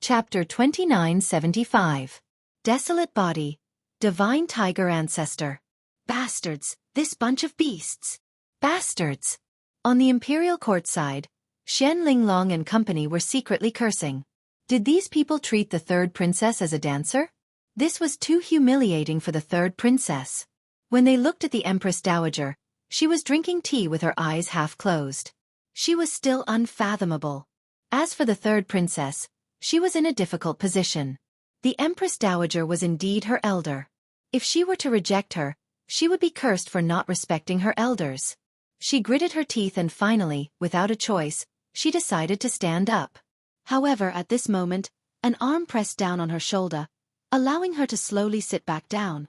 Chapter 2975. Desolate Body. Divine Tiger Ancestor. Bastards, this bunch of beasts. Bastards. On the imperial court side, Shen Linglong and company were secretly cursing. Did these people treat the third princess as a dancer? This was too humiliating for the third princess. When they looked at the Empress Dowager, she was drinking tea with her eyes half closed. She was still unfathomable. As for the third princess, she was in a difficult position. The Empress Dowager was indeed her elder. If she were to reject her, she would be cursed for not respecting her elders. She gritted her teeth and finally, without a choice, she decided to stand up. However, at this moment, an arm pressed down on her shoulder, allowing her to slowly sit back down.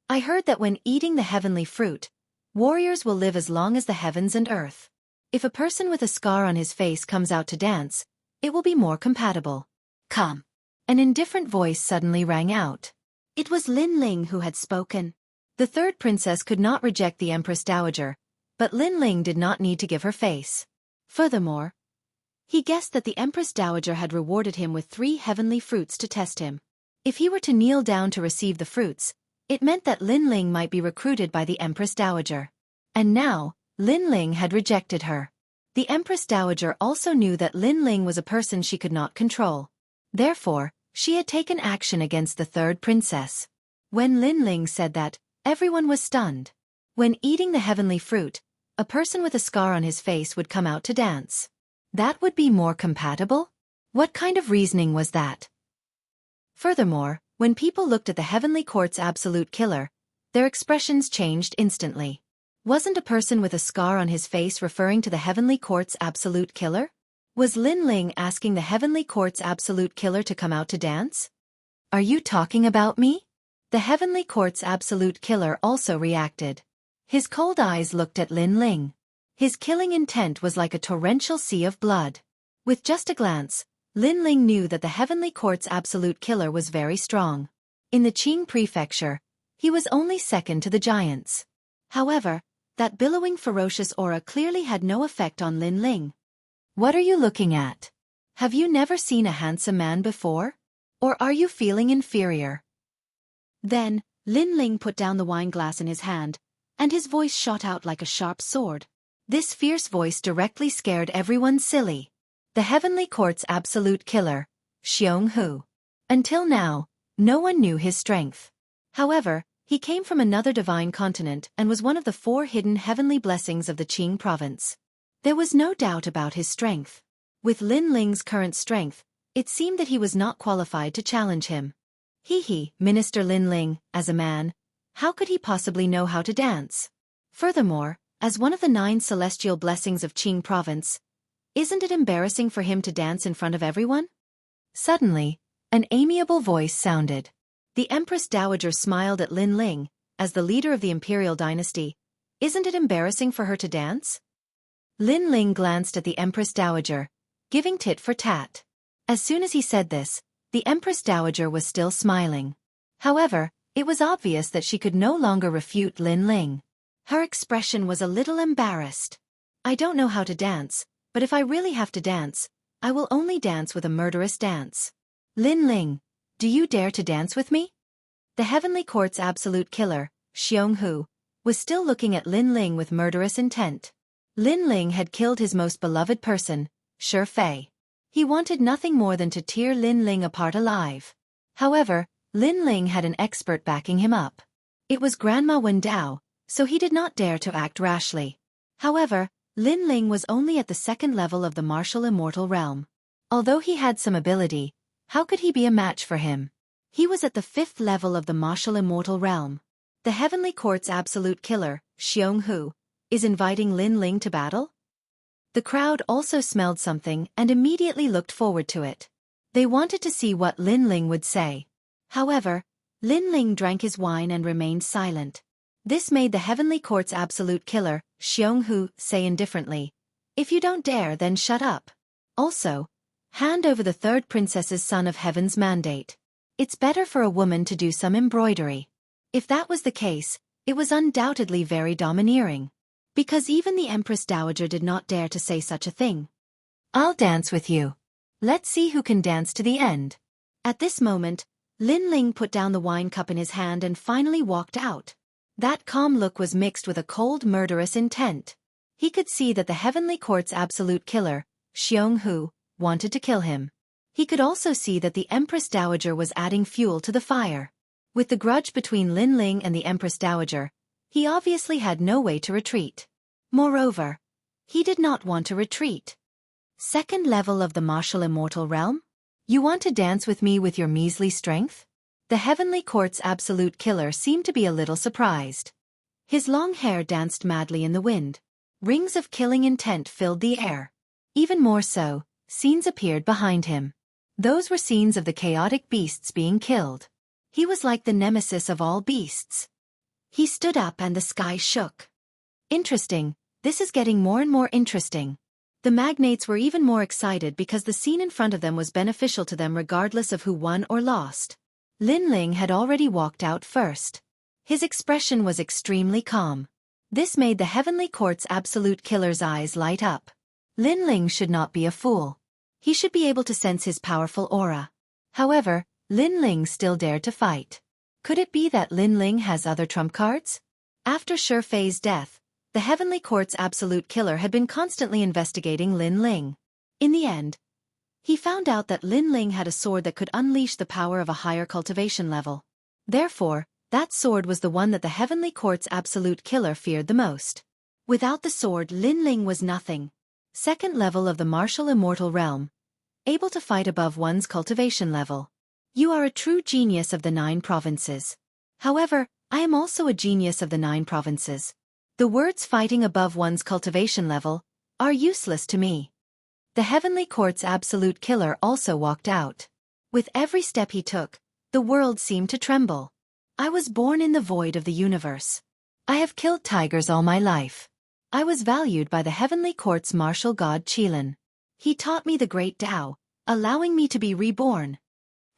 I heard that when eating the heavenly fruit, warriors will live as long as the heavens and earth. If a person with a scar on his face comes out to dance, it will be more compatible. Come. An indifferent voice suddenly rang out. It was Lin Ling who had spoken. The third princess could not reject the Empress Dowager, but Lin Ling did not need to give her face. Furthermore, he guessed that the Empress Dowager had rewarded him with 3 heavenly fruits to test him. If he were to kneel down to receive the fruits, it meant that Lin Ling might be recruited by the Empress Dowager. And now, Lin Ling had rejected her. The Empress Dowager also knew that Lin Ling was a person she could not control. Therefore, she had taken action against the third princess. When Lin Ling said that, everyone was stunned. When eating the heavenly fruit, a person with a scar on his face would come out to dance. That would be more compatible? What kind of reasoning was that? Furthermore, when people looked at the heavenly court's absolute killer, their expressions changed instantly. Wasn't a person with a scar on his face referring to the heavenly court's absolute killer? Was Lin Ling asking the heavenly court's absolute killer to come out to dance? Are you talking about me? The heavenly court's absolute killer also reacted. His cold eyes looked at Lin Ling. His killing intent was like a torrential sea of blood. With just a glance, Lin Ling knew that the heavenly court's absolute killer was very strong. In the Qing prefecture, he was only second to the giants. However, that billowing ferocious aura clearly had no effect on Lin Ling. What are you looking at? Have you never seen a handsome man before? Or are you feeling inferior? Then, Lin Ling put down the wine glass in his hand, and his voice shot out like a sharp sword. This fierce voice directly scared everyone silly. The heavenly court's absolute killer, Xianghu. Until now, no one knew his strength. However, he came from another divine continent and was one of the 4 hidden heavenly blessings of the Qing province. There was no doubt about his strength. With Lin Ling's current strength, it seemed that he was not qualified to challenge him. Minister Lin Ling, as a man, how could he possibly know how to dance? Furthermore, as one of the 9 celestial blessings of Qing province, isn't it embarrassing for him to dance in front of everyone? Suddenly, an amiable voice sounded. The Empress Dowager smiled at Lin Ling, as the leader of the imperial dynasty. Isn't it embarrassing for her to dance? Lin Ling glanced at the Empress Dowager, giving tit for tat. As soon as he said this, the Empress Dowager was still smiling. However, it was obvious that she could no longer refute Lin Ling. Her expression was a little embarrassed. I don't know how to dance, but if I really have to dance, I will only dance with a murderous dance. Lin Ling, do you dare to dance with me? The heavenly court's absolute killer, Xianghu, was still looking at Lin Ling with murderous intent. Lin Ling had killed his most beloved person, Shi Fei. He wanted nothing more than to tear Lin Ling apart alive. However, Lin Ling had an expert backing him up. It was Grandma Wen Dao, so he did not dare to act rashly. However, Lin Ling was only at the 2nd level of the martial immortal realm. Although he had some ability, how could he be a match for him? He was at the 5th level of the martial immortal realm. The heavenly court's absolute killer, Xianghu, is inviting Lin Ling to battle? The crowd also smelled something and immediately looked forward to it. They wanted to see what Lin Ling would say. However, Lin Ling drank his wine and remained silent. This made the heavenly court's absolute killer, Xianghu, say indifferently, "If you don't dare, then shut up. Also, hand over the third princess's son of heaven's mandate. It's better for a woman to do some embroidery." If that was the case, it was undoubtedly very domineering. Because even the Empress Dowager did not dare to say such a thing. "I'll dance with you." Let's see who can dance to the end. At this moment, Lin Ling put down the wine cup in his hand and finally walked out. That calm look was mixed with a cold, murderous intent. He could see that the Heavenly Court's absolute killer, Xianghu, wanted to kill him. He could also see that the Empress Dowager was adding fuel to the fire. With the grudge between Lin Ling and the Empress Dowager, he obviously had no way to retreat. Moreover, he did not want to retreat. Second level of the martial immortal realm? You want to dance with me with your measly strength? The Heavenly Court's absolute killer seemed to be a little surprised. His long hair danced madly in the wind. Rings of killing intent filled the air. Even more so, scenes appeared behind him. Those were scenes of the chaotic beasts being killed. He was like the nemesis of all beasts. He stood up and the sky shook. Interesting, this is getting more and more interesting. The magnates were even more excited because the scene in front of them was beneficial to them regardless of who won or lost. Lin Ling had already walked out first. His expression was extremely calm. This made the Heavenly Court's absolute killer's eyes light up. Lin Ling should not be a fool. He should be able to sense his powerful aura. However, Lin Ling still dared to fight. Could it be that Lin Ling has other trump cards? After Shi Fei's death, the Heavenly Court's absolute killer had been constantly investigating Lin Ling. In the end, he found out that Lin Ling had a sword that could unleash the power of a higher cultivation level. Therefore, that sword was the one that the Heavenly Court's absolute killer feared the most. Without the sword, Lin Ling was nothing. Second level of the martial immortal realm. Able to fight above one's cultivation level. You are a true genius of the 9 provinces. However, I am also a genius of the 9 provinces. The words fighting above one's cultivation level are useless to me. The Heavenly Court's absolute killer also walked out. With every step he took, the world seemed to tremble. I was born in the void of the universe. I have killed tigers all my life. I was valued by the Heavenly Court's martial god Qilin. He taught me the great Tao, allowing me to be reborn.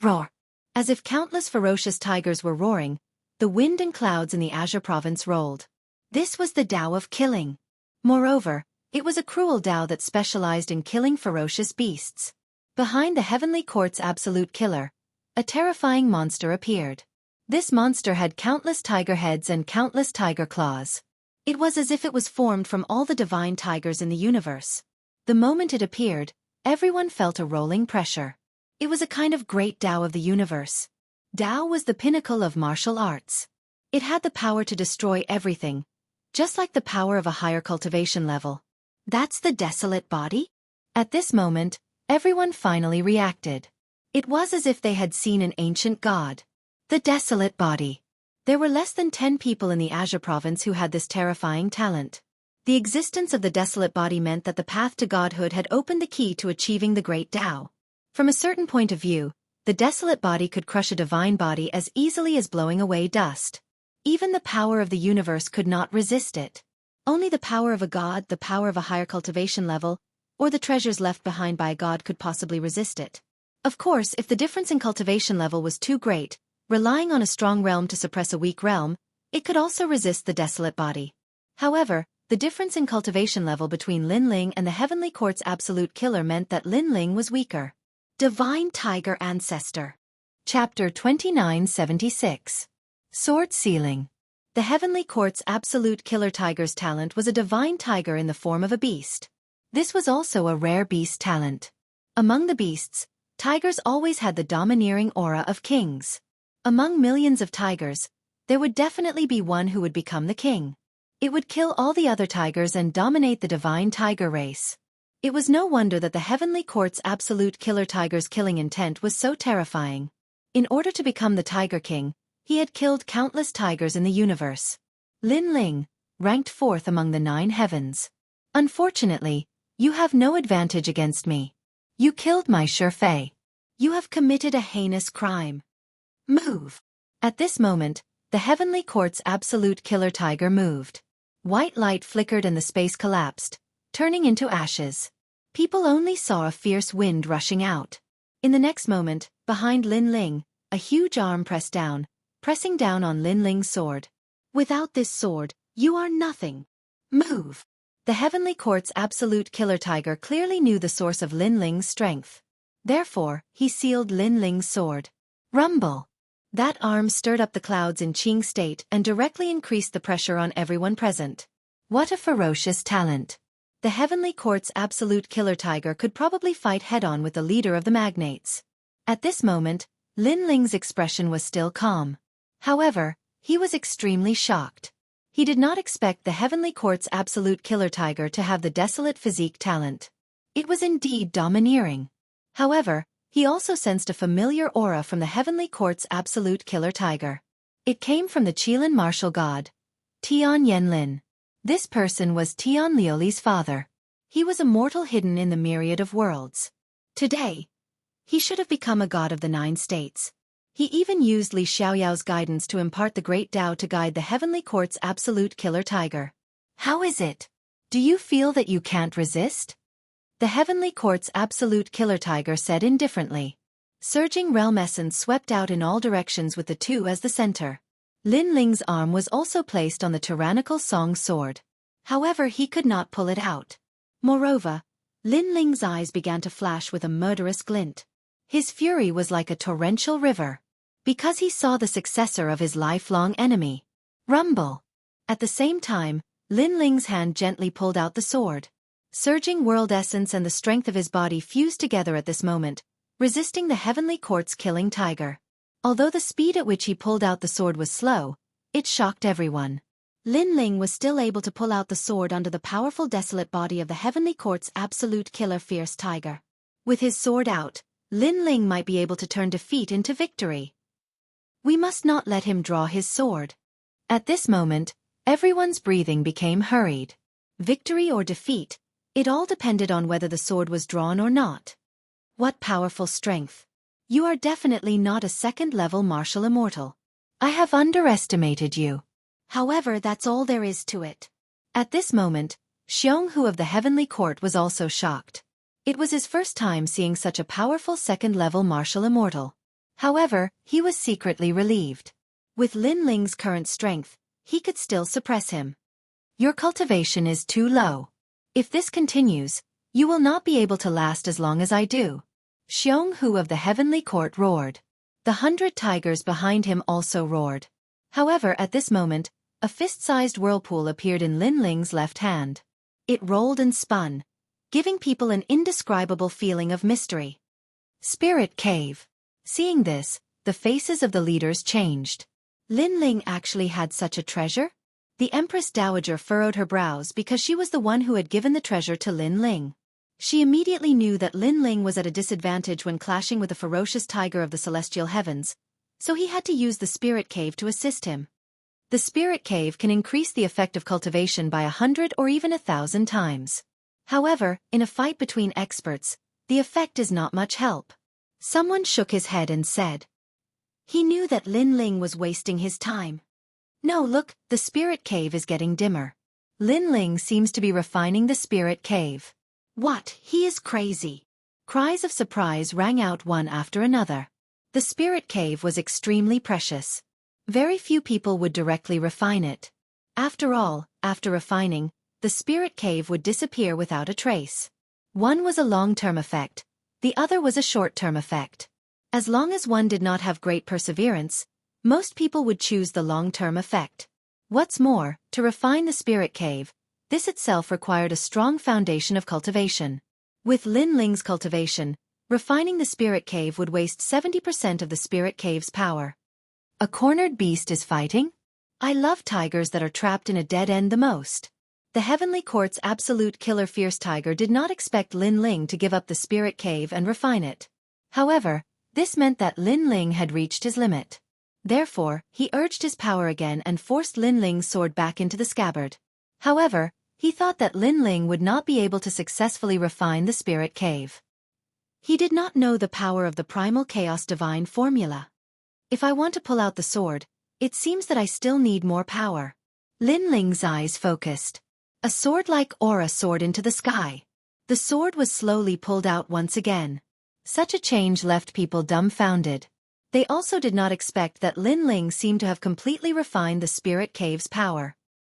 Roar! As if countless ferocious tigers were roaring, the wind and clouds in the Azure province rolled. This was the Tao of killing. Moreover, it was a cruel Tao that specialized in killing ferocious beasts. Behind the Heavenly Court's absolute killer, a terrifying monster appeared. This monster had countless tiger heads and countless tiger claws. It was as if it was formed from all the divine tigers in the universe. The moment it appeared, everyone felt a rolling pressure. It was a kind of great Tao of the universe. Tao was the pinnacle of martial arts. It had the power to destroy everything, just like the power of a higher cultivation level. That's the desolate body? At this moment, everyone finally reacted. It was as if they had seen an ancient god. The desolate body. There were less than 10 people in the Azure province who had this terrifying talent. The existence of the desolate body meant that the path to godhood had opened the key to achieving the great Tao. From a certain point of view, the desolate body could crush a divine body as easily as blowing away dust. Even the power of the universe could not resist it. Only the power of a god, the power of a higher cultivation level, or the treasures left behind by a god could possibly resist it. Of course, if the difference in cultivation level was too great, relying on a strong realm to suppress a weak realm, it could also resist the desolate body. However, the difference in cultivation level between Lin Ling and the Heavenly Court's absolute killer meant that Lin Ling was weaker. Divine Tiger Ancestor. Chapter 2976. Sword Sealing. The Heavenly Court's absolute killer tiger's talent was a divine tiger in the form of a beast. This was also a rare beast talent. Among the beasts, tigers always had the domineering aura of kings. Among millions of tigers, there would definitely be one who would become the king. It would kill all the other tigers and dominate the divine tiger race. It was no wonder that the Heavenly Court's absolute killer tiger's killing intent was so terrifying. In order to become the Tiger King, he had killed countless tigers in the universe. Lin Ling, ranked 4th among the 9 heavens. Unfortunately, you have no advantage against me. You killed my Shi Fei. You have committed a heinous crime. Move. At this moment, the Heavenly Court's absolute killer tiger moved. White light flickered and the space collapsed, turning into ashes. People only saw a fierce wind rushing out. In the next moment, behind Lin Ling, a huge arm pressing down on Lin Ling's sword. Without this sword, you are nothing. Move. The Heavenly Court's absolute killer tiger clearly knew the source of Lin Ling's strength. Therefore, he sealed Lin Ling's sword. Rumble! That arm stirred up the clouds in Qing state and directly increased the pressure on everyone present. What a ferocious talent! The Heavenly Court's absolute killer tiger could probably fight head-on with the leader of the magnates. At this moment, Lin Ling's expression was still calm. However, he was extremely shocked. He did not expect the Heavenly Court's absolute killer tiger to have the desolate physique talent. It was indeed domineering. However, he also sensed a familiar aura from the Heavenly Court's absolute killer tiger. It came from the Qilin martial god, Tian Yanlin. This person was Tian Liuli's father. He was a mortal hidden in the myriad of worlds. Today, he should have become a god of the 9 states. He even used Li Xiaoyao's guidance to impart the great Tao to guide the Heavenly Court's absolute killer tiger. How is it? Do you feel that you can't resist? The Heavenly Court's absolute killer tiger said indifferently. Surging realm essence swept out in all directions with the 2 as the center. Lin Ling's arm was also placed on the tyrannical Song sword. However, he could not pull it out. Moreover, Lin Ling's eyes began to flash with a murderous glint. His fury was like a torrential river. Because he saw the successor of his lifelong enemy. Rumble! At the same time, Lin Ling's hand gently pulled out the sword. Surging world essence and the strength of his body fused together at this moment, resisting the Heavenly Court's killing tiger. Although the speed at which he pulled out the sword was slow, it shocked everyone. Lin Ling was still able to pull out the sword under the powerful desolate body of the Heavenly Court's absolute killer fierce tiger. With his sword out, Lin Ling might be able to turn defeat into victory. We must not let him draw his sword. At this moment, everyone's breathing became hurried. Victory or defeat, it all depended on whether the sword was drawn or not. What powerful strength! You are definitely not a second-level martial immortal. I have underestimated you. However, that's all there is to it. At this moment, Xianghu of the Heavenly Court was also shocked. It was his first time seeing such a powerful second-level martial immortal. However, he was secretly relieved. With Lin Ling's current strength, he could still suppress him. Your cultivation is too low. If this continues, you will not be able to last as long as I do. Xianghu of the Heavenly Court roared. The 100 tigers behind him also roared. However, at this moment, a fist-sized whirlpool appeared in Lin Ling's left hand. It rolled and spun, giving people an indescribable feeling of mystery. Spirit Cave. Seeing this, the faces of the leaders changed. Lin Ling actually had such a treasure? The Empress Dowager furrowed her brows because she was the one who had given the treasure to Lin Ling. She immediately knew that Lin Ling was at a disadvantage when clashing with the ferocious tiger of the celestial heavens, so he had to use the Spirit Cave to assist him. The Spirit Cave can increase the effect of cultivation by 100 or even 1,000 times. However, in a fight between experts, the effect is not much help. Someone shook his head and said. He knew that Lin Ling was wasting his time. No, look, the Spirit Cave is getting dimmer. Lin Ling seems to be refining the Spirit Cave. What, he is crazy. Cries of surprise rang out one after another. The Spirit Cave was extremely precious. Very few people would directly refine it. After all, after refining, the Spirit Cave would disappear without a trace. One was a long-term effect, the other was a short-term effect. As long as one did not have great perseverance, most people would choose the long-term effect. What's more, to refine the Spirit Cave, this itself required a strong foundation of cultivation. With Lin Ling's cultivation, refining the Spirit Cave would waste 70% of the Spirit Cave's power. A cornered beast is fighting? I love tigers that are trapped in a dead end the most. The Heavenly Court's absolute killer fierce tiger did not expect Lin Ling to give up the Spirit Cave and refine it. However, this meant that Lin Ling had reached his limit. Therefore, he urged his power again and forced Lin Ling's sword back into the scabbard. However, he thought that Lin Ling would not be able to successfully refine the Spirit Cave. He did not know the power of the primal chaos divine formula. If I want to pull out the sword, it seems that I still need more power. Lin Ling's eyes focused. A sword-like aura soared into the sky. The sword was slowly pulled out once again. Such a change left people dumbfounded. They also did not expect that Lin Ling seemed to have completely refined the Spirit Cave's power.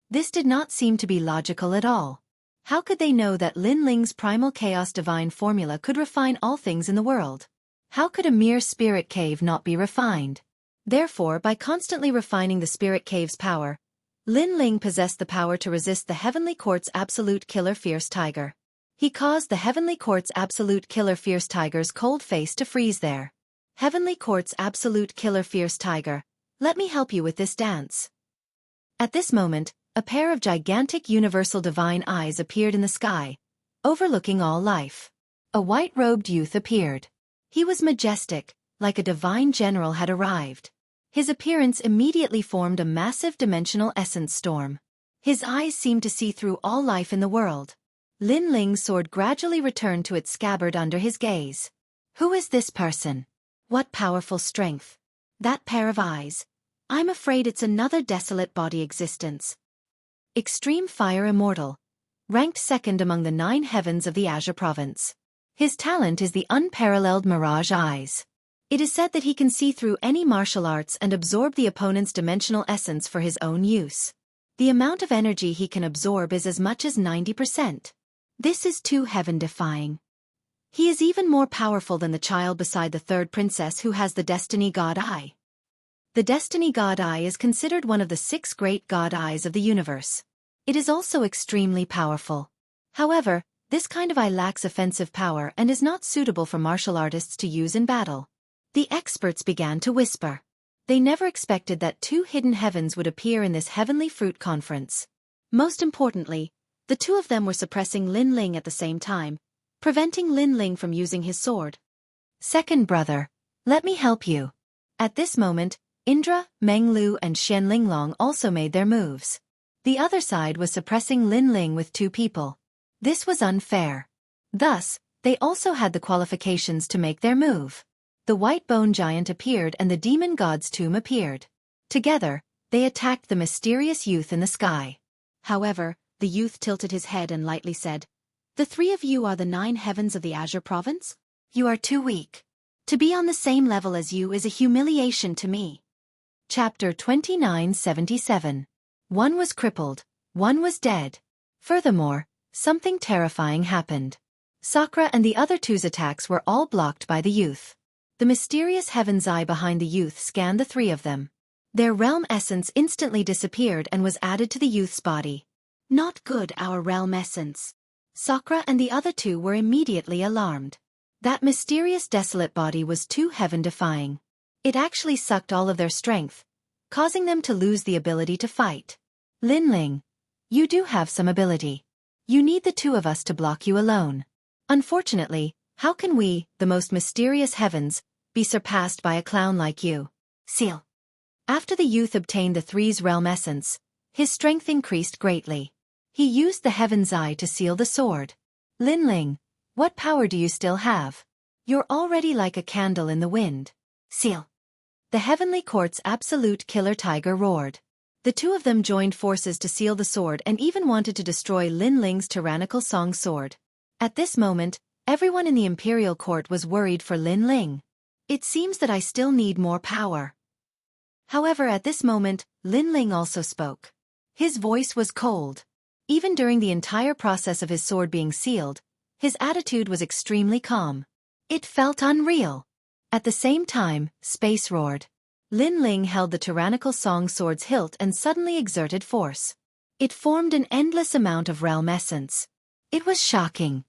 This did not seem to be logical at all. How could they know that Lin Ling's primal chaos divine formula could refine all things in the world? How could a mere spirit cave not be refined? Therefore, by constantly refining the spirit cave's power, Lin Ling possessed the power to resist the Heavenly Court's absolute killer fierce tiger. He caused the Heavenly Court's absolute killer fierce tiger's cold face to freeze there. Heavenly Court's absolute killer fierce tiger, let me help you with this dance. At this moment, a pair of gigantic universal divine eyes appeared in the sky, overlooking all life. A white-robed youth appeared. He was majestic, like a divine general had arrived. His appearance immediately formed a massive dimensional essence storm. His eyes seemed to see through all life in the world. Lin Ling's sword gradually returned to its scabbard under his gaze. Who is this person? What powerful strength. That pair of eyes. I'm afraid it's another desolate body existence. Extreme Fire Immortal. Ranked second among the 9 heavens of the Azure province. His talent is the unparalleled Mirage Eyes. It is said that he can see through any martial arts and absorb the opponent's dimensional essence for his own use. The amount of energy he can absorb is as much as 90%. This is too heaven-defying. He is even more powerful than the child beside the third princess who has the Destiny God Eye. The Destiny God Eye is considered one of the 6 great God Eyes of the universe. It is also extremely powerful. However, this kind of eye lacks offensive power and is not suitable for martial artists to use in battle. The experts began to whisper. They never expected that 2 hidden heavens would appear in this heavenly fruit conference. Most importantly, the 2 of them were suppressing Lin Ling at the same time, preventing Lin Ling from using his sword. Second brother, let me help you. At this moment, Indra, Meng Lu and Xian Linglong also made their moves. The other side was suppressing Lin Ling with 2 people. This was unfair. Thus, they also had the qualifications to make their move. The white bone giant appeared and the demon god's tomb appeared. Together, they attacked the mysterious youth in the sky. However, the youth tilted his head and lightly said, "The 3 of you are the 9 heavens of the Azure province? You are too weak. To be on the same level as you is a humiliation to me." Chapter 2977. One was crippled, one was dead. Furthermore, something terrifying happened. Sakura and the other 2's attacks were all blocked by the youth. The mysterious heaven's eye behind the youth scanned the 3 of them. Their realm essence instantly disappeared and was added to the youth's body. Not good, our realm essence. Sakura and the other 2 were immediately alarmed. That mysterious desolate body was too heaven-defying. It actually sucked all of their strength, causing them to lose the ability to fight. Lin Ling, you do have some ability. You need the 2 of us to block you alone. Unfortunately, how can we, the most mysterious heavens, be surpassed by a clown like you? Seal. After the youth obtained the 3's realm essence, his strength increased greatly. He used the heaven's eye to seal the sword. Lin Ling, what power do you still have? You're already like a candle in the wind. Seal. The Heavenly Court's absolute killer tiger roared. The 2 of them joined forces to seal the sword and even wanted to destroy Lin Ling's tyrannical song sword. At this moment, everyone in the Imperial Court was worried for Lin Ling. It seems that I still need more power. However, at this moment, Lin Ling also spoke. His voice was cold. Even during the entire process of his sword being sealed, his attitude was extremely calm. It felt unreal. At the same time, space roared. Lin Ling held the tyrannical song sword's hilt and suddenly exerted force. It formed an endless amount of realm essence. It was shocking.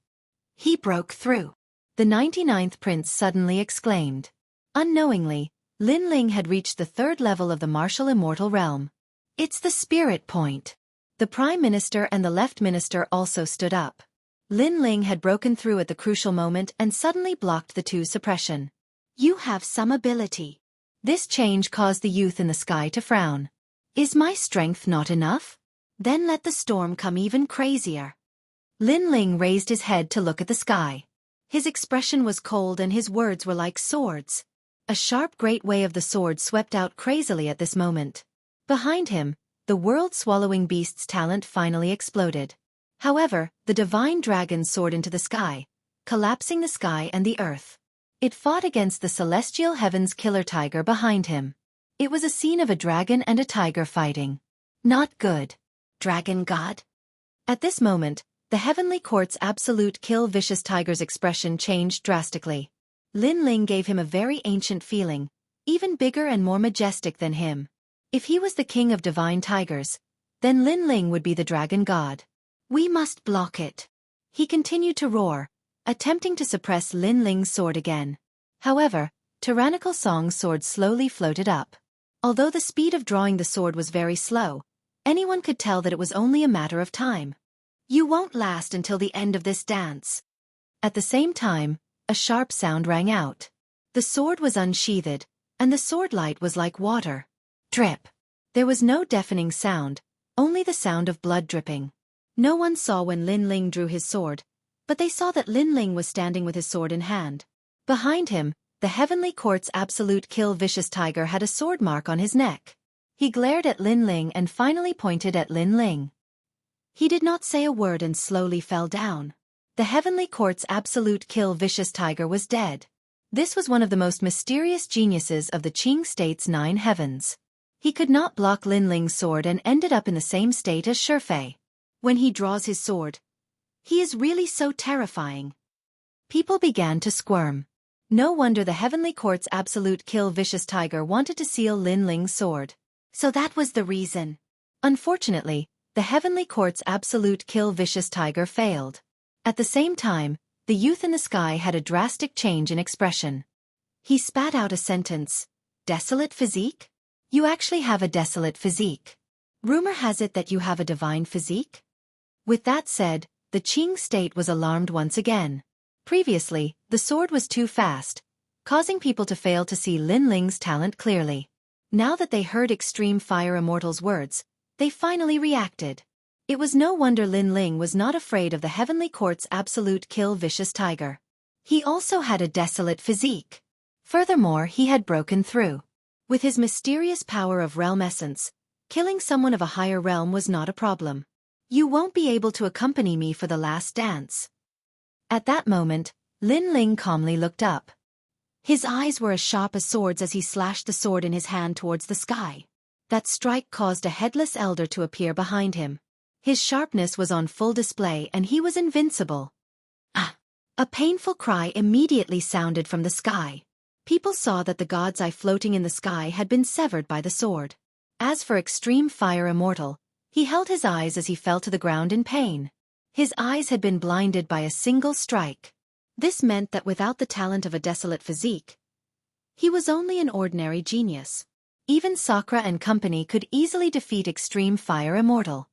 He broke through. The 99th prince suddenly exclaimed. Unknowingly, Lin Ling had reached the 3rd level of the martial immortal realm. It's the spirit point. The Prime Minister and the Left Minister also stood up. Lin Ling had broken through at the crucial moment and suddenly blocked the 2's suppression. You have some ability. This change caused the youth in the sky to frown. Is my strength not enough? Then let the storm come even crazier. Lin Ling raised his head to look at the sky. His expression was cold and his words were like swords. A sharp great way of the sword swept out crazily at this moment. Behind him, the world-swallowing beast's talent finally exploded. However, the divine dragon soared into the sky, collapsing the sky and the earth. It fought against the celestial heaven's killer tiger behind him. It was a scene of a dragon and a tiger fighting. Not good. Dragon god? At this moment, the heavenly court's absolute kill vicious tiger's expression changed drastically. Lin Ling gave him a very ancient feeling, even bigger and more majestic than him. If he was the king of divine tigers, then Lin Ling would be the dragon god. We must block it. He continued to roar, attempting to suppress Lin Ling's sword again. However, tyrannical Song's sword slowly floated up. Although the speed of drawing the sword was very slow, anyone could tell that it was only a matter of time. You won't last until the end of this dance. At the same time, a sharp sound rang out. The sword was unsheathed, and the sword light was like water. Drip. There was no deafening sound, only the sound of blood dripping. No one saw when Lin Ling drew his sword, but they saw that Lin Ling was standing with his sword in hand. Behind him, the heavenly court's absolute kill vicious tiger had a sword mark on his neck. He glared at Lin Ling and finally pointed at Lin Ling. He did not say a word and slowly fell down. The heavenly court's absolute kill vicious tiger was dead. This was one of the most mysterious geniuses of the Qing state's 9 heavens. He could not block Lin Ling's sword and ended up in the same state as Shifei. When he draws his sword, he is really so terrifying. People began to squirm. No wonder the heavenly court's absolute kill vicious tiger wanted to seal Lin Ling's sword. So that was the reason. Unfortunately, the heavenly court's absolute kill vicious tiger failed. At the same time, the youth in the sky had a drastic change in expression. He spat out a sentence. Desolate physique? You actually have a desolate physique. Rumor has it that you have a divine physique? With that said, the Qing state was alarmed once again. Previously, the sword was too fast, causing people to fail to see Lin Ling's talent clearly. Now that they heard Extreme Fire Immortal's words, they finally reacted. It was no wonder Lin Ling was not afraid of the heavenly court's absolute kill vicious tiger. He also had a desolate physique. Furthermore, he had broken through. With his mysterious power of realm essence, killing someone of a higher realm was not a problem. You won't be able to accompany me for the last dance. At that moment, Lin Ling calmly looked up. His eyes were as sharp as swords as he slashed the sword in his hand towards the sky. That strike caused a headless elder to appear behind him. His sharpness was on full display and he was invincible. Ah! A painful cry immediately sounded from the sky. People saw that the god's eye floating in the sky had been severed by the sword. As for Extreme Fire Immortal, he held his eyes as he fell to the ground in pain. His eyes had been blinded by a single strike. This meant that without the talent of a desolate physique, he was only an ordinary genius. Even Sakura and company could easily defeat Extreme Fire Immortal.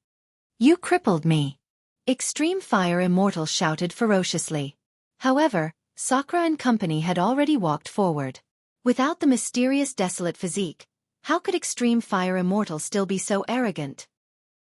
You crippled me! Extreme Fire Immortal shouted ferociously. However, Sakura and company had already walked forward. Without the mysterious desolate physique, how could Extreme Fire Immortal still be so arrogant?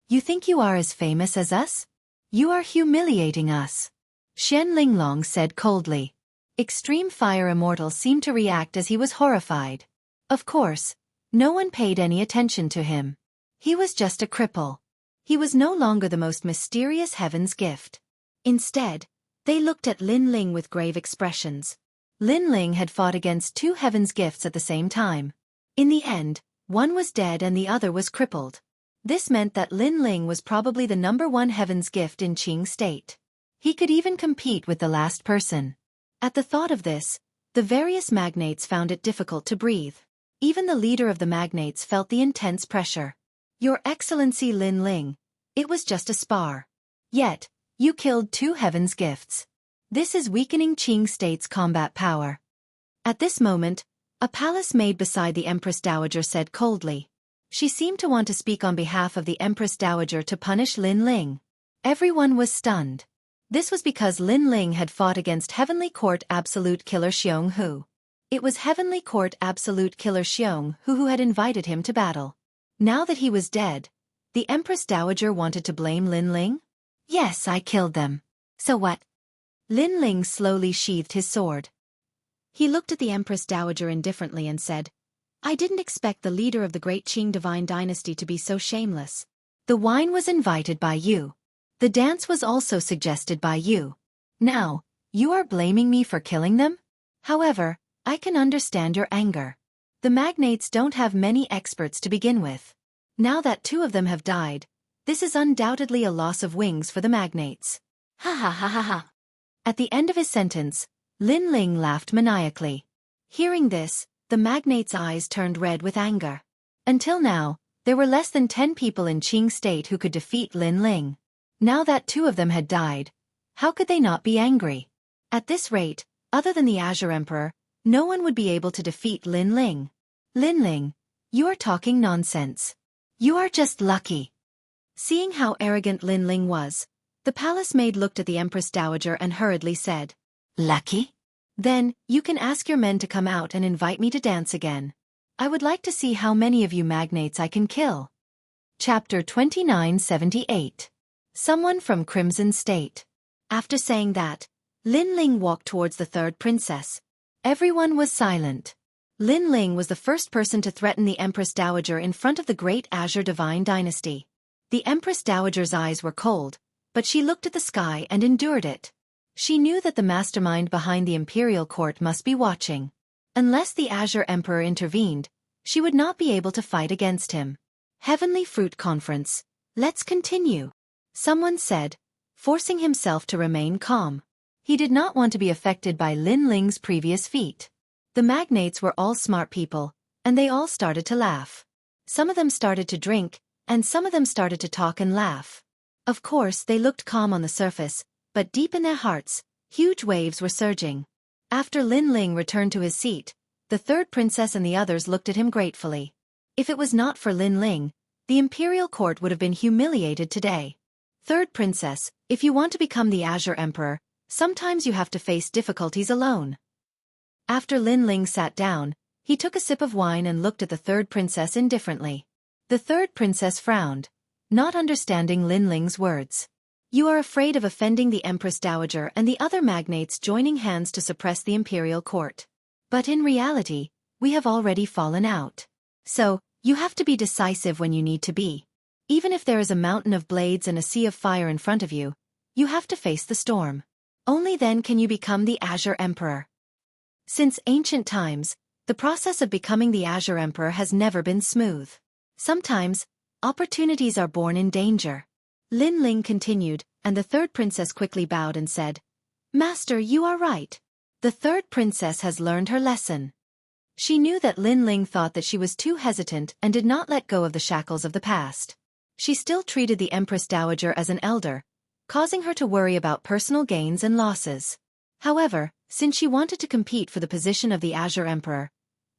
You think you are as famous as us? You are humiliating us. Xian Linglong said coldly. Extreme Fire Immortal seemed to react as he was horrified. Of course, no one paid any attention to him. He was just a cripple. He was no longer the most mysterious heaven's gift. Instead, they looked at Lin Ling with grave expressions. Lin Ling had fought against 2 heaven's gifts at the same time. In the end, one was dead and the other was crippled. This meant that Lin Ling was probably the #1 heaven's gift in Qing state. He could even compete with the last person. At the thought of this, the various magnates found it difficult to breathe. Even the leader of the magnates felt the intense pressure. Your Excellency Lin Ling, it was just a spar. Yet, you killed 2 heaven's gifts. This is weakening Qing state's combat power. At this moment, a palace maid beside the Empress Dowager said coldly. She seemed to want to speak on behalf of the Empress Dowager to punish Lin Ling. Everyone was stunned. This was because Lin Ling had fought against Heavenly Court Absolute Killer Xianghu. It was Heavenly Court Absolute Killer Xianghu who had invited him to battle. Now that he was dead, the Empress Dowager wanted to blame Lin Ling? Yes, I killed them. So what? Lin Ling slowly sheathed his sword. He looked at the Empress Dowager indifferently and said, I didn't expect the leader of the great Qing divine dynasty to be so shameless. The wine was invited by you. The dance was also suggested by you. Now, you are blaming me for killing them? However, I can understand your anger. The magnates don't have many experts to begin with. Now that 2 of them have died, this is undoubtedly a loss of wings for the magnates. Ha ha ha ha ha. At the end of his sentence, Lin Ling laughed maniacally. Hearing this, the magnate's eyes turned red with anger. Until now, there were less than 10 people in Qing State who could defeat Lin Ling. Now that 2 of them had died, how could they not be angry? At this rate, other than the Azure Emperor, no one would be able to defeat Lin Ling. Lin Ling, you are talking nonsense. You are just lucky. Seeing how arrogant Lin Ling was, the palace maid looked at the Empress Dowager and hurriedly said, "Lucky? Then, you can ask your men to come out and invite me to dance again. I would like to see how many of you magnates I can kill." Chapter 2978. Someone from Crimson State. After saying that, Lin Ling walked towards the 3rd princess. Everyone was silent. Lin Ling was the first person to threaten the Empress Dowager in front of the great Azure Divine Dynasty. The Empress Dowager's eyes were cold, but she looked at the sky and endured it. She knew that the mastermind behind the imperial court must be watching. Unless the Azure Emperor intervened, she would not be able to fight against him. Heavenly Fruit Conference, let's continue, someone said, forcing himself to remain calm. He did not want to be affected by Lin Ling's previous feat. The magnates were all smart people, and they all started to laugh. Some of them started to drink, and some of them started to talk and laugh. Of course, they looked calm on the surface, but deep in their hearts, huge waves were surging. After Lin Ling returned to his seat, the 3rd princess and the others looked at him gratefully. If it was not for Lin Ling, the imperial court would have been humiliated today. 3rd princess, if you want to become the Azure Emperor, sometimes you have to face difficulties alone. After Lin Ling sat down, he took a sip of wine and looked at the 3rd princess indifferently. The 3rd princess frowned, not understanding Lin Ling's words. You are afraid of offending the Empress Dowager and the other magnates joining hands to suppress the imperial court. But in reality, we have already fallen out. So, you have to be decisive when you need to be. Even if there is a mountain of blades and a sea of fire in front of you, you have to face the storm. Only then can you become the Azure Emperor. Since ancient times, the process of becoming the Azure Emperor has never been smooth. Sometimes, opportunities are born in danger. Lin Ling continued, and the 3rd princess quickly bowed and said, "Master, you are right. The 3rd princess has learned her lesson." She knew that Lin Ling thought that she was too hesitant and did not let go of the shackles of the past. She still treated the Empress Dowager as an elder, causing her to worry about personal gains and losses. However, since she wanted to compete for the position of the Azure Emperor,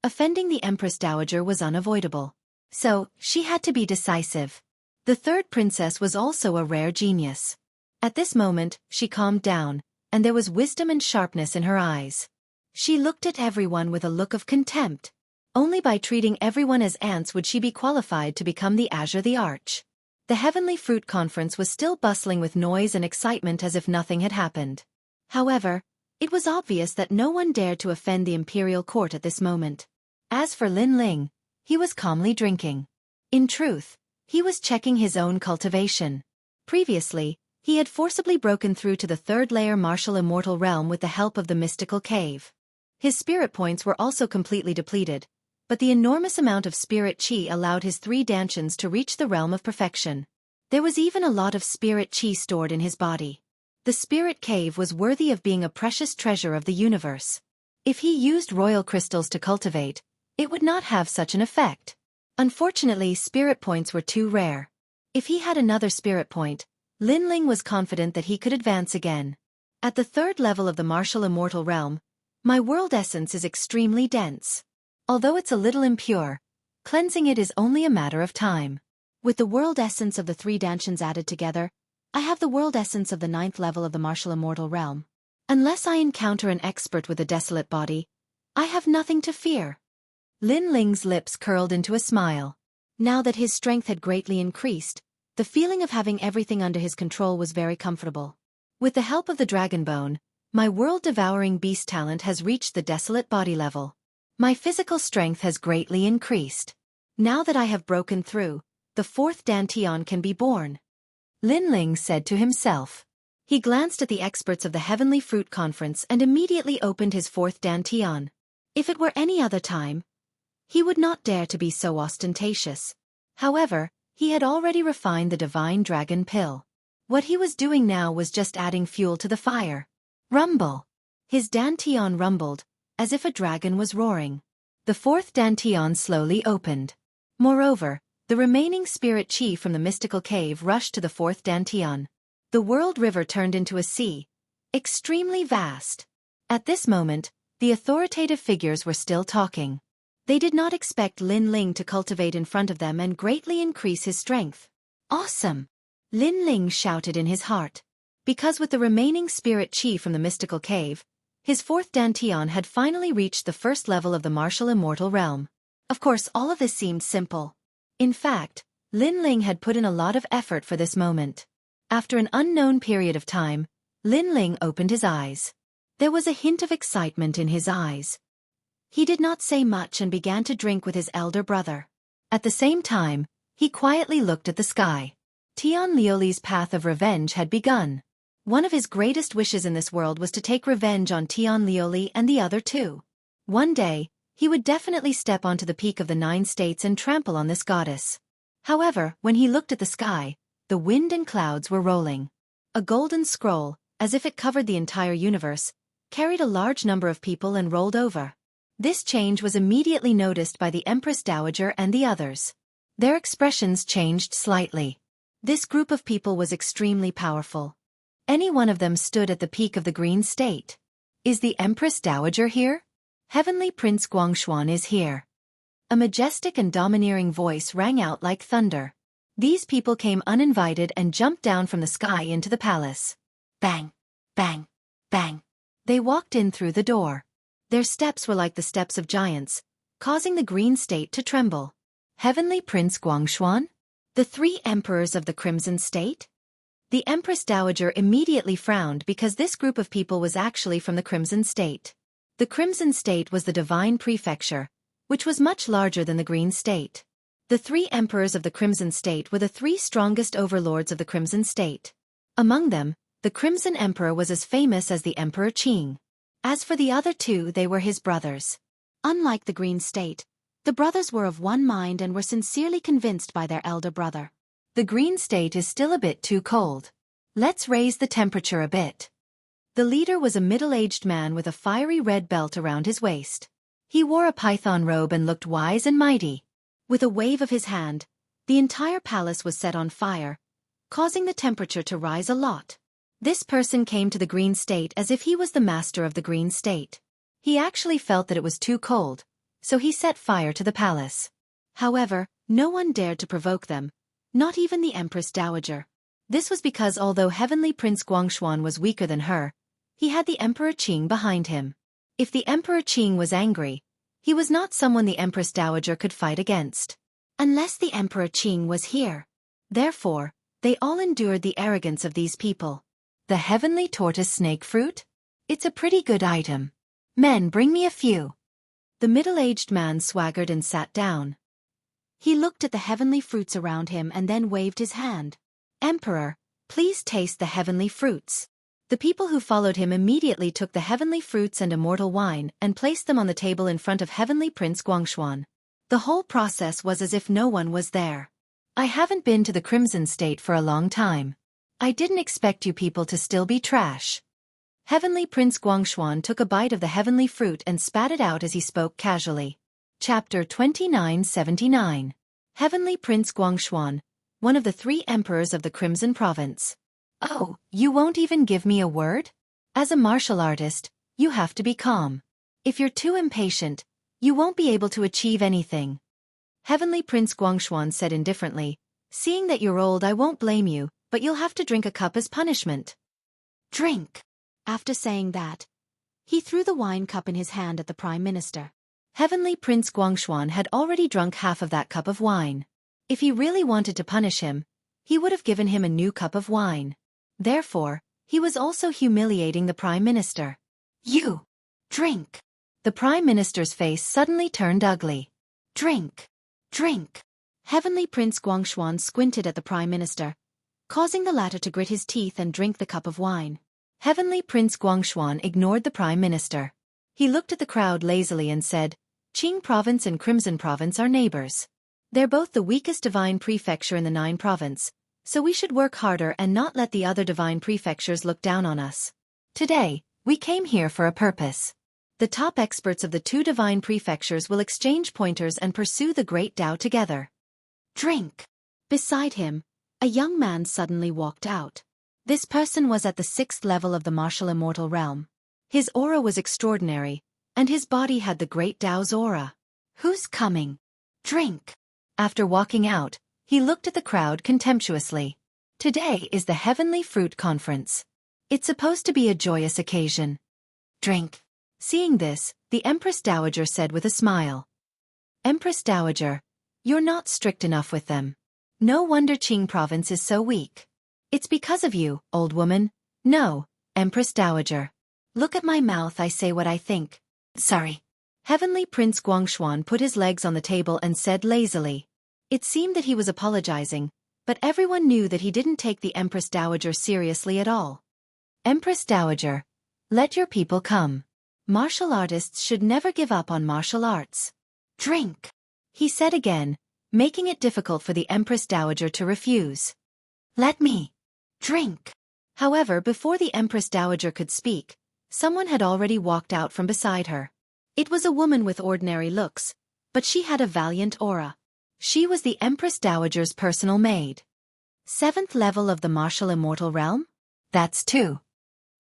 offending the Empress Dowager was unavoidable. So, she had to be decisive. The 3rd princess was also a rare genius. At this moment, she calmed down, and there was wisdom and sharpness in her eyes. She looked at everyone with a look of contempt. Only by treating everyone as ants would she be qualified to become the Azure the Arch. The Heavenly Fruit Conference was still bustling with noise and excitement as if nothing had happened. However, it was obvious that no one dared to offend the imperial court at this moment. As for Lin Ling, he was calmly drinking. In truth, he was checking his own cultivation. Previously, he had forcibly broken through to the 3rd layer martial immortal realm with the help of the mystical cave. His spirit points were also completely depleted, but the enormous amount of spirit chi allowed his 3 dantians to reach the realm of perfection. There was even a lot of spirit chi stored in his body. The spirit cave was worthy of being a precious treasure of the universe. If he used royal crystals to cultivate, it would not have such an effect. Unfortunately, spirit points were too rare. If he had another spirit point, Lin Ling was confident that he could advance again. At the 3rd level of the martial immortal realm, my world essence is extremely dense. Although it's a little impure, cleansing it is only a matter of time. With the world essence of the 3 dantians added together, I have the world essence of the 9th level of the martial immortal realm. Unless I encounter an expert with a desolate body, I have nothing to fear. Lin Ling's lips curled into a smile. Now that his strength had greatly increased, the feeling of having everything under his control was very comfortable. With the help of the dragon bone, my world-devouring beast talent has reached the desolate body level. My physical strength has greatly increased. Now that I have broken through, the 4th dantian can be born. Lin Ling said to himself. He glanced at the experts of the Heavenly Fruit Conference and immediately opened his 4th dantian. If it were any other time, he would not dare to be so ostentatious. However, he had already refined the divine dragon pill. What he was doing now was just adding fuel to the fire. Rumble! His dantian rumbled, as if a dragon was roaring. The fourth dantian slowly opened. Moreover, the remaining spirit chi from the mystical cave rushed to the fourth dantian. The world river turned into a sea, extremely vast. At this moment, the authoritative figures were still talking. They did not expect Lin Ling to cultivate in front of them and greatly increase his strength. Awesome! Lin Ling shouted in his heart. Because with the remaining spirit chi from the mystical cave, his fourth dantian had finally reached the first level of the martial immortal realm. Of course, all of this seemed simple. In fact, Lin Ling had put in a lot of effort for this moment. After an unknown period of time, Lin Ling opened his eyes. There was a hint of excitement in his eyes. He did not say much and began to drink with his elder brother. At the same time, he quietly looked at the sky. Tian Liuli's path of revenge had begun. One of his greatest wishes in this world was to take revenge on Tian Liuli and the other two. One day, he would definitely step onto the peak of the 9 states and trample on this goddess. However, when he looked at the sky, the wind and clouds were rolling. A golden scroll, as if it covered the entire universe, carried a large number of people and rolled over. This change was immediately noticed by the Empress Dowager and the others. Their expressions changed slightly. This group of people was extremely powerful. Any one of them stood at the peak of the green state. Is the Empress Dowager here? Heavenly Prince Guangshuan is here. A majestic and domineering voice rang out like thunder. These people came uninvited and jumped down from the sky into the palace. Bang! Bang! Bang! They walked in through the door. Their steps were like the steps of giants, causing the green state to tremble. Heavenly Prince Guangshuan? The 3 emperors of the Crimson State? The Empress Dowager immediately frowned because this group of people was actually from the Crimson State. The Crimson State was the divine prefecture, which was much larger than the Green State. The 3 emperors of the Crimson State were the 3 strongest overlords of the Crimson State. Among them, the Crimson Emperor was as famous as the Emperor Qing. As for the other 2, they were his brothers. Unlike the Green State, the brothers were of one mind and were sincerely convinced by their elder brother. The Green State is still a bit too cold. Let's raise the temperature a bit. The leader was a middle-aged man with a fiery red belt around his waist. He wore a python robe and looked wise and mighty. With a wave of his hand, the entire palace was set on fire, causing the temperature to rise a lot. This person came to the Green State as if he was the master of the Green State. He actually felt that it was too cold, so he set fire to the palace. However, no one dared to provoke them, not even the Empress Dowager. This was because although Heavenly Prince Guangshuan was weaker than her, he had the Emperor Qing behind him. If the Emperor Qing was angry, he was not someone the Empress Dowager could fight against. Unless the Emperor Qing was here. Therefore, they all endured the arrogance of these people. The Heavenly Tortoise Snake Fruit? It's a pretty good item. Men, bring me a few. The middle-aged man swaggered and sat down. He looked at the heavenly fruits around him and then waved his hand. Emperor, please taste the heavenly fruits. The people who followed him immediately took the heavenly fruits and immortal wine and placed them on the table in front of Heavenly Prince Guangshuan. The whole process was as if no one was there. I haven't been to the Crimson State for a long time. I didn't expect you people to still be trash. Heavenly Prince Guangshuan took a bite of the heavenly fruit and spat it out as he spoke casually. Chapter 2979. Heavenly Prince Guangshuan, one of the 3 emperors of the Crimson Province. Oh, you won't even give me a word? As a martial artist, you have to be calm. If you're too impatient, you won't be able to achieve anything. Heavenly Prince Guangshuan said indifferently, seeing that you're old, I won't blame you, but you'll have to drink a cup as punishment. Drink. After saying that, he threw the wine cup in his hand at the Prime Minister. Heavenly Prince Guangshuan had already drunk half of that cup of wine. If he really wanted to punish him, he would have given him a new cup of wine. Therefore, he was also humiliating the Prime Minister. You! Drink! The Prime Minister's face suddenly turned ugly. Drink! Drink! Heavenly Prince Guangshuan squinted at the Prime Minister, causing the latter to grit his teeth and drink the cup of wine. Heavenly Prince Guangshuan ignored the Prime Minister. He looked at the crowd lazily and said, Qing Province and Crimson Province are neighbors. They're both the weakest divine prefecture in the 9 province, So we should work harder and not let the other divine prefectures look down on us. Today, we came here for a purpose. The top experts of the 2 divine prefectures will exchange pointers and pursue the great Tao together. Drink. Beside him, a young man suddenly walked out. This person was at the 6th level of the martial immortal realm. His aura was extraordinary, and his body had the great Tao's aura. Who's coming? Drink. After walking out, he looked at the crowd contemptuously. Today is the Heavenly Fruit Conference. It's supposed to be a joyous occasion. Drink. Seeing this, the Empress Dowager said with a smile. Empress Dowager, you're not strict enough with them. No wonder Qing province is so weak. It's because of you, old woman. No, Empress Dowager. Look at my mouth, I say what I think. Sorry. Heavenly Prince Guangshuan put his legs on the table and said lazily. It seemed that he was apologizing, but everyone knew that he didn't take the Empress Dowager seriously at all. Empress Dowager, let your people come. Martial artists should never give up on martial arts. Drink. He said again, making it difficult for the Empress Dowager to refuse. Let me. Drink. However, before the Empress Dowager could speak, someone had already walked out from beside her. It was a woman with ordinary looks, but she had a valiant aura. She was the Empress Dowager's personal maid. 7th level of the martial immortal realm? That's 2.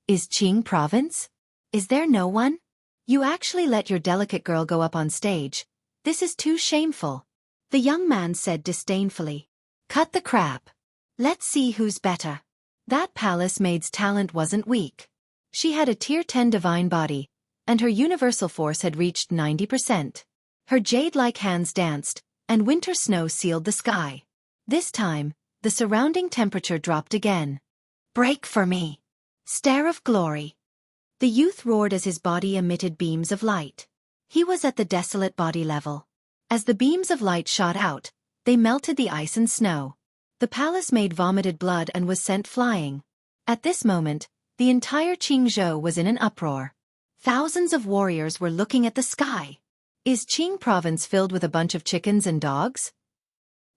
Is Qing province? Is there no one? You actually let your delicate girl go up on stage. This is too shameful. The young man said disdainfully. Cut the crap. Let's see who's better. That palace maid's talent wasn't weak. She had a tier 10 divine body, and her universal force had reached 90%. Her jade-like hands danced, and winter snow sealed the sky. This time, the surrounding temperature dropped again. Break for me. Stare of glory. The youth roared as his body emitted beams of light. He was at the desolate body level. As the beams of light shot out, they melted the ice and snow. The palace maid vomited blood and was sent flying. At this moment, the entire Qingzhou was in an uproar. Thousands of warriors were looking at the sky. Is Qing province filled with a bunch of chickens and dogs?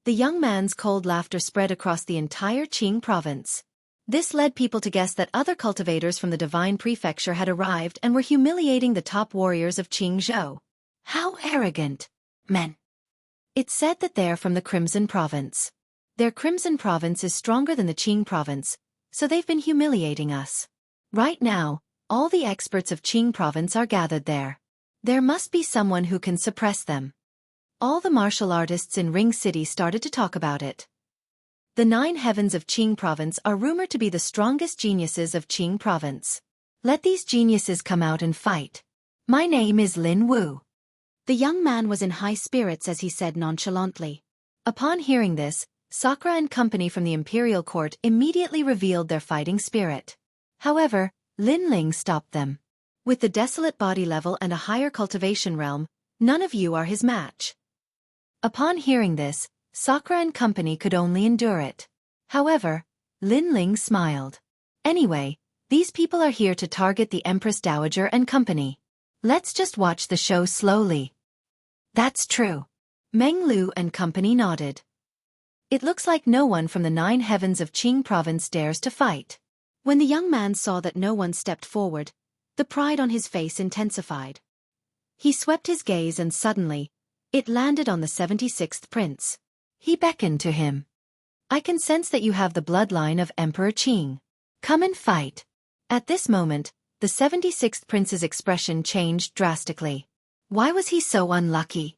The young man's cold laughter spread across the entire Qing province. This led people to guess that other cultivators from the divine prefecture had arrived and were humiliating the top warriors of Qingzhou. How arrogant! Men. It's said that they're from the Crimson Province. Their Crimson Province is stronger than the Qing Province, so they've been humiliating us. Right now, all the experts of Qing Province are gathered there. There must be someone who can suppress them. All the martial artists in Ring City started to talk about it. The 9 heavens of Qing Province are rumored to be the strongest geniuses of Qing Province. Let these geniuses come out and fight. My name is Lin Wu. The young man was in high spirits as he said nonchalantly. Upon hearing this, Sakura and company from the imperial court immediately revealed their fighting spirit. However, Lin Ling stopped them. With the desolate body level and a higher cultivation realm, none of you are his match. Upon hearing this, Sakura and company could only endure it. However, Lin Ling smiled. Anyway, these people are here to target the Empress Dowager and company. Let's just watch the show slowly. That's true. Meng Lu and company nodded. It looks like no one from the 9 heavens of Qing province dares to fight. When the young man saw that no one stepped forward, the pride on his face intensified. He swept his gaze and suddenly, it landed on the 76th prince. He beckoned to him. I can sense that you have the bloodline of Emperor Qing. Come and fight. At this moment, the 76th prince's expression changed drastically. Why was he so unlucky?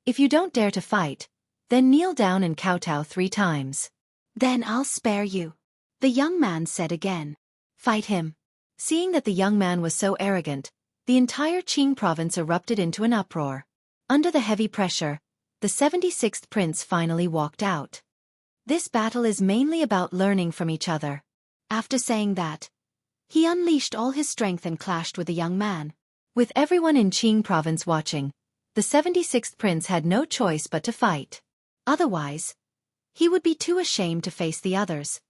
If you don't dare to fight, then kneel down and kowtow 3 times. Then I'll spare you. The young man said again. Fight him. Seeing that the young man was so arrogant, the entire Qing province erupted into an uproar. Under the heavy pressure, the 76th prince finally walked out. This battle is mainly about learning from each other. After saying that, he unleashed all his strength and clashed with the young man. With everyone in Qing province watching, the 76th prince had no choice but to fight. Otherwise, he would be too ashamed to face the others.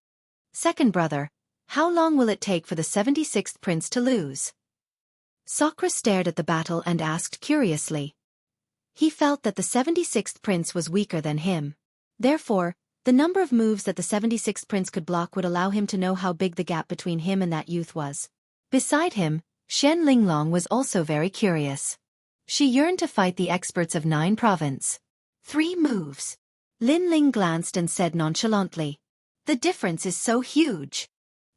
Second brother, how long will it take for the 76th prince to lose? Sakura stared at the battle and asked curiously. He felt that the 76th prince was weaker than him. Therefore, The number of moves that the 76th prince could block would allow him to know how big the gap between him and that youth was. Beside him, Shen Linglong was also very curious. She yearned to fight the experts of 9 province. 3 moves. Lin Ling glanced and said nonchalantly. The difference is so huge.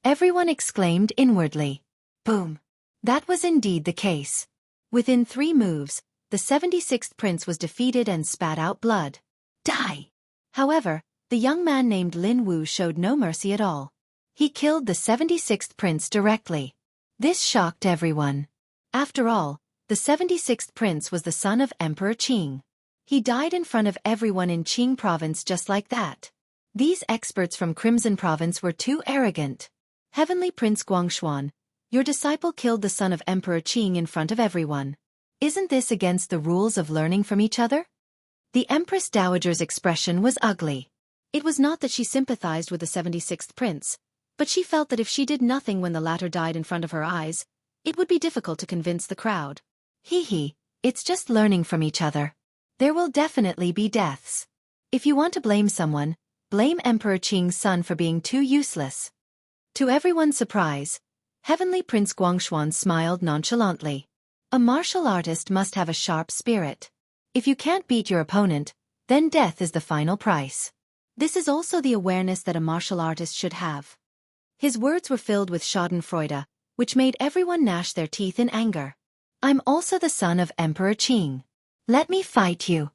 Everyone exclaimed inwardly. Boom. That was indeed the case. Within 3 moves, the 76th prince was defeated and spat out blood. Die! However, the young man named Lin Wu showed no mercy at all. He killed the 76th prince directly. This shocked everyone. After all, the 76th prince was the son of Emperor Qing. He died in front of everyone in Qing province just like that. These experts from Crimson province were too arrogant. Heavenly Prince Guangshuan, your disciple killed the son of Emperor Qing in front of everyone. Isn't this against the rules of learning from each other? The Empress Dowager's expression was ugly. It was not that she sympathized with the 76th prince, but she felt that if she did nothing when the latter died in front of her eyes, it would be difficult to convince the crowd. Hee, it's just learning from each other. There will definitely be deaths. If you want to blame someone, blame Emperor Qing's son for being too useless. To everyone's surprise, Heavenly Prince Guangshuan smiled nonchalantly. A martial artist must have a sharp spirit. If you can't beat your opponent, then death is the final price. This is also the awareness that a martial artist should have. His words were filled with schadenfreude, which made everyone gnash their teeth in anger. I'm also the son of Emperor Qing. Let me fight you.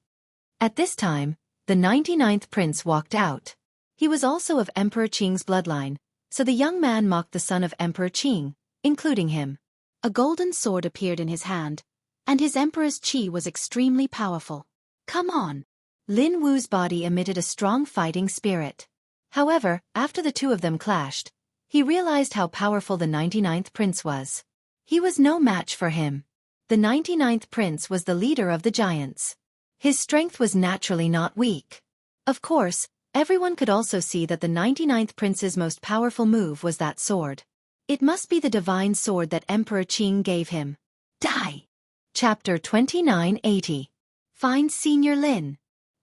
At this time, the 99th prince walked out. He was also of Emperor Qing's bloodline, so the young man mocked the son of Emperor Qing, including him. A golden sword appeared in his hand, and his emperor's qi was extremely powerful. Come on. Lin Wu's body emitted a strong fighting spirit. However, after the two of them clashed, he realized how powerful the 99th prince was. He was no match for him. The 99th prince was the leader of the giants. His strength was naturally not weak. Of course, everyone could also see that the 99th prince's most powerful move was that sword. It must be the divine sword that Emperor Qing gave him. Die! Chapter 2980. Find Senior Lin.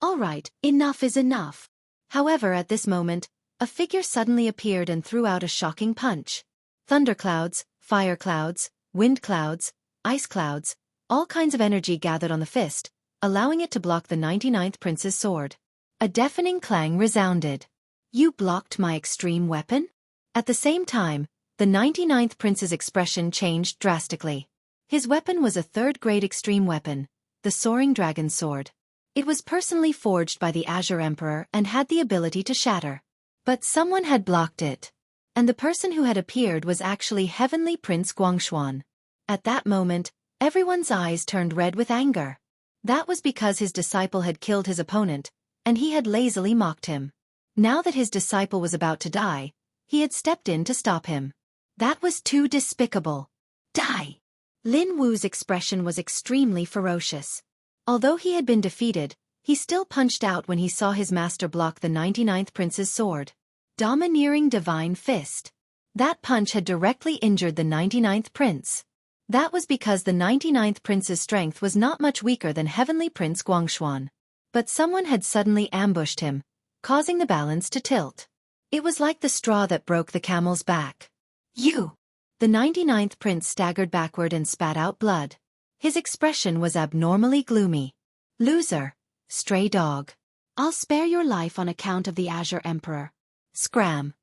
Alright, enough is enough. However, at this moment, a figure suddenly appeared and threw out a shocking punch. Thunderclouds, fire clouds, wind clouds, ice clouds, all kinds of energy gathered on the fist, allowing it to block the 99th prince's sword. A deafening clang resounded. You blocked my extreme weapon? At the same time, the 99th prince's expression changed drastically. His weapon was a 3rd-grade extreme weapon, the Soaring Dragon Sword. It was personally forged by the Azure Emperor and had the ability to shatter. But someone had blocked it. And the person who had appeared was actually Heavenly Prince Guangshuan. At that moment, everyone's eyes turned red with anger. That was because his disciple had killed his opponent, and he had lazily mocked him. Now that his disciple was about to die, he had stepped in to stop him. That was too despicable. Die! Lin Wu's expression was extremely ferocious. Although he had been defeated, he still punched out when he saw his master block the 99th prince's sword. Domineering divine fist. That punch had directly injured the 99th prince. That was because the 99th prince's strength was not much weaker than Heavenly Prince Guangshuan. But someone had suddenly ambushed him, causing the balance to tilt. It was like the straw that broke the camel's back. You! The 99th prince staggered backward and spat out blood. His expression was abnormally gloomy. Loser. Stray dog. I'll spare your life on account of the Azure Emperor. Scram.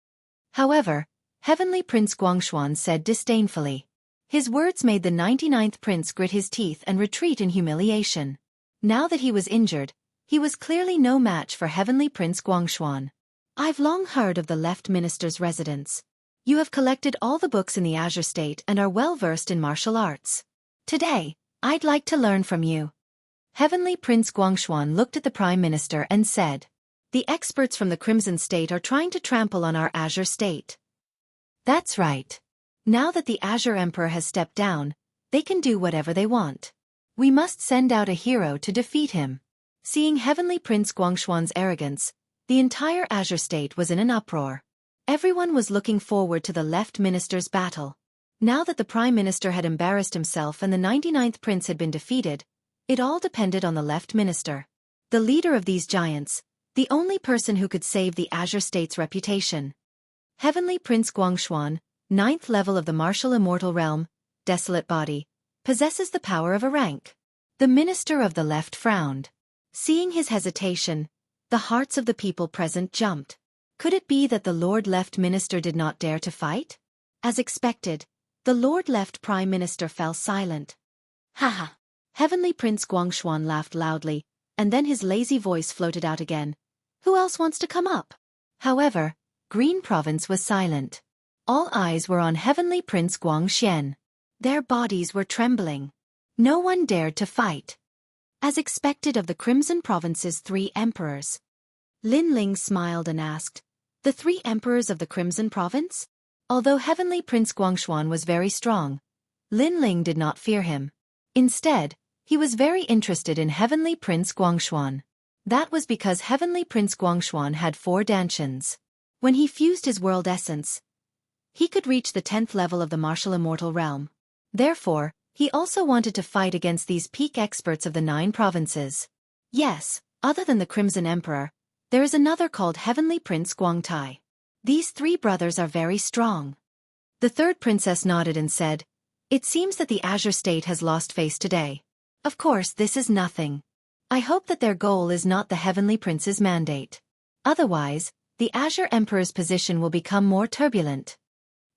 However, Heavenly Prince Guangshuan said disdainfully. His words made the 99th prince grit his teeth and retreat in humiliation. Now that he was injured, he was clearly no match for Heavenly Prince Guangshuan. I've long heard of the Left Minister's residence. You have collected all the books in the Azure State and are well versed in martial arts. Today, I'd like to learn from you. Heavenly Prince Guangshuan looked at the Prime Minister and said, The experts from the Crimson State are trying to trample on our Azure State. That's right. Now that the Azure Emperor has stepped down, they can do whatever they want. We must send out a hero to defeat him. Seeing Heavenly Prince Guangshuan's arrogance, the entire Azure State was in an uproar. Everyone was looking forward to the Left Minister's battle. Now that the Prime Minister had embarrassed himself and the 99th Prince had been defeated, it all depended on the Left Minister. The leader of these giants, The only person who could save the Azure State's reputation. Heavenly Prince Guangxuan, 9th level of the martial immortal realm, desolate body, possesses the power of a rank. The minister of the left frowned. Seeing his hesitation, the hearts of the people present jumped. Could it be that the Lord Left Minister did not dare to fight? As expected, the Lord Left Prime Minister fell silent. Haha! Heavenly Prince Guangxuan laughed loudly, and then his lazy voice floated out again. Who else wants to come up? However, Green Province was silent. All eyes were on Heavenly Prince Guangxian. Their bodies were trembling. No one dared to fight. As expected of the Crimson Province's 3 emperors. Lin Ling smiled and asked, the 3 emperors of the Crimson Province? Although Heavenly Prince Guangxuan was very strong, Lin Ling did not fear him. Instead, he was very interested in Heavenly Prince Guangxuan. That was because Heavenly Prince Guangxuan had 4 dantians. When he fused his world essence, he could reach the 10th level of the martial immortal realm. Therefore, he also wanted to fight against these peak experts of the 9 provinces. Yes, other than the Crimson Emperor, there is another called Heavenly Prince Guangtai. These 3 brothers are very strong. The 3rd princess nodded and said, it seems that the Azure State has lost face today. Of course, this is nothing. I hope that their goal is not the Heavenly Prince's mandate. Otherwise, the Azure Emperor's position will become more turbulent.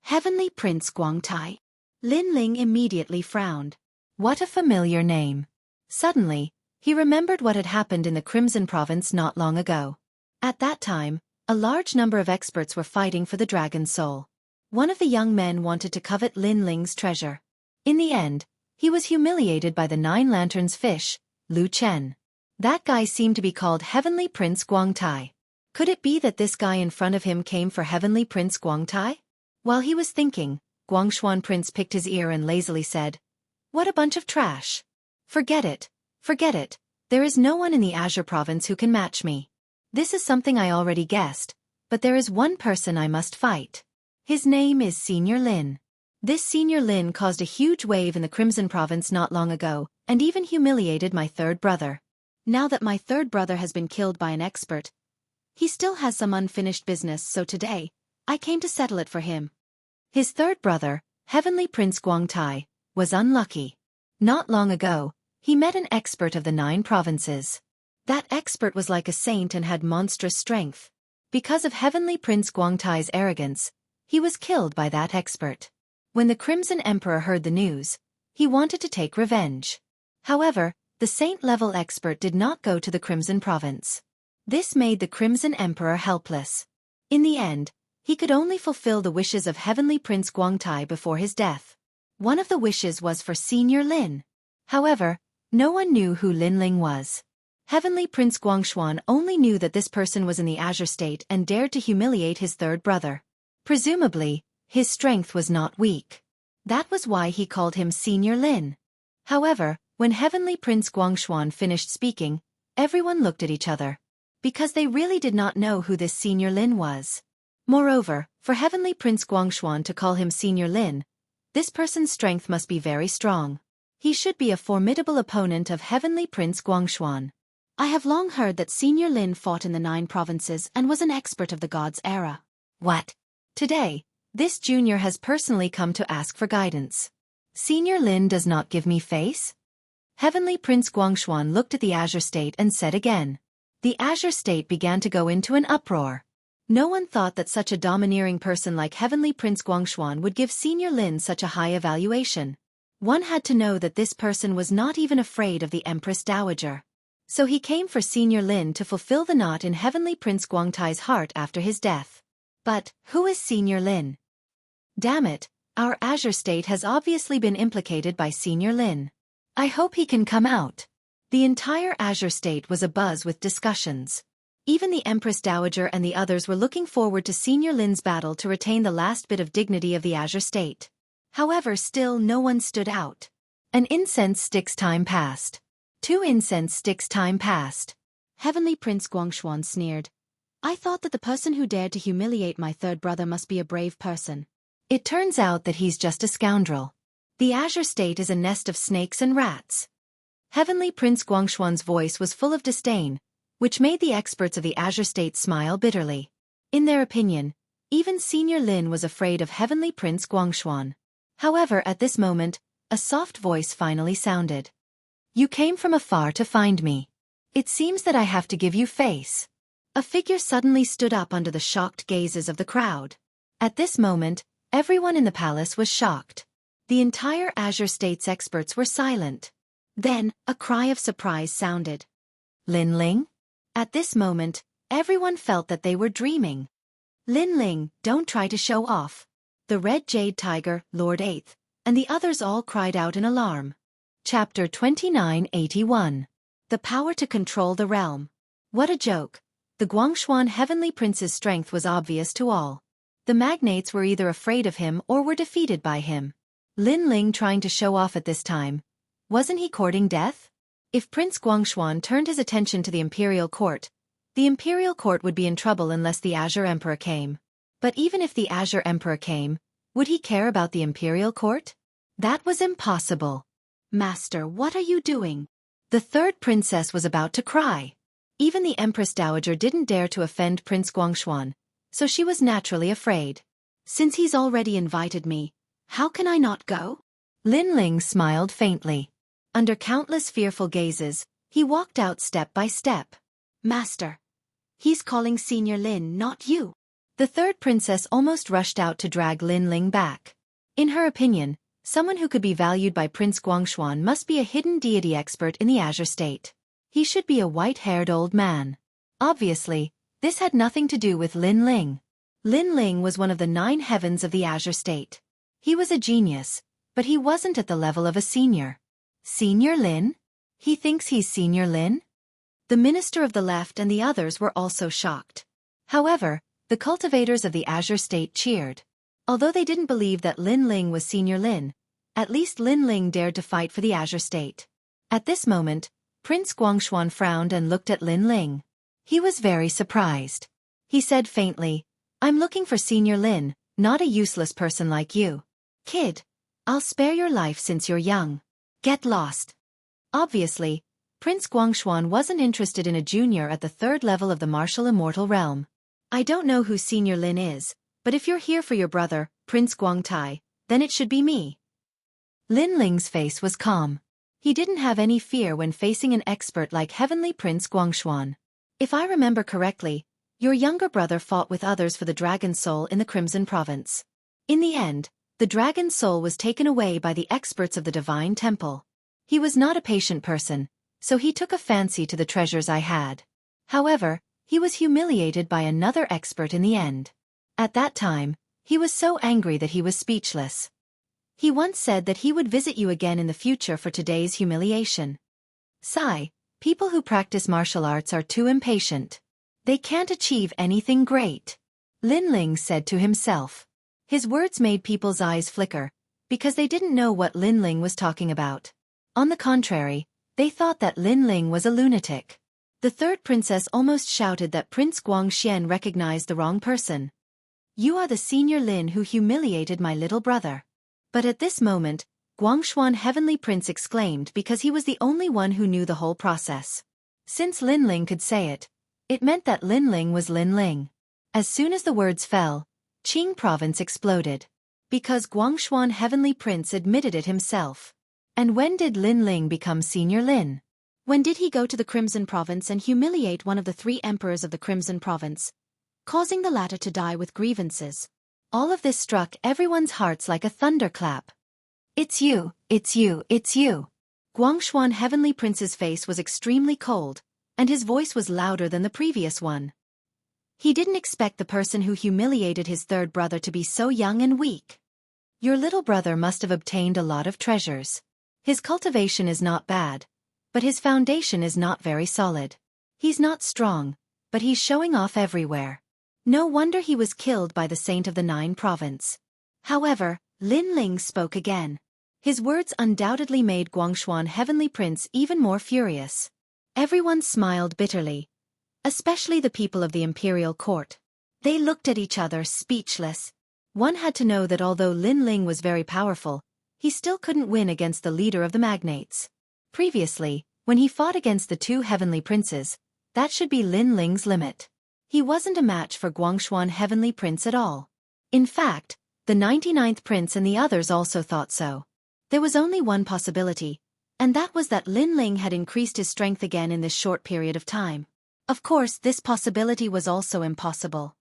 Heavenly Prince Guangtai. Lin Ling immediately frowned. What a familiar name. Suddenly, he remembered what had happened in the Crimson Province not long ago. At that time, a large number of experts were fighting for the dragon's soul. One of the young men wanted to covet Lin Ling's treasure. In the end, he was humiliated by the 9 lanterns fish, Lu Chen. That guy seemed to be called Heavenly Prince Guangtai. Could it be that this guy in front of him came for Heavenly Prince Guangtai? While he was thinking, Guangxuan Prince picked his ear and lazily said, what a bunch of trash. Forget it, there is no one in the Azure Province who can match me. This is something I already guessed, but there is one person I must fight. His name is Senior Lin. This Senior Lin caused a huge wave in the Crimson Province not long ago, and even humiliated my 3rd brother. Now that my 3rd brother has been killed by an expert, he still has some unfinished business, so today, I came to settle it for him. His 3rd brother, Heavenly Prince Guangtai, was unlucky. Not long ago, he met an expert of the 9 provinces. That expert was like a saint and had monstrous strength. Because of Heavenly Prince Guangtai's arrogance, he was killed by that expert. When the Crimson Emperor heard the news, he wanted to take revenge. However, the saint-level expert did not go to the Crimson Province. This made the Crimson Emperor helpless. In the end, he could only fulfill the wishes of Heavenly Prince Guangtai before his death. One of the wishes was for Senior Lin. However, no one knew who Lin Ling was. Heavenly Prince Guangxuan only knew that this person was in the Azure State and dared to humiliate his 3rd brother. Presumably, his strength was not weak. That was why he called him Senior Lin. However, when Heavenly Prince Guangxuan finished speaking, everyone looked at each other. Because they really did not know who this Senior Lin was. Moreover, for Heavenly Prince Guangxuan to call him Senior Lin, this person's strength must be very strong. He should be a formidable opponent of Heavenly Prince Guangxuan. I have long heard that Senior Lin fought in the 9 provinces and was an expert of the gods' era. What? Today, this junior has personally come to ask for guidance. Senior Lin does not give me face? Heavenly Prince Guangxuan looked at the Azure State and said again. The Azure State began to go into an uproar. No one thought that such a domineering person like Heavenly Prince Guangxuan would give Senior Lin such a high evaluation. One had to know that this person was not even afraid of the Empress Dowager. So he came for Senior Lin to fulfill the knot in Heavenly Prince Guangtai's heart after his death. But, who is Senior Lin? Damn it, our Azure State has obviously been implicated by Senior Lin. I hope he can come out. The entire Azure State was abuzz with discussions. Even the Empress Dowager and the others were looking forward to Senior Lin's battle to retain the last bit of dignity of the Azure State. However, still no one stood out. An incense stick's time passed. 2 incense sticks' time passed. Heavenly Prince Guangxuan sneered. I thought that the person who dared to humiliate my 3rd brother must be a brave person. It turns out that he's just a scoundrel. The Azure State is a nest of snakes and rats. Heavenly Prince Guangxuan's voice was full of disdain, which made the experts of the Azure State smile bitterly. In their opinion, even Senior Lin was afraid of Heavenly Prince Guangshuan. However, at this moment, a soft voice finally sounded. You came from afar to find me. It seems that I have to give you face. A figure suddenly stood up under the shocked gazes of the crowd. At this moment, everyone in the palace was shocked. The entire Azure State's experts were silent. Then, a cry of surprise sounded. Lin Ling? At this moment, everyone felt that they were dreaming. Lin Ling, don't try to show off. The Red Jade Tiger, Lord 8th, and the others all cried out in alarm. Chapter 2981. The Power to Control the Realm. What a joke. The Guangshuan Heavenly Prince's strength was obvious to all. The magnates were either afraid of him or were defeated by him. Lin Ling trying to show off at this time. Wasn't he courting death? If Prince Guangshuan turned his attention to the imperial court, the imperial court would be in trouble unless the Azure Emperor came. But even if the Azure Emperor came, would he care about the imperial court? That was impossible. Master, what are you doing? The third princess was about to cry. Even the Empress Dowager didn't dare to offend Prince Guangshuan, so she was naturally afraid. Since he's already invited me, how can I not go? Lin Ling smiled faintly. Under countless fearful gazes, he walked out step by step. Master. He's calling Senior Lin, not you. The third princess almost rushed out to drag Lin Ling back. In her opinion, someone who could be valued by Prince Guangshuan must be a hidden deity expert in the Azure State. He should be a white-haired old man. Obviously, this had nothing to do with Lin Ling. Lin Ling was one of the 9 heavens of the Azure State. He was a genius, but he wasn't at the level of a senior. Senior Lin? He thinks he's Senior Lin? The Minister of the Left and the others were also shocked. However, the cultivators of the Azure State cheered. Although they didn't believe that Lin Ling was Senior Lin, at least Lin Ling dared to fight for the Azure State. At this moment, Prince Guangshuan frowned and looked at Lin Ling. He was very surprised. He said faintly, I'm looking for Senior Lin, not a useless person like you. Kid, I'll spare your life since you're young. Get lost. Obviously, Prince Guangshuan wasn't interested in a junior at the 3rd level of the martial immortal realm. I don't know who Senior Lin is, but if you're here for your brother, Prince Guangtai, then it should be me. Lin Ling's face was calm. He didn't have any fear when facing an expert like Heavenly Prince Guangshuan. If I remember correctly, your younger brother fought with others for the Dragon Soul in the Crimson Province. In the end, the Dragon Soul was taken away by the experts of the Divine Temple. He was not a patient person, so he took a fancy to the treasures I had. However, he was humiliated by another expert in the end. At that time, he was so angry that he was speechless. He once said that he would visit you again in the future for today's humiliation. Sigh, people who practice martial arts are too impatient. They can't achieve anything great. Lin Ling said to himself. His words made people's eyes flicker, because they didn't know what Lin Ling was talking about. On the contrary, they thought that Lin Ling was a lunatic. The third princess almost shouted that Prince Guangxian recognized the wrong person. You are the Senior Lin who humiliated my little brother. But at this moment, Guangshuan Heavenly Prince exclaimed because he was the only one who knew the whole process. Since Lin Ling could say it, it meant that Lin Ling was Lin Ling. As soon as the words fell, Qing Province exploded. Because Guangshuan Heavenly Prince admitted it himself. And when did Lin Ling become Senior Lin? When did he go to the Crimson Province and humiliate one of the 3 emperors of the Crimson Province, causing the latter to die with grievances? All of this struck everyone's hearts like a thunderclap. It's you, it's you, it's you. Guangshuan Heavenly Prince's face was extremely cold, and his voice was louder than the previous one. He didn't expect the person who humiliated his third brother to be so young and weak. Your little brother must have obtained a lot of treasures. His cultivation is not bad, but his foundation is not very solid. He's not strong, but he's showing off everywhere. No wonder he was killed by the Saint of the 9 Province. However, Lin Ling spoke again. His words undoubtedly made Guangshuan Heavenly Prince even more furious. Everyone smiled bitterly, especially the people of the imperial court. They looked at each other speechless. One had to know that although Lin Ling was very powerful, he still couldn't win against the leader of the magnates. Previously, when he fought against the 2 heavenly princes, That should be Lin Ling's limit. He wasn't a match for Guangshuan Heavenly Prince at all. In fact, the 99th Prince and the others also thought so. There was only one possibility, and that was that Lin Ling had increased his strength again in this short period of time. Of course, this possibility was also impossible.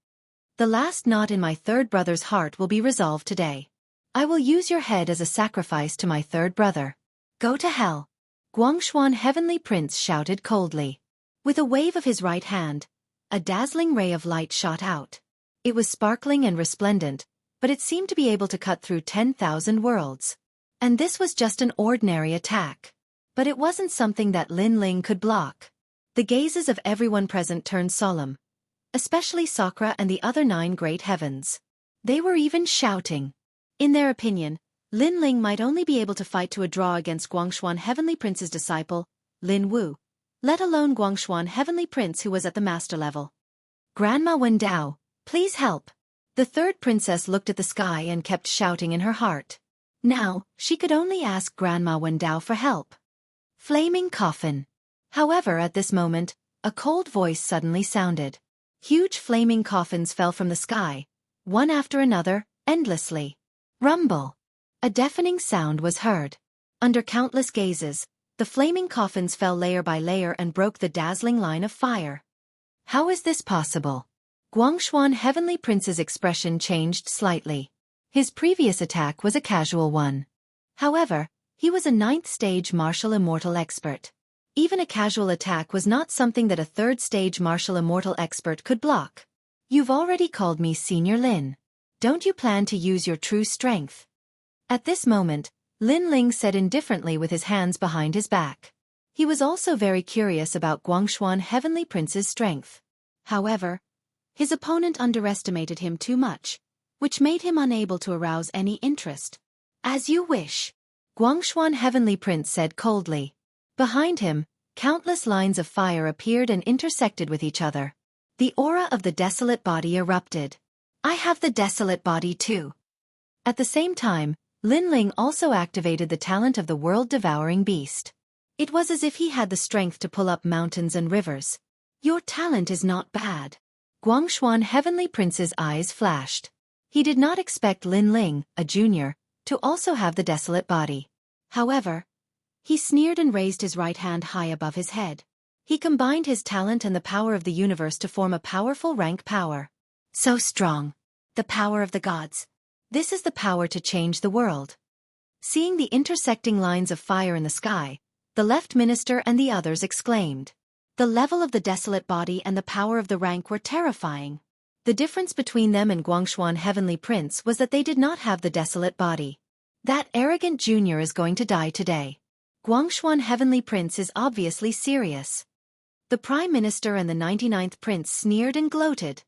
The last knot in my third brother's heart will be resolved today. I will use your head as a sacrifice to my third brother. Go to hell. Guangshuan Heavenly Prince shouted coldly. With a wave of his right hand, a dazzling ray of light shot out. It was sparkling and resplendent, but it seemed to be able to cut through 10,000 worlds. And this was just an ordinary attack. But it wasn't something that Lin Ling could block. The gazes of everyone present turned solemn, especially Sakura and the other 9 great heavens. They were even shouting. In their opinion, Lin Ling might only be able to fight to a draw against Guangshuan Heavenly Prince's disciple, Lin Wu, let alone Guangshuan Heavenly Prince who was at the master level. Grandma Wendao, please help. The third princess looked at the sky and kept shouting in her heart. Now, she could only ask Grandma Wendao for help. Flaming coffin. However, at this moment, a cold voice suddenly sounded. Huge flaming coffins fell from the sky, one after another, endlessly. Rumble. A deafening sound was heard. Under countless gazes, the flaming coffins fell layer by layer and broke the dazzling line of fire. How is this possible? Guangshuan Heavenly Prince's expression changed slightly. His previous attack was a casual one. However, he was a 9th-stage martial immortal expert. Even a casual attack was not something that a 3rd-stage martial immortal expert could block. You've already called me Senior Lin. Don't you plan to use your true strength? At this moment, Lin Ling said indifferently with his hands behind his back. He was also very curious about Guangshuan Heavenly Prince's strength. However, his opponent underestimated him too much, which made him unable to arouse any interest. As you wish, Guangshuan Heavenly Prince said coldly. Behind him, countless lines of fire appeared and intersected with each other. The aura of the desolate body erupted. I have the desolate body too. At the same time, Lin Ling also activated the talent of the world-devouring beast. It was as if he had the strength to pull up mountains and rivers. Your talent is not bad. Guangshuan Heavenly Prince's eyes flashed. He did not expect Lin Ling, a junior, to also have the desolate body. However, he sneered and raised his right hand high above his head. He combined his talent and the power of the universe to form a powerful rank power. So strong. The power of the gods. This is the power to change the world. Seeing the intersecting lines of fire in the sky, the left minister and the others exclaimed. The level of the desolate body and the power of the rank were terrifying. The difference between them and Guangshuan Heavenly Prince was that they did not have the desolate body. That arrogant junior is going to die today. Guangshuan Heavenly Prince is obviously serious. The Prime Minister and the 99th Prince sneered and gloated.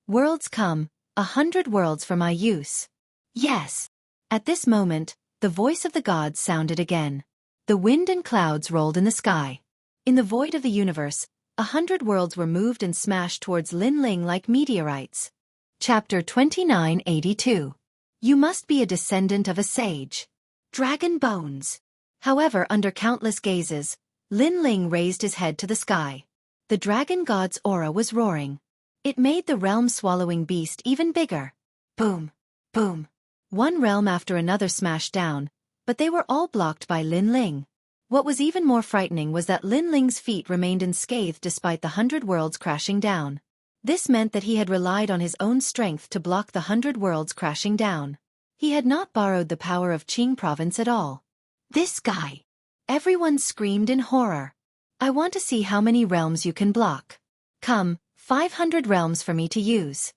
Worlds come, 100 worlds for my use. Yes. At this moment, the voice of the gods sounded again. The wind and clouds rolled in the sky. In the void of the universe, 100 worlds were moved and smashed towards Lin Ling like meteorites. Chapter 2982. You must be a descendant of a sage. Dragon bones. However, under countless gazes, Lin Ling raised his head to the sky. The dragon god's aura was roaring. It made the realm-swallowing beast even bigger. Boom, boom. One realm after another smashed down, but they were all blocked by Lin Ling. What was even more frightening was that Lin Ling's feet remained unscathed despite the 100 worlds crashing down. This meant that he had relied on his own strength to block the 100 worlds crashing down. He had not borrowed the power of Qing province at all. This guy! Everyone screamed in horror. I want to see how many realms you can block. Come, 500 realms for me to use.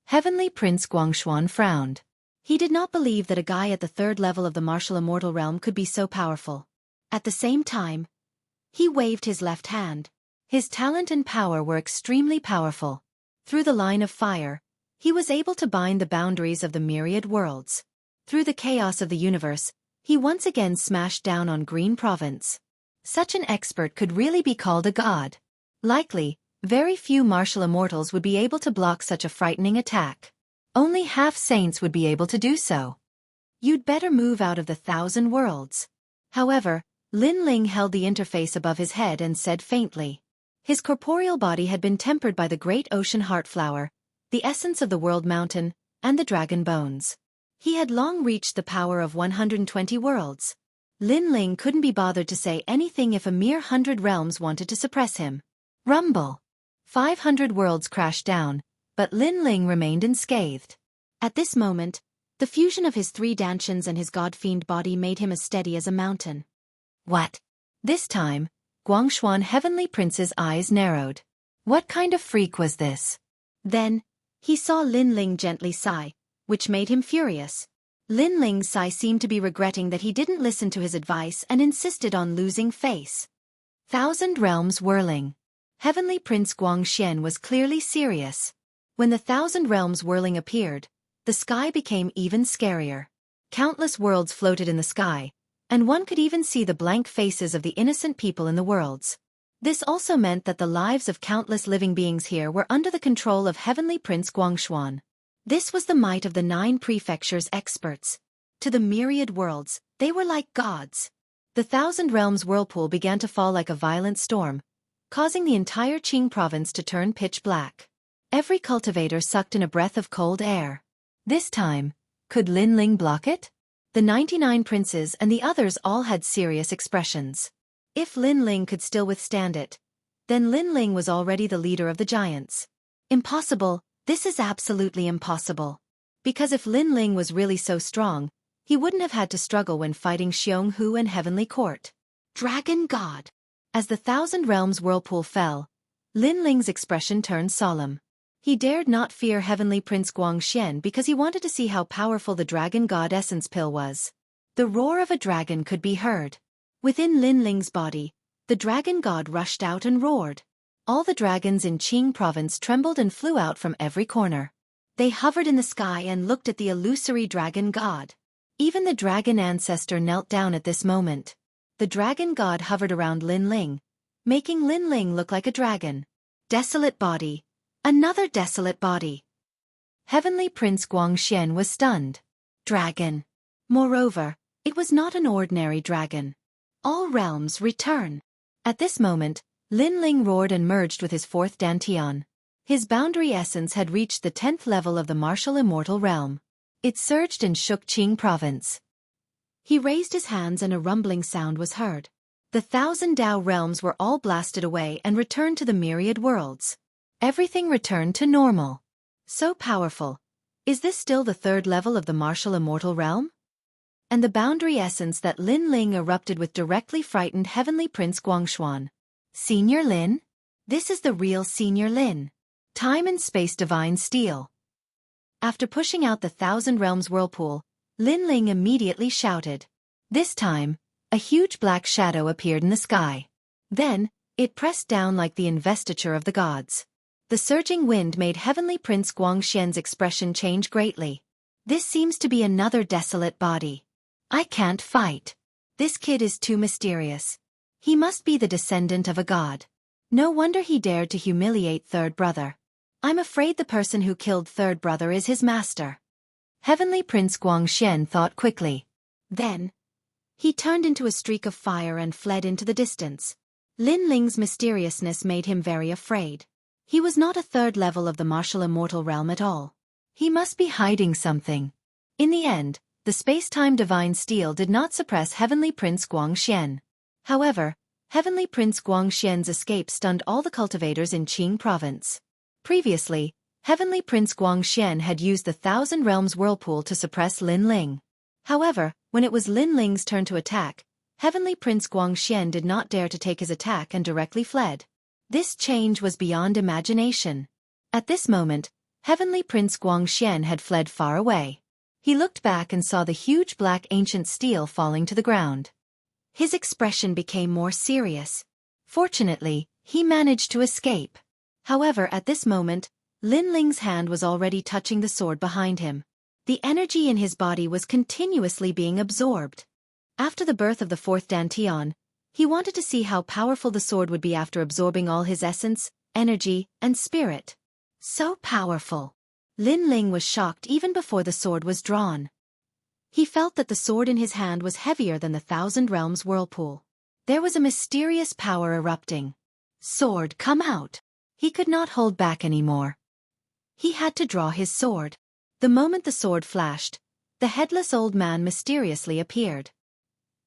Heavenly Prince Guangshuan frowned. He did not believe that a guy at the 3rd level of the martial immortal realm could be so powerful. At the same time, he waved his left hand. His talent and power were extremely powerful. Through the line of fire, he was able to bind the boundaries of the myriad worlds. Through the chaos of the universe, he once again smashed down on Green Province. Such an expert could really be called a god. Likely, very few martial immortals would be able to block such a frightening attack. Only half-saints would be able to do so. You'd better move out of the 1,000 worlds. However, Lin Ling held the interface above his head and said faintly. His corporeal body had been tempered by the great ocean heartflower, the essence of the world mountain, and the dragon bones. He had long reached the power of 120 worlds. Lin Ling couldn't be bothered to say anything if a mere 100 realms wanted to suppress him. Rumble. 500 worlds crashed down, but Lin Ling remained unscathed. At this moment, the fusion of his 3 dantians and his god-fiend body made him as steady as a mountain. What? This time, Guangshuan Heavenly Prince's eyes narrowed. What kind of freak was this? Then, he saw Lin Ling gently sigh, which made him furious. Lin Ling's sigh seemed to be regretting that he didn't listen to his advice and insisted on losing face. 1,000 realms whirling. Heavenly Prince Guangxian was clearly serious. When the 1,000 realms whirling appeared, the sky became even scarier. Countless worlds floated in the sky, and one could even see the blank faces of the innocent people in the worlds. This also meant that the lives of countless living beings here were under the control of Heavenly Prince Guangshuan. This was the might of the 9 prefectures' experts. To the myriad worlds, they were like gods. The 1,000 realms whirlpool began to fall like a violent storm, causing the entire Qing province to turn pitch black. Every cultivator sucked in a breath of cold air. This time, could Lin Ling block it? The 99 princes and the others all had serious expressions. If Lin Ling could still withstand it, then Lin Ling was already the leader of the giants. Impossible, this is absolutely impossible. Because if Lin Ling was really so strong, he wouldn't have had to struggle when fighting Xianghu and Heavenly Court. Dragon God. As the 1,000 realms whirlpool fell, Lin Ling's expression turned solemn. He dared not fear Heavenly Prince Guangxian because he wanted to see how powerful the Dragon God Essence Pill was. The roar of a dragon could be heard. Within Lin Ling's body, the Dragon God rushed out and roared. All the dragons in Qing province trembled and flew out from every corner. They hovered in the sky and looked at the illusory Dragon God. Even the dragon ancestor knelt down at this moment. The Dragon God hovered around Lin Ling, making Lin Ling look like a dragon. Desolate body. Another desolate body. Heavenly Prince Guangxian was stunned. Dragon. Moreover, it was not an ordinary dragon. All realms return. At this moment, Lin Ling roared and merged with his 4th dantian. His boundary essence had reached the 10th level of the martial immortal realm. It surged and shook Qing province. He raised his hands and a rumbling sound was heard. The 1,000 Dao realms were all blasted away and returned to the myriad worlds. Everything returned to normal. So powerful. Is this still the 3rd level of the martial immortal realm? And the boundary essence that Lin Ling erupted with directly frightened Heavenly Prince Guangshuan. Senior Lin? This is the real Senior Lin. Time and space divine steel. After pushing out the 1,000 realms whirlpool, Lin Ling immediately shouted. This time, a huge black shadow appeared in the sky. Then, it pressed down like the investiture of the gods. The surging wind made Heavenly Prince Guangxian's expression change greatly. This seems to be another desolate body. I can't fight. This kid is too mysterious. He must be the descendant of a god. No wonder he dared to humiliate third brother. I'm afraid the person who killed third brother is his master. Heavenly Prince Guangxian thought quickly. Then, he turned into a streak of fire and fled into the distance. Lin Ling's mysteriousness made him very afraid. He was not a 3rd level of the martial immortal realm at all. He must be hiding something. In the end, the space-time divine steel did not suppress Heavenly Prince Guangxian. However, Heavenly Prince Guangxian's escape stunned all the cultivators in Qing province. Previously, Heavenly Prince Guangxian had used the 1,000 realms whirlpool to suppress Lin Ling. However, when it was Lin Ling's turn to attack, Heavenly Prince Guangxian did not dare to take his attack and directly fled. This change was beyond imagination. At this moment, Heavenly Prince Guangxian had fled far away. He looked back and saw the huge black ancient steel falling to the ground. His expression became more serious. Fortunately, he managed to escape. However, at this moment, Lin Ling's hand was already touching the sword behind him. The energy in his body was continuously being absorbed. After the birth of the 4th dantian, he wanted to see how powerful the sword would be after absorbing all his essence, energy, and spirit. So powerful. Lin Ling was shocked even before the sword was drawn. He felt that the sword in his hand was heavier than the 1,000 realms whirlpool. There was a mysterious power erupting. Sword, come out. He could not hold back anymore. He had to draw his sword. The moment the sword flashed, the headless old man mysteriously appeared.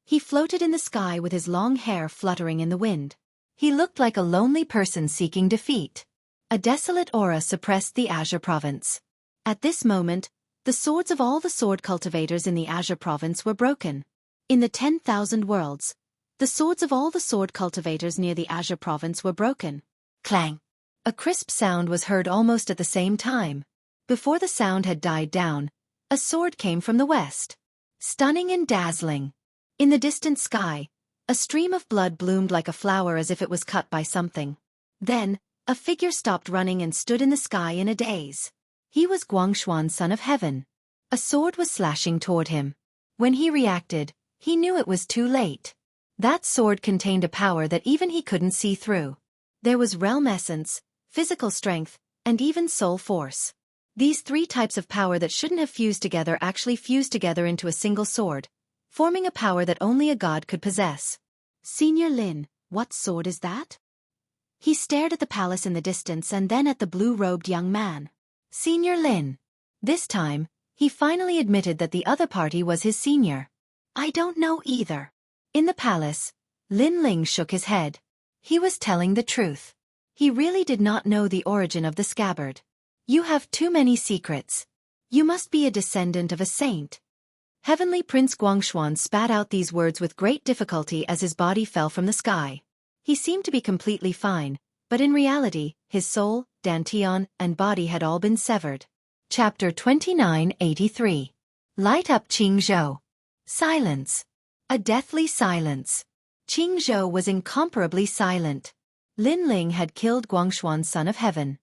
He floated in the sky with his long hair fluttering in the wind. He looked like a lonely person seeking defeat. A desolate aura suppressed the Azure province. At this moment, the swords of all the sword cultivators in the Azure province were broken. In the 10,000 worlds, the swords of all the sword cultivators near the Azure province were broken. Clang! A crisp sound was heard almost at the same time. Before the sound had died down, a sword came from the west. Stunning and dazzling. In the distant sky, a stream of blood bloomed like a flower as if it was cut by something. Then, a figure stopped running and stood in the sky in a daze. He was Guangshuan, son of heaven. A sword was slashing toward him. When he reacted, he knew it was too late. That sword contained a power that even he couldn't see through. There was realm essence, physical strength, and even soul force. These three types of power that shouldn't have fused together actually fused together into a single sword, forming a power that only a god could possess. Senior Lin, what sword is that? He stared at the palace in the distance and then at the blue-robed young man. Senior Lin. This time, he finally admitted that the other party was his senior. I don't know either. In the palace, Lin Ling shook his head. He was telling the truth. He really did not know the origin of the scabbard. You have too many secrets. You must be a descendant of a saint. Heavenly Prince Guangshuan spat out these words with great difficulty as his body fell from the sky. He seemed to be completely fine, but in reality, his soul, dantian, and body had all been severed. Chapter 2983. Light up Qingzhou. Silence. A deathly silence. Qingzhou was incomparably silent. Lin Ling had killed Guangshuan, son of heaven.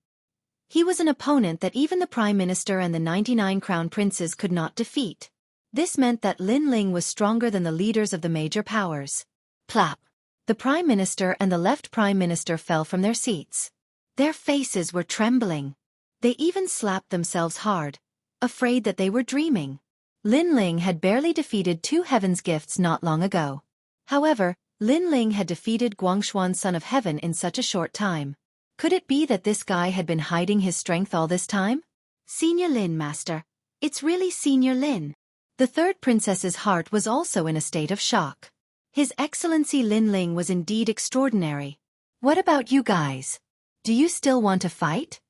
He was an opponent that even the Prime Minister and the 99 Crown Princes could not defeat. This meant that Lin Ling was stronger than the leaders of the major powers. Plop! The Prime Minister and the Left Prime Minister fell from their seats. Their faces were trembling. They even slapped themselves hard, afraid that they were dreaming. Lin Ling had barely defeated two Heaven's Gifts not long ago. However, Lin Ling had defeated Guangshuan, son of heaven, in such a short time. Could it be that this guy had been hiding his strength all this time? Senior Lin, master. It's really Senior Lin. The third princess's heart was also in a state of shock. His Excellency Lin Ling was indeed extraordinary. What about you guys? Do you still want to fight?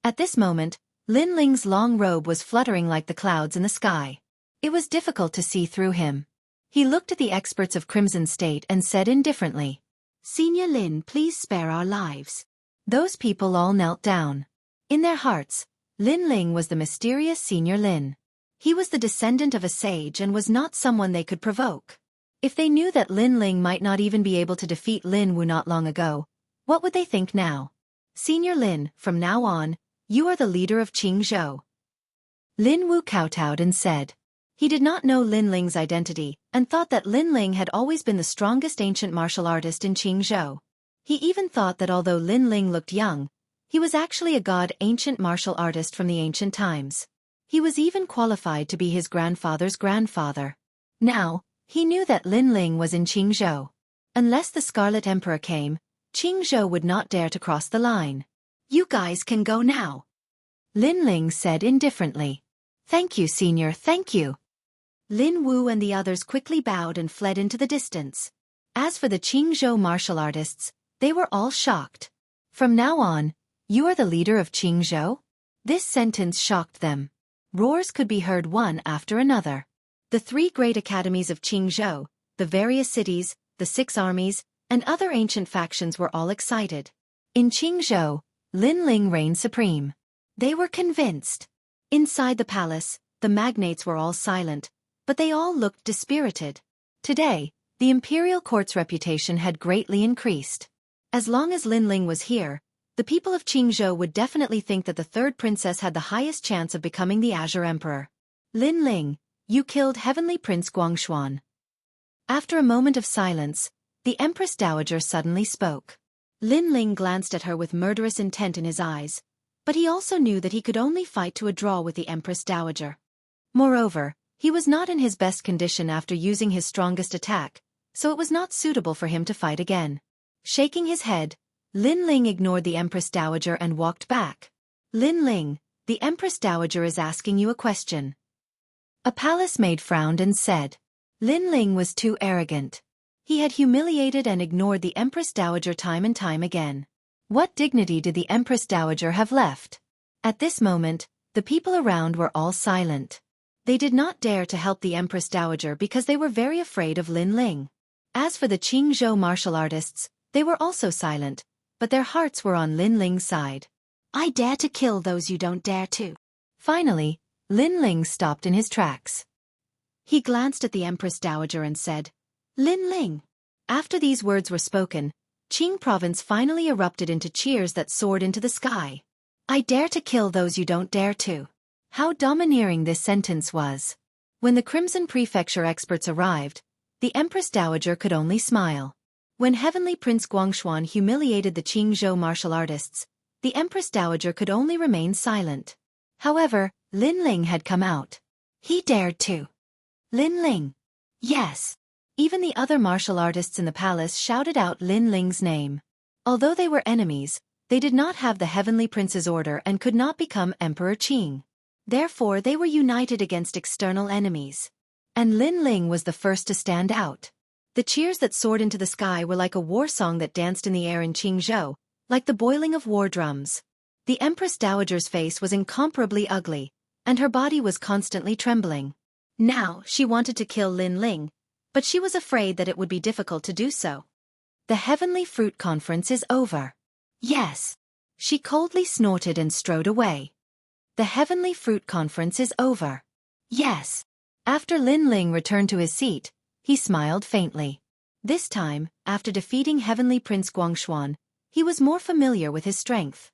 At this moment, Lin Ling's long robe was fluttering like the clouds in the sky. It was difficult to see through him. He looked at the experts of Crimson State and said indifferently, Senior Lin, please spare our lives. Those people all knelt down. In their hearts, Lin Ling was the mysterious Senior Lin. He was the descendant of a sage and was not someone they could provoke. If they knew that Lin Ling might not even be able to defeat Lin Wu not long ago, what would they think now? Senior Lin, from now on, you are the leader of Qingzhou. Lin Wu kowtowed and said. He did not know Lin Ling's identity and thought that Lin Ling had always been the strongest ancient martial artist in Qingzhou. He even thought that although Lin Ling looked young, he was actually a god ancient martial artist from the ancient times. He was even qualified to be his grandfather's grandfather. Now, he knew that Lin Ling was in Qingzhou. Unless the Scarlet Emperor came, Qingzhou would not dare to cross the line. You guys can go now. Lin Ling said indifferently. Thank you, Senior, thank you. Lin Wu and the others quickly bowed and fled into the distance. As for the Qingzhou martial artists, they were all shocked. From now on, you are the leader of Qingzhou? This sentence shocked them. Roars could be heard one after another. The three great academies of Qingzhou, the various cities, the 6 armies, and other ancient factions were all excited. In Qingzhou, Lin Ling reigned supreme. They were convinced. Inside the palace, the magnates were all silent, but they all looked dispirited. Today, the imperial court's reputation had greatly increased. As long as Lin Ling was here, the people of Qingzhou would definitely think that the third princess had the highest chance of becoming the Azure Emperor. Lin Ling, you killed Heavenly Prince Guangshuan. After a moment of silence, the Empress Dowager suddenly spoke. Lin Ling glanced at her with murderous intent in his eyes, but he also knew that he could only fight to a draw with the Empress Dowager. Moreover, he was not in his best condition after using his strongest attack, so it was not suitable for him to fight again. Shaking his head, Lin Ling ignored the Empress Dowager and walked back. Lin Ling, the Empress Dowager is asking you a question. A palace maid frowned and said. Lin Ling was too arrogant. He had humiliated and ignored the Empress Dowager time and time again. What dignity did the Empress Dowager have left? At this moment, the people around were all silent. They did not dare to help the Empress Dowager because they were very afraid of Lin Ling. As for the Jianghu martial artists, they were also silent, but their hearts were on Lin Ling's side. I dare to kill those you don't dare to. Finally, Lin Ling stopped in his tracks. He glanced at the Empress Dowager and said, Lin Ling. After these words were spoken, Qing province finally erupted into cheers that soared into the sky. I dare to kill those you don't dare to. How domineering this sentence was. When the Crimson Prefecture experts arrived, the Empress Dowager could only smile. When Heavenly Prince Guangshuan humiliated the Qingzhou martial artists, the Empress Dowager could only remain silent. However, Lin Ling had come out. He dared to. Lin Ling. Yes. Even the other martial artists in the palace shouted out Lin Ling's name. Although they were enemies, they did not have the Heavenly Prince's order and could not become Emperor Qing. Therefore they were united against external enemies. And Lin Ling was the first to stand out. The cheers that soared into the sky were like a war song that danced in the air in Qingzhou, like the boiling of war drums. The Empress Dowager's face was incomparably ugly, and her body was constantly trembling. Now, she wanted to kill Lin Ling, but she was afraid that it would be difficult to do so. The Heavenly Fruit Conference is over. Yes. She coldly snorted and strode away. The Heavenly Fruit Conference is over. Yes. After Lin Ling returned to his seat, he smiled faintly. This time, after defeating Heavenly Prince Guangshuan, he was more familiar with his strength.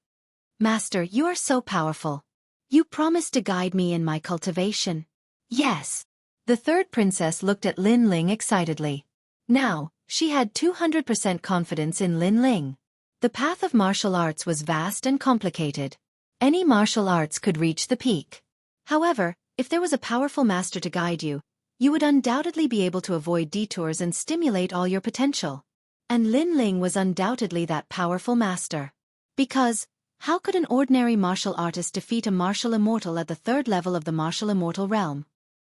Master, you are so powerful. You promised to guide me in my cultivation. Yes. The third princess looked at Lin Ling excitedly. Now, she had 200% confidence in Lin Ling. The path of martial arts was vast and complicated. Any martial arts could reach the peak. However, if there was a powerful master to guide you, you would undoubtedly be able to avoid detours and stimulate all your potential. And Lin Ling was undoubtedly that powerful master. Because, how could an ordinary martial artist defeat a martial immortal at the third level of the martial immortal realm?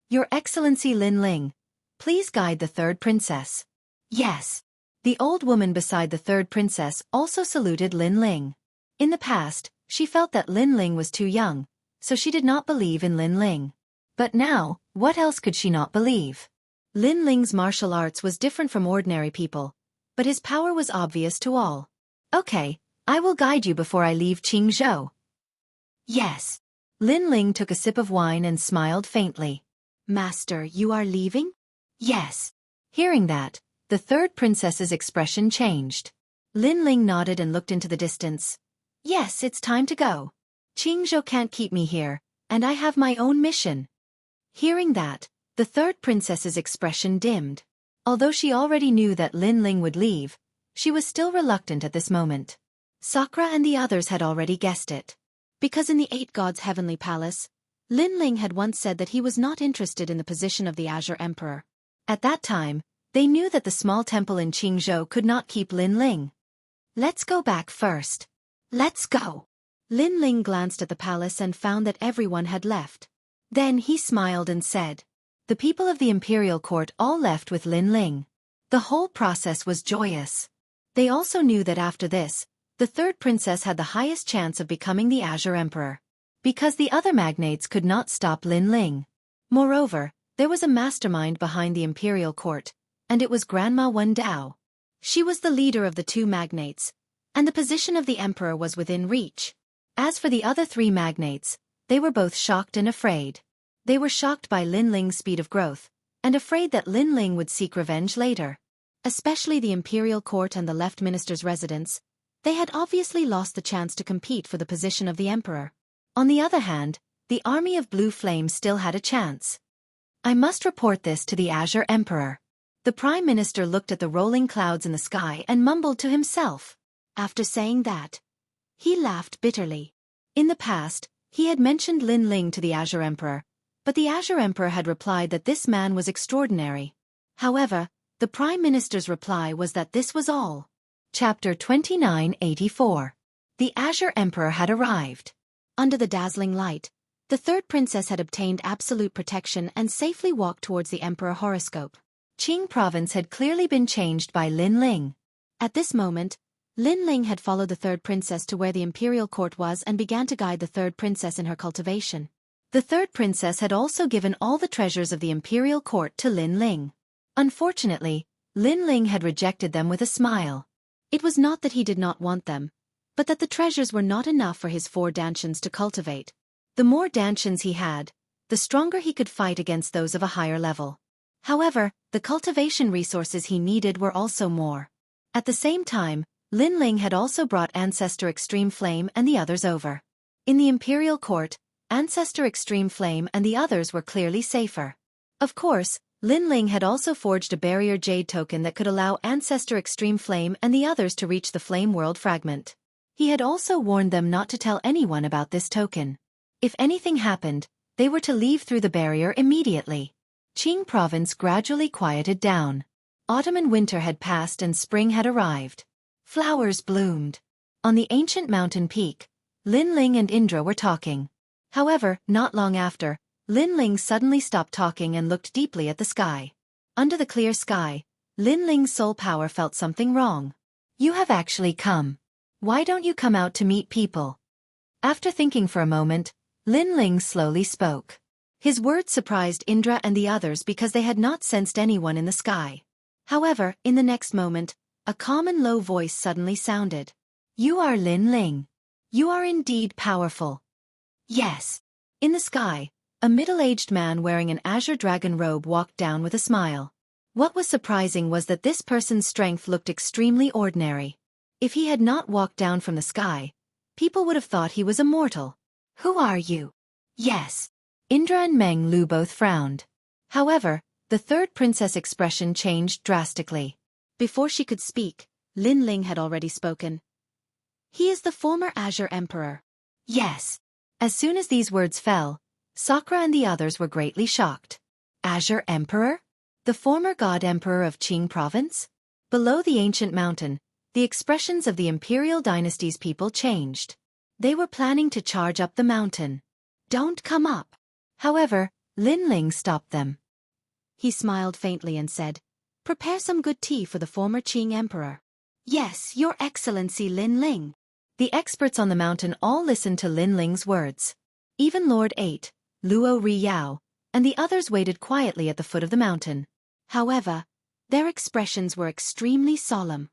Your Excellency Lin Ling, please guide the third princess. Yes. The old woman beside the third princess also saluted Lin Ling. In the past, she felt that Lin Ling was too young, so she did not believe in Lin Ling. But now, what else could she not believe? Lin Ling's martial arts was different from ordinary people, but his power was obvious to all. Okay, I will guide you before I leave Qingzhou. Yes. Lin Ling took a sip of wine and smiled faintly. Master, you are leaving? Yes. Hearing that, the third princess's expression changed. Lin Ling nodded and looked into the distance. Yes, it's time to go. Qingzhou can't keep me here, and I have my own mission. Hearing that, the third princess's expression dimmed. Although she already knew that Lin Ling would leave, she was still reluctant at this moment. Sakura and the others had already guessed it. Because in the Eight Gods' Heavenly Palace, Lin Ling had once said that he was not interested in the position of the Azure Emperor. At that time, they knew that the small temple in Qingzhou could not keep Lin Ling. Let's go back first. Let's go. Lin Ling glanced at the palace and found that everyone had left. Then he smiled and said, the people of the imperial court all left with Lin Ling. The whole process was joyous. They also knew that after this, the third princess had the highest chance of becoming the Azure Emperor. Because the other magnates could not stop Lin Ling. Moreover, there was a mastermind behind the imperial court, and it was Grandma Wen Dao. She was the leader of the two magnates, and the position of the emperor was within reach. As for the other three magnates, they were both shocked and afraid. They were shocked by Lin Ling's speed of growth, and afraid that Lin Ling would seek revenge later. Especially the imperial court and the left minister's residence, they had obviously lost the chance to compete for the position of the emperor. On the other hand, the army of Blue Flame still had a chance. I must report this to the Azure Emperor. The Prime Minister looked at the rolling clouds in the sky and mumbled to himself. After saying that, he laughed bitterly. In the past, he had mentioned Lin Ling to the Azure Emperor, but the Azure Emperor had replied that this man was extraordinary. However, the Prime Minister's reply was that this was all. Chapter 2984. The Azure Emperor had arrived. Under the dazzling light, the third princess had obtained absolute protection and safely walked towards the Emperor horoscope. Qing province had clearly been changed by Lin Ling. At this moment, Lin Ling had followed the third princess to where the imperial court was and began to guide the third princess in her cultivation. The third princess had also given all the treasures of the imperial court to Lin Ling. Unfortunately, Lin Ling had rejected them with a smile. It was not that he did not want them, but that the treasures were not enough for his 4 dantians to cultivate. The more dantians he had, the stronger he could fight against those of a higher level. However, the cultivation resources he needed were also more. At the same time, Lin Ling had also brought Ancestor Extreme Flame and the others over. In the imperial court, Ancestor Extreme Flame and the others were clearly safer. Of course, Lin Ling had also forged a barrier jade token that could allow Ancestor Extreme Flame and the others to reach the Flame World fragment. He had also warned them not to tell anyone about this token. If anything happened, they were to leave through the barrier immediately. Qing province gradually quieted down. Autumn and winter had passed and spring had arrived. Flowers bloomed. On the ancient mountain peak, Lin Ling and Indra were talking. However, not long after, Lin Ling suddenly stopped talking and looked deeply at the sky. Under the clear sky, Lin Ling's soul power felt something wrong. You have actually come. Why don't you come out to meet people? After thinking for a moment, Lin Ling slowly spoke. His words surprised Indra and the others because they had not sensed anyone in the sky. However, in the next moment, a calm and low voice suddenly sounded. You are Lin Ling. You are indeed powerful. Yes. In the sky, a middle-aged man wearing an azure dragon robe walked down with a smile. What was surprising was that this person's strength looked extremely ordinary. If he had not walked down from the sky, people would have thought he was immortal. Who are you? Yes. Indra and Meng Lu both frowned. However, the third princess' expression changed drastically. Before she could speak, Lin Ling had already spoken. He is the former Azure Emperor. Yes. As soon as these words fell, Sakura and the others were greatly shocked. Azure Emperor? The former God Emperor of Qing province? Below the ancient mountain, the expressions of the imperial dynasty's people changed. They were planning to charge up the mountain. Don't come up. However, Lin Ling stopped them. He smiled faintly and said, Prepare some good tea for the former Qing Emperor. Yes, Your Excellency Lin Ling. The experts on the mountain all listened to Lin Ling's words. Even Lord 8, Luo Riyao, and the others waited quietly at the foot of the mountain. However, their expressions were extremely solemn.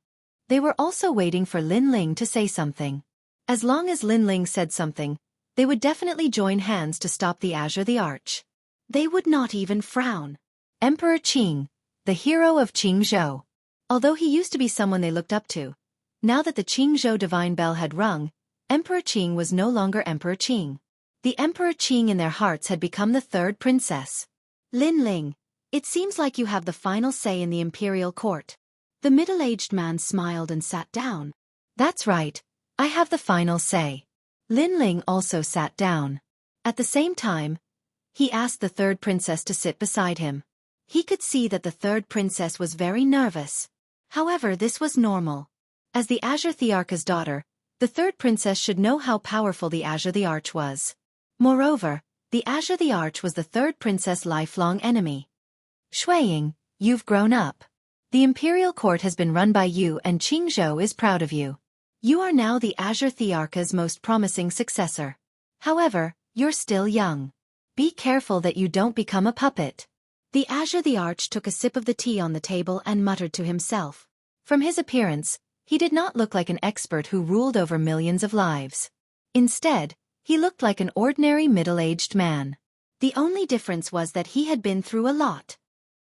They were also waiting for Lin Ling to say something. As long as Lin Ling said something, they would definitely join hands to stop the Azure the Arch. They would not even frown. Emperor Qing, the hero of Qingzhou. Although he used to be someone they looked up to, now that the Qingzhou divine bell had rung, Emperor Qing was no longer Emperor Qing. The Emperor Qing in their hearts had become the third princess. Lin Ling, it seems like you have the final say in the imperial court. The middle-aged man smiled and sat down. That's right, I have the final say. Lin Ling also sat down. At the same time, he asked the third princess to sit beside him. He could see that the third princess was very nervous. However, this was normal. As the Azure Thearcha's daughter, the third princess should know how powerful the Azure the Arch was. Moreover, the Azure the Arch was the third princess' lifelong enemy. Xueying, you've grown up. The imperial court has been run by you and Qingzhou is proud of you. You are now the Azure Thearcha's most promising successor. However, you're still young. Be careful that you don't become a puppet. The Azure the Arch took a sip of the tea on the table and muttered to himself. From his appearance, he did not look like an expert who ruled over millions of lives. Instead, he looked like an ordinary middle-aged man. The only difference was that he had been through a lot.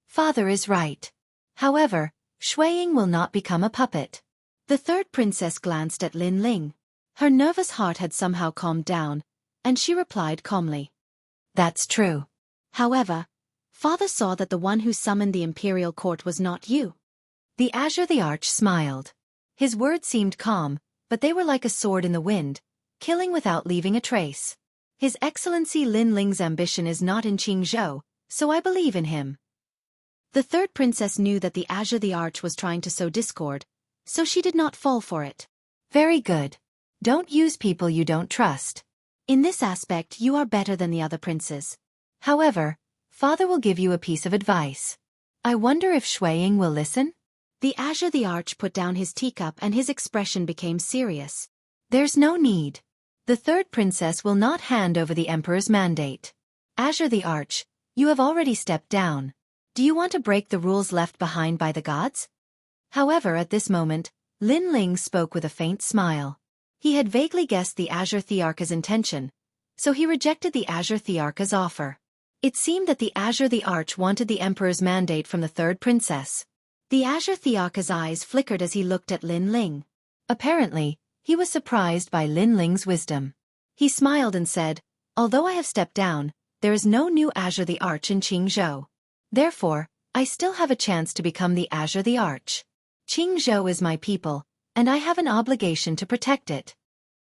Father is right. However, Xueying will not become a puppet. The third princess glanced at Lin Ling. Her nervous heart had somehow calmed down, and she replied calmly. That's true. However, Father saw that the one who summoned the imperial court was not you. The Azure the Arch smiled. His words seemed calm, but they were like a sword in the wind, killing without leaving a trace. His Excellency Lin Ling's ambition is not in Qingzhou, so I believe in him. The third princess knew that the Azure the Arch was trying to sow discord, so she did not fall for it. Very good. Don't use people you don't trust. In this aspect you are better than the other princes. However, father will give you a piece of advice. I wonder if Shuiying will listen? The Azure the Arch put down his teacup and his expression became serious. There's no need. The third princess will not hand over the emperor's mandate. Azure the Arch, you have already stepped down. Do you want to break the rules left behind by the gods? However, at this moment, Lin Ling spoke with a faint smile. He had vaguely guessed the Azure Thearch's intention, so he rejected the Azure Thearch's offer. It seemed that the Azure the Arch wanted the emperor's mandate from the third princess. The Azure Thearch's eyes flickered as he looked at Lin Ling. Apparently, he was surprised by Lin Ling's wisdom. He smiled and said, although I have stepped down, there is no new Azure the Arch in Jianghu. Therefore, I still have a chance to become the Azure the Arch. Jianghu is my people, and I have an obligation to protect it.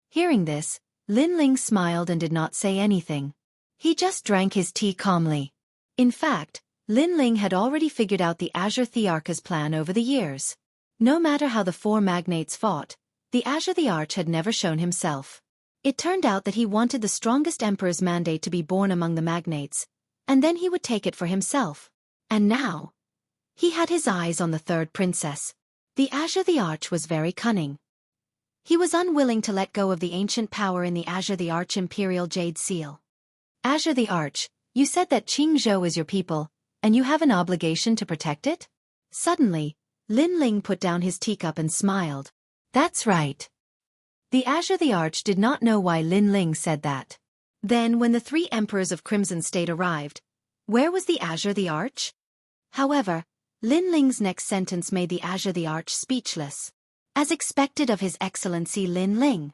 Hearing this, Lin Ling smiled and did not say anything. He just drank his tea calmly. In fact, Lin Ling had already figured out the Azure Thearch's plan over the years. No matter how the four magnates fought, the Azure the Arch had never shown himself. It turned out that he wanted the strongest emperor's mandate to be born among the magnates, and then he would take it for himself. And now, he had his eyes on the third princess. The Azure the Arch was very cunning. He was unwilling to let go of the ancient power in the Azure the Arch Imperial Jade Seal. Azure the Arch, you said that Jianghu is your people, and you have an obligation to protect it? Suddenly, Lin Ling put down his teacup and smiled. That's right. The Azure the Arch did not know why Lin Ling said that. Then when the three emperors of Crimson State arrived, where was the Azure the Arch? However, Lin Ling's next sentence made the Azure the Arch speechless. As expected of His Excellency Lin Ling.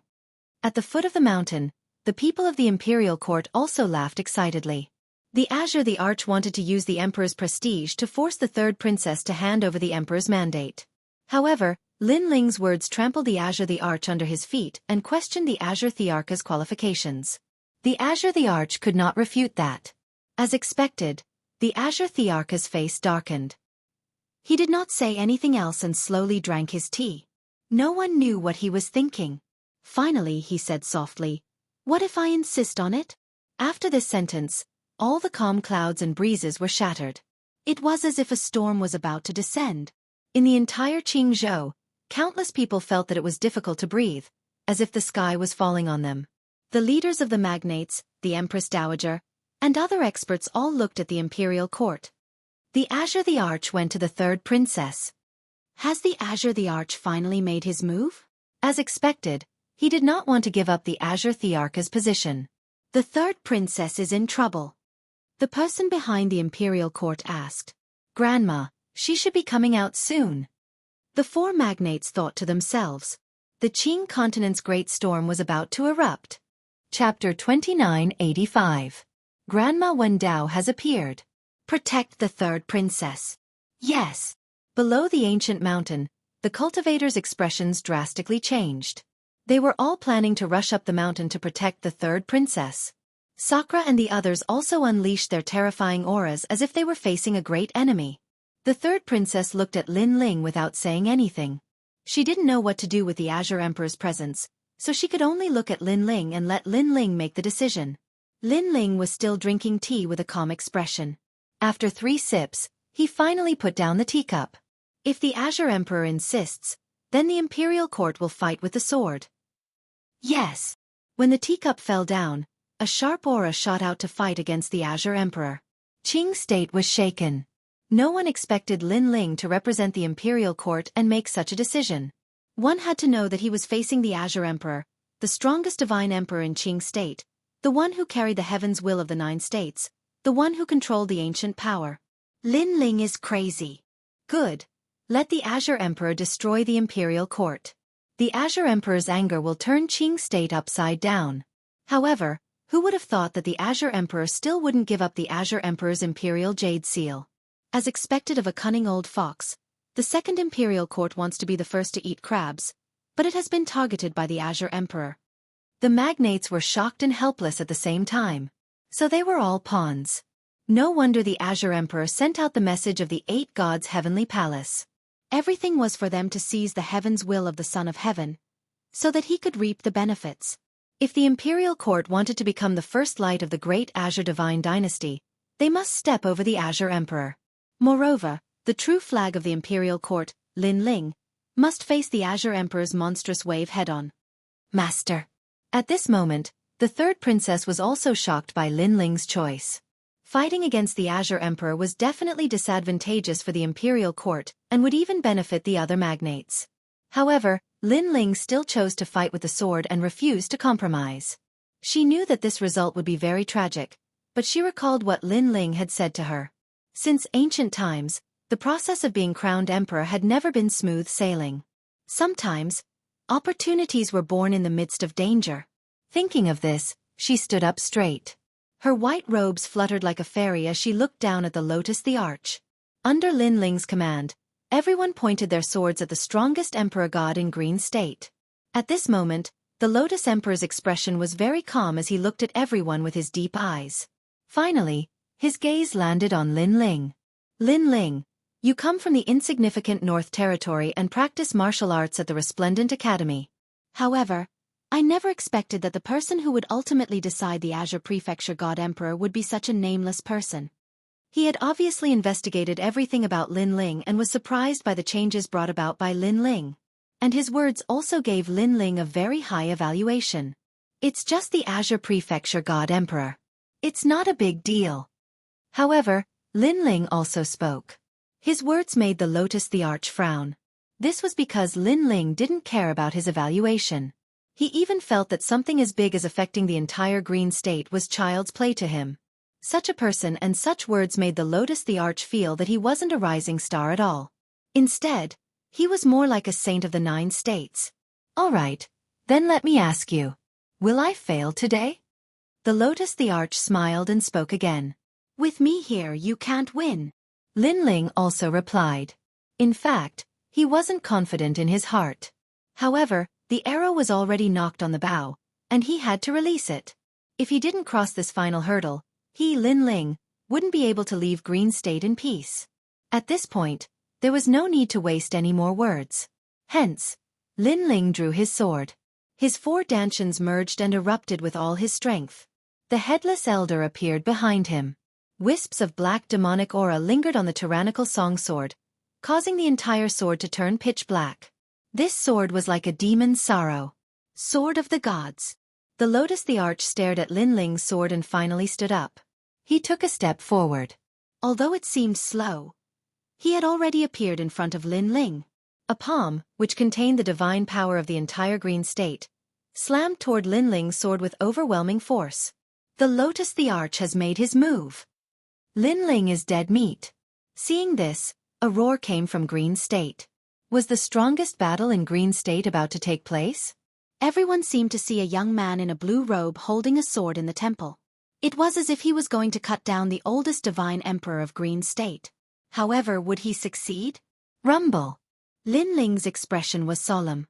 At the foot of the mountain, the people of the imperial court also laughed excitedly. The Azure the Arch wanted to use the emperor's prestige to force the third princess to hand over the emperor's mandate. However, Lin Ling's words trampled the Azure the Arch under his feet and questioned the Azure Thearch's qualifications. The Azure the Arch could not refute that. As expected, the Azure Thearch's face darkened. He did not say anything else and slowly drank his tea. No one knew what he was thinking. Finally, he said softly, "What if I insist on it?" After this sentence, all the calm clouds and breezes were shattered. It was as if a storm was about to descend. In the entire Jianghu, countless people felt that it was difficult to breathe, as if the sky was falling on them. The leaders of the magnates, the Empress Dowager, and other experts all looked at the imperial court. The Azure the Arch went to the third princess. Has the Azure the Arch finally made his move? As expected, he did not want to give up the Azure Thearch's position. The third princess is in trouble. The person behind the imperial court asked. Grandma, she should be coming out soon. The four magnates thought to themselves. The Qing continent's great storm was about to erupt. Chapter 2985. Grandma Wendao has appeared. Protect the third princess. Yes. Below the ancient mountain, the cultivators' expressions drastically changed. They were all planning to rush up the mountain to protect the third princess. Sakura and the others also unleashed their terrifying auras as if they were facing a great enemy. The third princess looked at Lin Ling without saying anything. She didn't know what to do with the Azure Emperor's presence, so she could only look at Lin Ling and let Lin Ling make the decision. Lin Ling was still drinking tea with a calm expression. After 3 sips, he finally put down the teacup. If the Azure Emperor insists, then the imperial court will fight with the sword. Yes. When the teacup fell down, a sharp aura shot out to fight against the Azure Emperor. Qing State was shaken. No one expected Lin Ling to represent the imperial court and make such a decision. One had to know that he was facing the Azure Emperor, the strongest divine emperor in Qing State, the one who carried the heaven's will of the 9 states, the one who controlled the ancient power. Lin Ling is crazy. Good. Let the Azure Emperor destroy the imperial court. The Azure Emperor's anger will turn Qing State upside down. However, who would have thought that the Azure Emperor still wouldn't give up the Azure Emperor's imperial jade seal? As expected of a cunning old fox, the second imperial court wants to be the first to eat crabs, but it has been targeted by the Azure Emperor. The magnates were shocked and helpless at the same time. So they were all pawns. No wonder the Azure Emperor sent out the message of the 8 gods' heavenly palace. Everything was for them to seize the heaven's will of the Son of Heaven, so that he could reap the benefits. If the imperial court wanted to become the first light of the great Azure divine dynasty, they must step over the Azure Emperor. Moreover, the true flag of the imperial court, Lin Ling, must face the Azure Emperor's monstrous wave head-on. Master. At this moment, the third princess was also shocked by Lin Ling's choice. Fighting against the Azure Emperor was definitely disadvantageous for the imperial court and would even benefit the other magnates. However, Lin Ling still chose to fight with the sword and refused to compromise. She knew that this result would be very tragic, but she recalled what Lin Ling had said to her. Since ancient times, the process of being crowned emperor had never been smooth sailing. Sometimes, opportunities were born in the midst of danger. Thinking of this, she stood up straight. Her white robes fluttered like a fairy as she looked down at the lotus the arch. Under Lin Ling's command, everyone pointed their swords at the strongest emperor god in Green State. At this moment, the Lotus Emperor's expression was very calm as he looked at everyone with his deep eyes. Finally, his gaze landed on Lin Ling. Lin Ling, you come from the insignificant North Territory and practice martial arts at the Resplendent Academy. However, I never expected that the person who would ultimately decide the Azure Prefecture God Emperor would be such a nameless person. He had obviously investigated everything about Lin Ling and was surprised by the changes brought about by Lin Ling. And his words also gave Lin Ling a very high evaluation. It's just the Azure Prefecture God Emperor. It's not a big deal. However, Lin Ling also spoke. His words made the Lotus the Arch frown. This was because Lin Ling didn't care about his evaluation. He even felt that something as big as affecting the entire Green State was child's play to him. Such a person and such words made the Lotus the Arch feel that he wasn't a rising star at all. Instead, he was more like a saint of the 9 states. All right, then let me ask you. Will I fail today? The Lotus the Arch smiled and spoke again. With me here you can't win. Lin Ling also replied. In fact, he wasn't confident in his heart. However, the arrow was already knocked on the bow, and he had to release it. If he didn't cross this final hurdle, he, Lin Ling, wouldn't be able to leave Green State in peace. At this point, there was no need to waste any more words. Hence, Lin Ling drew his sword. His 4 dantians merged and erupted with all his strength. The headless elder appeared behind him. Wisps of black demonic aura lingered on the tyrannical song sword, causing the entire sword to turn pitch black. This sword was like a demon's sorrow. Sword of the gods. The Lotus the Arch stared at Lin Ling's sword and finally stood up. He took a step forward. Although it seemed slow, he had already appeared in front of Lin Ling. A palm, which contained the divine power of the entire Green State, slammed toward Lin Ling's sword with overwhelming force. The Lotus the Arch has made his move. Lin Ling is dead meat. Seeing this, a roar came from Green State. Was the strongest battle in Green State about to take place? Everyone seemed to see a young man in a blue robe holding a sword in the temple. It was as if he was going to cut down the oldest divine emperor of Green State. However, would he succeed? Rumble. Lin Ling's expression was solemn.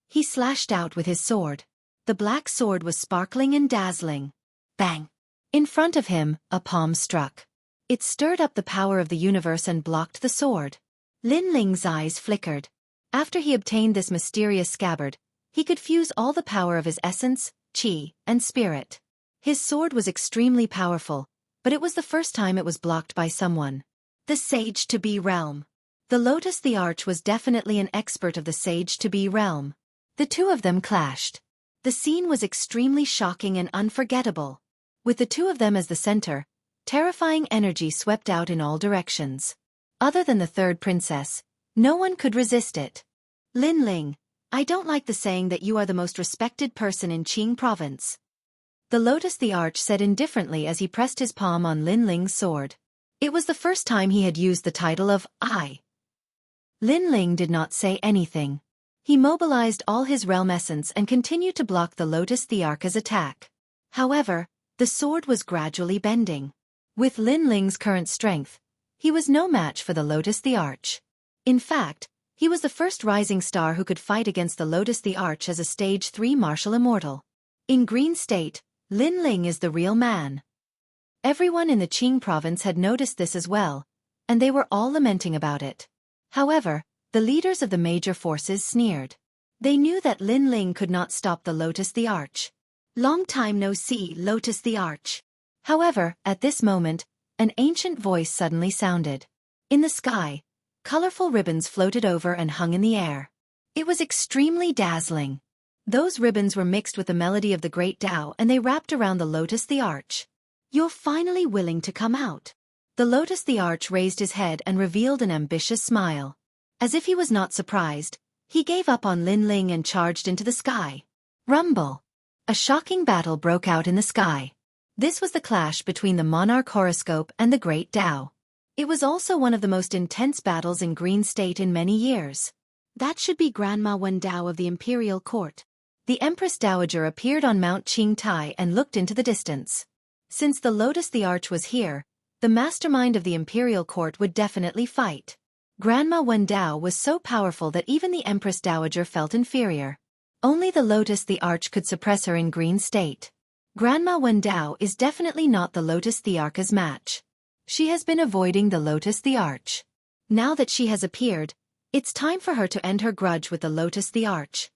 He slashed out with his sword. The black sword was sparkling and dazzling. Bang! In front of him, a palm struck. It stirred up the power of the universe and blocked the sword. Lin Ling's eyes flickered. After he obtained this mysterious scabbard, he could fuse all the power of his essence, chi, and spirit. His sword was extremely powerful, but it was the first time it was blocked by someone. The Sage-to-Be realm. The Lotus the Arch was definitely an expert of the Sage-to-Be realm. The two of them clashed. The scene was extremely shocking and unforgettable. With the two of them as the center, terrifying energy swept out in all directions. Other than the third princess, no one could resist it. Lin Ling, I don't like the saying that you are the most respected person in Qing province. The Lotus the Arch said indifferently as he pressed his palm on Lin Ling's sword. It was the first time he had used the title of I. Lin Ling did not say anything. He mobilized all his realm essence and continued to block the Lotus the Arch's attack. However, the sword was gradually bending. With Lin Ling's current strength, he was no match for the Lotus the Arch. In fact, he was the first rising star who could fight against the Lotus the Arch as a Stage 3 martial immortal. In Green State, Lin Ling is the real man. Everyone in the Qing province had noticed this as well, and they were all lamenting about it. However, The leaders of the major forces sneered. They knew that Lin Ling could not stop the Lotus the Arch. Long time no see, Lotus the Arch. However, at this moment, an ancient voice suddenly sounded. In the sky, colorful ribbons floated over and hung in the air. It was extremely dazzling. Those ribbons were mixed with the melody of the great Tao and they wrapped around the Lotus the Arch. You're finally willing to come out. The Lotus the Arch raised his head and revealed an ambitious smile. As if he was not surprised, he gave up on Lin Ling and charged into the sky. Rumble! A shocking battle broke out in the sky. This was the clash between the monarch horoscope and the great Tao. It was also one of the most intense battles in Green State in many years. That should be Grandma Wen Dao of the imperial court. The Empress Dowager appeared on Mount Qingtai and looked into the distance. Since the Lotus the Arch was here, the mastermind of the imperial court would definitely fight. Grandma Wen Dao was so powerful that even the Empress Dowager felt inferior. Only the Lotus the Arch could suppress her in Green State. Grandma Wen Dao is definitely not the Lotus the Arch's match. She has been avoiding the Lotus the Arch. Now that she has appeared, it's time for her to end her grudge with the Lotus the Arch.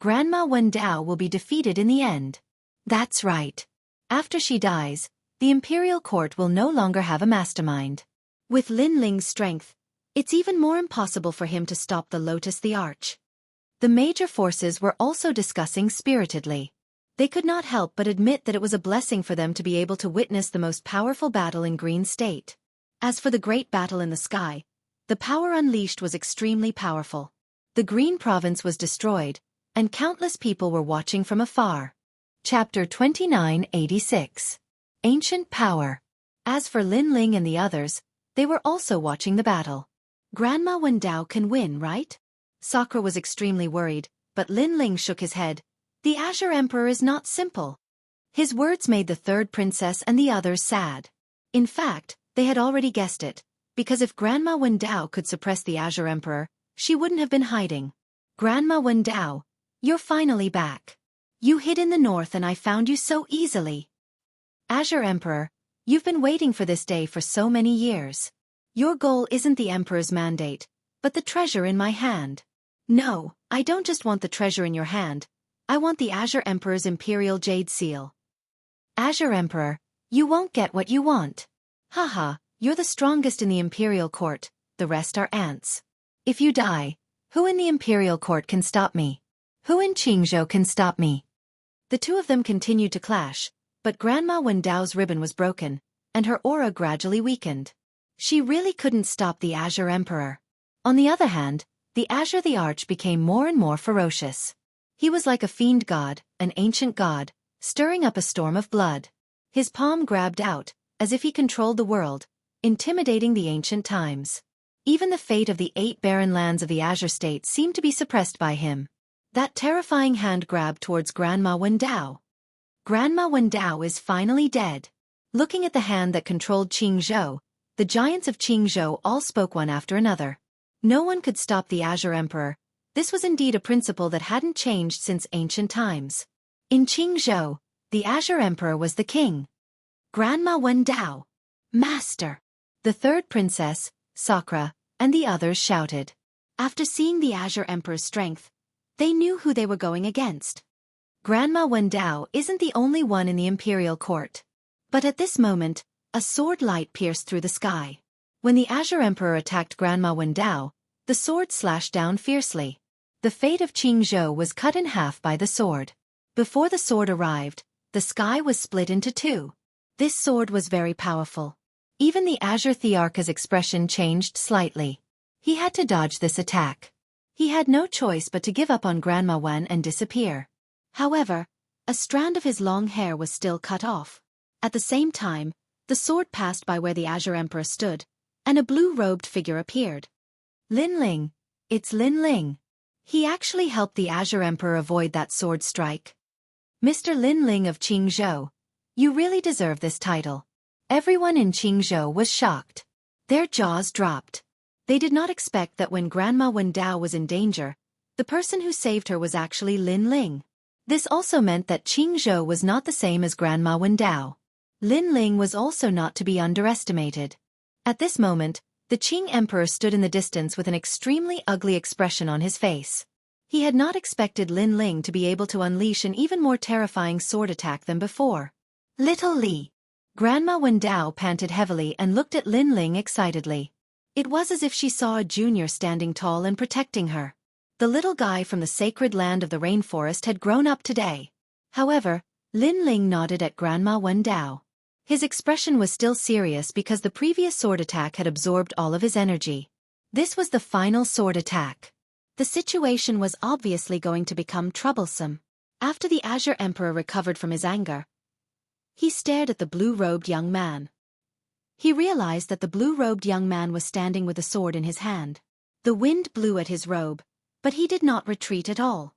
Grandma Wen Dao will be defeated in the end. That's right. After she dies, the imperial court will no longer have a mastermind. With Lin Ling's strength, it's even more impossible for him to stop the Lotus the Arch. The major forces were also discussing spiritedly. They could not help but admit that it was a blessing for them to be able to witness the most powerful battle in Green State. As for the great battle in the sky, the power unleashed was extremely powerful. The Green Province was destroyed, and countless people were watching from afar. Chapter 2986. Ancient Power. As for Lin Ling and the others, they were also watching the battle. Grandma Wen Dao can win, right? Sakura was extremely worried, but Lin Ling shook his head. The Azure Emperor is not simple. His words made the third princess and the others sad. In fact, they had already guessed it, because if Grandma Wen Dao could suppress the Azure Emperor, she wouldn't have been hiding. Grandma Wen Dao, you're finally back. You hid in the north and I found you so easily. Azure Emperor, you've been waiting for this day for so many years. Your goal isn't the Emperor's mandate, but the treasure in my hand. No, I don't just want the treasure in your hand. I want the Azure Emperor's Imperial Jade Seal. Azure Emperor, you won't get what you want. Haha, you're the strongest in the Imperial Court, the rest are ants. If you die, who in the Imperial Court can stop me? Who in Jianghu can stop me? The two of them continued to clash, but Grandma Wen Dao's ribbon was broken, and her aura gradually weakened. She really couldn't stop the Azure Emperor. On the other hand, the Azure the Arch became more and more ferocious. He was like a fiend god, an ancient god, stirring up a storm of blood. His palm grabbed out, as if he controlled the world, intimidating the ancient times. Even the fate of the 8 barren lands of the Azure State seemed to be suppressed by him. That terrifying hand grabbed towards Grandma Wen Dao. Grandma Wen Dao is finally dead. Looking at the hand that controlled Jianghu, the giants of Jianghu all spoke one after another. No one could stop the Azure Emperor. This was indeed a principle that hadn't changed since ancient times. In Jianghu, the Azure Emperor was the king. Grandma Wen Dao. Master! The third princess, Sakura, and the others shouted. After seeing the Azure Emperor's strength, they knew who they were going against. Grandma Wen Dao isn't the only one in the imperial court. But at this moment, a sword light pierced through the sky. When the Azure Emperor attacked Grandma Wen Dao, the sword slashed down fiercely. The fate of Jianghu was cut in half by the sword. Before the sword arrived, the sky was split into two. This sword was very powerful. Even the Azure Thearch's expression changed slightly. He had to dodge this attack. He had no choice but to give up on Grandma Wen and disappear. However, a strand of his long hair was still cut off. At the same time, the sword passed by where the Azure Emperor stood, and a blue-robed figure appeared. Lin Ling. It's Lin Ling. He actually helped the Azure Emperor avoid that sword strike. Mr. Lin Ling of Jianghu, you really deserve this title. Everyone in Jianghu was shocked. Their jaws dropped. They did not expect that when Grandma Wen Dao was in danger, the person who saved her was actually Lin Ling. This also meant that Jianghu was not the same as Grandma Wen Dao. Lin Ling was also not to be underestimated. At this moment, The Qing emperor stood in the distance with an extremely ugly expression on his face. He had not expected Lin Ling to be able to unleash an even more terrifying sword attack than before. Little Li. Grandma Wendao panted heavily and looked at Lin Ling excitedly. It was as if she saw a junior standing tall and protecting her. The little guy from the sacred land of the rainforest had grown up today. However, Lin Ling nodded at Grandma Wendao. His expression was still serious because the previous sword attack had absorbed all of his energy. This was the final sword attack. The situation was obviously going to become troublesome. After the Azure Emperor recovered from his anger, he stared at the blue-robed young man. He realized that the blue-robed young man was standing with a sword in his hand. The wind blew at his robe, but he did not retreat at all.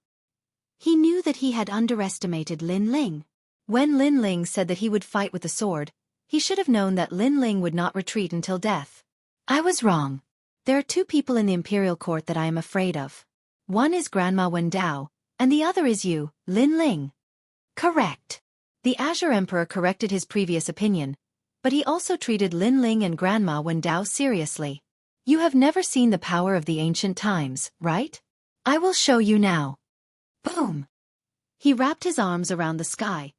He knew that he had underestimated Lin Ling. When Lin Ling said that he would fight with the sword, he should have known that Lin Ling would not retreat until death. I was wrong. There are two people in the imperial court that I am afraid of. One is Grandma Wendao, and the other is you, Lin Ling. Correct. The Azure Emperor corrected his previous opinion, but he also treated Lin Ling and Grandma Wendao seriously. You have never seen the power of the ancient times, right? I will show you now. Boom! He wrapped his arms around the sky,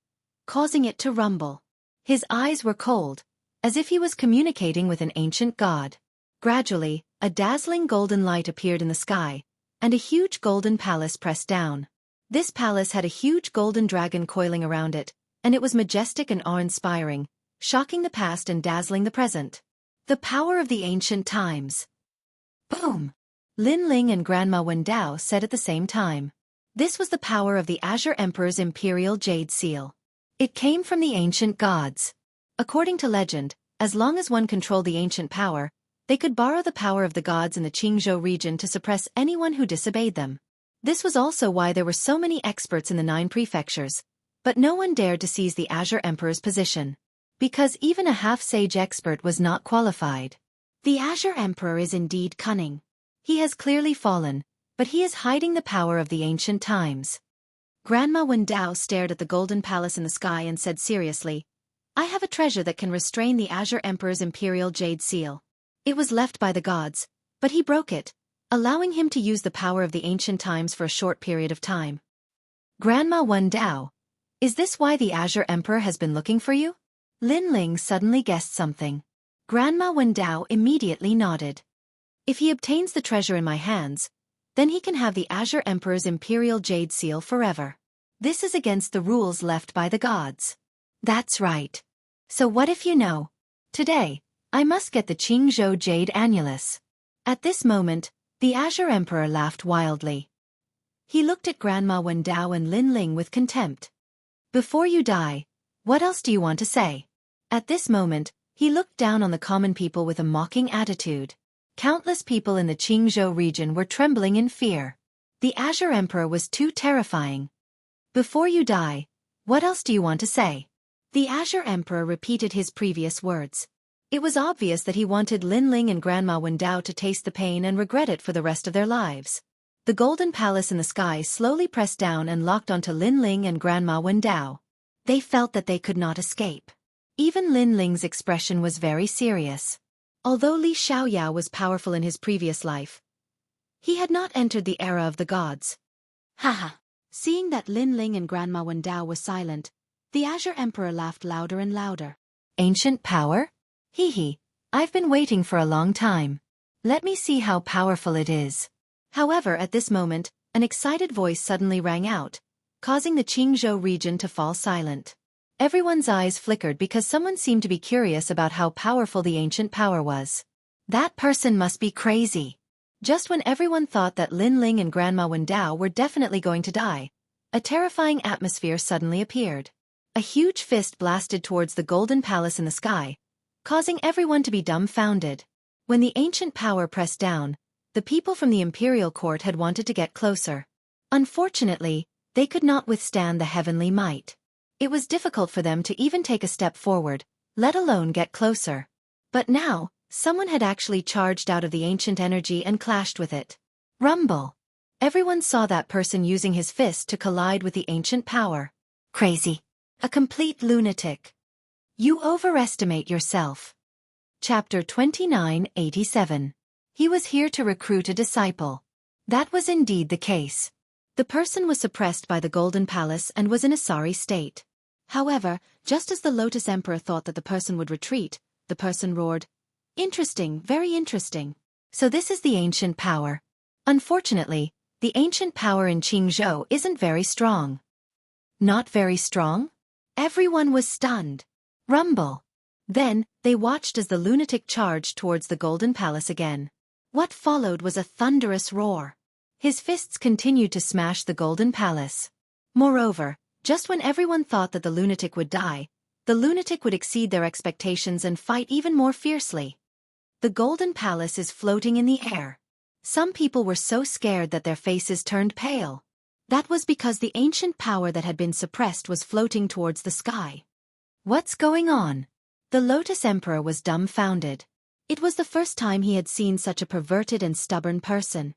causing it to rumble. His eyes were cold, as if he was communicating with an ancient god. Gradually, a dazzling golden light appeared in the sky, and a huge golden palace pressed down. This palace had a huge golden dragon coiling around it, and it was majestic and awe-inspiring, shocking the past and dazzling the present. The power of the ancient times. Boom! Lin Ling and Grandma Wendao said at the same time. This was the power of the Azure Emperor's imperial jade seal. It came from the ancient gods. According to legend, as long as one controlled the ancient power, they could borrow the power of the gods in the Jianghu region to suppress anyone who disobeyed them. This was also why there were so many experts in the 9 prefectures, but no one dared to seize the Azure Emperor's position. Because even a half-sage expert was not qualified. The Azure Emperor is indeed cunning. He has clearly fallen, but he is hiding the power of the ancient times. Grandma Wendao stared at the golden palace in the sky and said seriously, I have a treasure that can restrain the Azure Emperor's imperial jade seal. It was left by the gods, but he broke it, allowing him to use the power of the ancient times for a short period of time. Grandma Wendao, is this why the Azure Emperor has been looking for you? Lin Ling suddenly guessed something. Grandma Wendao immediately nodded. If he obtains the treasure in my hands, then he can have the Azure Emperor's imperial jade seal forever. This is against the rules left by the gods. That's right. So what if you know? Today, I must get the Qingzhou Jade Annulus. At this moment, the Azure Emperor laughed wildly. He looked at Grandma Wendao and Lin Ling with contempt. Before you die, what else do you want to say? At this moment, he looked down on the common people with a mocking attitude. Countless people in the Qingzhou region were trembling in fear. The Azure Emperor was too terrifying. Before you die, what else do you want to say? The Azure Emperor repeated his previous words. It was obvious that he wanted Lin Ling and Grandma Wendao to taste the pain and regret it for the rest of their lives. The golden palace in the sky slowly pressed down and locked onto Lin Ling and Grandma Wendao. They felt that they could not escape. Even Lin Ling's expression was very serious. Although Li Xiaoya was powerful in his previous life, he had not entered the era of the gods. Haha! Seeing that Lin Ling and Grandma Wendao was silent, the Azure Emperor laughed louder and louder. Ancient power? Hee hee, I've been waiting for a long time. Let me see how powerful it is. However, at this moment, an excited voice suddenly rang out, causing the Qingzhou region to fall silent. Everyone's eyes flickered because someone seemed to be curious about how powerful the ancient power was. That person must be crazy. Just when everyone thought that Lin Ling and Grandma Wendao were definitely going to die, a terrifying atmosphere suddenly appeared. A huge fist blasted towards the golden palace in the sky, causing everyone to be dumbfounded. When the ancient power pressed down, the people from the imperial court had wanted to get closer. Unfortunately, they could not withstand the heavenly might. It was difficult for them to even take a step forward, let alone get closer. But now, someone had actually charged out of the ancient energy and clashed with it. Rumble! Everyone saw that person using his fist to collide with the ancient power. Crazy. A complete lunatic. You overestimate yourself. Chapter 2987. He was here to recruit a disciple. That was indeed the case. The person was suppressed by the Golden Palace and was in a sorry state. However, just as the Lotus Emperor thought that the person would retreat, the person roared, "Interesting, very interesting. So this is the ancient power. Unfortunately, the ancient power in Jianghu isn't very strong." Not very strong? Everyone was stunned. Rumble. Then, they watched as the lunatic charged towards the Golden Palace again. What followed was a thunderous roar. His fists continued to smash the Golden Palace. Moreover, just when everyone thought that the lunatic would die, the lunatic would exceed their expectations and fight even more fiercely. The Golden Palace is floating in the air. Some people were so scared that their faces turned pale. That was because the ancient power that had been suppressed was floating towards the sky. What's going on? The Lotus Emperor was dumbfounded. It was the first time he had seen such a perverted and stubborn person.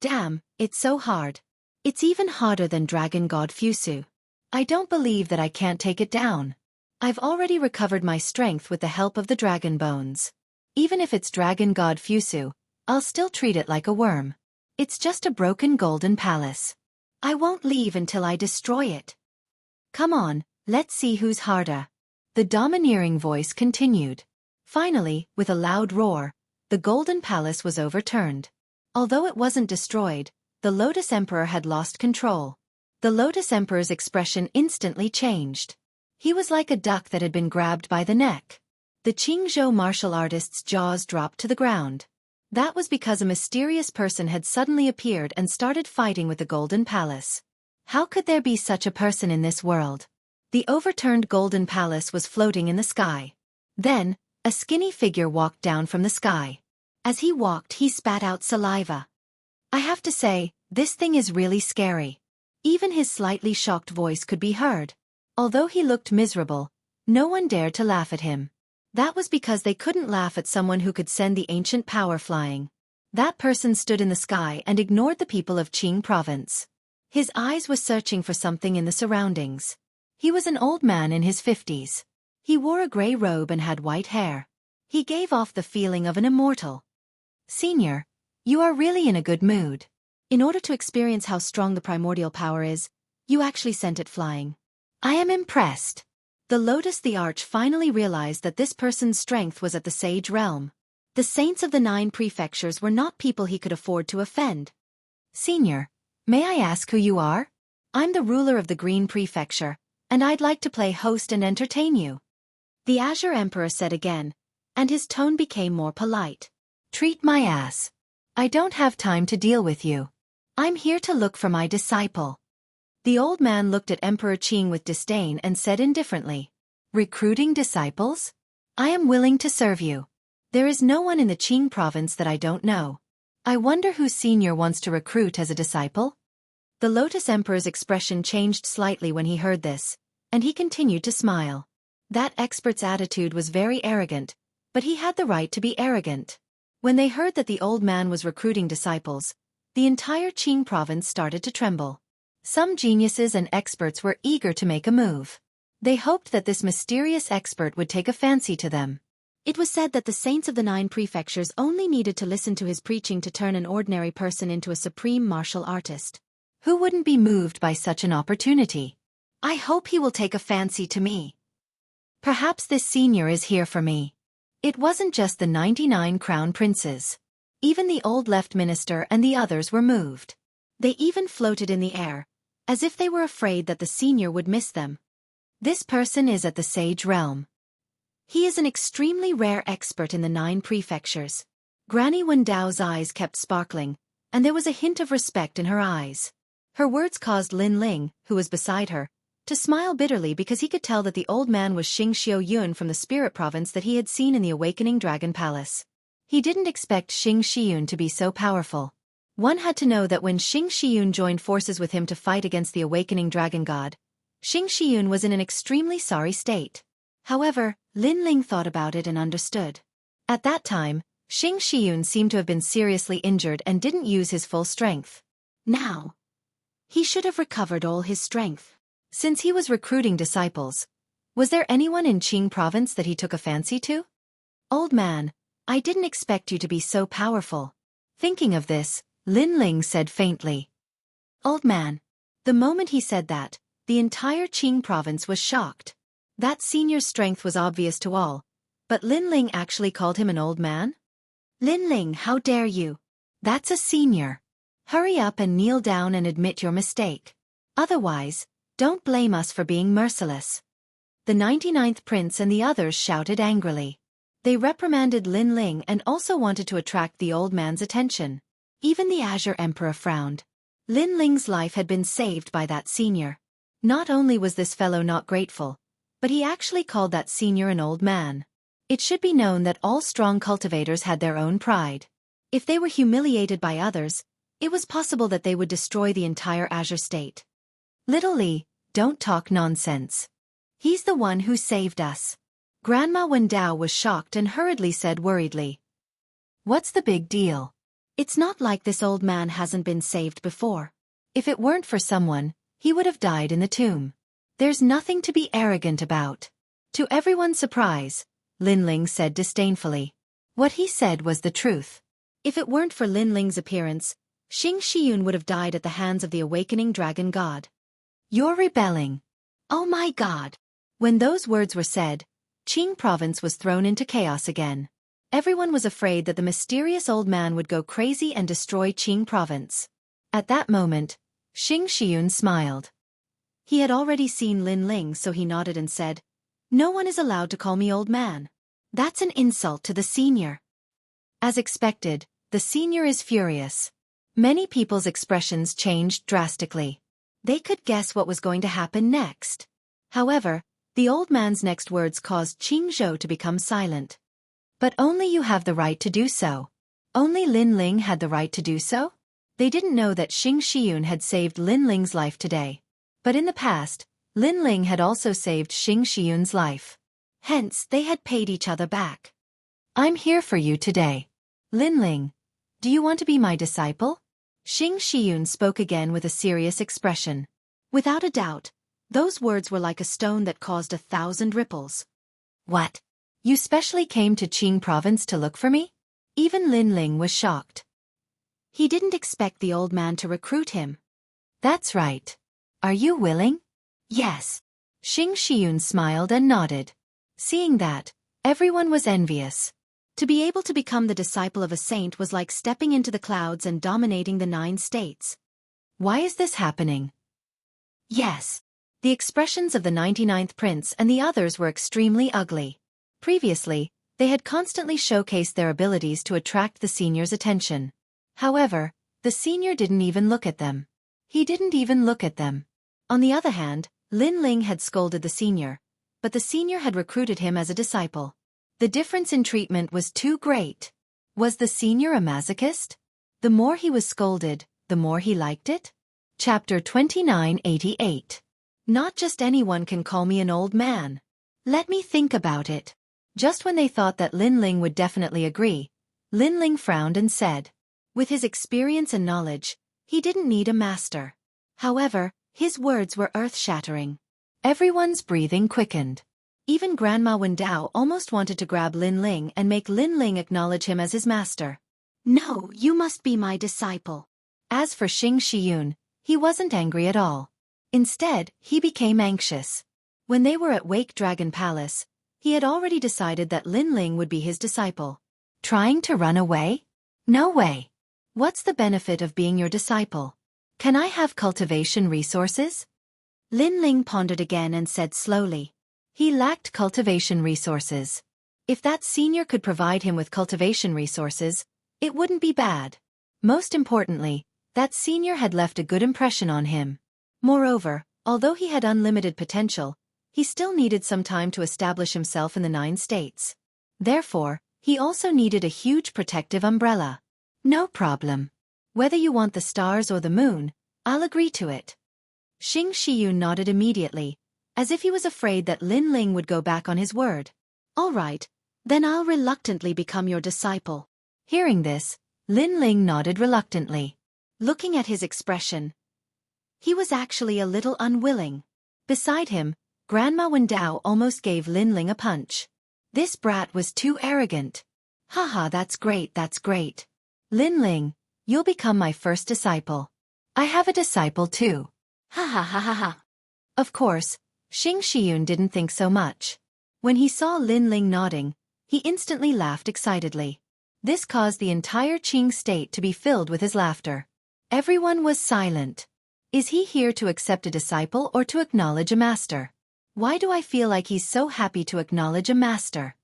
Damn, it's so hard. It's even harder than Dragon God Fusu. I don't believe that I can't take it down. I've already recovered my strength with the help of the dragon bones. Even if it's Dragon God Fusu, I'll still treat it like a worm. It's just a broken golden palace. I won't leave until I destroy it. Come on, let's see who's harder. The domineering voice continued. Finally, with a loud roar, the Golden Palace was overturned. Although it wasn't destroyed, the Lotus Emperor had lost control. The Lotus Emperor's expression instantly changed. He was like a duck that had been grabbed by the neck. The Jianghu martial artist's jaws dropped to the ground. That was because a mysterious person had suddenly appeared and started fighting with the Golden Palace. How could there be such a person in this world? The overturned Golden Palace was floating in the sky. Then, a skinny figure walked down from the sky. As he walked, he spat out saliva. I have to say, this thing is really scary. Even his slightly shocked voice could be heard. Although he looked miserable, no one dared to laugh at him. That was because they couldn't laugh at someone who could send the ancient power flying. That person stood in the sky and ignored the people of Qing province. His eyes were searching for something in the surroundings. He was an old man in his 50s. He wore a gray robe and had white hair. He gave off the feeling of an immortal. Senior, you are really in a good mood. In order to experience how strong the primordial power is, you actually sent it flying. I am impressed. The Lotus the Arch finally realized that this person's strength was at the sage realm. The saints of the 9 prefectures were not people he could afford to offend. Senior, may I ask who you are? I'm the ruler of the Green Prefecture, and I'd like to play host and entertain you. The Azure Emperor said again, and his tone became more polite. Treat my ass. I don't have time to deal with you. I'm here to look for my disciple. The old man looked at Emperor Qing with disdain and said indifferently, Recruiting disciples? I am willing to serve you. There is no one in the Qing province that I don't know. I wonder who Senior wants to recruit as a disciple? The Lotus Emperor's expression changed slightly when he heard this, and he continued to smile. That expert's attitude was very arrogant, but he had the right to be arrogant. When they heard that the old man was recruiting disciples, the entire Qing province started to tremble. Some geniuses and experts were eager to make a move. They hoped that this mysterious expert would take a fancy to them. It was said that the saints of the 9 prefectures only needed to listen to his preaching to turn an ordinary person into a supreme martial artist. Who wouldn't be moved by such an opportunity? I hope he will take a fancy to me. Perhaps this senior is here for me. It wasn't just the 99 crown princes. Even the old left minister and the others were moved. They even floated in the air, as if they were afraid that the senior would miss them. This person is at the sage realm. He is an extremely rare expert in the 9 prefectures. Granny Wendao's eyes kept sparkling, and there was a hint of respect in her eyes. Her words caused Lin Ling, who was beside her, to smile bitterly because he could tell that the old man was Xianxia Yun from the spirit province that he had seen in the Awakening Dragon Palace. He didn't expect Xianxia to be so powerful. One had to know that when Xianxia joined forces with him to fight against the awakening dragon god, Xianxia was in an extremely sorry state. However, Lin Ling thought about it and understood. At that time, Xianxia seemed to have been seriously injured and didn't use his full strength. Now, he should have recovered all his strength. Since he was recruiting disciples, was there anyone in Qing province that he took a fancy to? Old man, I didn't expect you to be so powerful. Thinking of this, Lin Ling said faintly. Old man. The moment he said that, the entire Qing province was shocked. That senior's strength was obvious to all, but Lin Ling actually called him an old man? Lin Ling, how dare you? That's a senior. Hurry up and kneel down and admit your mistake. Otherwise, don't blame us for being merciless. The 99th prince and the others shouted angrily. They reprimanded Lin Ling and also wanted to attract the old man's attention. Even the Azure Emperor frowned. Lin Ling's life had been saved by that senior. Not only was this fellow not grateful, but he actually called that senior an old man. It should be known that all strong cultivators had their own pride. If they were humiliated by others, it was possible that they would destroy the entire Azure state. Little Li, don't talk nonsense. He's the one who saved us. Grandma Wendao was shocked and hurriedly said worriedly. What's the big deal? It's not like this old man hasn't been saved before. If it weren't for someone, he would have died in the tomb. There's nothing to be arrogant about. To everyone's surprise, Lin Ling said disdainfully. What he said was the truth. If it weren't for Lin Ling's appearance, Xianxia would have died at the hands of the awakening dragon god. You're rebelling. Oh my god. When those words were said, Qing province was thrown into chaos again. Everyone was afraid that the mysterious old man would go crazy and destroy Qing province. At that moment, Xianxia smiled. He had already seen Lin Ling, so he nodded and said, No one is allowed to call me old man. That's an insult to the senior. As expected, the senior is furious. Many people's expressions changed drastically. They could guess what was going to happen next. However, the old man's next words caused Qing Zhou to become silent. But only you have the right to do so. Only Lin Ling had the right to do so? They didn't know that Xianxia had saved Lin Ling's life today. But in the past, Lin Ling had also saved Xianxia's life. Hence, they had paid each other back. I'm here for you today. Lin Ling, do you want to be my disciple? Xianxia spoke again with a serious expression. Without a doubt, those words were like a stone that caused 1,000 ripples. What? You specially came to Qing province to look for me? Even Lin Ling was shocked. He didn't expect the old man to recruit him. That's right. Are you willing? Yes. Xianxia smiled and nodded. Seeing that, everyone was envious. To be able to become the disciple of a saint was like stepping into the clouds and dominating the 9 states. Why is this happening? Yes. The expressions of the 99th prince and the others were extremely ugly. Previously, they had constantly showcased their abilities to attract the senior's attention. However, the senior didn't even look at them. He didn't even look at them. On the other hand, Lin Ling had scolded the senior, but the senior had recruited him as a disciple. The difference in treatment was too great. Was the senior a masochist? The more he was scolded, the more he liked it? Chapter 2988. Not just anyone can call me an old man. Let me think about it. Just when they thought that Lin Ling would definitely agree, Lin Ling frowned and said, with his experience and knowledge, he didn't need a master. However, his words were earth-shattering. Everyone's breathing quickened. Even Grandma Wendao almost wanted to grab Lin Ling and make Lin Ling acknowledge him as his master. No, you must be my disciple. As for Xianxia, he wasn't angry at all. Instead, he became anxious. When they were at Wake Dragon Palace, he had already decided that Lin Ling would be his disciple. Trying to run away? No way. What's the benefit of being your disciple? Can I have cultivation resources? Lin Ling pondered again and said slowly. He lacked cultivation resources. If that senior could provide him with cultivation resources, it wouldn't be bad. Most importantly, that senior had left a good impression on him. Moreover, although he had unlimited potential, he still needed some time to establish himself in the 9 states. Therefore, he also needed a huge protective umbrella. No problem. Whether you want the stars or the moon, I'll agree to it. Xianxia nodded immediately, as if he was afraid that Lin Ling would go back on his word. All right, then I'll reluctantly become your disciple. Hearing this, Lin Ling nodded reluctantly. Looking at his expression, he was actually a little unwilling. Beside him, Grandma Wendao almost gave Lin Ling a punch. This brat was too arrogant. Haha, that's great, that's great. Lin Ling, you'll become my first disciple. I have a disciple too. Ha ha ha ha ha. Of course, Xianxia didn't think so much. When he saw Lin Ling nodding, he instantly laughed excitedly. This caused the entire Qing state to be filled with his laughter. Everyone was silent. Is he here to accept a disciple or to acknowledge a master? Why do I feel like he's so happy to acknowledge a master?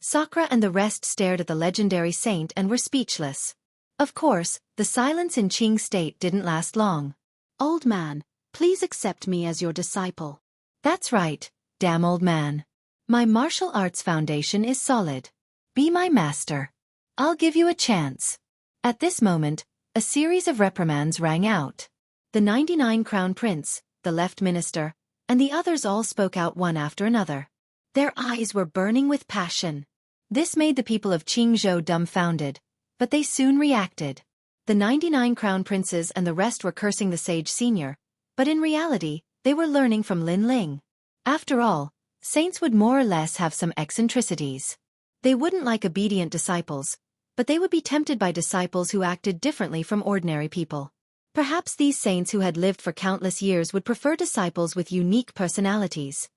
Sakura and the rest stared at the legendary saint and were speechless. Of course, the silence in Qing state didn't last long. Old man, please accept me as your disciple. That's right, damn old man. My martial arts foundation is solid. Be my master. I'll give you a chance. At this moment, a series of reprimands rang out. The 99 Crown Prince, the left minister, and the others all spoke out one after another. Their eyes were burning with passion. This made the people of Qingzhou dumbfounded, but they soon reacted. The 99 Crown Princes and the rest were cursing the sage senior, but in reality, they were learning from Lin Ling. After all, saints would more or less have some eccentricities. They wouldn't like obedient disciples, but they would be tempted by disciples who acted differently from ordinary people. Perhaps these saints who had lived for countless years would prefer disciples with unique personalities.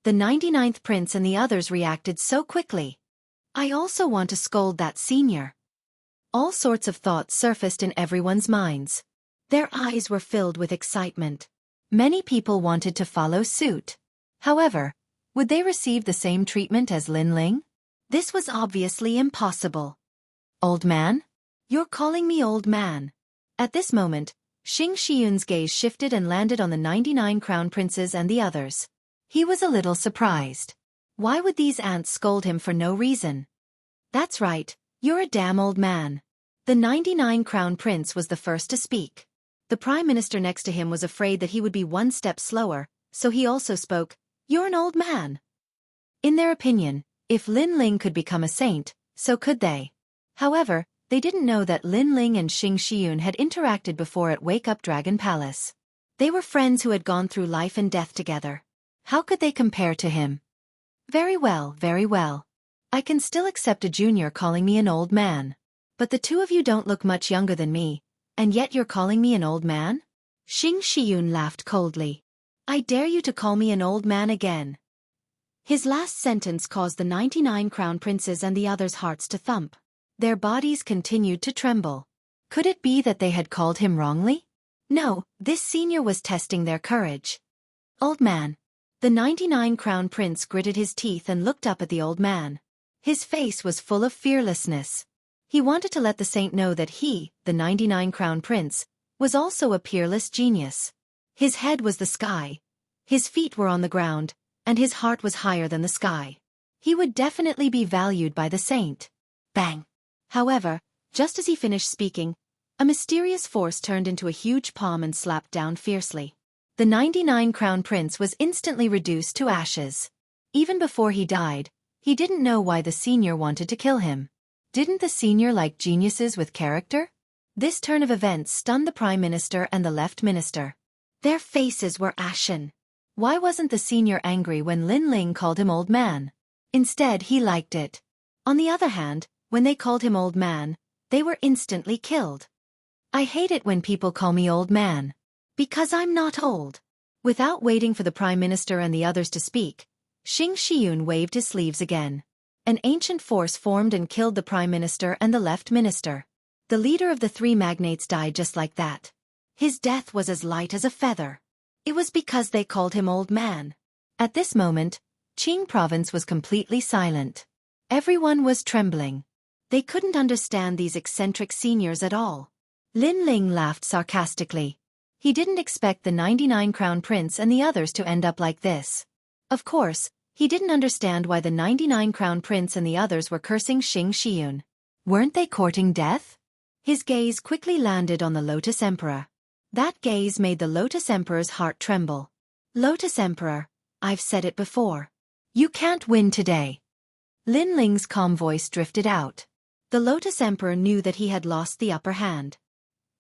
The 99th Prince and the others reacted so quickly. I also want to scold that senior. All sorts of thoughts surfaced in everyone's minds. Their eyes were filled with excitement. Many people wanted to follow suit. However, would they receive the same treatment as Lin Ling? This was obviously impossible. Old man? You're calling me old man. At this moment, Xianxia's gaze shifted and landed on the 99 Crown Princes and the others. He was a little surprised. Why would these ants scold him for no reason? That's right, you're a damn old man. The 99 Crown Prince was the first to speak. The Prime Minister next to him was afraid that he would be one step slower, so he also spoke, You're an old man. In their opinion, if Lin Ling could become a saint, so could they. However, they didn't know that Lin Ling and Xianxia had interacted before at Wake Up Dragon Palace. They were friends who had gone through life and death together. How could they compare to him? Very well, very well. I can still accept a junior calling me an old man. But the two of you don't look much younger than me, and yet you're calling me an old man? Xianxia laughed coldly. I dare you to call me an old man again. His last sentence caused the 99 Crown Princes and the others' hearts to thump. Their bodies continued to tremble. Could it be that they had called him wrongly? No, this senior was testing their courage. Old man. The 99 Crown Prince gritted his teeth and looked up at the old man. His face was full of fearlessness. He wanted to let the saint know that he, the 99 Crown Prince, was also a peerless genius. His head was the sky. His feet were on the ground, and his heart was higher than the sky. He would definitely be valued by the saint. Bang! However, just as he finished speaking, a mysterious force turned into a huge palm and slapped down fiercely. The 99 Crown Prince was instantly reduced to ashes. Even before he died, he didn't know why the senior wanted to kill him. Didn't the senior like geniuses with character? This turn of events stunned the Prime Minister and the Left Minister. Their faces were ashen. Why wasn't the senior angry when Lin Ling called him old man? Instead, he liked it. On the other hand, when they called him old man, they were instantly killed. I hate it when people call me old man. Because I'm not old. Without waiting for the Prime Minister and the others to speak, Xianxia waved his sleeves again. An ancient force formed and killed the Prime Minister and the Left Minister. The leader of the three magnates died just like that. His death was as light as a feather. It was because they called him old man. At this moment, Qing province was completely silent. Everyone was trembling. They couldn't understand these eccentric seniors at all. Lin Ling laughed sarcastically. He didn't expect the 99 Crown Prince and the others to end up like this. Of course, he didn't understand why the 99 Crown Prince and the others were cursing Xianxia. Weren't they courting death? His gaze quickly landed on the Lotus Emperor. That gaze made the Lotus Emperor's heart tremble. Lotus Emperor, I've said it before. You can't win today. Lin Ling's calm voice drifted out. The Lotus Emperor knew that he had lost the upper hand.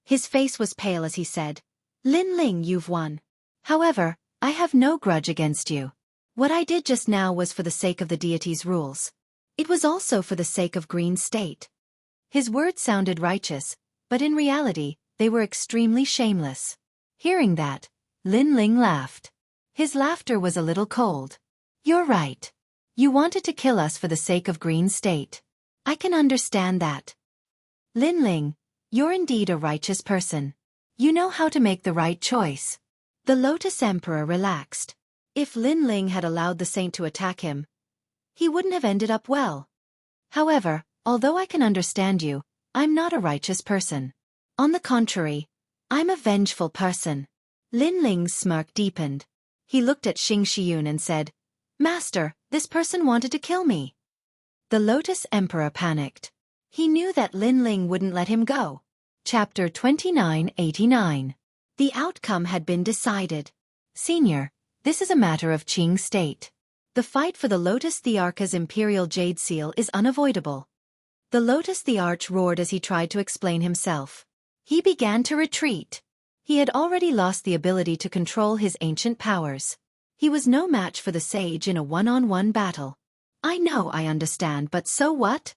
His face was pale as he said, Lin Ling, you've won. However, I have no grudge against you. What I did just now was for the sake of the deity's rules. It was also for the sake of Green State. His words sounded righteous, but in reality, they were extremely shameless. Hearing that, Lin Ling laughed. His laughter was a little cold. You're right. You wanted to kill us for the sake of Green State. I can understand that. Lin Ling, you're indeed a righteous person. You know how to make the right choice. The Lotus Emperor relaxed. If Lin Ling had allowed the saint to attack him, he wouldn't have ended up well. However, although I can understand you, I'm not a righteous person. On the contrary, I'm a vengeful person. Lin Ling's smirk deepened. He looked at Xianxia and said, Master, this person wanted to kill me. The Lotus Emperor panicked. He knew that Lin Ling wouldn't let him go. Chapter 2989. The outcome had been decided. Senior, this is a matter of Qing State. The fight for the Lotus Thearch's Imperial Jade Seal is unavoidable. The Lotus Thearch roared as he tried to explain himself. He began to retreat. He had already lost the ability to control his ancient powers. He was no match for the sage in a one-on-one battle. I know, I understand, but so what?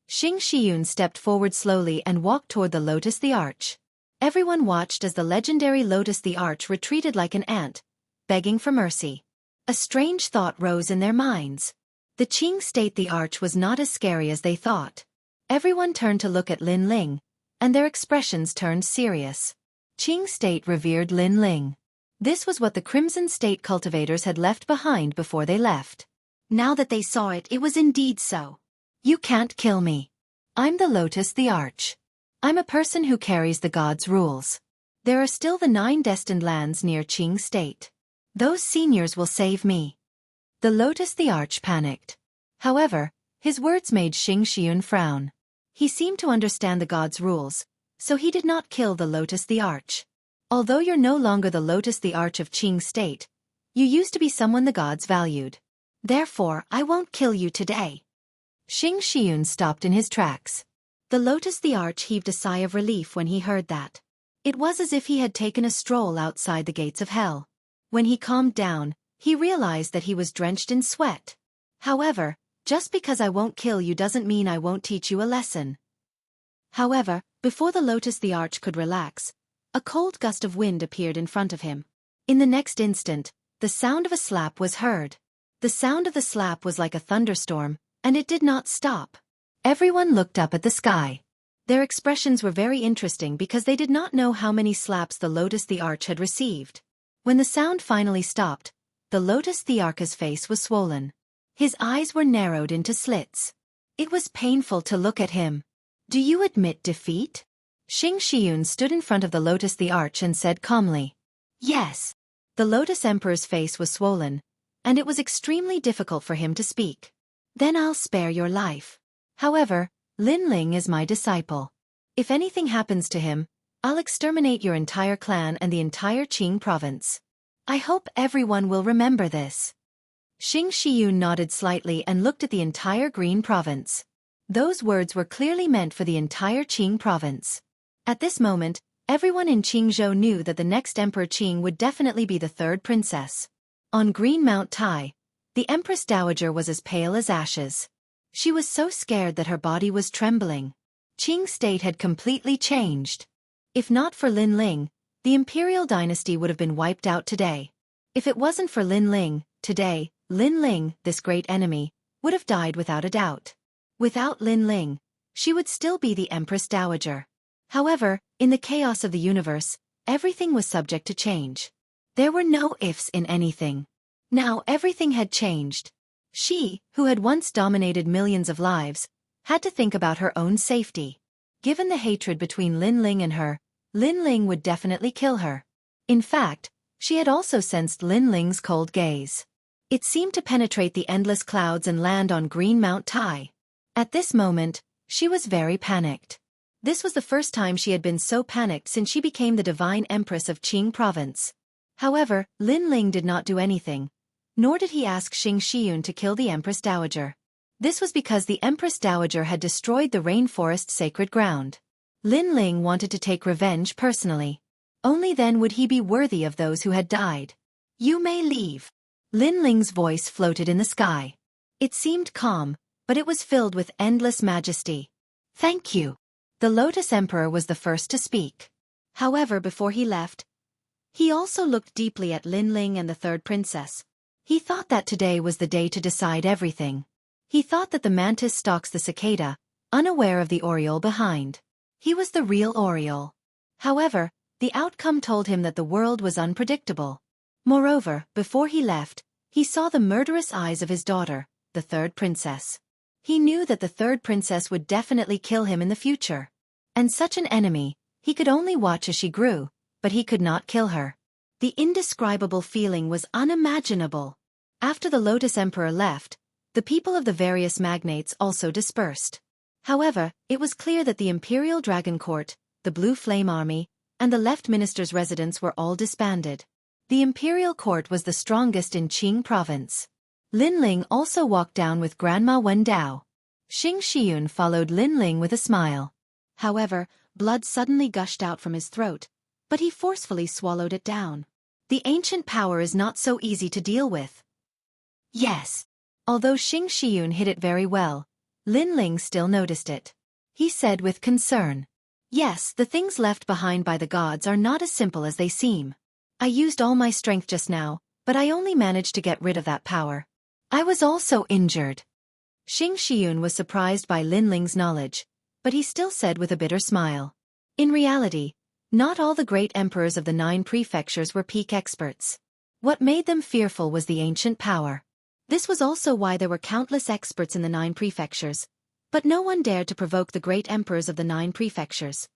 Xianxia stepped forward slowly and walked toward the Lotus Thearch. Everyone watched as the legendary Lotus Thearch retreated like an ant, begging for mercy. A strange thought rose in their minds. The Qing State Thearch was not as scary as they thought. Everyone turned to look at Lin Ling, and their expressions turned serious. Qing State revered Lin Ling. This was what the Crimson State cultivators had left behind before they left. Now that they saw it, it was indeed so. You can't kill me. I'm the Lotus Thearch. I'm a person who carries the gods' rules. There are still the 9 destined lands near Qing State. Those seniors will save me. The Lotus Thearch panicked. However, his words made Xianxia frown. He seemed to understand the gods' rules, so he did not kill the Lotus Thearch. Although you're no longer the Lotus Thearch of Qing State, you used to be someone the gods valued. Therefore, I won't kill you today. Xianxia stopped in his tracks. The Lotus Thearch heaved a sigh of relief when he heard that. It was as if he had taken a stroll outside the gates of hell. When he calmed down, he realized that he was drenched in sweat. However, just because I won't kill you doesn't mean I won't teach you a lesson. However, before the Lotus Thearch could relax, a cold gust of wind appeared in front of him. In the next instant, the sound of a slap was heard. The sound of the slap was like a thunderstorm, and it did not stop. Everyone looked up at the sky. Their expressions were very interesting because they did not know how many slaps the Lotus Thearch had received. When the sound finally stopped, the Lotus Thearch's face was swollen. His eyes were narrowed into slits. It was painful to look at him. Do you admit defeat? Xianxia stood in front of the Lotus Thearch and said calmly. Yes. The Lotus Emperor's face was swollen, and it was extremely difficult for him to speak. Then I'll spare your life. However, Lin Ling is my disciple. If anything happens to him, I'll exterminate your entire clan and the entire Qing province. I hope everyone will remember this. Xianxia nodded slightly and looked at the entire Green province. Those words were clearly meant for the entire Qing province. At this moment, everyone in Qingzhou knew that the next Emperor Qing would definitely be the third princess. On Green Mount Tai, the Empress Dowager was as pale as ashes. She was so scared that her body was trembling. Qing State had completely changed. If not for Lin Ling, the imperial dynasty would have been wiped out today. If it wasn't for Lin Ling, today, Lin Ling, this great enemy, would have died without a doubt. Without Lin Ling, she would still be the Empress Dowager. However, in the chaos of the universe, everything was subject to change. There were no ifs in anything. Now everything had changed. She, who had once dominated millions of lives, had to think about her own safety. Given the hatred between Lin Ling and her, Lin Ling would definitely kill her. In fact, she had also sensed Lin Ling's cold gaze. It seemed to penetrate the endless clouds and land on Green Mount Tai. At this moment, she was very panicked. This was the first time she had been so panicked since she became the Divine Empress of Qing Province. However, Lin Ling did not do anything, nor did he ask Xianxia to kill the Empress Dowager. This was because the Empress Dowager had destroyed the rainforest sacred ground. Lin Ling wanted to take revenge personally. Only then would he be worthy of those who had died. You may leave. Lin Ling's voice floated in the sky. It seemed calm, but it was filled with endless majesty. "Thank you." The Lotus Emperor was the first to speak. However, before he left, he also looked deeply at Linling and the third princess. He thought that today was the day to decide everything. He thought that the mantis stalks the cicada, unaware of the oriole behind. He was the real oriole. However, the outcome told him that the world was unpredictable. Moreover, before he left, he saw the murderous eyes of his daughter, the third princess. He knew that the third princess would definitely kill him in the future. And such an enemy, he could only watch as she grew, but he could not kill her. The indescribable feeling was unimaginable. After the Lotus Emperor left, the people of the various magnates also dispersed. However, it was clear that the Imperial Dragon Court, the Blue Flame Army, and the Left Minister's residence were all disbanded. The Imperial Court was the strongest in Qing province. Linling also walked down with Grandma Wendao. Xianxia followed Linling with a smile. However, blood suddenly gushed out from his throat, but he forcefully swallowed it down. The ancient power is not so easy to deal with. Yes. Although Xianxia hid it very well, Linling still noticed it. He said with concern, "Yes, the things left behind by the gods are not as simple as they seem. I used all my strength just now, but I only managed to get rid of that power. I was also injured." Xianxia was surprised by Linling's knowledge, but he still said with a bitter smile. In reality, not all the great emperors of the 9 prefectures were peak experts. What made them fearful was the ancient power. This was also why there were countless experts in the 9 prefectures, but no one dared to provoke the great emperors of the 9 prefectures.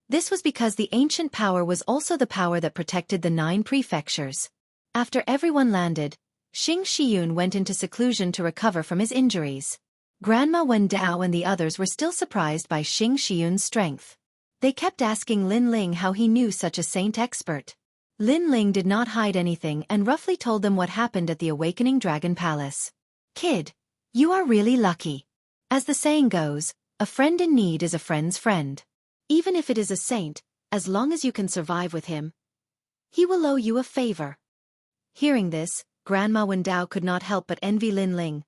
This was because the ancient power was also the power that protected the 9 prefectures. After everyone landed, Xianxia went into seclusion to recover from his injuries. Grandma Wendao and the others were still surprised by Xianxia's strength. They kept asking Linling how he knew such a saint expert. Linling did not hide anything and roughly told them what happened at the Awakening Dragon Palace. "Kid, you are really lucky. As the saying goes, a friend in need is a friend's friend. Even if it is a saint, as long as you can survive with him, he will owe you a favor." Hearing this, Grandma Wendao could not help but envy Linling.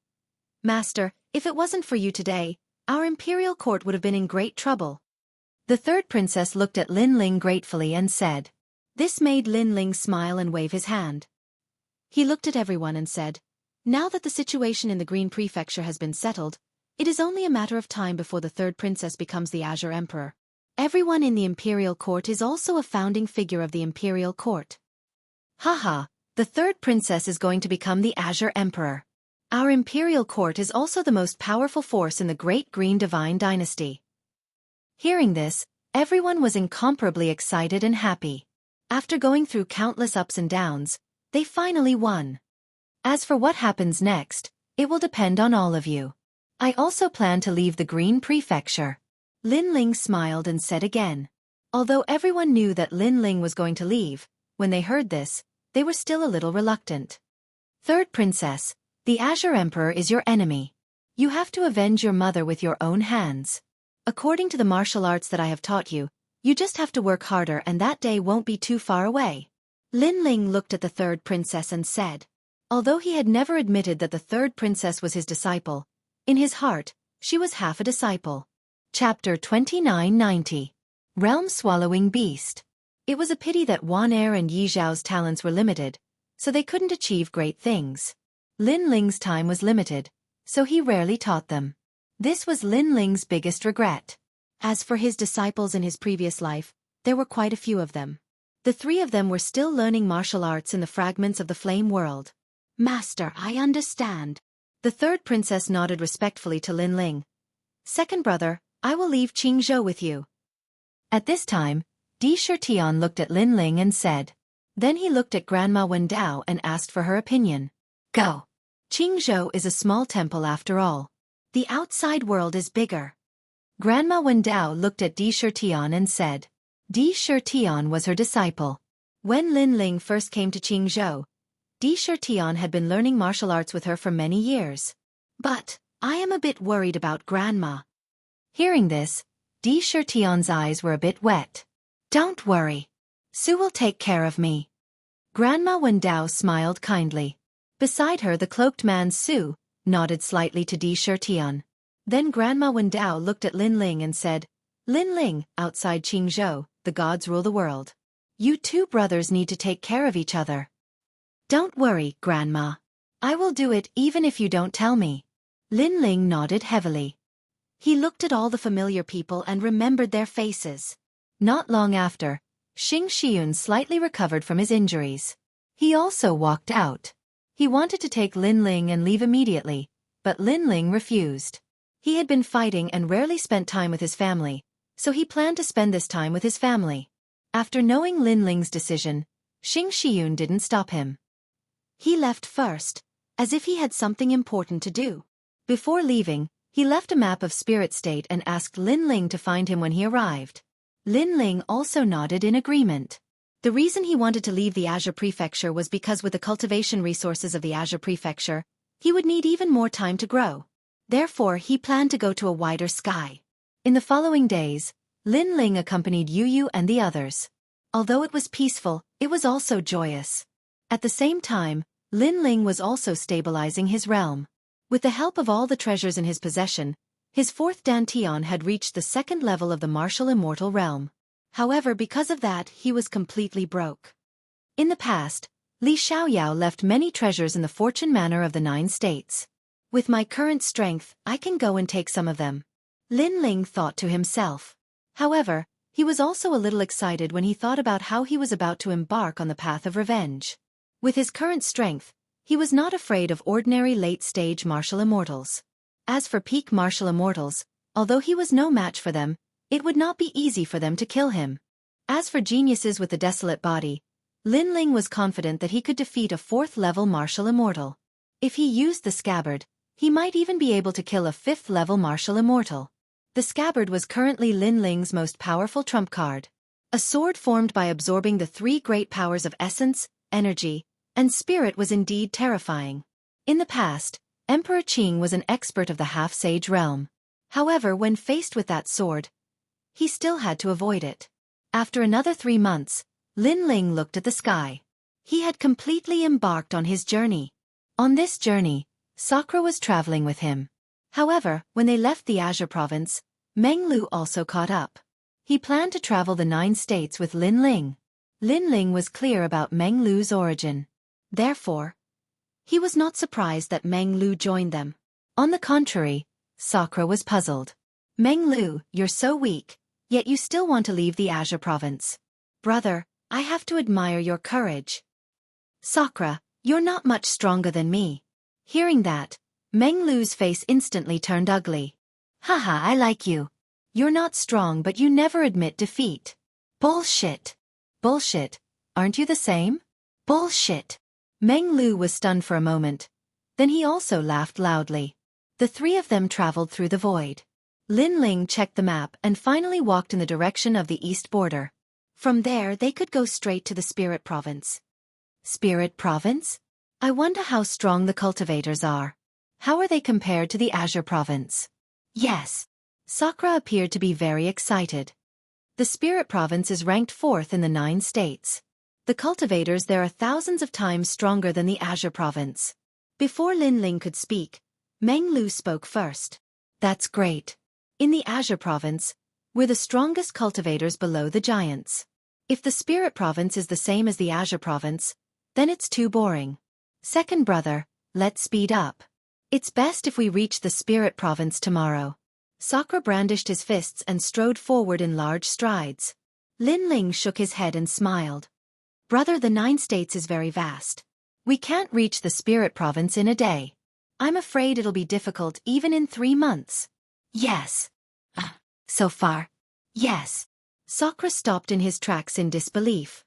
"Master, if it wasn't for you today, our imperial court would have been in great trouble." The third princess looked at Linling gratefully and said. This made Linling smile and wave his hand. He looked at everyone and said, "Now that the situation in the Green Prefecture has been settled, it is only a matter of time before the third princess becomes the Azure Emperor. Everyone in the imperial court is also a founding figure of the imperial court. Haha, the third princess is going to become the Azure Emperor. Our imperial court is also the most powerful force in the Great Green Divine Dynasty." Hearing this, everyone was incomparably excited and happy. After going through countless ups and downs, they finally won. As for what happens next, it will depend on all of you. I also plan to leave the Green Prefecture. Linling smiled and said again. Although everyone knew that Linling was going to leave, when they heard this, they were still a little reluctant. "Third princess, the Azure Emperor is your enemy. You have to avenge your mother with your own hands. According to the martial arts that I have taught you, you just have to work harder and that day won't be too far away." Linling looked at the third princess and said. Although he had never admitted that the third princess was his disciple, in his heart, she was half a disciple. Chapter 2990. Realm-Swallowing Beast. It was a pity that Wan Er and Yi Zhao's talents were limited, so they couldn't achieve great things. Linling's time was limited, so he rarely taught them. This was Linling's biggest regret. As for his disciples in his previous life, there were quite a few of them. The 3 of them were still learning martial arts in the fragments of the flame world. "Master, I understand." The third princess nodded respectfully to Linling. "Second brother, I will leave Qingzhou with you." At this time, Di Shirtian looked at Linling and said. Then he looked at Grandma Wendao and asked for her opinion. "Go. Qingzhou is a small temple after all. The outside world is bigger." Grandma Wendao looked at Di Shirtian and said. Di Shirtian was her disciple. When Linling first came to Qingzhou, Di Shirtian had been learning martial arts with her for many years. "But, I am a bit worried about Grandma." Hearing this, Di Shirtian's eyes were a bit wet. "Don't worry. Su will take care of me." Grandma Wendao smiled kindly. Beside her the cloaked man Su nodded slightly to Di Shirtian. Then Grandma Wendao looked at Lin Ling and said, Lin Ling, outside Qingzhou, the gods rule the world. You two brothers need to take care of each other. Don't worry, Grandma. I will do it even if you don't tell me. Lin Ling nodded heavily. He looked at all the familiar people and remembered their faces. Not long after, Xianxia slightly recovered from his injuries. He also walked out. He wanted to take Lin Ling and leave immediately, but Lin Ling refused. He had been fighting and rarely spent time with his family, so he planned to spend this time with his family. After knowing Lin Ling's decision, Xianxia didn't stop him. He left first, as if he had something important to do. Before leaving, he left a map of Spirit State and asked Lin Ling to find him when he arrived. Lin Ling also nodded in agreement. The reason he wanted to leave the Azure Prefecture was because with the cultivation resources of the Azure Prefecture, he would need even more time to grow. Therefore, he planned to go to a wider sky. In the following days, Lin Ling accompanied Yu and the others. Although it was peaceful, it was also joyous. At the same time, Lin Ling was also stabilizing his realm. With the help of all the treasures in his possession, his fourth dantian had reached the second level of the martial immortal realm. However, because of that, he was completely broke. In the past, Li Xiaoyao left many treasures in the fortune manor of the 9 states. With my current strength, I can go and take some of them. Lin Ling thought to himself. However, he was also a little excited when he thought about how he was about to embark on the path of revenge. With his current strength, he was not afraid of ordinary late-stage martial immortals. As for peak martial immortals, although he was no match for them, it would not be easy for them to kill him. As for geniuses with the desolate body, Lin Ling was confident that he could defeat a 4th-level martial immortal. If he used the scabbard, he might even be able to kill a 5th-level martial immortal. The scabbard was currently Lin Ling's most powerful trump card. A sword formed by absorbing the 3 great powers of essence, energy, and spirit was indeed terrifying. In the past, Emperor Qing was an expert of the half-sage realm. However, when faced with that sword, he still had to avoid it. After another 3 months, Lin Ling looked at the sky. He had completely embarked on his journey. On this journey, Sakura was traveling with him. However, when they left the Azure province, Meng Lu also caught up. He planned to travel the 9 states with Lin Ling. Lin Ling was clear about Meng Lu's origin. Therefore, he was not surprised that Meng Lu joined them. On the contrary, Sakura was puzzled. Meng Lu, you're so weak, yet you still want to leave the Azure province. Brother, I have to admire your courage. Sakura, you're not much stronger than me. Hearing that, Meng Lu's face instantly turned ugly. Haha, I like you. You're not strong but you never admit defeat. Bullshit. Bullshit. Aren't you the same? Bullshit. Meng Lu was stunned for a moment. Then he also laughed loudly. The 3 of them traveled through the void. Lin Ling checked the map and finally walked in the direction of the east border. From there they could go straight to the Spirit Province. Spirit Province? I wonder how strong the cultivators are. How are they compared to the Azure Province? Yes. Sakura appeared to be very excited. The Spirit Province is ranked 4th in the 9 states. The cultivators there are thousands of times stronger than the Azure Province. Before Lin Ling could speak, Meng Lu spoke first. That's great. In the Azure Province, we're the strongest cultivators below the giants. If the Spirit Province is the same as the Azure Province, then it's too boring. Second brother, let's speed up. It's best if we reach the Spirit Province tomorrow. Sakura brandished his fists and strode forward in large strides. Lin Ling shook his head and smiled. Brother, the 9 states is very vast. We can't reach the Spirit Province in a day. I'm afraid it'll be difficult even in 3 months. Yes. So far? Yes. Sakura stopped in his tracks in disbelief.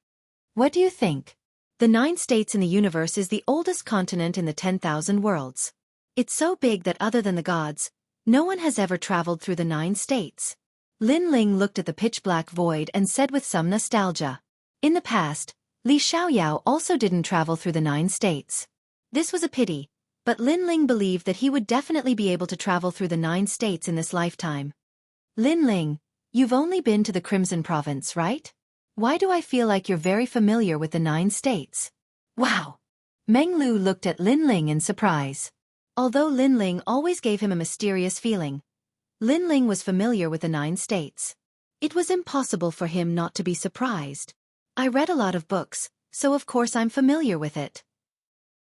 What do you think? The 9 states in the universe is the oldest continent in the 10,000 worlds. It's so big that other than the gods, no one has ever traveled through the 9 states. Lin Ling looked at the pitch-black void and said with some nostalgia. In the past, Li Xiaoyao also didn't travel through the 9 states. This was a pity, but Lin Ling believed that he would definitely be able to travel through the 9 states in this lifetime. Lin Ling, you've only been to the Crimson Province, right? Why do I feel like you're very familiar with the 9 states? Wow! Meng Lu looked at Lin Ling in surprise. Although Lin Ling always gave him a mysterious feeling, Lin Ling was familiar with the 9 states. It was impossible for him not to be surprised. I read a lot of books, so of course I'm familiar with it.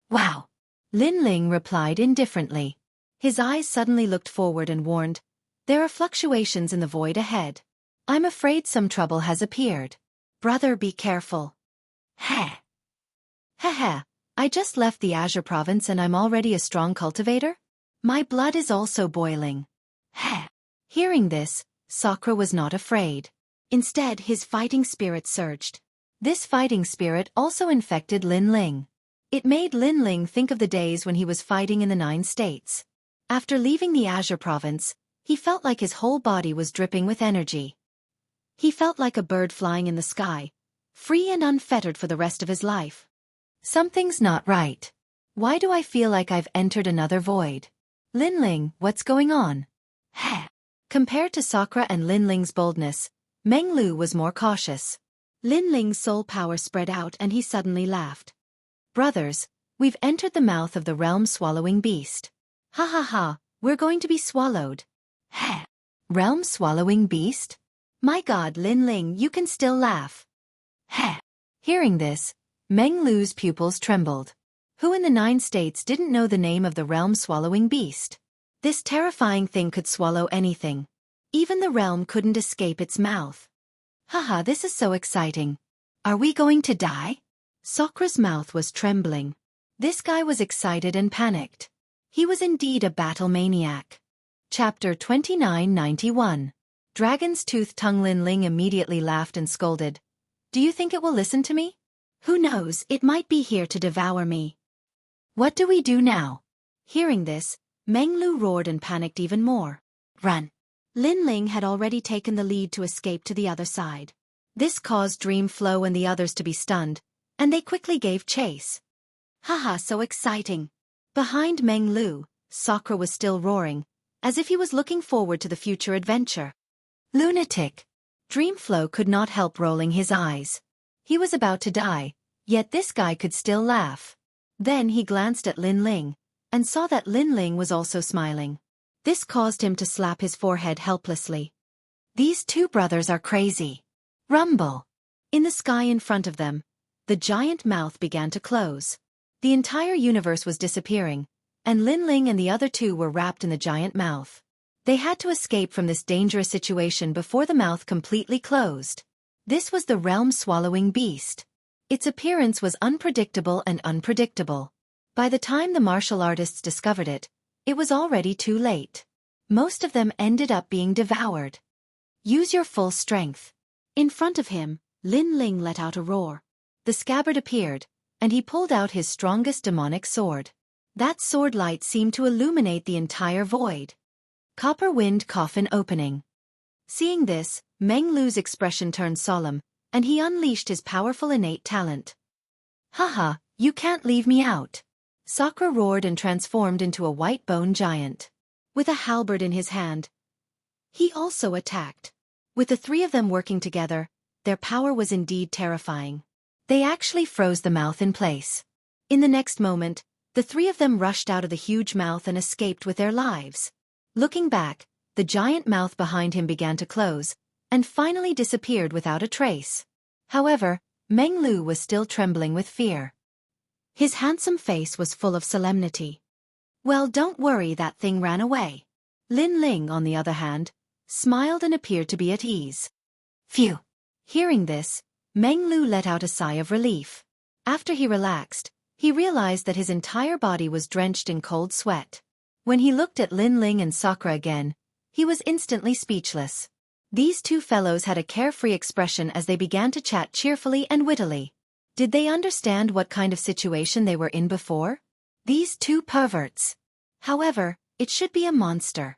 Wow! Lin Ling replied indifferently. His eyes suddenly looked forward and warned, "There are fluctuations in the void ahead. I'm afraid some trouble has appeared. Brother, be careful." Heh. Heh. I just left the Azure province and I'm already a strong cultivator? My blood is also boiling. Heh. Hearing this, Sakura was not afraid. Instead, his fighting spirit surged. This fighting spirit also infected Lin Ling. It made Lin Ling think of the days when he was fighting in the 9 states. After leaving the Azure province, he felt like his whole body was dripping with energy. He felt like a bird flying in the sky, free and unfettered for the rest of his life. Something's not right. Why do I feel like I've entered another void? Lin Ling, what's going on? Heh. Compared to Sakura and Lin Ling's boldness, Meng Lu was more cautious. Lin Ling's soul power spread out and he suddenly laughed. Brothers, we've entered the mouth of the realm-swallowing beast. Ha ha ha, we're going to be swallowed. Heh. Realm-swallowing beast? My God, Lin Ling, you can still laugh. Heh. Hearing this, Meng Lu's pupils trembled. Who in the 9 states didn't know the name of the realm-swallowing beast? This terrifying thing could swallow anything. Even the realm couldn't escape its mouth. Haha, this is so exciting. Are we going to die? Sakura's mouth was trembling. This guy was excited and panicked. He was indeed a battle maniac. Chapter 2991. Dragon's Tooth Tongue. Lin Ling immediately laughed and scolded. Do you think it will listen to me? Who knows, it might be here to devour me. What do we do now? Hearing this, Meng Lu roared and panicked even more. Run! Lin Ling had already taken the lead to escape to the other side. This caused Dream Flow and the others to be stunned, and they quickly gave chase. Haha, so exciting! Behind Meng Lu, Sakura was still roaring, as if he was looking forward to the future adventure. Lunatic! Dreamflow could not help rolling his eyes. He was about to die, yet this guy could still laugh. Then he glanced at Lin Ling, and saw that Lin Ling was also smiling. This caused him to slap his forehead helplessly. These 2 brothers are crazy. Rumble! In the sky in front of them, the giant mouth began to close. The entire universe was disappearing, and Lin Ling and the other 2 were wrapped in the giant mouth. They had to escape from this dangerous situation before the mouth completely closed. This was the realm-swallowing beast. Its appearance was unpredictable and unpredictable. By the time the martial artists discovered it, it was already too late. Most of them ended up being devoured. Use your full strength. In front of him, Lin Ling let out a roar. The scabbard appeared, and he pulled out his strongest demonic sword. That sword light seemed to illuminate the entire void. Copper Wind Coffin Opening. Seeing this, Meng Lu's expression turned solemn, and he unleashed his powerful innate talent. Haha, you can't leave me out. Sakura roared and transformed into a white bone giant. With a halberd in his hand, he also attacked. With the 3 of them working together, their power was indeed terrifying. They actually froze the mouth in place. In the next moment, the 3 of them rushed out of the huge mouth and escaped with their lives. Looking back, the giant mouth behind him began to close, and finally disappeared without a trace. However, Meng Lu was still trembling with fear. His handsome face was full of solemnity. Well, don't worry, that thing ran away. Lin Ling, on the other hand, smiled and appeared to be at ease. Phew! Hearing this, Meng Lu let out a sigh of relief. After he relaxed, he realized that his entire body was drenched in cold sweat. When he looked at Lin Ling and Sakura again, he was instantly speechless. These 2 fellows had a carefree expression as they began to chat cheerfully and wittily. Did they understand what kind of situation they were in before? These 2 perverts. However, it should be a monster.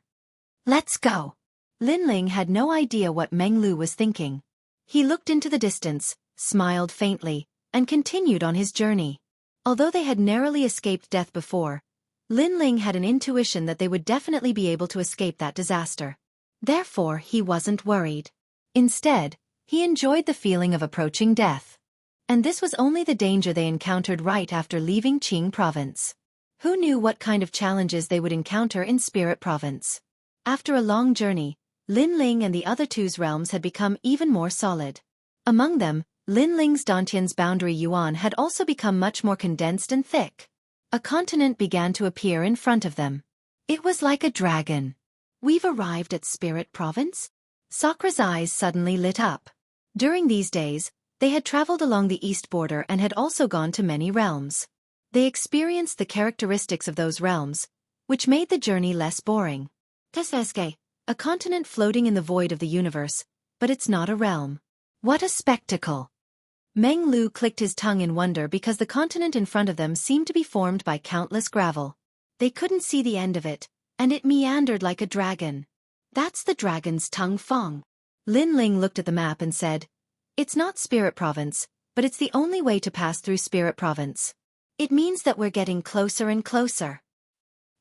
Let's go. Lin Ling had no idea what Meng Lu was thinking. He looked into the distance, smiled faintly, and continued on his journey. Although they had narrowly escaped death before, Lin Ling had an intuition that they would definitely be able to escape that disaster. Therefore, he wasn't worried. Instead, he enjoyed the feeling of approaching death. And this was only the danger they encountered right after leaving Qing province. Who knew what kind of challenges they would encounter in Spirit province? After a long journey, Lin Ling and the other two's realms had become even more solid. Among them, Lin Ling's Dantian's boundary yuan had also become much more condensed and thick. A continent began to appear in front of them. It was like a dragon. We've arrived at Spirit Province? Sakra's eyes suddenly lit up. During these days, they had traveled along the east border and had also gone to many realms. They experienced the characteristics of those realms, which made the journey less boring. Teseske, a continent floating in the void of the universe, but it's not a realm. What a spectacle! Meng Lu clicked his tongue in wonder because the continent in front of them seemed to be formed by countless gravel. They couldn't see the end of it, and it meandered like a dragon. That's the dragon's tongue Fong. Lin Ling looked at the map and said, "It's not Spirit Province, but it's the only way to pass through Spirit Province. It means that we're getting closer and closer."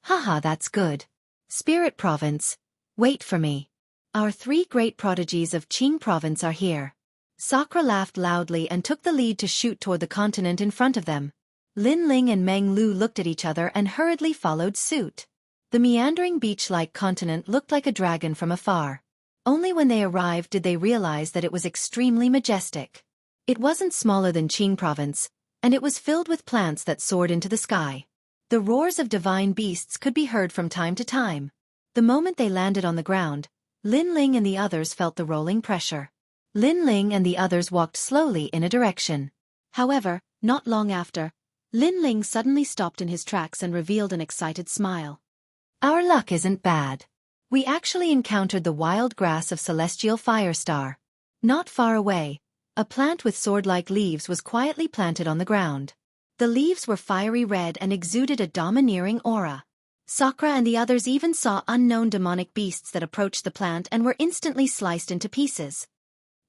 Haha, that's good. Spirit Province. Wait for me. Our three great prodigies of Qing Province are here. Sakra laughed loudly and took the lead to shoot toward the continent in front of them. Lin Ling and Meng Lu looked at each other and hurriedly followed suit. The meandering beach-like continent looked like a dragon from afar. Only when they arrived did they realize that it was extremely majestic. It wasn't smaller than Qing Province, and it was filled with plants that soared into the sky. The roars of divine beasts could be heard from time to time. The moment they landed on the ground, Lin Ling and the others felt the rolling pressure. Lin Ling and the others walked slowly in a direction. However, not long after, Lin Ling suddenly stopped in his tracks and revealed an excited smile. Our luck isn't bad. We actually encountered the wild grass of Celestial Firestar. Not far away, a plant with sword-like leaves was quietly planted on the ground. The leaves were fiery red and exuded a domineering aura. Sakra and the others even saw unknown demonic beasts that approached the plant and were instantly sliced into pieces.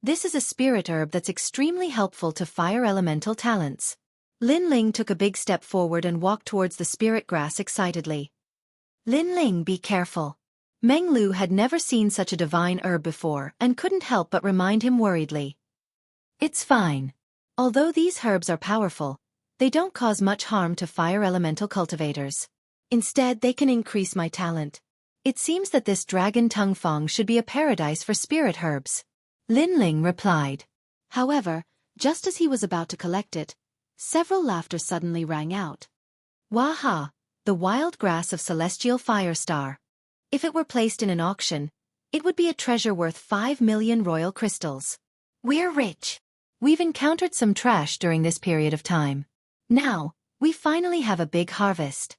This is a spirit herb that's extremely helpful to fire elemental talents. Lin Ling took a big step forward and walked towards the spirit grass excitedly. Lin Ling, be careful. Meng Lu had never seen such a divine herb before and couldn't help but remind him worriedly. It's fine. Although these herbs are powerful, they don't cause much harm to fire elemental cultivators. Instead, they can increase my talent. It seems that this dragon tongue Fong should be a paradise for spirit herbs. Lin Ling replied. However, just as he was about to collect it, several laughter suddenly rang out. Waha! The wild grass of Celestial Firestar. If it were placed in an auction, it would be a treasure worth 5 million royal crystals. We're rich. We've encountered some trash during this period of time. Now, we finally have a big harvest.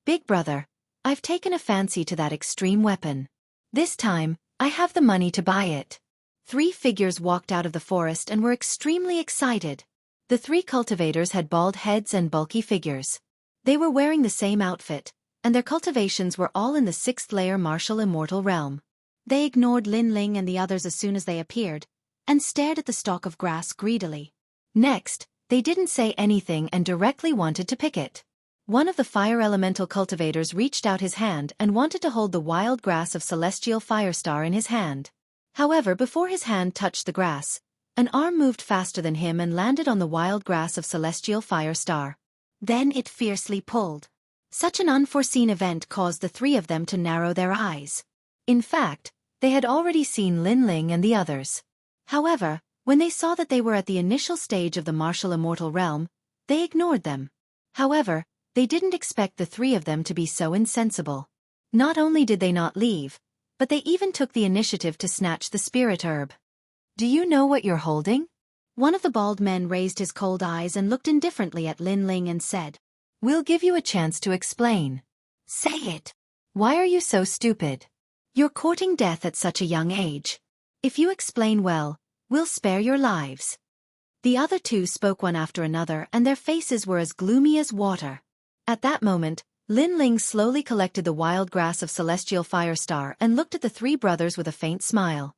Big brother, I've taken a fancy to that extreme weapon. This time, I have the money to buy it. 3 figures walked out of the forest and were extremely excited. The 3 cultivators had bald heads and bulky figures. They were wearing the same outfit, and their cultivations were all in the 6th layer martial immortal realm. They ignored Lin Ling and the others as soon as they appeared, and stared at the stalk of grass greedily. Next, they didn't say anything and directly wanted to pick it. One of the fire elemental cultivators reached out his hand and wanted to hold the wild grass of Celestial Firestar in his hand. However, before his hand touched the grass, an arm moved faster than him and landed on the wild grass of Celestial Firestar. Then it fiercely pulled. Such an unforeseen event caused the 3 of them to narrow their eyes. In fact, they had already seen Lin Ling and the others. However, when they saw that they were at the initial stage of the martial immortal realm, they ignored them. However, they didn't expect the 3 of them to be so insensible. Not only did they not leave, but they even took the initiative to snatch the spirit herb. Do you know what you're holding? One of the bald men raised his cold eyes and looked indifferently at Lin Ling and said, We'll give you a chance to explain. Say it. Why are you so stupid? You're courting death at such a young age. If you explain well, we'll spare your lives. The other 2 spoke one after another and their faces were as gloomy as water. At that moment, Lin Ling slowly collected the wild grass of Celestial Firestar and looked at the 3 brothers with a faint smile.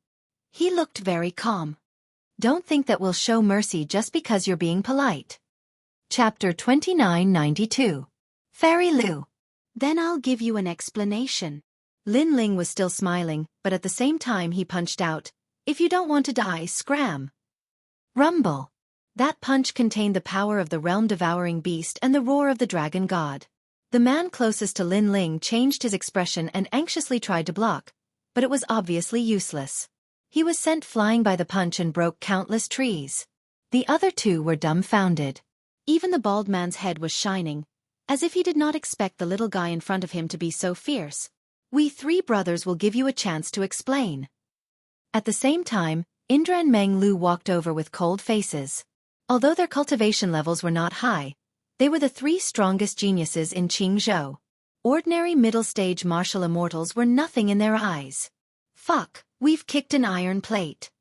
He looked very calm. Don't think that we'll show mercy just because you're being polite. Chapter 2992. Fairy Lu. Then I'll give you an explanation. Lin Ling was still smiling, but at the same time he punched out, If you don't want to die, scram. Rumble. That punch contained the power of the realm-devouring beast and the roar of the dragon god. The man closest to Lin Ling changed his expression and anxiously tried to block, but it was obviously useless. He was sent flying by the punch and broke countless trees. The other two were dumbfounded. Even the bald man's head was shining, as if he did not expect the little guy in front of him to be so fierce. "We three brothers will give you a chance to explain." At the same time, Indra and Meng Lu walked over with cold faces. Although their cultivation levels were not high, they were the three strongest geniuses in Jianghu. Ordinary middle-stage martial immortals were nothing in their eyes. "Fuck, we've kicked an iron plate.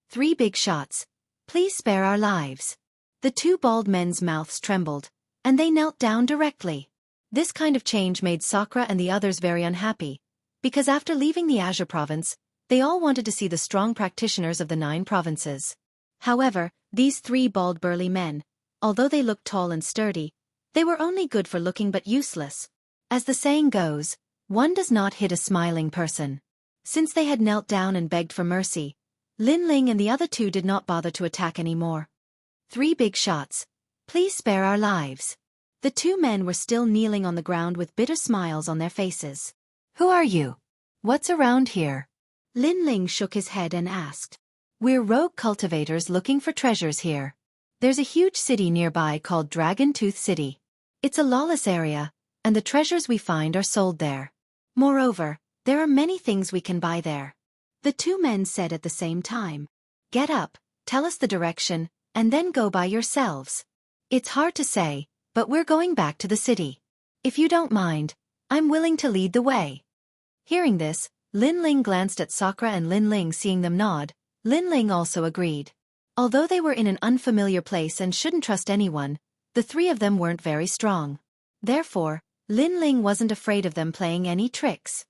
3 big shots. Please spare our lives." The two bald men's mouths trembled, and they knelt down directly. This kind of change made Sakura and the others very unhappy, because after leaving the Azure province, they all wanted to see the strong practitioners of the 9 provinces. However, these 3 bald burly men, although they looked tall and sturdy, they were only good for looking but useless. As the saying goes, one does not hit a smiling person. Since they had knelt down and begged for mercy, Lin Ling and the other two did not bother to attack anymore. 3 big shots. Please spare our lives." The 2 men were still kneeling on the ground with bitter smiles on their faces. "Who are you? What's around here?" Lin Ling shook his head and asked. "We're rogue cultivators looking for treasures here. There's a huge city nearby called Dragon Tooth City. It's a lawless area, and the treasures we find are sold there. Moreover, there are many things we can buy there." The 2 men said at the same time. "Get up, tell us the direction, and then go by yourselves." "It's hard to say, but we're going back to the city. If you don't mind, I'm willing to lead the way." Hearing this, Lin Ling glanced at Sakura and Lin Ling, seeing them nod. Lin Ling also agreed. Although they were in an unfamiliar place and shouldn't trust anyone, the 3 of them weren't very strong. Therefore, Lin Ling wasn't afraid of them playing any tricks.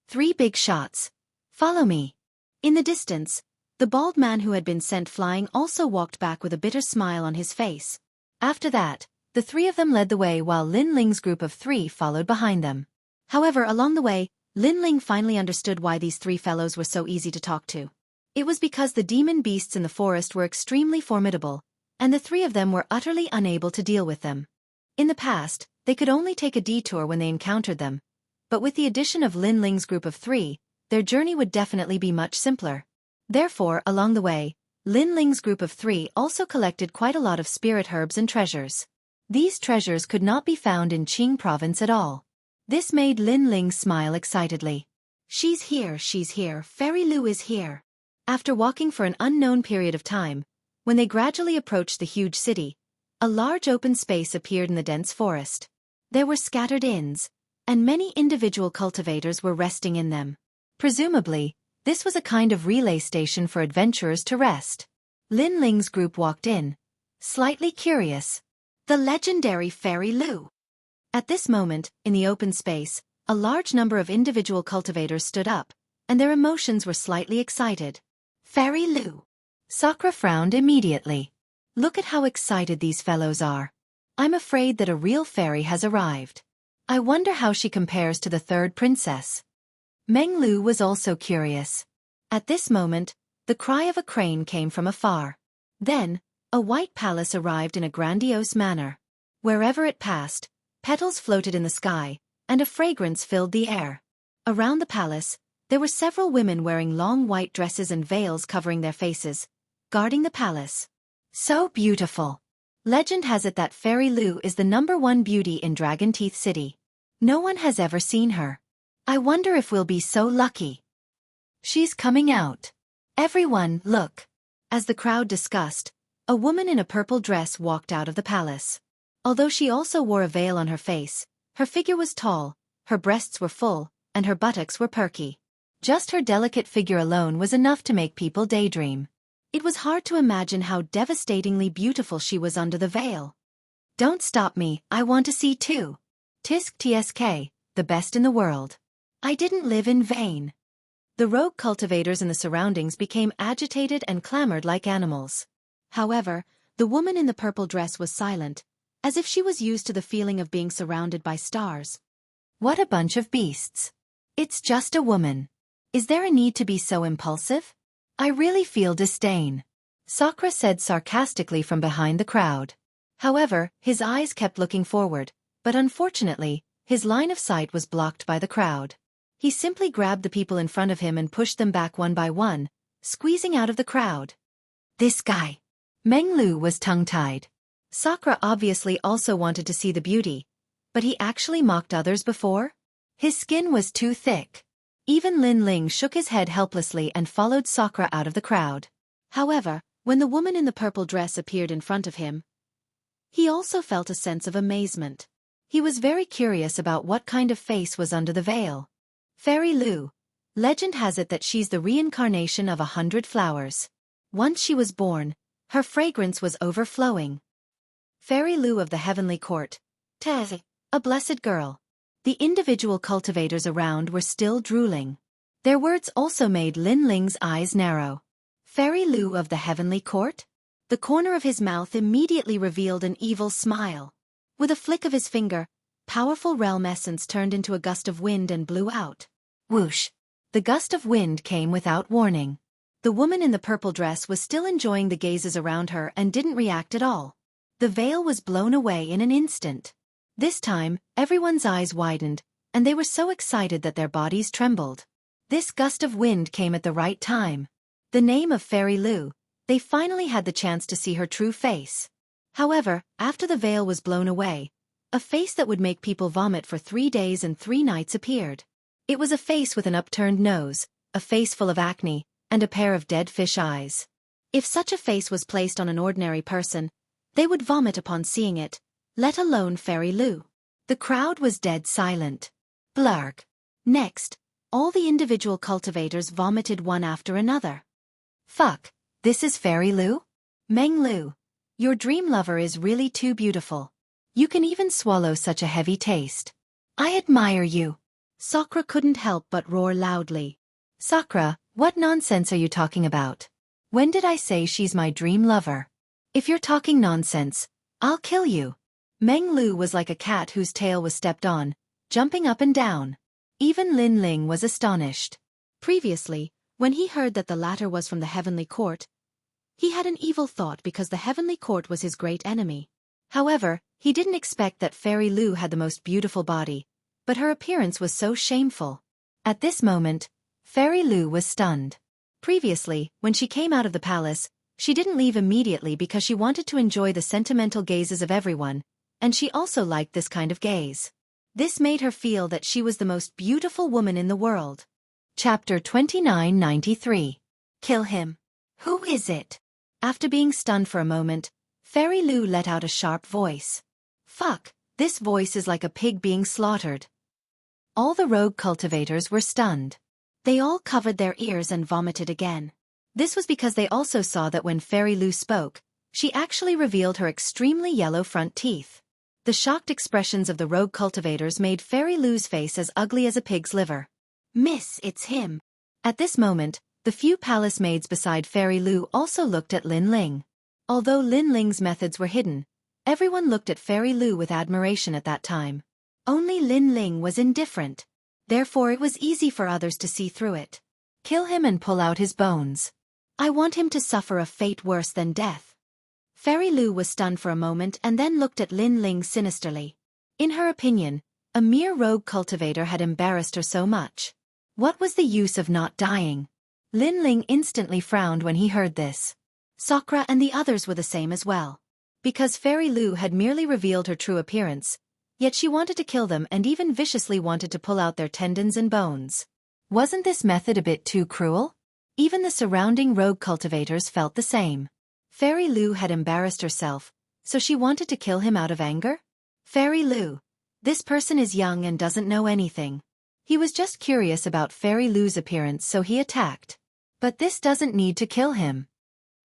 3 big shots. Follow me." In the distance, the bald man who had been sent flying also walked back with a bitter smile on his face. After that, the 3 of them led the way while Lin Ling's group of 3 followed behind them. However, along the way, Lin Ling finally understood why these 3 fellows were so easy to talk to. It was because the demon beasts in the forest were extremely formidable, and the 3 of them were utterly unable to deal with them. In the past, they could only take a detour when they encountered them, but with the addition of Lin Ling's group of 3, their journey would definitely be much simpler. Therefore, along the way, Lin Ling's group of 3 also collected quite a lot of spirit herbs and treasures. These treasures could not be found in Qing province at all. This made Lin Ling smile excitedly. She's here, Fairy Lu is here." After walking for an unknown period of time, when they gradually approached the huge city, a large open space appeared in the dense forest. There were scattered inns, and many individual cultivators were resting in them. Presumably, this was a kind of relay station for adventurers to rest. Lin Ling's group walked in, slightly curious. The legendary Fairy Lu. At this moment, in the open space, a large number of individual cultivators stood up, and their emotions were slightly excited. "Fairy Lu." Sakura frowned immediately. "Look at how excited these fellows are. I'm afraid that a real fairy has arrived. I wonder how she compares to the 3rd princess." Meng Lu was also curious. At this moment, the cry of a crane came from afar. Then, a white palace arrived in a grandiose manner. Wherever it passed, petals floated in the sky, and a fragrance filled the air. Around the palace, there were several women wearing long white dresses and veils covering their faces, guarding the palace. So beautiful. Legend has it that Fairy Lu is the #1 beauty in Dragon Teeth City. No one has ever seen her. I wonder if we'll be so lucky. She's coming out. Everyone, look. As the crowd discussed, a woman in a purple dress walked out of the palace. Although she also wore a veil on her face, her figure was tall, her breasts were full, and her buttocks were perky. Just her delicate figure alone was enough to make people daydream. It was hard to imagine how devastatingly beautiful she was under the veil. "Don't stop me, I want to see too. Tisk tsk, the best in the world. I didn't live in vain." The rogue cultivators in the surroundings became agitated and clamored like animals. However, the woman in the purple dress was silent, as if she was used to the feeling of being surrounded by stars. What a bunch of beasts. It's just a woman. Is there a need to be so impulsive? I really feel disdain. Sakura said sarcastically from behind the crowd. However, his eyes kept looking forward, But unfortunately, his line of sight was blocked by the crowd. He simply grabbed the people in front of him and pushed them back one by one, squeezing out of the crowd. This guy. Meng Lu was tongue-tied. Sakura obviously also wanted to see the beauty, but he actually mocked others before? His skin was too thick. Even Lin Ling shook his head helplessly and followed Sakura out of the crowd. However, when the woman in the purple dress appeared in front of him, he also felt a sense of amazement. He was very curious about what kind of face was under the veil. Fairy Lu. Legend has it that she's the reincarnation of 100 flowers. Once she was born, her fragrance was overflowing. Fairy Lu of the Heavenly Court. A blessed girl. The individual cultivators around were still drooling. Their words also made Lin Ling's eyes narrow. Fairy Lu of the Heavenly Court? The corner of his mouth immediately revealed an evil smile. With a flick of his finger, powerful realm essence turned into a gust of wind and blew out. Whoosh! The gust of wind came without warning. The woman in the purple dress was still enjoying the gazes around her and didn't react at all. The veil was blown away in an instant. This time, everyone's eyes widened, and they were so excited that their bodies trembled. This gust of wind came at the right time. The name of Fairy Lu. They finally had the chance to see her true face. However, after the veil was blown away, a face that would make people vomit for 3 days and 3 nights appeared. It was a face with an upturned nose, a face full of acne, and a pair of dead fish eyes. If such a face was placed on an ordinary person, they would vomit upon seeing it, let alone Fairy Lu. The crowd was dead silent. Blurg. Next, all the individual cultivators vomited one after another. Fuck, this is Fairy Lu? Meng Lu. Your dream lover is really too beautiful. You can even swallow such a heavy taste. I admire you. Sakura couldn't help but roar loudly. Sakura, what nonsense are you talking about? When did I say she's my dream lover? If you're talking nonsense, I'll kill you. Meng Lu was like a cat whose tail was stepped on, jumping up and down. Even Lin Ling was astonished. Previously, when he heard that the latter was from the Heavenly Court, he had an evil thought because the Heavenly Court was his great enemy. However, he didn't expect that Fairy Lu had the most beautiful body, but her appearance was so shameful. At this moment, Fairy Lu was stunned. Previously, when she came out of the palace, she didn't leave immediately because she wanted to enjoy the sentimental gazes of everyone, and she also liked this kind of gaze. This made her feel that she was the most beautiful woman in the world. Chapter 2993. Kill him. Who is it? After being stunned for a moment, Fairy Lu let out a sharp voice. Fuck, this voice is like a pig being slaughtered. All the rogue cultivators were stunned. They all covered their ears and vomited again. This was because they also saw that when Fairy Lu spoke, she actually revealed her extremely yellow front teeth. The shocked expressions of the rogue cultivators made Fairy Lu's face as ugly as a pig's liver. Miss, it's him. At this moment, the few palace maids beside Fairy Lu also looked at Lin Ling. Although Lin Ling's methods were hidden, everyone looked at Fairy Lu with admiration at that time. Only Lin Ling was indifferent. Therefore it was easy for others to see through it. Kill him and pull out his bones. I want him to suffer a fate worse than death. Fairy Lu was stunned for a moment and then looked at Lin Ling sinisterly. In her opinion, a mere rogue cultivator had embarrassed her so much. What was the use of not dying? Lin Ling instantly frowned when he heard this. Sakura and the others were the same as well. Because Fairy Lu had merely revealed her true appearance, yet she wanted to kill them and even viciously wanted to pull out their tendons and bones. Wasn't this method a bit too cruel? Even the surrounding rogue cultivators felt the same. Fairy Lu had embarrassed herself, so she wanted to kill him out of anger? Fairy Lu. This person is young and doesn't know anything. He was just curious about Fairy Lu's appearance, so he attacked. But this doesn't need to kill him.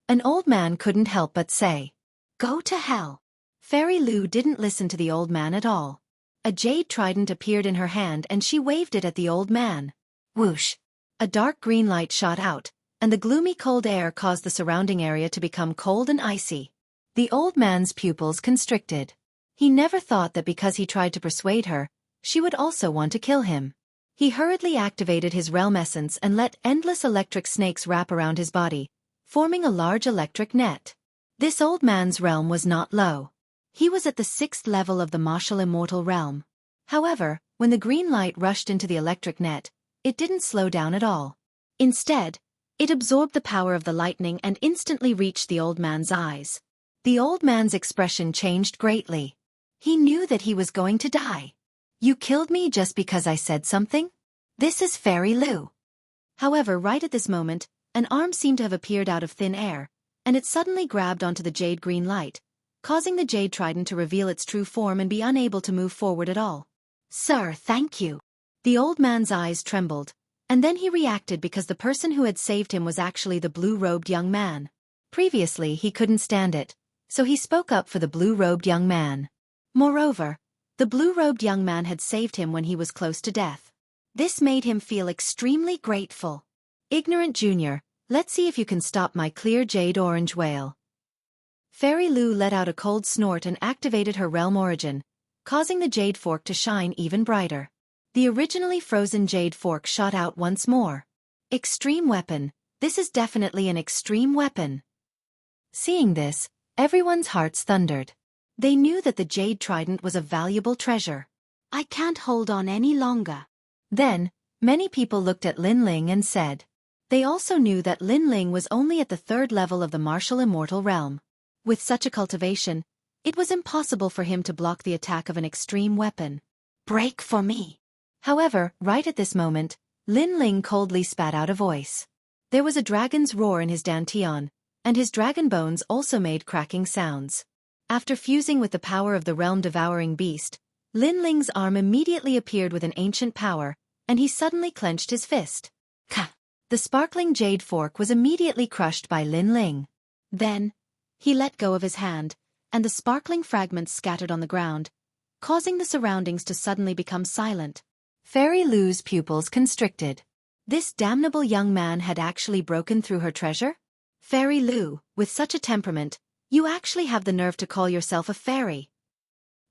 An old man couldn't help but say, "Go to hell." Fairy Lu didn't listen to the old man at all. A jade trident appeared in her hand and she waved it at the old man. Whoosh! A dark green light shot out, and the gloomy cold air caused the surrounding area to become cold and icy. The old man's pupils constricted. He never thought that because he tried to persuade her, she would also want to kill him. He hurriedly activated his realm essence and let endless electric snakes wrap around his body, forming a large electric net. This old man's realm was not low. He was at the 6th level of the martial immortal realm. However, when the green light rushed into the electric net, it didn't slow down at all. Instead, it absorbed the power of the lightning and instantly reached the old man's eyes. The old man's expression changed greatly. He knew that he was going to die. You killed me just because I said something? This is Fairy Lu. However, right at this moment, an arm seemed to have appeared out of thin air, and it suddenly grabbed onto the jade green light, causing the jade trident to reveal its true form and be unable to move forward at all. Sir, thank you. The old man's eyes trembled, and then he reacted because the person who had saved him was actually the blue-robed young man. Previously he couldn't stand it, so he spoke up for the blue-robed young man. Moreover, the blue-robed young man had saved him when he was close to death. This made him feel extremely grateful. Ignorant Junior, let's see if you can stop my clear jade orange whale. Fairy Lu let out a cold snort and activated her realm origin, causing the jade fork to shine even brighter. The originally frozen jade fork shot out once more. Extreme weapon, this is definitely an extreme weapon. Seeing this, everyone's hearts thundered. They knew that the jade trident was a valuable treasure. I can't hold on any longer. Then, many people looked at Lin Ling and said. They also knew that Lin Ling was only at the 3rd level of the martial immortal realm. With such a cultivation, it was impossible for him to block the attack of an extreme weapon. Break for me. However, right at this moment, Lin Ling coldly spat out a voice. There was a dragon's roar in his dantian, and his dragon bones also made cracking sounds. After fusing with the power of the realm-devouring beast, Lin Ling's arm immediately appeared with an ancient power, and he suddenly clenched his fist. Ka! The sparkling jade fork was immediately crushed by Lin Ling. Then, he let go of his hand, and the sparkling fragments scattered on the ground, causing the surroundings to suddenly become silent. Fairy Lu's pupils constricted. This damnable young man had actually broken through her treasure? Fairy Lu, with such a temperament, you actually have the nerve to call yourself a fairy.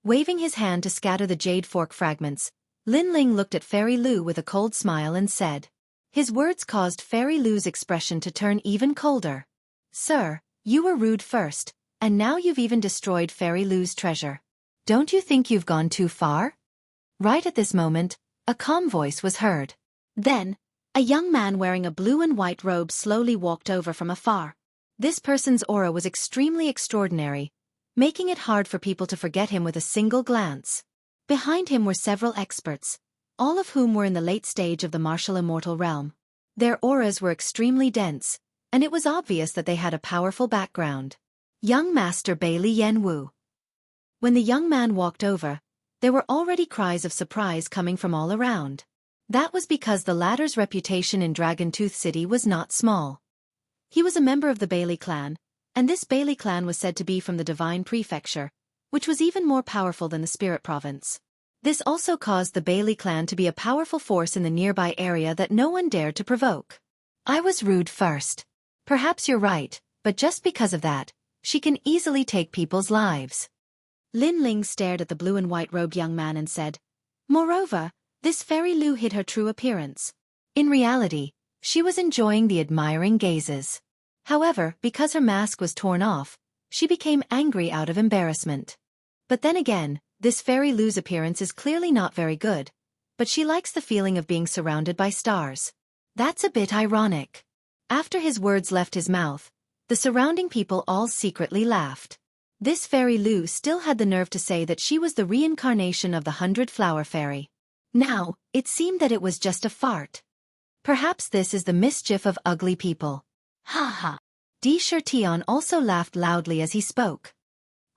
Waving his hand to scatter the jade fork fragments, Lin Ling looked at Fairy Lu with a cold smile and said. His words caused Fairy Lu's expression to turn even colder. Sir, you were rude first, and now you've even destroyed Fairy Lu's treasure. Don't you think you've gone too far? Right at this moment, a calm voice was heard. Then, a young man wearing a blue and white robe slowly walked over from afar. This person's aura was extremely extraordinary, making it hard for people to forget him with a single glance. Behind him were several experts, all of whom were in the late stage of the martial immortal realm. Their auras were extremely dense, and it was obvious that they had a powerful background. Young Master Bailey Yanwu. When the young man walked over, there were already cries of surprise coming from all around. That was because the latter's reputation in Dragon Tooth City was not small. He was a member of the Bailey clan, and this Bailey clan was said to be from the Divine Prefecture, which was even more powerful than the Spirit Province. This also caused the Bailey clan to be a powerful force in the nearby area that no one dared to provoke. I was rude first. Perhaps you're right, but just because of that, she can easily take people's lives. Lin Ling stared at the blue and white robed young man and said, Moreover, this Fairy Lu hid her true appearance. In reality, she was enjoying the admiring gazes. However, because her mask was torn off, she became angry out of embarrassment. But then again, this Fairy Lu's appearance is clearly not very good, but she likes the feeling of being surrounded by stars. That's a bit ironic. After his words left his mouth, the surrounding people all secretly laughed. This Fairy Lu still had the nerve to say that she was the reincarnation of the 100-Flower Fairy. Now, it seemed that it was just a fart. Perhaps this is the mischief of ugly people. Ha ha. Di Shirtion also laughed loudly as he spoke.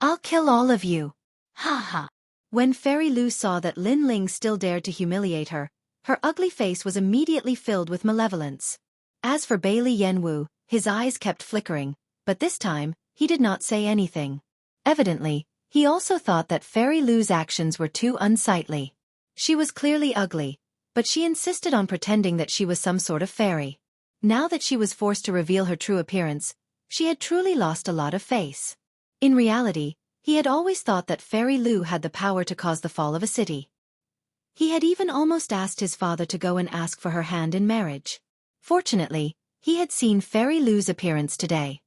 I'll kill all of you. Ha ha. When Fairy Lu saw that Lin Ling still dared to humiliate her, her ugly face was immediately filled with malevolence. As for Bailey Yanwu, his eyes kept flickering, but this time, he did not say anything. Evidently, he also thought that Fairy Lu's actions were too unsightly. She was clearly ugly, but she insisted on pretending that she was some sort of fairy. Now that she was forced to reveal her true appearance, she had truly lost a lot of face. In reality, he had always thought that Fairy Lu had the power to cause the fall of a city. He had even almost asked his father to go and ask for her hand in marriage. Fortunately, he had seen Fairy Lu's appearance today.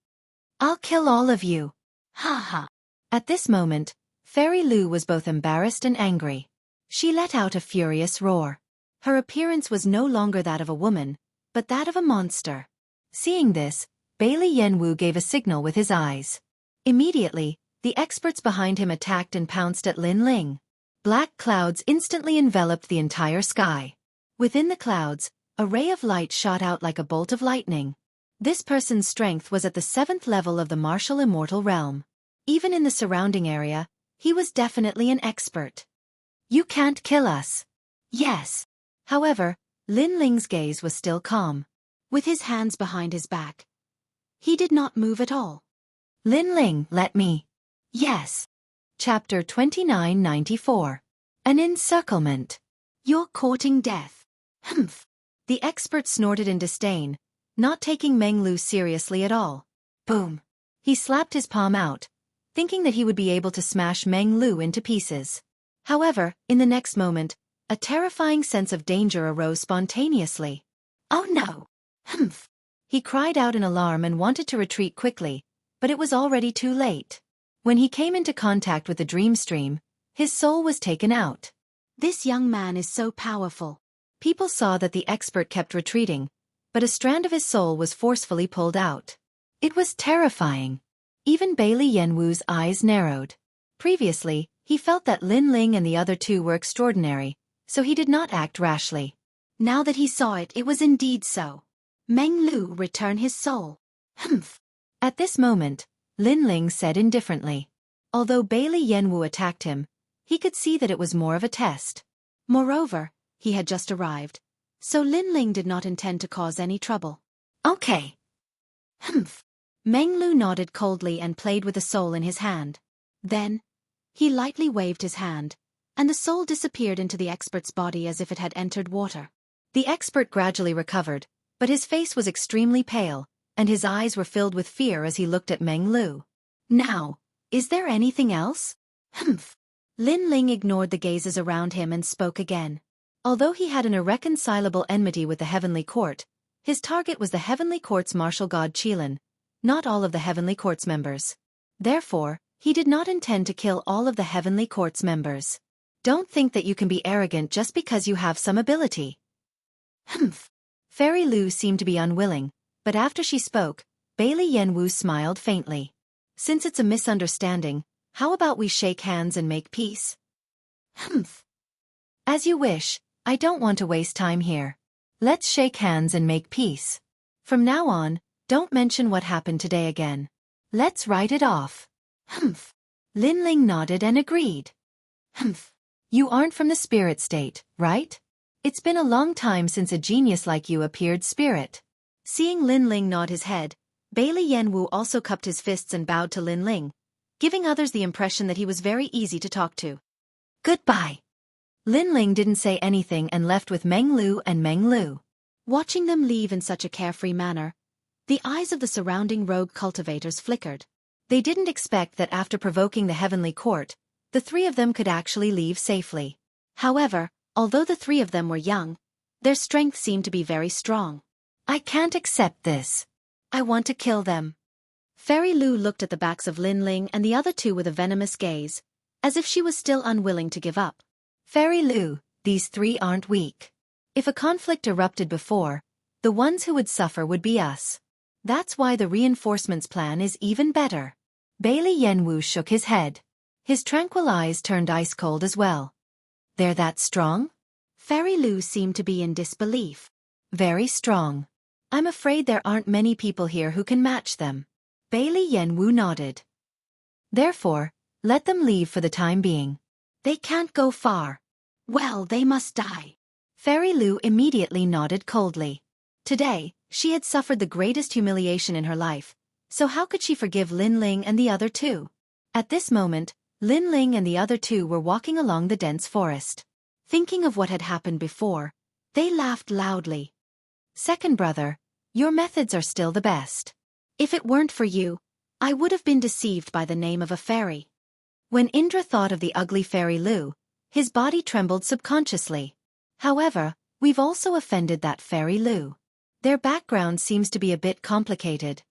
I'll kill all of you. Ha ha. At this moment, Fairy Lu was both embarrassed and angry. She let out a furious roar. Her appearance was no longer that of a woman, but that of a monster. Seeing this, Bailey Yanwu gave a signal with his eyes. Immediately, the experts behind him attacked and pounced at Lin Ling. Black clouds instantly enveloped the entire sky. Within the clouds, a ray of light shot out like a bolt of lightning. This person's strength was at the 7th level of the martial immortal realm. Even in the surrounding area, he was definitely an expert. You can't kill us. Yes. However, Lin Ling's gaze was still calm. With his hands behind his back, he did not move at all. Lin Ling, let me. Yes. Chapter 2994. An encirclement. You're courting death. Humph. The expert snorted in disdain, not taking Meng Lu seriously at all. Boom. He slapped his palm out, thinking that he would be able to smash Meng Lu into pieces. However, in the next moment, a terrifying sense of danger arose spontaneously. Oh no! Humph! He cried out in alarm and wanted to retreat quickly, but it was already too late. When he came into contact with the dream stream, his soul was taken out. This young man is so powerful. People saw that the expert kept retreating, but a strand of his soul was forcefully pulled out. It was terrifying. Even Bailey Yanwu's eyes narrowed. Previously, he felt that Lin Ling and the other two were extraordinary, so he did not act rashly. Now that he saw it, it was indeed so. Meng Lu, return his soul. Humph. At this moment, Lin Ling said indifferently. Although Bailey Yanwu attacked him, he could see that it was more of a test. Moreover, he had just arrived, so Lin Ling did not intend to cause any trouble. Okay. Humph. Meng Lu nodded coldly and played with the soul in his hand. Then, he lightly waved his hand, and the soul disappeared into the expert's body as if it had entered water. The expert gradually recovered, but his face was extremely pale, and his eyes were filled with fear as he looked at Meng Lu. Now, is there anything else? Humph. Lin Ling ignored the gazes around him and spoke again. Although he had an irreconcilable enmity with the Heavenly Court, his target was the Heavenly Court's martial god Qilin, not all of the Heavenly Court's members. Therefore, he did not intend to kill all of the Heavenly Court's members. Don't think that you can be arrogant just because you have some ability. Humph. Fairy Lu seemed to be unwilling, but after she spoke, Bailey Yanwu smiled faintly. Since it's a misunderstanding, how about we shake hands and make peace? Humph. As you wish, I don't want to waste time here. Let's shake hands and make peace. From now on, don't mention what happened today again. Let's write it off. Humph. Lin Ling nodded and agreed. Humph. You aren't from the spirit state, right? It's been a long time since a genius like you appeared spirit. Seeing Lin Ling nod his head, Bailey Yanwu also cupped his fists and bowed to Lin Ling, giving others the impression that he was very easy to talk to. Goodbye. Lin Ling didn't say anything and left with Meng Lu and Meng Lu. Watching them leave in such a carefree manner, the eyes of the surrounding rogue cultivators flickered. They didn't expect that after provoking the Heavenly Court, the three of them could actually leave safely. However, although the three of them were young, their strength seemed to be very strong. I can't accept this. I want to kill them. Fairy Lu looked at the backs of Lin Ling and the other two with a venomous gaze, as if she was still unwilling to give up. Fairy Lu, these three aren't weak. If a conflict erupted before, the ones who would suffer would be us. That's why the reinforcements plan is even better. Bailey Yanwu shook his head. His tranquil eyes turned ice-cold as well. They're that strong? Fairy Lu seemed to be in disbelief. Very strong. I'm afraid there aren't many people here who can match them. Bailey Yanwu nodded. Therefore, let them leave for the time being. They can't go far. Well, they must die. Fairy Lu immediately nodded coldly. Today, she had suffered the greatest humiliation in her life, so how could she forgive Lin Ling and the other two? At this moment, Lin Ling and the other two were walking along the dense forest. Thinking of what had happened before, they laughed loudly. Second brother, your methods are still the best. If it weren't for you, I would have been deceived by the name of a fairy. When Indra thought of the ugly Fairy Lu, his body trembled subconsciously. However, we've also offended that Fairy Lu. Their background seems to be a bit complicated.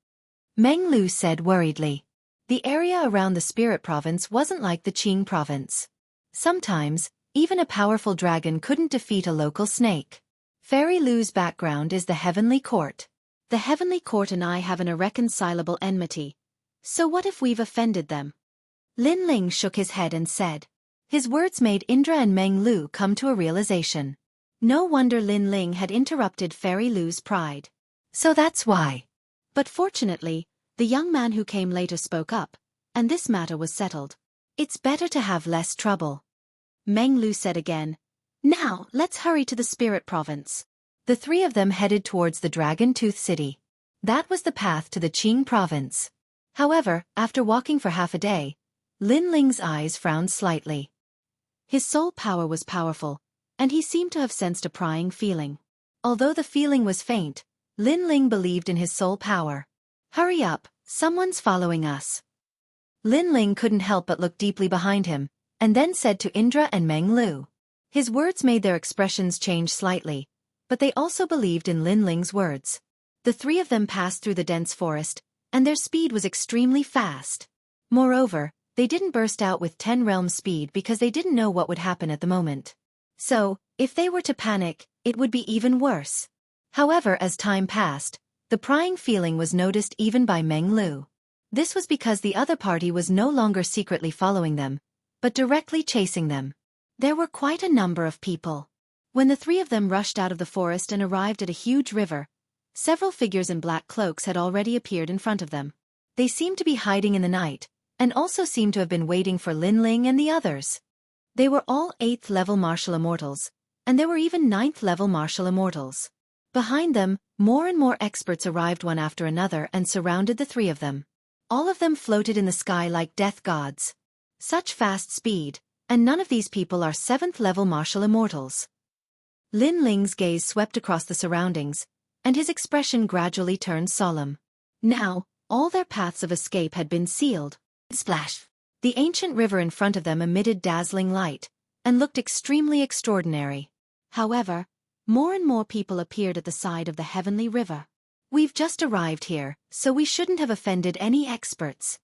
Meng Lu said worriedly. The area around the spirit province wasn't like the Qing province. Sometimes, even a powerful dragon couldn't defeat a local snake. Fairy Lu's background is the Heavenly Court. The Heavenly Court and I have an irreconcilable enmity. So what if we've offended them? Lin Ling shook his head and said. His words made Indra and Meng Lu come to a realization. No wonder Lin Ling had interrupted Fairy Lu's pride. So that's why. But fortunately, the young man who came later spoke up, and this matter was settled. It's better to have less trouble. Meng Lu said again. Now, let's hurry to the spirit province. The three of them headed towards the Dragon Tooth City. That was the path to the Qing province. However, after walking for half a day, Lin Ling's eyes frowned slightly. His soul power was powerful, and he seemed to have sensed a prying feeling. Although the feeling was faint, Lin Ling believed in his soul power. Hurry up, someone's following us. Lin Ling couldn't help but look deeply behind him, and then said to Indra and Meng Lu. His words made their expressions change slightly, but they also believed in Lin Ling's words. The three of them passed through the dense forest, and their speed was extremely fast. Moreover, they didn't burst out with 10 realms speed because they didn't know what would happen at the moment. So, if they were to panic, it would be even worse. However, as time passed, the prying feeling was noticed even by Meng Lu. This was because the other party was no longer secretly following them, but directly chasing them. There were quite a number of people. When the three of them rushed out of the forest and arrived at a huge river, several figures in black cloaks had already appeared in front of them. They seemed to be hiding in the night, and also seemed to have been waiting for Lin Ling and the others. They were all 8th level martial immortals, and there were even 9th level martial immortals. Behind them, more and more experts arrived one after another and surrounded the three of them. All of them floated in the sky like death gods. Such fast speed, and none of these people are 7th level martial immortals. Lin Ling's gaze swept across the surroundings, and his expression gradually turned solemn. Now, all their paths of escape had been sealed. Splash! The ancient river in front of them emitted dazzling light, and looked extremely extraordinary. However, more and more people appeared at the side of the heavenly river. We've just arrived here, so we shouldn't have offended any experts.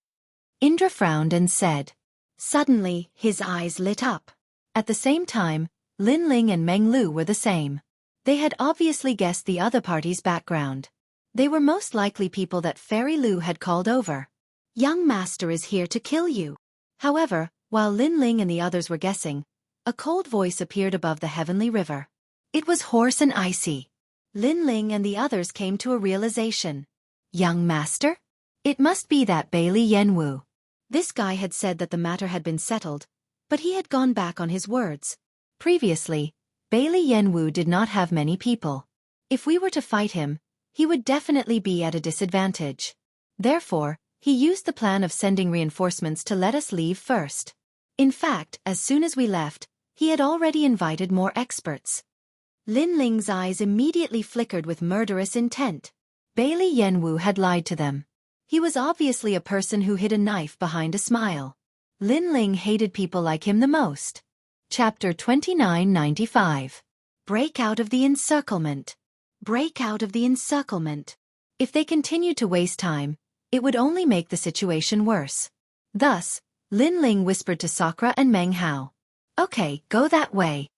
Indra frowned and said. Suddenly, his eyes lit up. At the same time, Lin Ling and Meng Lu were the same. They had obviously guessed the other party's background. They were most likely people that Fairy Lu had called over. Young master is here to kill you. However, while Lin Ling and the others were guessing, a cold voice appeared above the heavenly river. It was hoarse and icy. Lin Ling and the others came to a realization. Young master? It must be that Bailey Yenwu. This guy had said that the matter had been settled, but he had gone back on his words. Previously, Bailey Yenwu did not have many people. If we were to fight him, he would definitely be at a disadvantage. Therefore, he used the plan of sending reinforcements to let us leave first. In fact, as soon as we left, he had already invited more experts. Lin Ling's eyes immediately flickered with murderous intent. Bailey Yenwu had lied to them. He was obviously a person who hid a knife behind a smile. Lin Ling hated people like him the most. Chapter 2995. Break out of the encirclement. Break out of the encirclement. If they continued to waste time, it would only make the situation worse. Thus, Lin Ling whispered to Sakura and Meng Hao. Okay, go that way.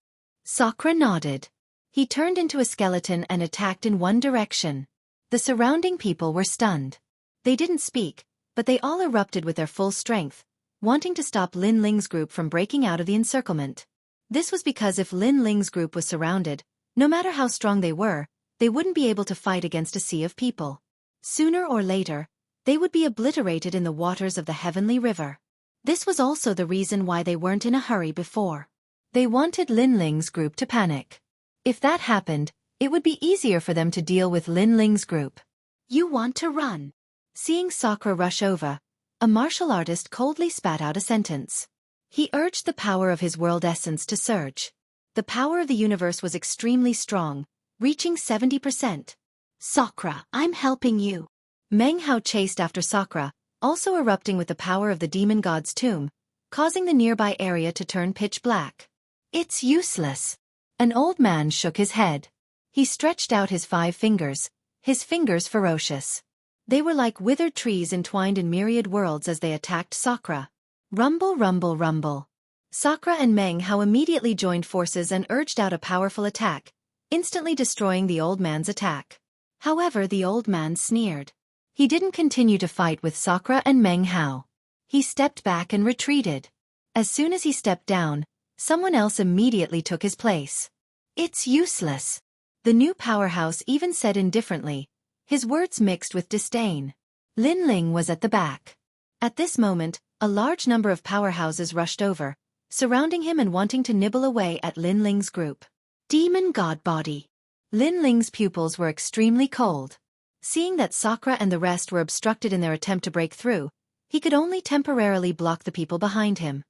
Sakura nodded. He turned into a skeleton and attacked in one direction. The surrounding people were stunned. They didn't speak, but they all erupted with their full strength, wanting to stop Lin Ling's group from breaking out of the encirclement. This was because if Lin Ling's group was surrounded, no matter how strong they were, they wouldn't be able to fight against a sea of people. Sooner or later, they would be obliterated in the waters of the heavenly river. This was also the reason why they weren't in a hurry before. They wanted Lin Ling's group to panic. If that happened, it would be easier for them to deal with Lin Ling's group. You want to run. Seeing Sakura rush over, a martial artist coldly spat out a sentence. He urged the power of his world essence to surge. The power of the universe was extremely strong, reaching 70%. Sakura, I'm helping you. Meng Hao chased after Sakura, also erupting with the power of the demon god's tomb, causing the nearby area to turn pitch black. It's useless. An old man shook his head. He stretched out his 5 fingers, his fingers ferocious. They were like withered trees entwined in myriad worlds as they attacked Sakura. Rumble, rumble, rumble. Sakura and Meng Hao immediately joined forces and urged out a powerful attack, instantly destroying the old man's attack. However, the old man sneered. He didn't continue to fight with Sakura and Meng Hao. He stepped back and retreated. As soon as he stepped down, someone else immediately took his place. It's useless. The new powerhouse even said indifferently, his words mixed with disdain. Lin Ling was at the back. At this moment, a large number of powerhouses rushed over, surrounding him and wanting to nibble away at Lin Ling's group. Demon God Body. Lin Ling's pupils were extremely cold. Seeing that Sakura and the rest were obstructed in their attempt to break through, he could only temporarily block the people behind him.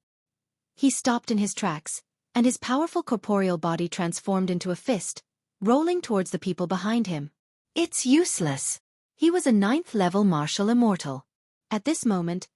He stopped in his tracks, and his powerful corporeal body transformed into a fist, rolling towards the people behind him. It's useless. He was a 9th-level martial immortal. At this moment,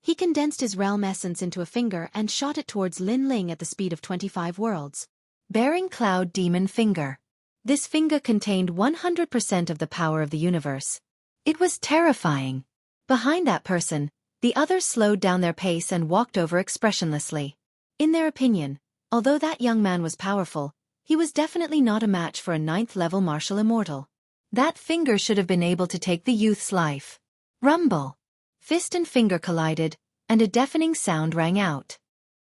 he condensed his realm essence into a finger and shot it towards Lin Ling at the speed of 25 worlds. Bearing Cloud Demon Finger. This finger contained 100% of the power of the universe. It was terrifying. Behind that person, the others slowed down their pace and walked over expressionlessly. In their opinion, although that young man was powerful, he was definitely not a match for a 9th-level martial immortal. That finger should have been able to take the youth's life. Rumble. Fist and finger collided, and a deafening sound rang out.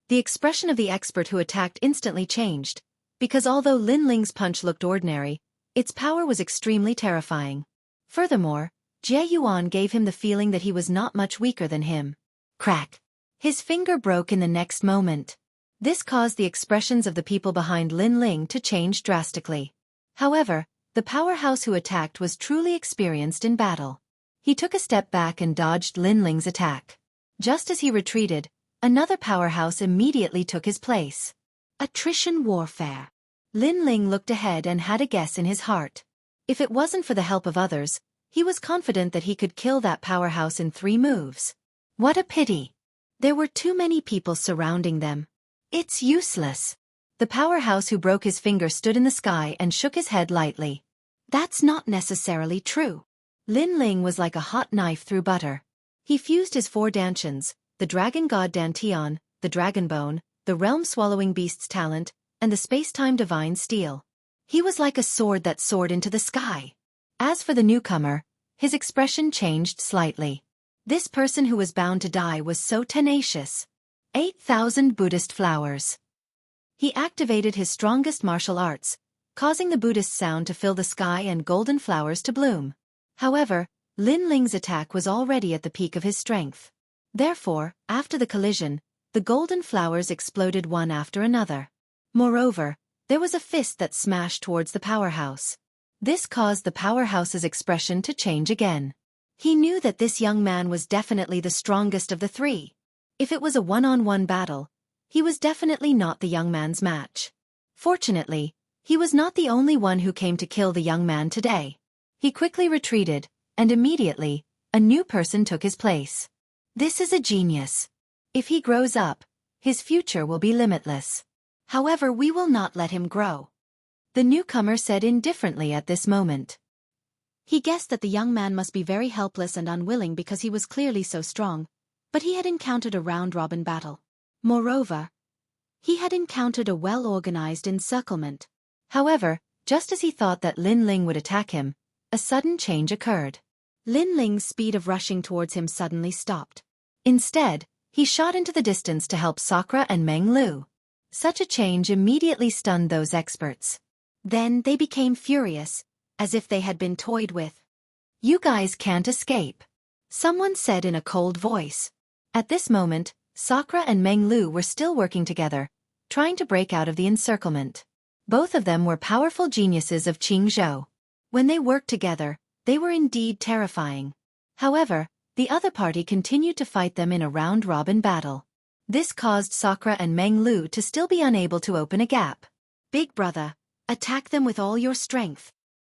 The expression of the expert who attacked instantly changed, because although Lin Ling's punch looked ordinary, its power was extremely terrifying. Furthermore, Jie Yuan gave him the feeling that he was not much weaker than him. Crack. His finger broke in the next moment. This caused the expressions of the people behind Lin Ling to change drastically. However, the powerhouse who attacked was truly experienced in battle. He took a step back and dodged Lin Ling's attack. Just as he retreated, another powerhouse immediately took his place. Attrition warfare. Lin Ling looked ahead and had a guess in his heart. If it wasn't for the help of others, he was confident that he could kill that powerhouse in 3 moves. What a pity. There were too many people surrounding them. It's useless. The powerhouse who broke his finger stood in the sky and shook his head lightly. That's not necessarily true. Lin Ling was like a hot knife through butter. He fused his 4 dantians, the dragon god Dantian, the dragon bone, the realm-swallowing beast's talent, and the space-time divine steel. He was like a sword that soared into the sky. As for the newcomer, his expression changed slightly. This person who was bound to die was so tenacious. 8,000 Buddhist flowers. He activated his strongest martial arts, causing the Buddhist sound to fill the sky and golden flowers to bloom. However, Lin Ling's attack was already at the peak of his strength. Therefore, after the collision, the golden flowers exploded one after another. Moreover, there was a fist that smashed towards the powerhouse. This caused the powerhouse's expression to change again. He knew that this young man was definitely the strongest of the 3. If it was a one-on-one battle, he was definitely not the young man's match. Fortunately, he was not the only one who came to kill the young man today. He quickly retreated, and immediately, a new person took his place. This is a genius. If he grows up, his future will be limitless. However, we will not let him grow. The newcomer said indifferently at this moment. He guessed that the young man must be very helpless and unwilling because he was clearly so strong, but he had encountered a round-robin battle. Moreover, he had encountered a well-organized encirclement. However, just as he thought that Lin Ling would attack him, a sudden change occurred. Lin Ling's speed of rushing towards him suddenly stopped. Instead, he shot into the distance to help Sakura and Meng Lu. Such a change immediately stunned those experts. Then they became furious, as if they had been toyed with. You guys can't escape, someone said in a cold voice. At this moment, Sakura and Meng Lu were still working together, trying to break out of the encirclement. Both of them were powerful geniuses of Jianghu. When they worked together, they were indeed terrifying. However, the other party continued to fight them in a round-robin battle. This caused Sakura and Meng Lu to still be unable to open a gap. Big brother, attack them with all your strength.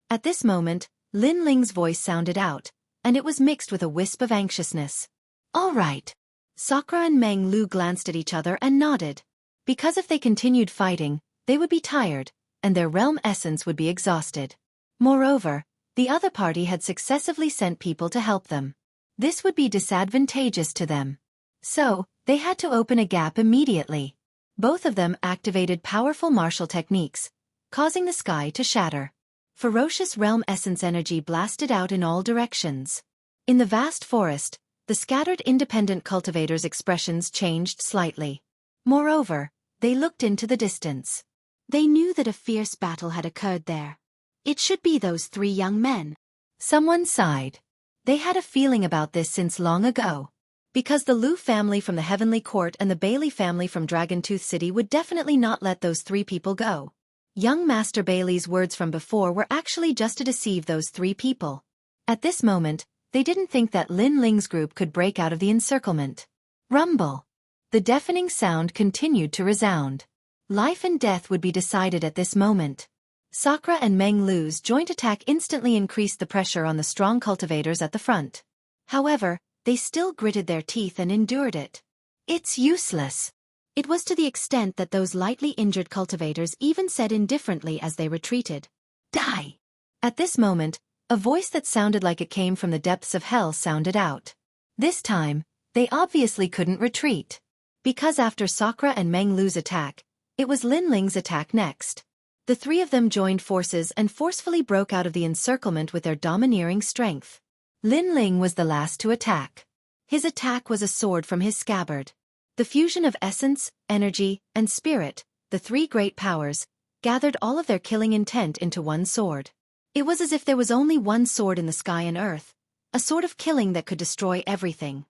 At this moment, Lin Ling's voice sounded out, and it was mixed with a wisp of anxiousness. All right. Sakura and Meng Lu glanced at each other and nodded. Because if they continued fighting, they would be tired, and their realm essence would be exhausted. Moreover, The other party had successively sent people to help them. This would be disadvantageous to them. So, they had to open a gap immediately. Both of them activated powerful martial techniques, causing the sky to shatter. Ferocious realm essence energy blasted out in all directions. In the vast forest, the scattered independent cultivators' expressions changed slightly. Moreover, they looked into the distance. They knew that a fierce battle had occurred there. It should be those three young men. Someone sighed. They had a feeling about this since long ago. Because the Lu family from the Heavenly Court and the Bailey family from Dragontooth City would definitely not let those three people go. Young Master Bailey's words from before were actually just to deceive those three people. At this moment, they didn't think that Lin Ling's group could break out of the encirclement. Rumble. The deafening sound continued to resound. Life and death would be decided at this moment. Sakura and Meng Lu's joint attack instantly increased the pressure on the strong cultivators at the front. However, they still gritted their teeth and endured it. It's useless. It was to the extent that those lightly injured cultivators even said indifferently as they retreated. Die! At this moment, a voice that sounded like it came from the depths of hell sounded out. This time, they obviously couldn't retreat. Because after Sakura and Meng Lu's attack, it was Lin Ling's attack next. The three of them joined forces and forcefully broke out of the encirclement with their domineering strength. Lin Ling was the last to attack. His attack was a sword from his scabbard. The fusion of essence, energy, and spirit, the three great powers, gathered all of their killing intent into one sword. It was as if there was only one sword in the sky and earth, a sword of killing that could destroy everything.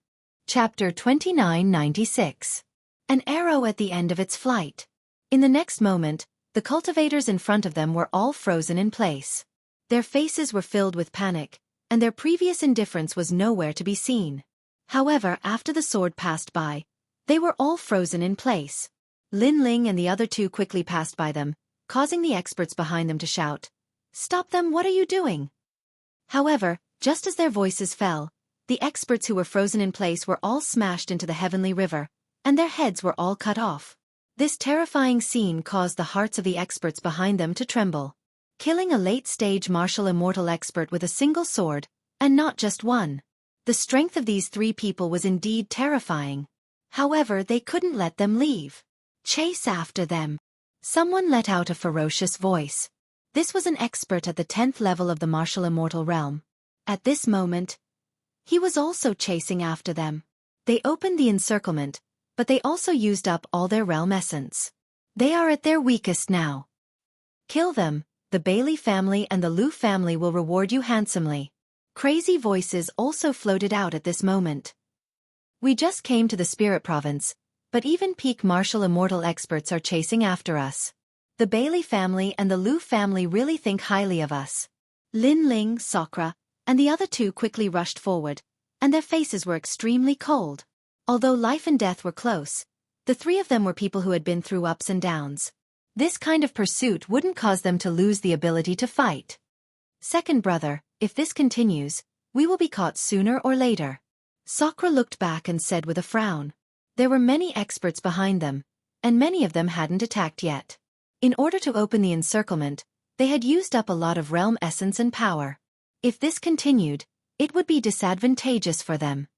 Chapter 2996. An arrow at the end of its flight. In the next moment, the cultivators in front of them were all frozen in place. Their faces were filled with panic, and their previous indifference was nowhere to be seen. However, after the sword passed by, they were all frozen in place. Lin Ling and the other two quickly passed by them, causing the experts behind them to shout, "Stop them, what are you doing?" However, just as their voices fell, the experts who were frozen in place were all smashed into the heavenly river, and their heads were all cut off. This terrifying scene caused the hearts of the experts behind them to tremble. Killing a late-stage martial immortal expert with a single sword, and not just one. The strength of these three people was indeed terrifying. However, they couldn't let them leave. Chase after them. Someone let out a ferocious voice. This was an expert at the 10th level of the martial immortal realm. At this moment, he was also chasing after them. They opened the encirclement, but they also used up all their realm essence. They are at their weakest now. Kill them. The Bailey family and the Lu family will reward you handsomely. Crazy voices also floated out at this moment. We just came to the Spirit Province, but even peak martial immortal experts are chasing after us. The Bailey family and the Lu family really think highly of us. Lin Ling, Sakura, and the other two quickly rushed forward, and their faces were extremely cold. Although life and death were close, the three of them were people who had been through ups and downs. This kind of pursuit wouldn't cause them to lose the ability to fight. Second brother, if this continues, we will be caught sooner or later. Sakura looked back and said with a frown. There were many experts behind them, and many of them hadn't attacked yet. In order to open the encirclement, they had used up a lot of realm essence and power. If this continued, it would be disadvantageous for them.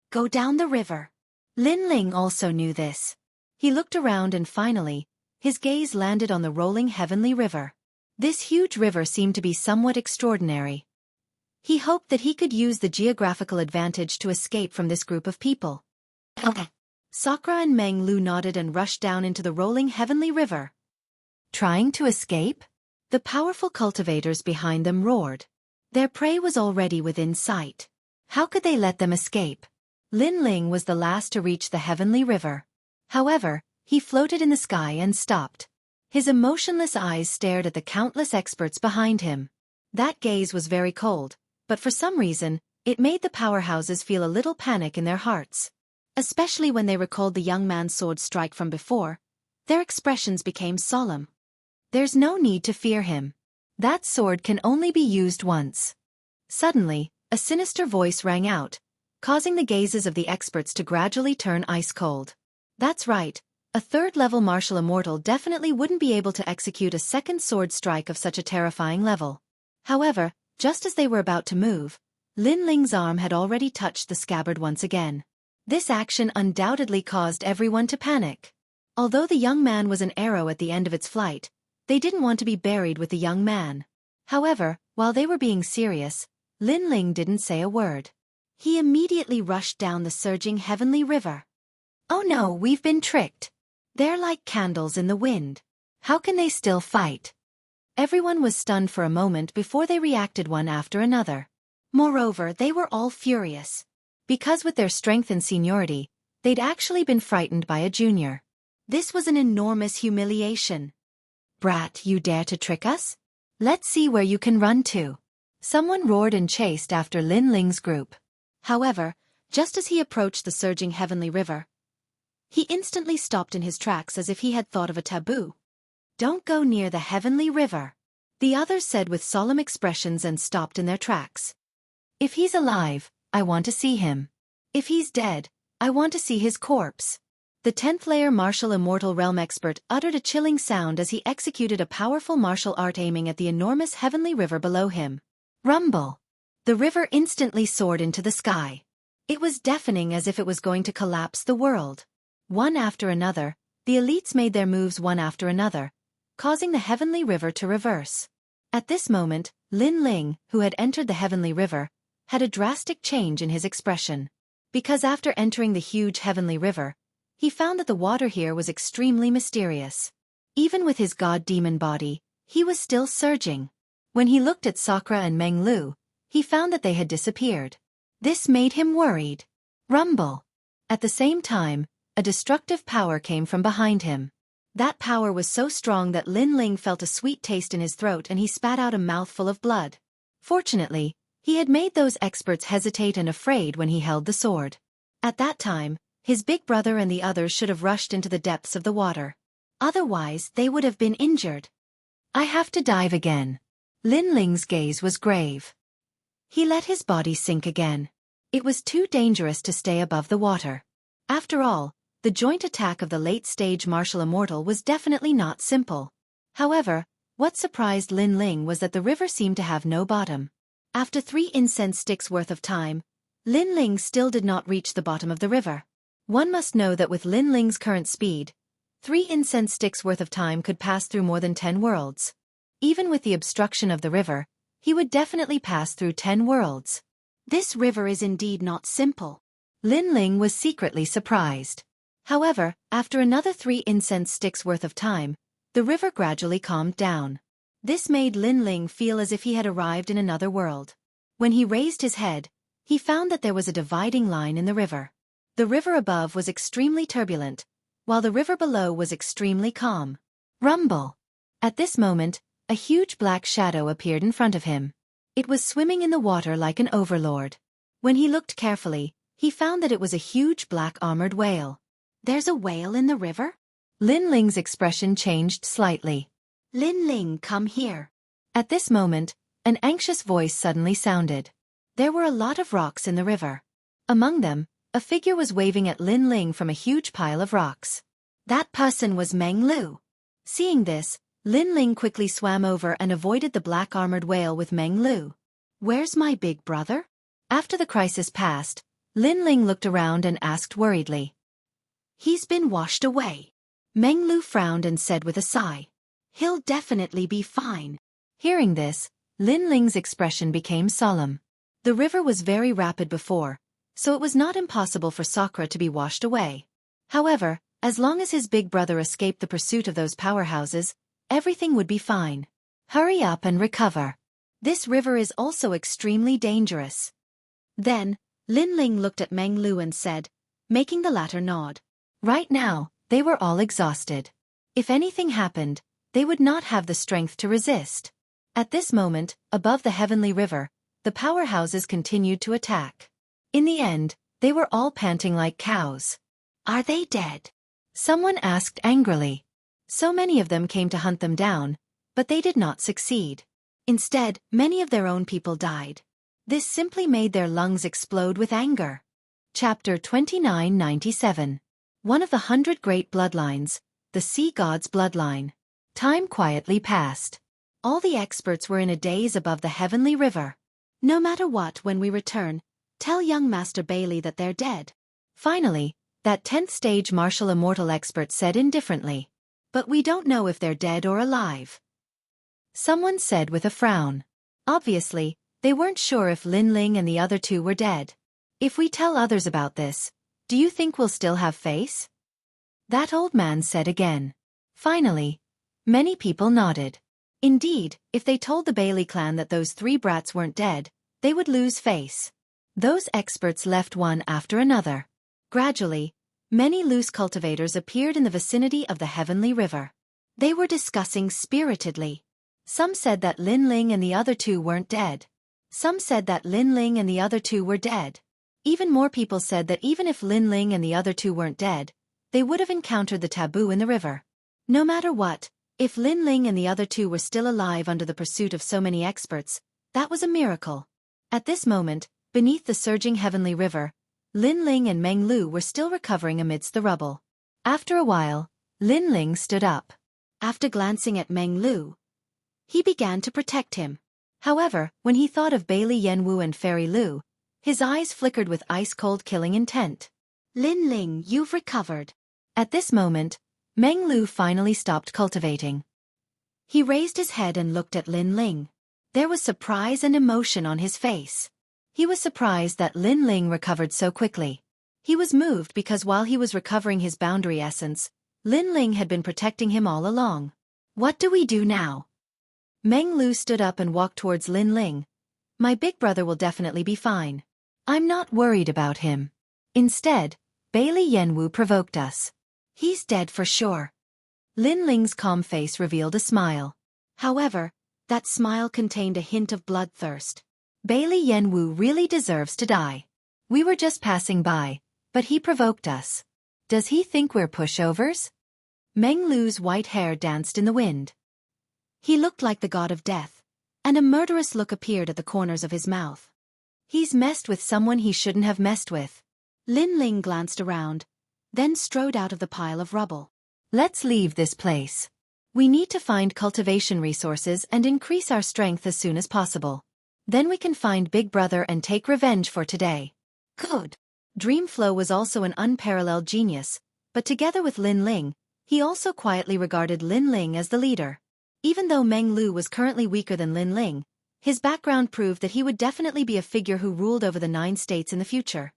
Go down the river. Lin Ling also knew this. He looked around and finally, his gaze landed on the rolling heavenly river. This huge river seemed to be somewhat extraordinary. He hoped that he could use the geographical advantage to escape from this group of people. Sakura and Meng Lu nodded and rushed down into the rolling heavenly river. Trying to escape? The powerful cultivators behind them roared. Their prey was already within sight. How could they let them escape? Lin Ling was the last to reach the heavenly river. However, he floated in the sky and stopped. His emotionless eyes stared at the countless experts behind him. That gaze was very cold, but for some reason, it made the powerhouses feel a little panic in their hearts. Especially when they recalled the young man's sword strike from before, their expressions became solemn. There's no need to fear him. That sword can only be used once. Suddenly, a sinister voice rang out, causing the gazes of the experts to gradually turn ice cold. That's right. A third-level martial immortal definitely wouldn't be able to execute a second sword strike of such a terrifying level. However, Just as they were about to move, Lin Ling's arm had already touched the scabbard once again. This action undoubtedly caused everyone to panic. Although the young man was an arrow at the end of its flight, they didn't want to be buried with the young man. However, while they were being serious, Lin Ling didn't say a word. He immediately rushed down the surging heavenly river. Oh no, we've been tricked. They're like candles in the wind. How can they still fight? Everyone was stunned for a moment before they reacted one after another. Moreover, they were all furious. Because with their strength and seniority, they'd actually been frightened by a junior. This was an enormous humiliation. Brat, you dare to trick us? Let's see where you can run to. Someone roared and chased after Lin Ling's group. However, just as he approached the surging heavenly river, he instantly stopped in his tracks as if he had thought of a taboo. Don't go near the heavenly river, the others said with solemn expressions and stopped in their tracks. If he's alive, I want to see him. If he's dead, I want to see his corpse. The 10th layer martial immortal realm expert uttered a chilling sound as he executed a powerful martial art aiming at the enormous heavenly river below him. Rumble! The river instantly soared into the sky. It was deafening as if it was going to collapse the world. One after another, the elites made their moves one after another, causing the heavenly river to reverse. At this moment, Lin Ling, who had entered the heavenly river, had a drastic change in his expression. Because after entering the huge heavenly river, he found that the water here was extremely mysterious. Even with his god-demon body, he was still surging. When he looked at Sakura and Meng Lu, he found that they had disappeared. This made him worried. Rumble! At the same time, a destructive power came from behind him. That power was so strong that Lin Ling felt a sweet taste in his throat and he spat out a mouthful of blood. Fortunately, he had made those experts hesitate and afraid when he held the sword. At that time, his big brother and the others should have rushed into the depths of the water. Otherwise, they would have been injured. I have to dive again. Lin Ling's gaze was grave. He let his body sink again. It was too dangerous to stay above the water. After all, the joint attack of the late-stage martial immortal was definitely not simple. However, what surprised Lin Ling was that the river seemed to have no bottom. After 3 incense sticks worth of time, Lin Ling still did not reach the bottom of the river. One must know that with Lin Ling's current speed, 3 incense sticks worth of time could pass through more than 10 worlds. Even with the obstruction of the river, he would definitely pass through 10 worlds. This river is indeed not simple. Lin Ling was secretly surprised. However, after another 3 incense sticks worth of time, the river gradually calmed down. This made Lin Ling feel as if he had arrived in another world. When he raised his head, he found that there was a dividing line in the river. The river above was extremely turbulent, while the river below was extremely calm. Rumble! At this moment, a huge black shadow appeared in front of him. It was swimming in the water like an overlord. When he looked carefully, he found that it was a huge black armored whale. There's a whale in the river? Lin Ling's expression changed slightly. Lin Ling, come here. At this moment, an anxious voice suddenly sounded. There were a lot of rocks in the river. Among them, a figure was waving at Lin Ling from a huge pile of rocks. That person was Meng Lu. Seeing this, Lin Ling quickly swam over and avoided the black armored whale with Meng Lu. Where's my big brother? After the crisis passed, Lin Ling looked around and asked worriedly. He's been washed away. Meng Lu frowned and said with a sigh. He'll definitely be fine. Hearing this, Lin Ling's expression became solemn. The river was very rapid before, so it was not impossible for Sakura to be washed away. However, as long as his big brother escaped the pursuit of those powerhouses, everything would be fine. Hurry up and recover. This river is also extremely dangerous. Then, Lin Ling looked at Meng Lu and said, making the latter nod. Right now, they were all exhausted. If anything happened, they would not have the strength to resist. At this moment, above the heavenly river, the powerhouses continued to attack. In the end, they were all panting like cows. Are they dead? Someone asked angrily. So many of them came to hunt them down, but they did not succeed. Instead, many of their own people died. This simply made their lungs explode with anger. Chapter 2997. One of the 100 Great Bloodlines, the Sea God's Bloodline. Time quietly passed. All the experts were in a daze above the heavenly river. No matter what, when we return, tell young Master Bailey that they're dead. Finally, that 10th stage martial immortal expert said indifferently. But we don't know if they're dead or alive. Someone said with a frown. Obviously, they weren't sure if Lin Ling and the other two were dead. If we tell others about this, do you think we'll still have face? That old man said again. Finally, many people nodded. Indeed, if they told the Bailey clan that those 3 brats weren't dead, they would lose face. Those experts left one after another. Gradually, many loose cultivators appeared in the vicinity of the heavenly river. They were discussing spiritedly. Some said that Lin Ling and the other two weren't dead. Some said that Lin Ling and the other two were dead. Even more people said that even if Lin Ling and the other two weren't dead, they would have encountered the taboo in the river. No matter what, if Lin Ling and the other two were still alive under the pursuit of so many experts, that was a miracle. At this moment, beneath the surging heavenly river, Lin Ling and Meng Lu were still recovering amidst the rubble. After a while, Lin Ling stood up. After glancing at Meng Lu, he began to protect him. However, when he thought of Bailey Yanwu and Fairy Lu, his eyes flickered with ice-cold killing intent. Lin Ling, you've recovered. At this moment, Meng Lu finally stopped cultivating. He raised his head and looked at Lin Ling. There was surprise and emotion on his face. He was surprised that Lin Ling recovered so quickly. He was moved because while he was recovering his boundary essence, Lin Ling had been protecting him all along. What do we do now? Meng Lu stood up and walked towards Lin Ling. My big brother will definitely be fine. I'm not worried about him. Instead, Bailey Yanwu provoked us. He's dead for sure. Lin Ling's calm face revealed a smile. However, that smile contained a hint of bloodthirst. Bailey Yanwu really deserves to die. We were just passing by, but he provoked us. Does he think we're pushovers? Meng Lu's white hair danced in the wind. He looked like the god of death, and a murderous look appeared at the corners of his mouth. He's messed with someone he shouldn't have messed with. Lin Ling glanced around, then strode out of the pile of rubble. Let's leave this place. We need to find cultivation resources and increase our strength as soon as possible. Then we can find Big Brother and take revenge for today. Good. Dreamflow was also an unparalleled genius, but together with Lin Ling, he also quietly regarded Lin Ling as the leader. Even though Meng Lu was currently weaker than Lin Ling, his background proved that he would definitely be a figure who ruled over the 9 states in the future.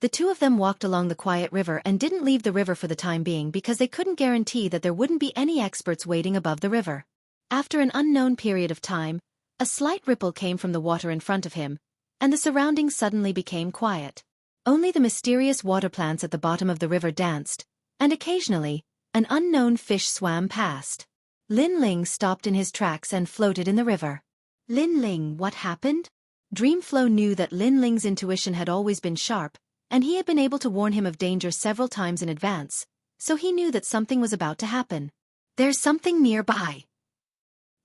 The two of them walked along the quiet river and didn't leave the river for the time being because they couldn't guarantee that there wouldn't be any experts waiting above the river. After an unknown period of time, a slight ripple came from the water in front of him, and the surroundings suddenly became quiet. Only the mysterious water plants at the bottom of the river danced, and occasionally, an unknown fish swam past. Lin Ling stopped in his tracks and floated in the river. Lin Ling, what happened? Dreamflow knew that Lin Ling's intuition had always been sharp, and he had been able to warn him of danger several times in advance, so he knew that something was about to happen. There's something nearby.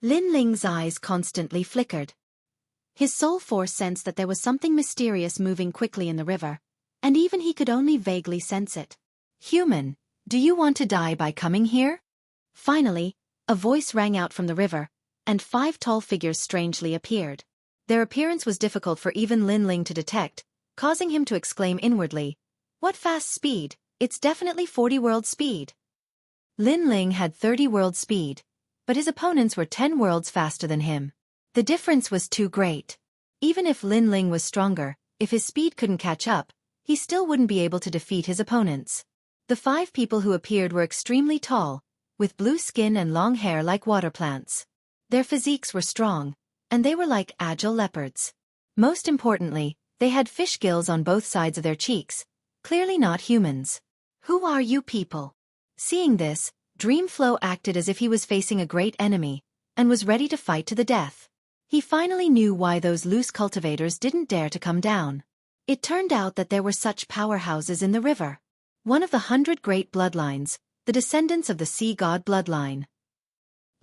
Lin Ling's eyes constantly flickered. His soul force sensed that there was something mysterious moving quickly in the river, and even he could only vaguely sense it. Human, do you want to die by coming here? Finally, a voice rang out from the river, and 5 tall figures strangely appeared. Their appearance was difficult for even Lin Ling to detect, causing him to exclaim inwardly, "What fast speed, it's definitely 40 world speed." Lin Ling had 30 world speed, but his opponents were 10 worlds faster than him. The difference was too great. Even if Lin Ling was stronger, if his speed couldn't catch up, he still wouldn't be able to defeat his opponents. The 5 people who appeared were extremely tall, with blue skin and long hair like water plants. Their physiques were strong, and they were like agile leopards. Most importantly, they had fish gills on both sides of their cheeks, clearly not humans. Who are you people? Seeing this, Dreamflow acted as if he was facing a great enemy, and was ready to fight to the death. He finally knew why those loose cultivators didn't dare to come down. It turned out that there were such powerhouses in the river. One of the 100 great bloodlines, the descendants of the sea god bloodline.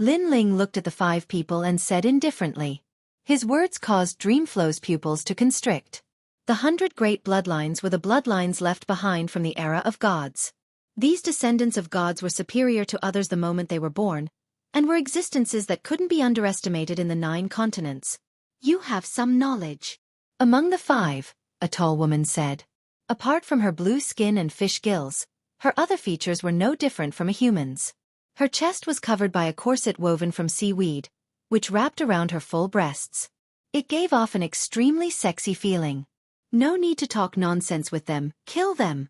Lin Ling looked at the 5 people and said indifferently. His words caused Dreamflow's pupils to constrict. The 100 great bloodlines were the bloodlines left behind from the era of gods. These descendants of gods were superior to others the moment they were born, and were existences that couldn't be underestimated in the 9 continents. You have some knowledge. Among the 5, a tall woman said. Apart from her blue skin and fish gills, her other features were no different from a human's. Her chest was covered by a corset woven from seaweed, which wrapped around her full breasts. It gave off an extremely sexy feeling. No need to talk nonsense with them, kill them.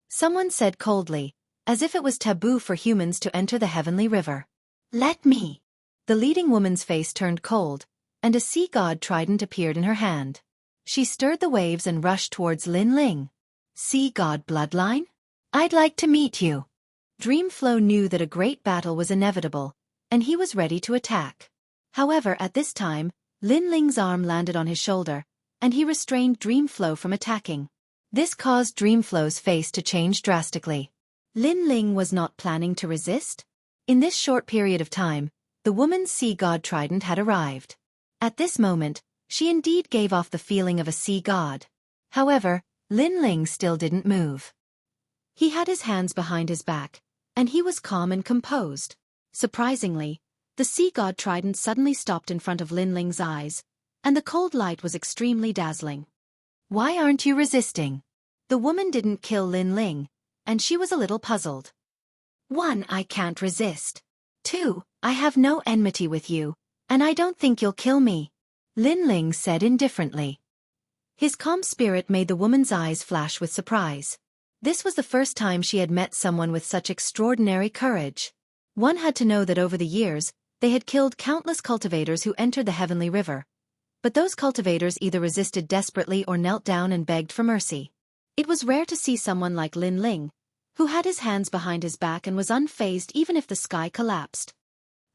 Someone said coldly, as if it was taboo for humans to enter the heavenly river. Let me. The leading woman's face turned cold, and a sea god trident appeared in her hand. She stirred the waves and rushed towards Lin Ling. Sea god bloodline? I'd like to meet you. Dreamflow knew that a great battle was inevitable, and he was ready to attack. However, at this time, Lin Ling's arm landed on his shoulder, and he restrained Dreamflow from attacking. This caused Dreamflow's face to change drastically. Lin Ling was not planning to resist? In this short period of time, the woman's sea god trident had arrived. At this moment, she indeed gave off the feeling of a sea god. However, Lin Ling still didn't move. He had his hands behind his back, and he was calm and composed. Surprisingly, the sea god trident suddenly stopped in front of Lin Ling's eyes, and the cold light was extremely dazzling. Why aren't you resisting? The woman didn't kill Lin Ling, and she was a little puzzled. 1. I can't resist. 2. I have no enmity with you, and I don't think you'll kill me. Lin Ling said indifferently. His calm spirit made the woman's eyes flash with surprise. This was the first time she had met someone with such extraordinary courage. One had to know that over the years, they had killed countless cultivators who entered the heavenly river. But those cultivators either resisted desperately or knelt down and begged for mercy. It was rare to see someone like Lin Ling, who had his hands behind his back and was unfazed even if the sky collapsed.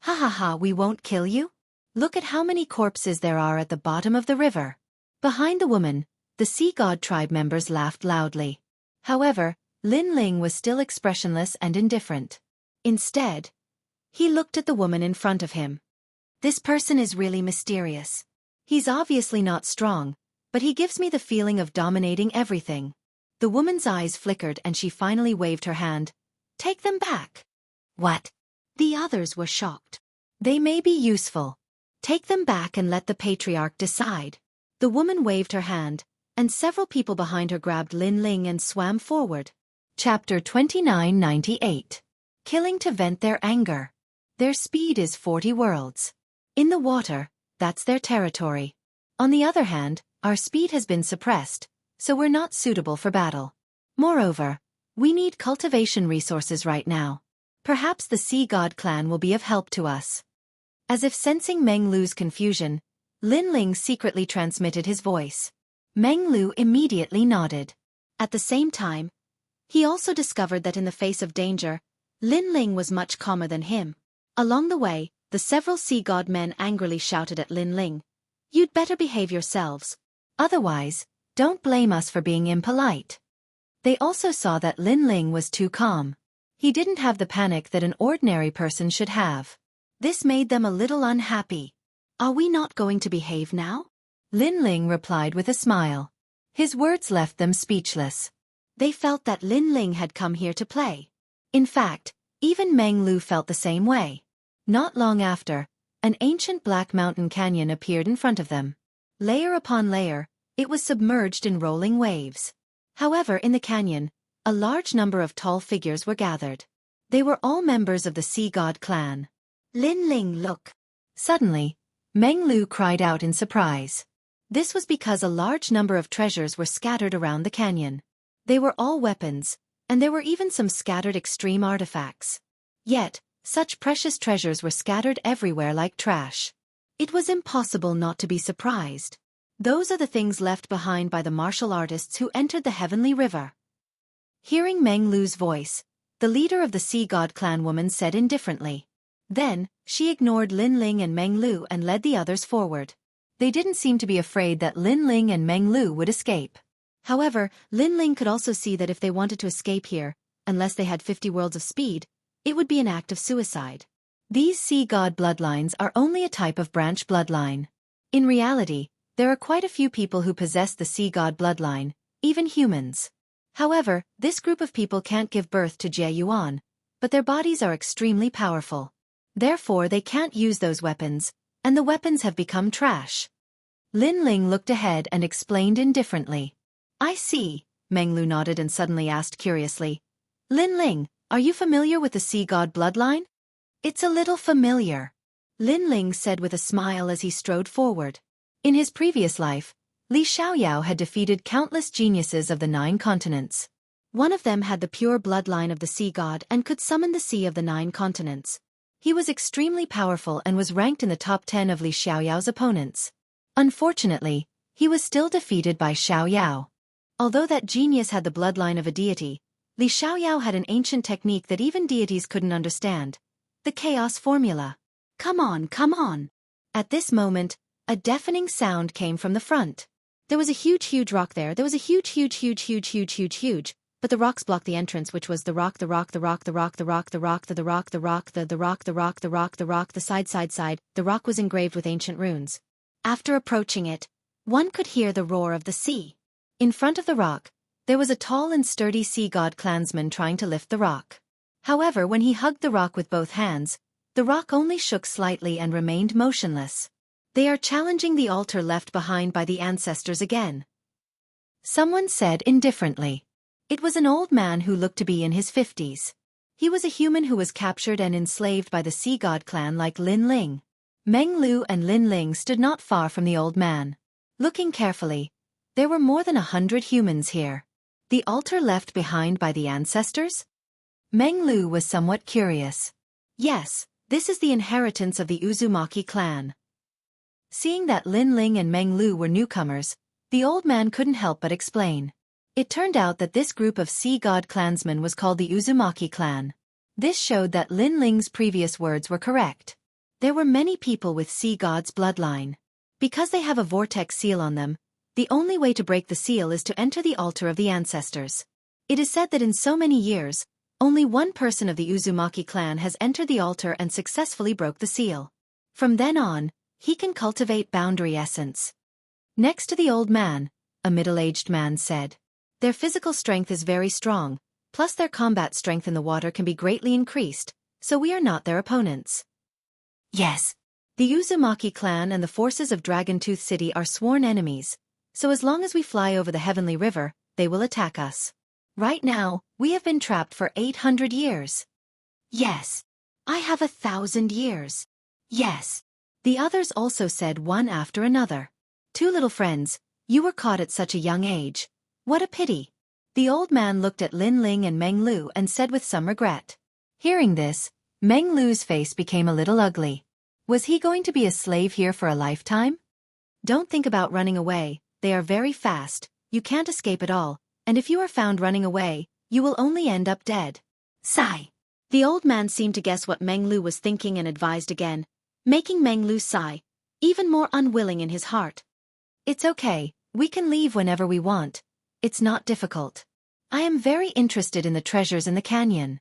Ha ha ha, we won't kill you? Look at how many corpses there are at the bottom of the river. Behind the woman, the sea god tribe members laughed loudly. However, Lin Ling was still expressionless and indifferent. Instead, he looked at the woman in front of him. This person is really mysterious. He's obviously not strong, but he gives me the feeling of dominating everything. The woman's eyes flickered and she finally waved her hand. Take them back. What? The others were shocked. They may be useful. Take them back and let the patriarch decide. The woman waved her hand, and several people behind her grabbed Lin Ling and swam forward. Chapter 2998. Killing to vent their anger. Their speed is 40 worlds. In the water, that's their territory. On the other hand, our speed has been suppressed, so we're not suitable for battle. Moreover, we need cultivation resources right now. Perhaps the Sea God clan will be of help to us. As if sensing Meng Lu's confusion, Lin Ling secretly transmitted his voice. Meng Lu immediately nodded. At the same time, he also discovered that in the face of danger, Lin Ling was much calmer than him. Along the way, the several sea god men angrily shouted at Lin Ling, "You'd better behave yourselves. Otherwise, don't blame us for being impolite." They also saw that Lin Ling was too calm. He didn't have the panic that an ordinary person should have. This made them a little unhappy. "Are we not going to behave now?" Lin Ling replied with a smile. His words left them speechless. They felt that Lin Ling had come here to play. In fact, even Meng Lu felt the same way. Not long after, an ancient black mountain canyon appeared in front of them. Layer upon layer, it was submerged in rolling waves. However, in the canyon, a large number of tall figures were gathered. They were all members of the Sea God clan. "Lin Ling, look!" Suddenly, Meng Lu cried out in surprise. This was because a large number of treasures were scattered around the canyon. They were all weapons, and there were even some scattered extreme artifacts. Yet, such precious treasures were scattered everywhere like trash. It was impossible not to be surprised. Those are the things left behind by the martial artists who entered the heavenly river. Hearing Meng Lu's voice, the leader of the Sea God clan woman said indifferently. Then, she ignored Lin Ling and Meng Lu and led the others forward. They didn't seem to be afraid that Lin Ling and Meng Lu would escape. However, Lin Ling could also see that if they wanted to escape here, unless they had 50 worlds of speed, it would be an act of suicide. These Sea God bloodlines are only a type of branch bloodline. In reality, there are quite a few people who possess the Sea God bloodline, even humans. However, this group of people can't give birth to Jie Yuan, but their bodies are extremely powerful. Therefore they can't use those weapons, and the weapons have become trash. Lin Ling looked ahead and explained indifferently. I see, Meng Lu nodded and suddenly asked curiously. Lin Ling, are you familiar with the sea god bloodline? It's a little familiar, Lin Ling said with a smile as he strode forward. In his previous life, Li Xiaoyao had defeated countless geniuses of the 9 continents. One of them had the pure bloodline of the sea god and could summon the sea of the 9 continents. He was extremely powerful and was ranked in the top 10 of Li Xiaoyao's opponents. Unfortunately, he was still defeated by Xiaoyao. Although that genius had the bloodline of a deity, Li Xiaoyao had an ancient technique that even deities couldn't understand. The chaos formula. Come on, come on. At this moment, a deafening sound came from the front. There was a huge rock there. There was a huge, but the rocks blocked the entrance, which was the rock, the side. The rock was engraved with ancient runes. After approaching it, one could hear the roar of the sea. In front of the rock, there was a tall and sturdy sea god clansman trying to lift the rock. However, when he hugged the rock with both hands, the rock only shook slightly and remained motionless. They are challenging the altar left behind by the ancestors again, someone said indifferently. It was an old man who looked to be in his 50s. He was a human who was captured and enslaved by the sea god clan like Lin Ling. Meng Lu and Lin Ling stood not far from the old man. Looking carefully, there were more than 100 humans here. The altar left behind by the ancestors? Meng Lu was somewhat curious. Yes, this is the inheritance of the Uzumaki clan. Seeing that Lin Ling and Meng Lu were newcomers, the old man couldn't help but explain. It turned out that this group of sea god clansmen was called the Uzumaki clan. This showed that Lin Ling's previous words were correct. There were many people with sea god's bloodline. Because they have a vortex seal on them, the only way to break the seal is to enter the altar of the ancestors. It is said that in so many years, only one person of the Uzumaki clan has entered the altar and successfully broke the seal. From then on, he can cultivate boundary essence. Next to the old man, a middle-aged man said. Their physical strength is very strong, plus their combat strength in the water can be greatly increased, so we are not their opponents. Yes. The Uzumaki clan and the forces of Dragon Tooth City are sworn enemies, so as long as we fly over the Heavenly River, they will attack us. Right now, we have been trapped for 800 years. Yes. I have 1,000 years. Yes. The others also said one after another. 2 little friends, you were caught at such a young age. What a pity. The old man looked at Lin Ling and Meng Lu and said with some regret. Hearing this, Meng Lu's face became a little ugly. Was he going to be a slave here for a lifetime? Don't think about running away, they are very fast, you can't escape at all, and if you are found running away, you will only end up dead. Sigh. The old man seemed to guess what Meng Lu was thinking and advised again, making Meng Lu sigh, even more unwilling in his heart. It's okay, we can leave whenever we want. It's not difficult. I am very interested in the treasures in the canyon.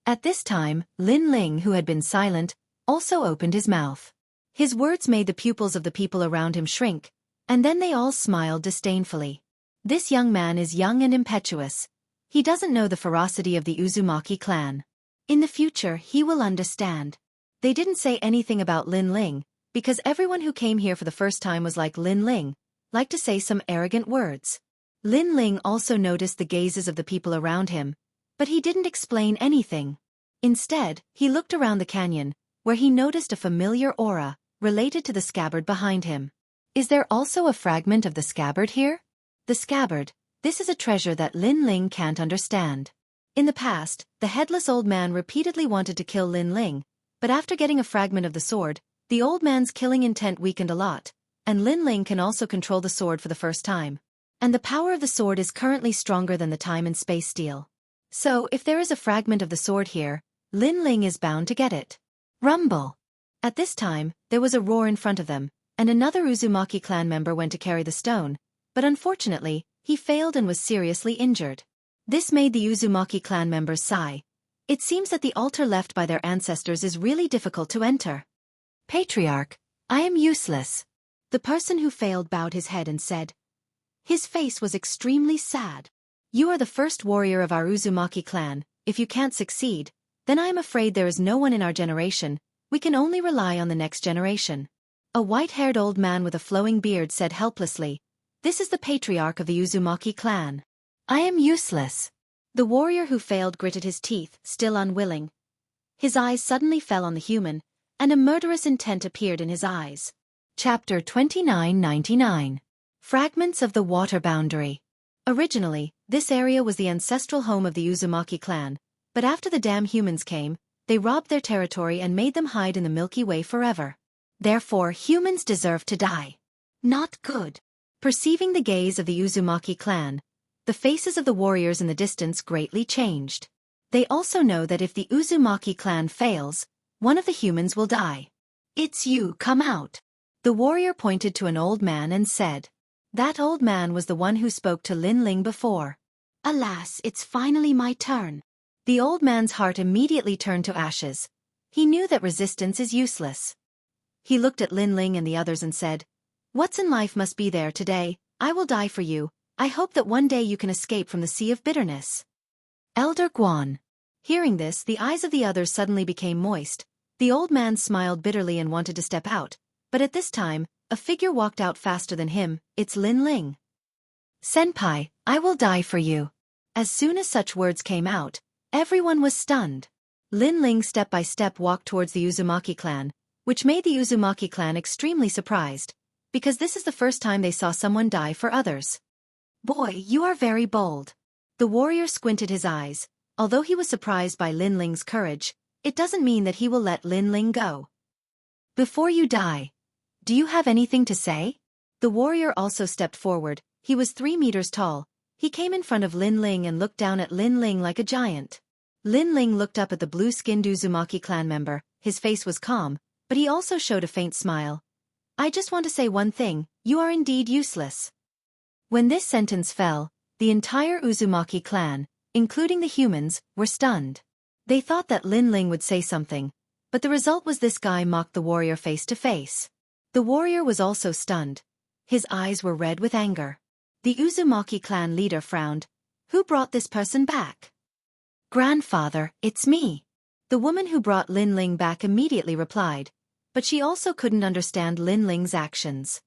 At this time, Lin Ling, who had been silent, also opened his mouth. His words made the pupils of the people around him shrink, and then they all smiled disdainfully. This young man is young and impetuous. He doesn't know the ferocity of the Uzumaki clan. In the future, he will understand. They didn't say anything about Lin Ling, because everyone who came here for the first time was like Lin Ling, like to say some arrogant words. Lin Ling also noticed the gazes of the people around him, but he didn't explain anything. Instead, he looked around the canyon, where he noticed a familiar aura, related to the scabbard behind him. Is there also a fragment of the scabbard here? The scabbard, this is a treasure that Lin Ling can't understand. In the past, the headless old man repeatedly wanted to kill Lin Ling, but after getting a fragment of the sword, the old man's killing intent weakened a lot, and Lin Ling can also control the sword for the first time. And the power of the sword is currently stronger than the time and space steel. So, if there is a fragment of the sword here, Lin Ling is bound to get it. Rumble! At this time, there was a roar in front of them, and another Uzumaki clan member went to carry the stone, but unfortunately, he failed and was seriously injured. This made the Uzumaki clan members sigh. It seems that the altar left by their ancestors is really difficult to enter. Patriarch, I am useless. The person who failed bowed his head and said. His face was extremely sad. You are the first warrior of our Uzumaki clan. If you can't succeed, then I am afraid there is no one in our generation We can only rely on the next generation. A white-haired old man with a flowing beard said helplessly, "This is the patriarch of the Uzumaki clan. I am useless." The warrior who failed gritted his teeth, still unwilling. His eyes suddenly fell on the human, and a murderous intent appeared in his eyes. Chapter 2999. Fragments of the Water Boundary. Originally, this area was the ancestral home of the Uzumaki clan, but after the damn humans came, they robbed their territory and made them hide in the Milky Way forever. Therefore, humans deserve to die. Not good. Perceiving the gaze of the Uzumaki clan, the faces of the warriors in the distance greatly changed. They also know that if the Uzumaki clan fails, one of the humans will die. "It's you, come out." The warrior pointed to an old man and said. That old man was the one who spoke to Lin Ling before. "Alas, it's finally my turn." The old man's heart immediately turned to ashes. He knew that resistance is useless. He looked at Lin Ling and the others and said, "What's in life must be there today. I will die for you. I hope that one day you can escape from the sea of bitterness." Elder Guan. Hearing this, the eyes of the others suddenly became moist. The old man smiled bitterly and wanted to step out, but at this time, a figure walked out faster than him. It's Lin Ling. "Senpai, I will die for you." As soon as such words came out, everyone was stunned. Lin Ling step by step walked towards the Uzumaki clan, which made the Uzumaki clan extremely surprised, because this is the first time they saw someone die for others. "Boy, you are very bold." The warrior squinted his eyes. Although he was surprised by Lin Ling's courage, it doesn't mean that he will let Lin Ling go. "Before you die, do you have anything to say?" The warrior also stepped forward. He was 3 meters tall. He came in front of Lin Ling and looked down at Lin Ling like a giant. Lin Ling looked up at the blue-skinned Uzumaki clan member. His face was calm, but he also showed a faint smile. "I just want to say one thing, you are indeed useless." When this sentence fell, the entire Uzumaki clan, including the humans, were stunned. They thought that Lin Ling would say something, but the result was this guy mocked the warrior face to face. The warrior was also stunned. His eyes were red with anger. The Uzumaki clan leader frowned. "Who brought this person back?" "Grandfather, it's me." The woman who brought Lin Ling back immediately replied, but she also couldn't understand Lin Ling's actions.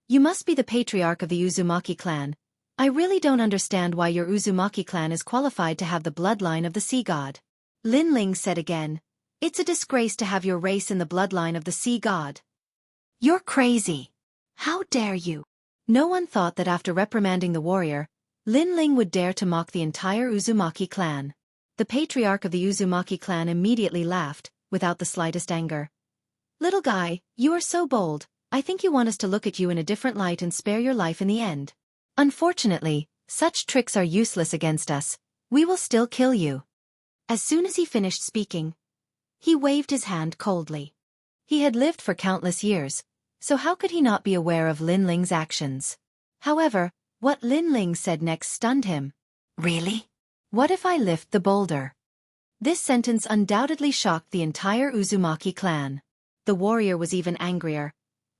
"You must be the patriarch of the Uzumaki clan. I really don't understand why your Uzumaki clan is qualified to have the bloodline of the sea god." Lin Ling said again, "It's a disgrace to have your race in the bloodline of the sea god." "You're crazy. How dare you?" No one thought that after reprimanding the warrior, Lin Ling would dare to mock the entire Uzumaki clan. The patriarch of the Uzumaki clan immediately laughed, without the slightest anger. "Little guy, you are so bold. I think you want us to look at you in a different light and spare your life in the end. Unfortunately, such tricks are useless against us. We will still kill you." As soon as he finished speaking, he waved his hand coldly. He had lived for countless years, so how could he not be aware of Lin Ling's actions? However, what Lin Ling said next stunned him. "Really? What if I lift the boulder?" This sentence undoubtedly shocked the entire Uzumaki clan. The warrior was even angrier.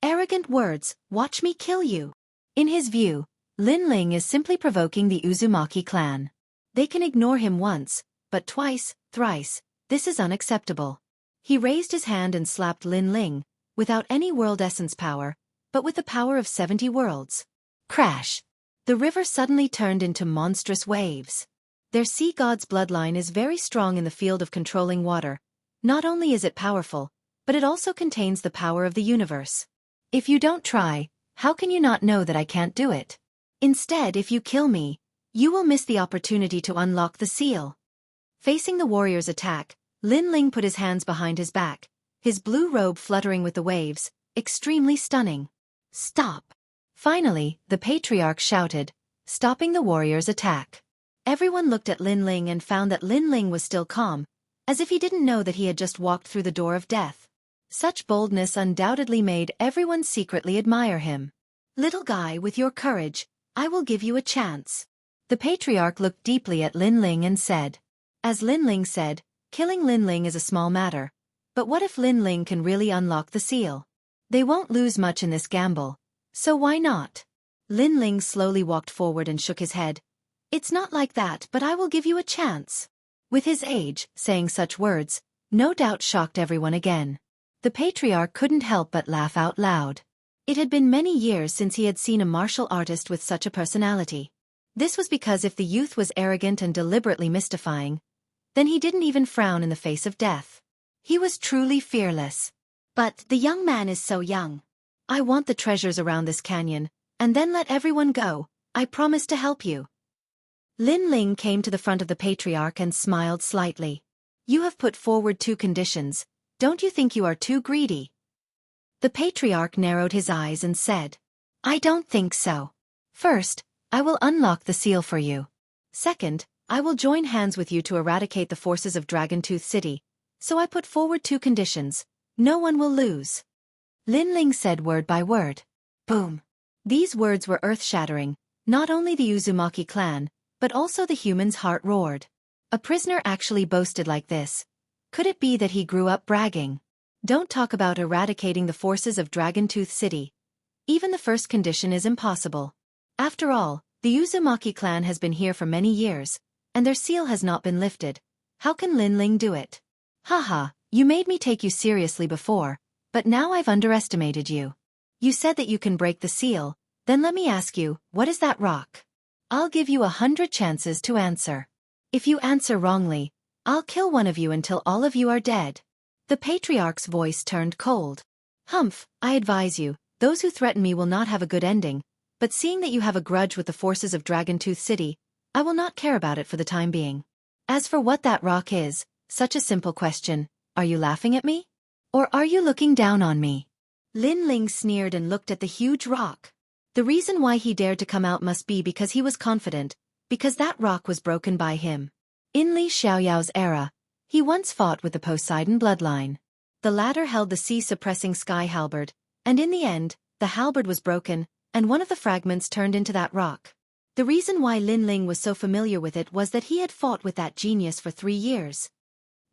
"Arrogant words, watch me kill you." In his view, Lin Ling is simply provoking the Uzumaki clan. They can ignore him once, but twice, thrice, this is unacceptable. He raised his hand and slapped Lin Ling, without any world essence power, but with the power of 70 worlds. Crash! The river suddenly turned into monstrous waves. Their sea god's bloodline is very strong in the field of controlling water. Not only is it powerful, but it also contains the power of the universe. If you don't try, how can you not know that I can't do it? Instead, if you kill me, you will miss the opportunity to unlock the seal. Facing the warrior's attack, Lin Ling put his hands behind his back, his blue robe fluttering with the waves, extremely stunning. "Stop!" Finally, the patriarch shouted, stopping the warrior's attack. Everyone looked at Lin Ling and found that Lin Ling was still calm, as if he didn't know that he had just walked through the door of death. Such boldness undoubtedly made everyone secretly admire him. "Little guy, with your courage, I will give you a chance." The patriarch looked deeply at Lin Ling and said. As Lin Ling said, killing Lin Ling is a small matter. But what if Lin Ling can really unlock the seal? They won't lose much in this gamble, so why not? Lin Ling slowly walked forward and shook his head. "It's not like that, but I will give you a chance." With his age, saying such words, no doubt shocked everyone again. The patriarch couldn't help but laugh out loud. It had been many years since he had seen a martial artist with such a personality. This was because if the youth was arrogant and deliberately mystifying, then he didn't even frown in the face of death. He was truly fearless. But the young man is so young. I want the treasures around this canyon, and then let everyone go. I promise to help you. Lin Ling came to the front of the patriarch and smiled slightly. You have put forward 2 conditions. Don't you think you are too greedy? The patriarch narrowed his eyes and said, I don't think so. First, I will unlock the seal for you. Second, I will join hands with you to eradicate the forces of Dragontooth City. So I put forward 2 conditions. No one will lose. Lin Ling said word by word. Boom. These words were earth-shattering. Not only the Uzumaki clan, but also the human's heart roared. A prisoner actually boasted like this. Could it be that he grew up bragging? Don't talk about eradicating the forces of Dragontooth City. Even the first condition is impossible. After all, the Uzumaki clan has been here for many years, and their seal has not been lifted. How can Lin Ling do it? Haha, you made me take you seriously before, but now I've underestimated you. You said that you can break the seal, then let me ask you, what is that rock? I'll give you 100 chances to answer. If you answer wrongly, I'll kill one of you until all of you are dead. The patriarch's voice turned cold. Humph, I advise you, those who threaten me will not have a good ending, but seeing that you have a grudge with the forces of Dragontooth City, I will not care about it for the time being. As for what that rock is, such a simple question, are you laughing at me? Or are you looking down on me? Lin Ling sneered and looked at the huge rock. The reason why he dared to come out must be because he was confident, because that rock was broken by him. In Li Xiaoyao's era, he once fought with the Poseidon bloodline. The latter held the sea-suppressing sky halberd, and in the end, the halberd was broken, and one of the fragments turned into that rock. The reason why Lin Ling was so familiar with it was that he had fought with that genius for 3 years.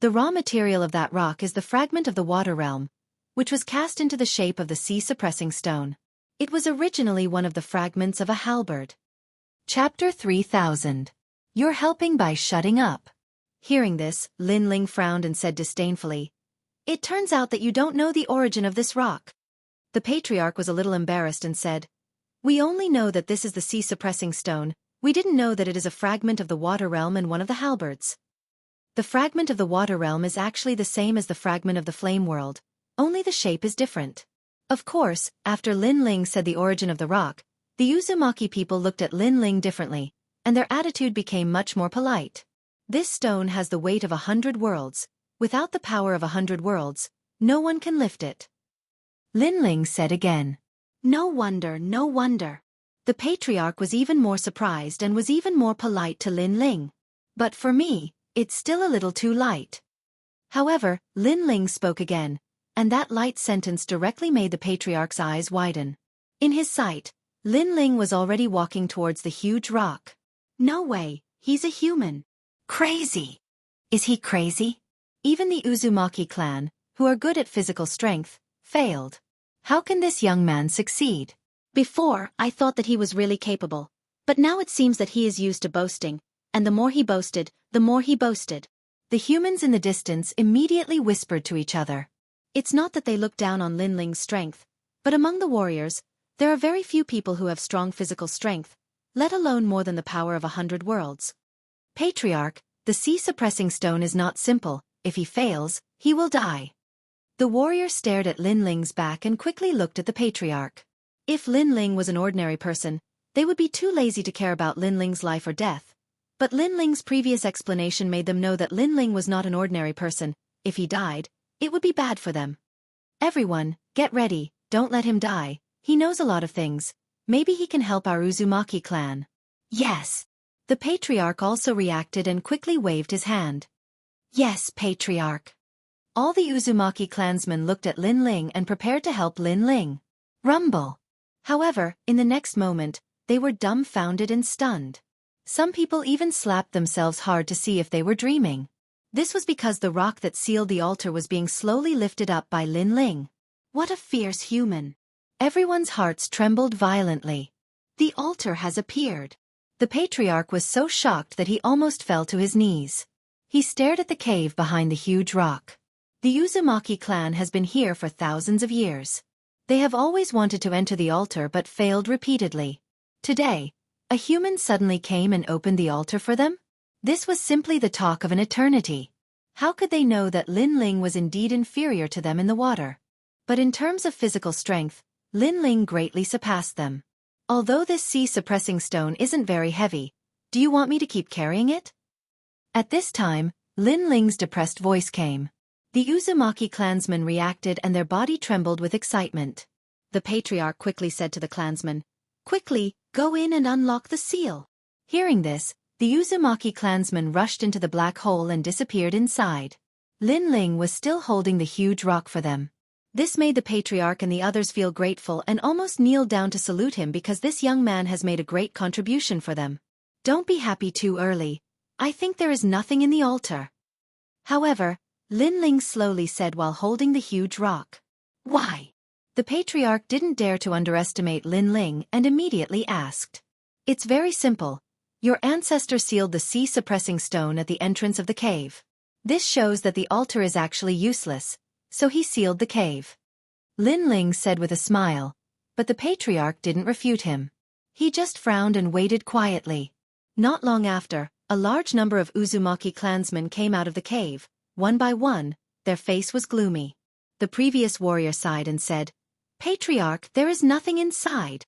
The raw material of that rock is the fragment of the water realm, which was cast into the shape of the sea-suppressing stone. It was originally one of the fragments of a halberd. Chapter 3000. You're helping by shutting up. Hearing this, Lin Ling frowned and said disdainfully, It turns out that you don't know the origin of this rock. The patriarch was a little embarrassed and said, We only know that this is the sea-suppressing stone. We didn't know that it is a fragment of the water realm and one of the halberds. The fragment of the water realm is actually the same as the fragment of the flame world, only the shape is different. Of course, after Lin Ling said the origin of the rock, the Uzumaki people looked at Lin Ling differently, and their attitude became much more polite. This stone has the weight of 100 worlds. Without the power of 100 worlds, no one can lift it. Lin Ling said again. No wonder, no wonder. The patriarch was even more surprised and was even more polite to Lin Ling. But for me, it's still a little too light. However, Lin Ling spoke again, and that light sentence directly made the patriarch's eyes widen. In his sight, Lin Ling was already walking towards the huge rock. No way, he's a human. Crazy. Is he crazy? Even the Uzumaki clan, who are good at physical strength, failed. How can this young man succeed? Before, I thought that he was really capable, but now it seems that he is used to boasting, and the more he boasted, the more he boasted. The humans in the distance immediately whispered to each other. It's not that they look down on Lin Ling's strength, but among the warriors, there are very few people who have strong physical strength, let alone more than the power of 100 worlds. Patriarch, the sea-suppressing stone is not simple. If he fails, he will die. The warrior stared at Lin Ling's back and quickly looked at the patriarch. If Lin Ling was an ordinary person, they would be too lazy to care about Lin Ling's life or death. But Lin Ling's previous explanation made them know that Lin Ling was not an ordinary person. If he died, it would be bad for them. Everyone, get ready, don't let him die. He knows a lot of things. Maybe he can help our Uzumaki clan. Yes. The patriarch also reacted and quickly waved his hand. Yes, patriarch. All the Uzumaki clansmen looked at Lin Ling and prepared to help Lin Ling. Rumble. However, in the next moment, they were dumbfounded and stunned. Some people even slapped themselves hard to see if they were dreaming. This was because the rock that sealed the altar was being slowly lifted up by Lin Ling. What a fierce human. Everyone's hearts trembled violently. The altar has appeared. The patriarch was so shocked that he almost fell to his knees. He stared at the cave behind the huge rock. The Uzumaki clan has been here for thousands of years. They have always wanted to enter the altar but failed repeatedly. Today, a human suddenly came and opened the altar for them? This was simply the talk of an eternity. How could they know that Lin Ling was indeed inferior to them in the water? But in terms of physical strength, Lin Ling greatly surpassed them. Although this sea-suppressing stone isn't very heavy, do you want me to keep carrying it? At this time, Lin Ling's depressed voice came. The Uzumaki clansmen reacted and their body trembled with excitement. The patriarch quickly said to the clansmen, "Quickly, go in and unlock the seal." Hearing this, the Uzumaki clansmen rushed into the black hole and disappeared inside. Lin Ling was still holding the huge rock for them. This made the patriarch and the others feel grateful and almost kneeled down to salute him because this young man has made a great contribution for them. Don't be happy too early. I think there is nothing in the altar. However, Lin Ling slowly said while holding the huge rock. Why? The patriarch didn't dare to underestimate Lin Ling and immediately asked. It's very simple. Your ancestor sealed the sea-suppressing stone at the entrance of the cave. This shows that the altar is actually useless, so he sealed the cave. Lin Ling said with a smile, but the patriarch didn't refute him. He just frowned and waited quietly. Not long after, a large number of Uzumaki clansmen came out of the cave. One by one, their face was gloomy. The previous warrior sighed and said, "Patriarch, there is nothing inside."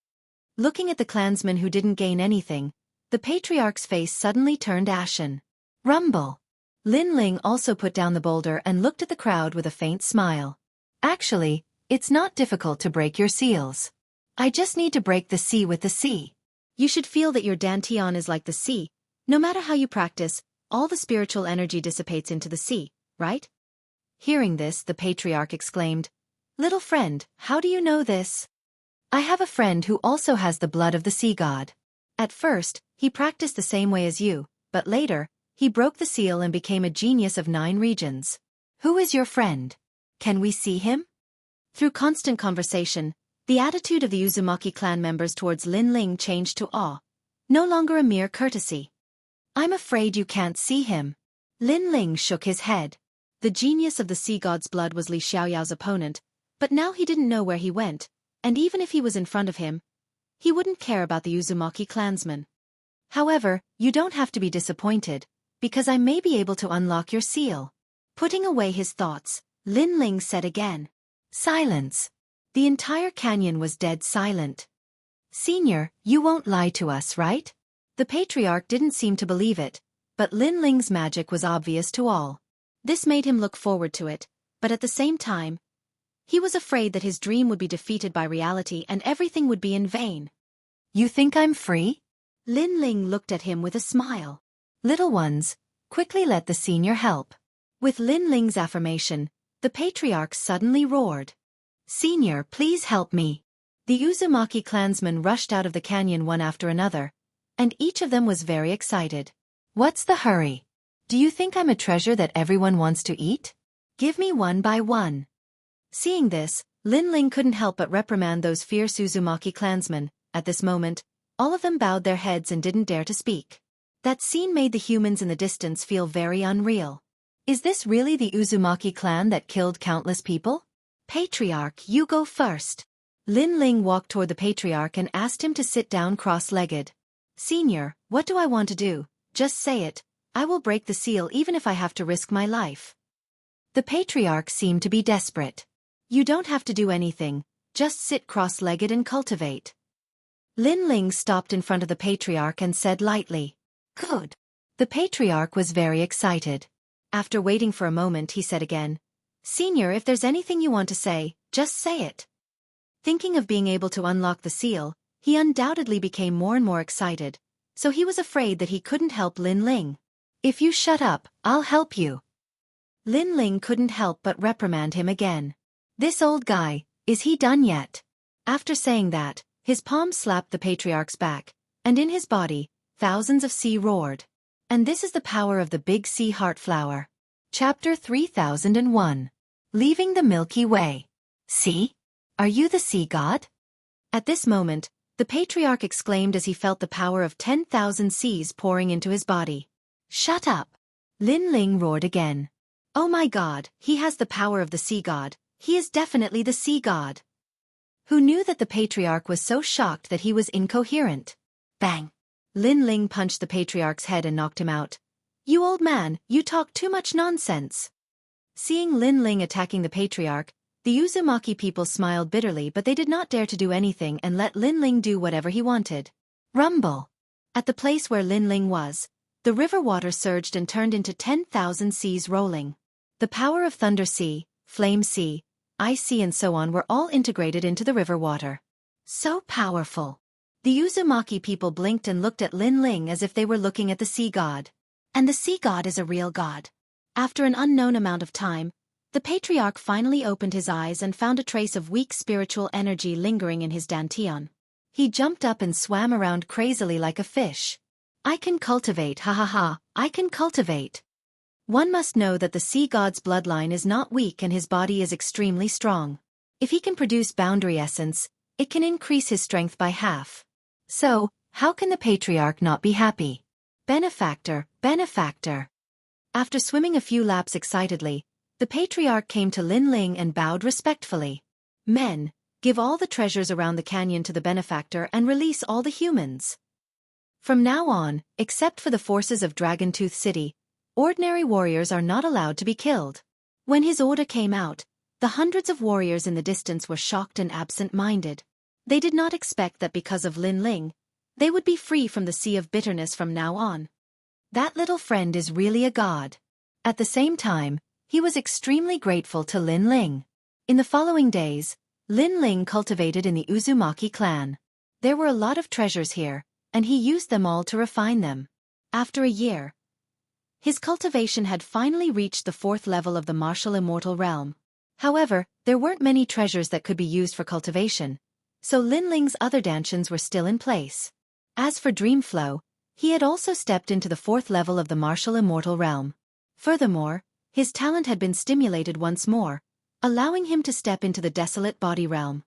Looking at the clansmen who didn't gain anything, the patriarch's face suddenly turned ashen. Rumble. Lin Ling also put down the boulder and looked at the crowd with a faint smile. Actually, it's not difficult to break your seals. I just need to break the sea with the sea. You should feel that your dantian is like the sea. No matter how you practice, all the spiritual energy dissipates into the sea, right? Hearing this, the patriarch exclaimed, "Little friend, how do you know this?" "I have a friend who also has the blood of the sea god. At first, he practiced the same way as you, but later, he broke the seal and became a genius of 9 regions. Who is your friend? Can we see him?" Through constant conversation, the attitude of the Uzumaki clan members towards Lin Ling changed to awe, no longer a mere courtesy. "I'm afraid you can't see him." Lin Ling shook his head. The genius of the sea god's blood was Li Xiaoyao's opponent, but now he didn't know where he went, and even if he was in front of him, he wouldn't care about the Uzumaki clansmen. "However, you don't have to be disappointed, because I may be able to unlock your seal." Putting away his thoughts, Lin Ling said again. Silence. The entire canyon was dead silent. "Senior, you won't lie to us, right?" The patriarch didn't seem to believe it, but Lin Ling's magic was obvious to all. This made him look forward to it, but at the same time, he was afraid that his dream would be defeated by reality and everything would be in vain. "You think I'm free?" Lin Ling looked at him with a smile. "Little ones, quickly let the senior help." With Lin Ling's affirmation, the patriarch suddenly roared. "Senior, please help me." The Uzumaki clansmen rushed out of the canyon one after another, and each of them was very excited. "What's the hurry? Do you think I'm a treasure that everyone wants to eat? Give me one by one." Seeing this, Lin Ling couldn't help but reprimand those fierce Uzumaki clansmen. At this moment, all of them bowed their heads and didn't dare to speak. That scene made the humans in the distance feel very unreal. Is this really the Uzumaki clan that killed countless people? "Patriarch, you go first." Lin Ling walked toward the patriarch and asked him to sit down cross-legged. "Senior, what do I want to do? Just say it. I will break the seal even if I have to risk my life." The patriarch seemed to be desperate. "You don't have to do anything, just sit cross-legged and cultivate." Lin Ling stopped in front of the patriarch and said lightly, "Good." The patriarch was very excited. After waiting for a moment, he said again, "Senior, if there's anything you want to say, just say it." Thinking of being able to unlock the seal, he undoubtedly became more and more excited, so he was afraid that he couldn't help Lin Ling. "If you shut up, I'll help you." Lin Ling couldn't help but reprimand him again. "This old guy, is he done yet?" After saying that, his palm slapped the patriarch's back, and in his body, thousands of sea roared. And this is the power of the big sea heart flower. Chapter 3001. Leaving the Milky Way. "See? Are you the sea god?" At this moment, the patriarch exclaimed as he felt the power of 10,000 seas pouring into his body. "Shut up!" Lin Ling roared again. Oh my god, he has the power of the sea god. He is definitely the sea god. Who knew that the patriarch was so shocked that he was incoherent? Bang! Lin Ling punched the patriarch's head and knocked him out. You old man, you talk too much nonsense. Seeing Lin Ling attacking the patriarch, the Uzumaki people smiled bitterly, but they did not dare to do anything and let Lin Ling do whatever he wanted. Rumble! At the place where Lin Ling was, the river water surged and turned into 10,000 seas rolling. The power of Thunder Sea, Flame Sea, Ice Sea and so on were all integrated into the river water. So powerful! The Uzumaki people blinked and looked at Lin Ling as if they were looking at the sea god. And the sea god is a real god. After an unknown amount of time, the patriarch finally opened his eyes and found a trace of weak spiritual energy lingering in his dantian. He jumped up and swam around crazily like a fish. I can cultivate, ha ha ha, I can cultivate. One must know that the sea god's bloodline is not weak and his body is extremely strong. If he can produce boundary essence, it can increase his strength by half. So, how can the patriarch not be happy? Benefactor, benefactor. After swimming a few laps excitedly, the patriarch came to Lin Ling and bowed respectfully. Men, give all the treasures around the canyon to the benefactor and release all the humans. From now on, except for the forces of Dragon Tooth City, ordinary warriors are not allowed to be killed. When his order came out, the hundreds of warriors in the distance were shocked and absent-minded. They did not expect that because of Lin Ling, they would be free from the sea of bitterness from now on. That little friend is really a god. At the same time, he was extremely grateful to Lin Ling. In the following days, Lin Ling cultivated in the Uzumaki clan. There were a lot of treasures here, and he used them all to refine them. After a year, his cultivation had finally reached the 4th level of the martial immortal realm. However, there weren't many treasures that could be used for cultivation, so Lin Ling's other dantians were still in place. As for Dream Flow, he had also stepped into the 4th level of the martial immortal realm. Furthermore, his talent had been stimulated once more, allowing him to step into the desolate body realm.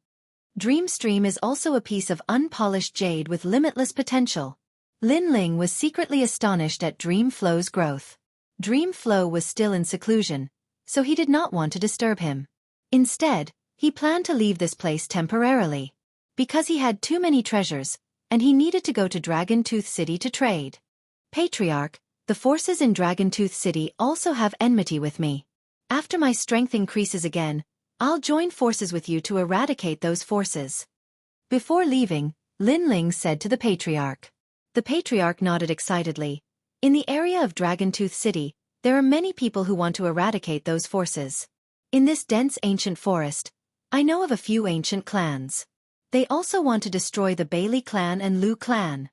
Dream Stream is also a piece of unpolished jade with limitless potential. Lin Ling was secretly astonished at Dream Flow's growth. Dream Flow was still in seclusion, so he did not want to disturb him. Instead, he planned to leave this place temporarily. Because he had too many treasures, and he needed to go to Dragon Tooth City to trade. Patriarch, the forces in Dragon Tooth City also have enmity with me. After my strength increases again, I'll join forces with you to eradicate those forces. Before leaving, Lin Ling said to the Patriarch. The Patriarch nodded excitedly. In the area of Dragon Tooth City, there are many people who want to eradicate those forces. In this dense ancient forest, I know of a few ancient clans. They also want to destroy the Bailey clan and Lu clan.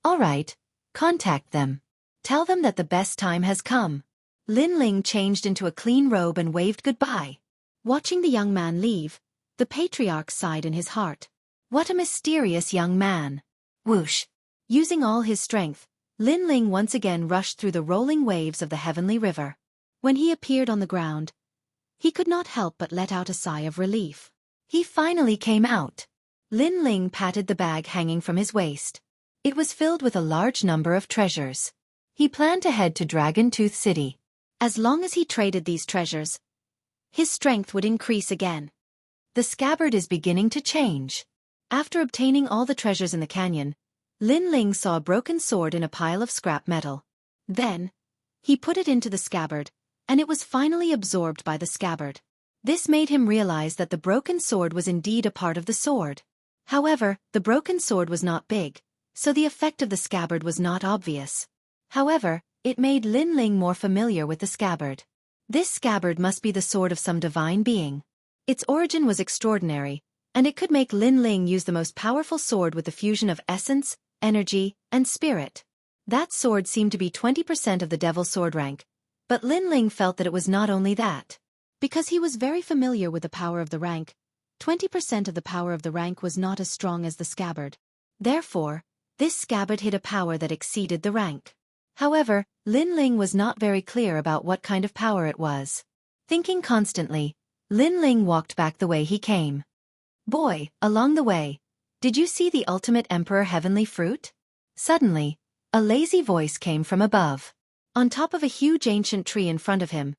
Alright, contact them. Tell them that the best time has come. Lin Ling changed into a clean robe and waved goodbye. Watching the young man leave, the Patriarch sighed in his heart. What a mysterious young man. Whoosh! Using all his strength, Lin Ling once again rushed through the rolling waves of the heavenly river. When he appeared on the ground, he could not help but let out a sigh of relief. He finally came out. Lin Ling patted the bag hanging from his waist. It was filled with a large number of treasures. He planned to head to Dragon Tooth City. As long as he traded these treasures, his strength would increase again. The scabbard is beginning to change. After obtaining all the treasures in the canyon, Lin Ling saw a broken sword in a pile of scrap metal. Then, he put it into the scabbard, and it was finally absorbed by the scabbard. This made him realize that the broken sword was indeed a part of the sword. However, the broken sword was not big, so the effect of the scabbard was not obvious. However, it made Lin Ling more familiar with the scabbard. This scabbard must be the sword of some divine being. Its origin was extraordinary, and it could make Lin Ling use the most powerful sword with the fusion of essence, energy, and spirit. That sword seemed to be 20% of the Devil Sword rank, but Lin Ling felt that it was not only that. Because he was very familiar with the power of the rank, 20% of the power of the rank was not as strong as the scabbard. Therefore, this scabbard hid a power that exceeded the rank. However, Lin Ling was not very clear about what kind of power it was. Thinking constantly, Lin Ling walked back the way he came. Boy, along the way, did you see the ultimate emperor heavenly fruit? Suddenly, a lazy voice came from above. On top of a huge ancient tree in front of him,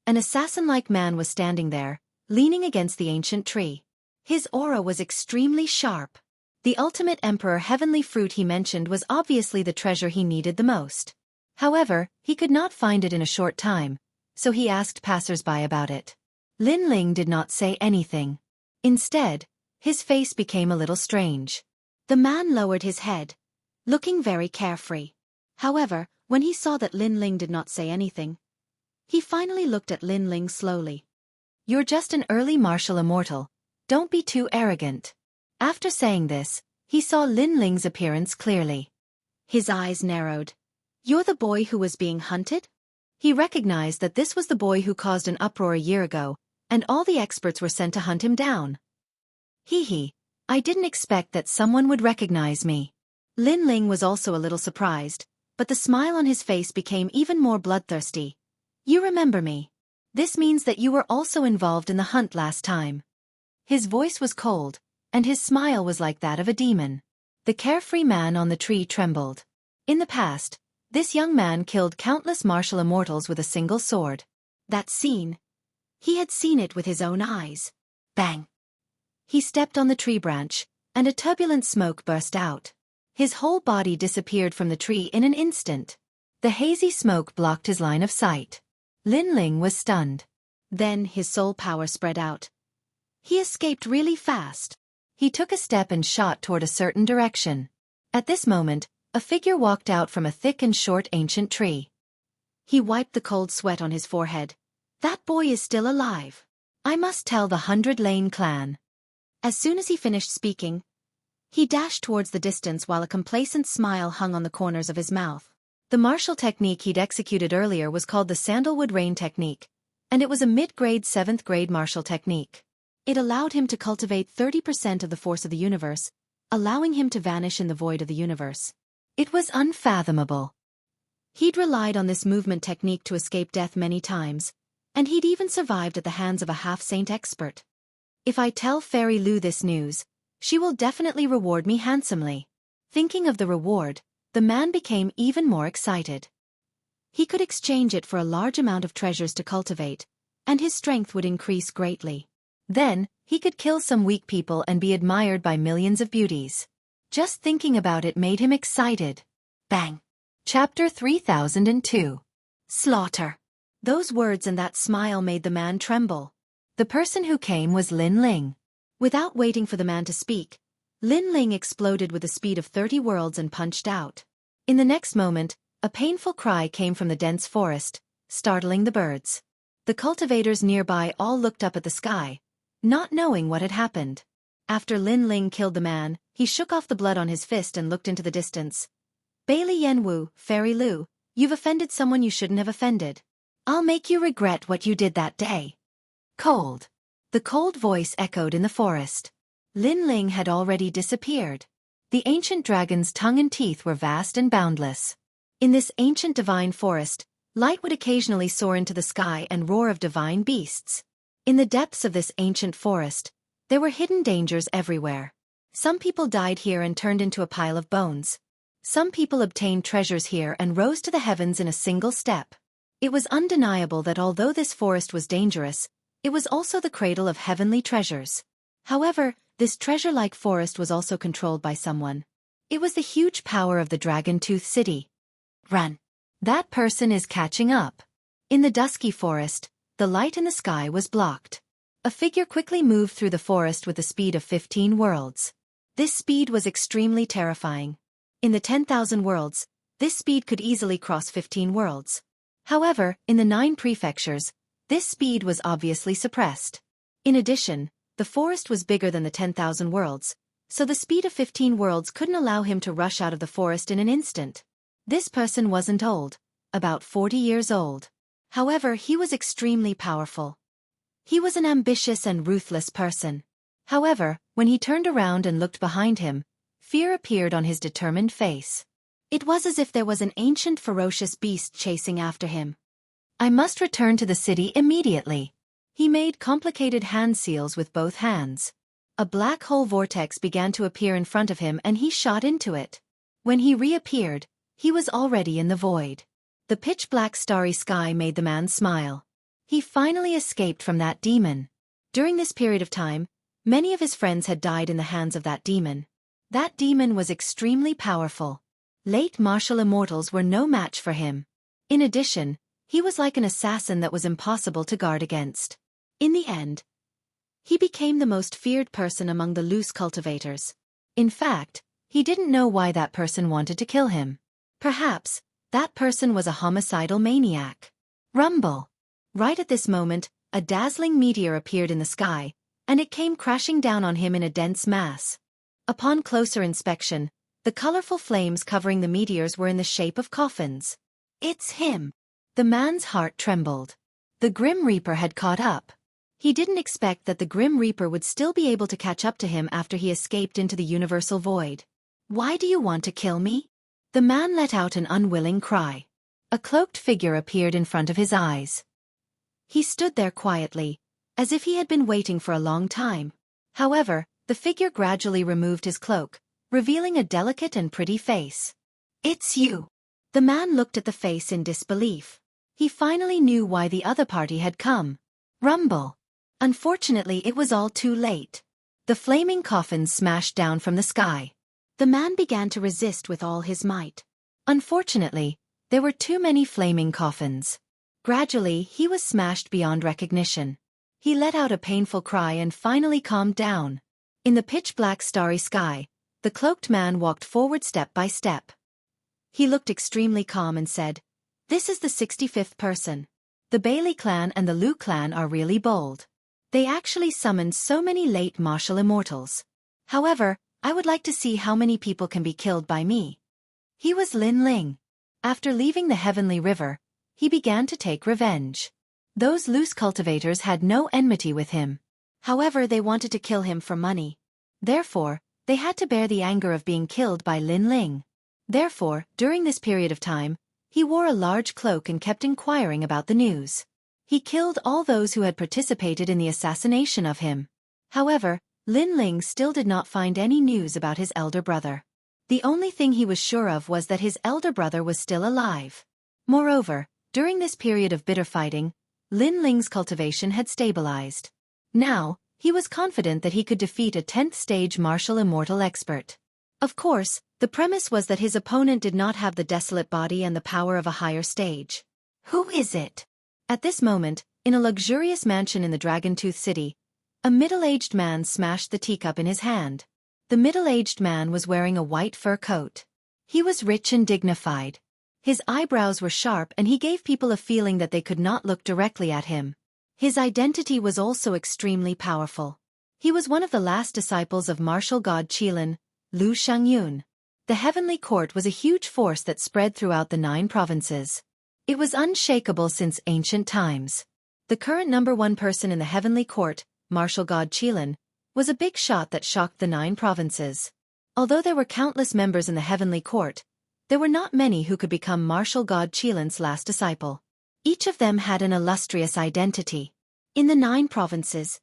An assassin-like man was standing there, leaning against the ancient tree. His aura was extremely sharp. The ultimate emperor heavenly fruit he mentioned was obviously the treasure he needed the most. However, he could not find it in a short time, so he asked passers-by about it. Lin Ling did not say anything. Instead, his face became a little strange. The man lowered his head, looking very carefree. However, when he saw that Lin Ling did not say anything, he finally looked at Lin Ling slowly. "You're just an early martial immortal. Don't be too arrogant." After saying this, he saw Lin Ling's appearance clearly. His eyes narrowed. "You're the boy who was being hunted?" He recognized that this was the boy who caused an uproar a year ago, and all the experts were sent to hunt him down. Hee, I didn't expect that someone would recognize me." Lin Ling was also a little surprised, but the smile on his face became even more bloodthirsty. "You remember me. This means that you were also involved in the hunt last time." His voice was cold, and his smile was like that of a demon. The carefree man on the tree trembled. In the past, this young man killed countless martial immortals with a single sword. That scene. He had seen it with his own eyes. Bang! He stepped on the tree branch, and a turbulent smoke burst out. His whole body disappeared from the tree in an instant. The hazy smoke blocked his line of sight. Lin Ling was stunned. Then his soul power spread out. He escaped really fast. He took a step and shot toward a certain direction. At this moment, a figure walked out from a thick and short ancient tree. He wiped the cold sweat on his forehead. "That boy is still alive. I must tell the 100 Lane clan." As soon as he finished speaking, he dashed towards the distance while a complacent smile hung on the corners of his mouth. The martial technique he'd executed earlier was called the Sandalwood Rain technique, and it was a mid-grade 7th grade martial technique. It allowed him to cultivate 30% of the force of the universe, allowing him to vanish in the void of the universe. It was unfathomable. He'd relied on this movement technique to escape death many times, and he'd even survived at the hands of a half-saint expert. "If I tell Fairy Lu this news, she will definitely reward me handsomely." Thinking of the reward, the man became even more excited. He could exchange it for a large amount of treasures to cultivate, and his strength would increase greatly. Then, he could kill some weak people and be admired by millions of beauties. Just thinking about it made him excited. Bang! Chapter 3002. Slaughter. Those words and that smile made the man tremble. The person who came was Lin Ling. Without waiting for the man to speak, Lin Ling exploded with the speed of 30 worlds and punched out. In the next moment, a painful cry came from the dense forest, startling the birds. The cultivators nearby all looked up at the sky, not knowing what had happened. After Lin Ling killed the man, he shook off the blood on his fist and looked into the distance. "Bailey Yanwu, Fairy Lu, you've offended someone you shouldn't have offended. I'll make you regret what you did that day." Cold. The cold voice echoed in the forest. Lin Ling had already disappeared. The ancient dragon's tongue and teeth were vast and boundless. In this ancient divine forest, light would occasionally soar into the sky and roar of divine beasts. In the depths of this ancient forest, there were hidden dangers everywhere. Some people died here and turned into a pile of bones. Some people obtained treasures here and rose to the heavens in a single step. It was undeniable that although this forest was dangerous, it was also the cradle of heavenly treasures. However, this treasure-like forest was also controlled by someone. It was the huge power of the Dragon Tooth City. Run! That person is catching up. In the dusky forest, the light in the sky was blocked. A figure quickly moved through the forest with the speed of 15 worlds. This speed was extremely terrifying. In the 10,000 worlds, this speed could easily cross 15 worlds. However, in the 9 prefectures, this speed was obviously suppressed. In addition, the forest was bigger than the 10,000 worlds, so the speed of 15 worlds couldn't allow him to rush out of the forest in an instant. This person wasn't old, about 40 years old. However, he was extremely powerful. He was an ambitious and ruthless person. However, when he turned around and looked behind him, fear appeared on his determined face. It was as if there was an ancient ferocious beast chasing after him. "I must return to the city immediately." He made complicated hand seals with both hands. A black hole vortex began to appear in front of him and he shot into it. When he reappeared, he was already in the void. The pitch-black starry sky made the man smile. He finally escaped from that demon. During this period of time, many of his friends had died in the hands of that demon. That demon was extremely powerful. Late martial immortals were no match for him. In addition, he was like an assassin that was impossible to guard against. In the end, he became the most feared person among the loose cultivators. In fact, he didn't know why that person wanted to kill him. Perhaps, that person was a homicidal maniac. Rumble! Right at this moment, a dazzling meteor appeared in the sky, and it came crashing down on him in a dense mass. Upon closer inspection, the colorful flames covering the meteors were in the shape of coffins. It's him! The man's heart trembled. The Grim Reaper had caught up. He didn't expect that the Grim Reaper would still be able to catch up to him after he escaped into the universal void. Why do you want to kill me? The man let out an unwilling cry. A cloaked figure appeared in front of his eyes. He stood there quietly, as if he had been waiting for a long time. However, the figure gradually removed his cloak, revealing a delicate and pretty face. It's you! The man looked at the face in disbelief. He finally knew why the other party had come. Rumble! Unfortunately, it was all too late. The flaming coffins smashed down from the sky. The man began to resist with all his might. Unfortunately, there were too many flaming coffins. Gradually, he was smashed beyond recognition. He let out a painful cry and finally calmed down. In the pitch-black starry sky, the cloaked man walked forward step by step. He looked extremely calm and said, "This is the 65th person. The Bailey clan and the Liu clan are really bold. They actually summoned so many late martial immortals. However, I would like to see how many people can be killed by me." He was Lin Ling. After leaving the Heavenly River, he began to take revenge. Those loose cultivators had no enmity with him. However, they wanted to kill him for money. Therefore, they had to bear the anger of being killed by Lin Ling. Therefore, during this period of time, he wore a large cloak and kept inquiring about the news. He killed all those who had participated in the assassination of him. However, Lin Ling still did not find any news about his elder brother. The only thing he was sure of was that his elder brother was still alive. Moreover, during this period of bitter fighting, Lin Ling's cultivation had stabilized. Now, he was confident that he could defeat a 10th stage martial immortal expert. Of course, the premise was that his opponent did not have the desolate body and the power of a higher stage. Who is it? At this moment, in a luxurious mansion in the Dragon-Tooth City, a middle-aged man smashed the teacup in his hand. The middle-aged man was wearing a white fur coat. He was rich and dignified. His eyebrows were sharp and he gave people a feeling that they could not look directly at him. His identity was also extremely powerful. He was one of the last disciples of martial god Qilin, Lu Shangyun. The heavenly court was a huge force that spread throughout the 9 provinces. It was unshakable since ancient times. The current #1 person in the heavenly court, martial god Qilin, was a big shot that shocked the 9 provinces. Although there were countless members in the heavenly court, there were not many who could become martial god Qilin's last disciple. Each of them had an illustrious identity. In the 9 provinces,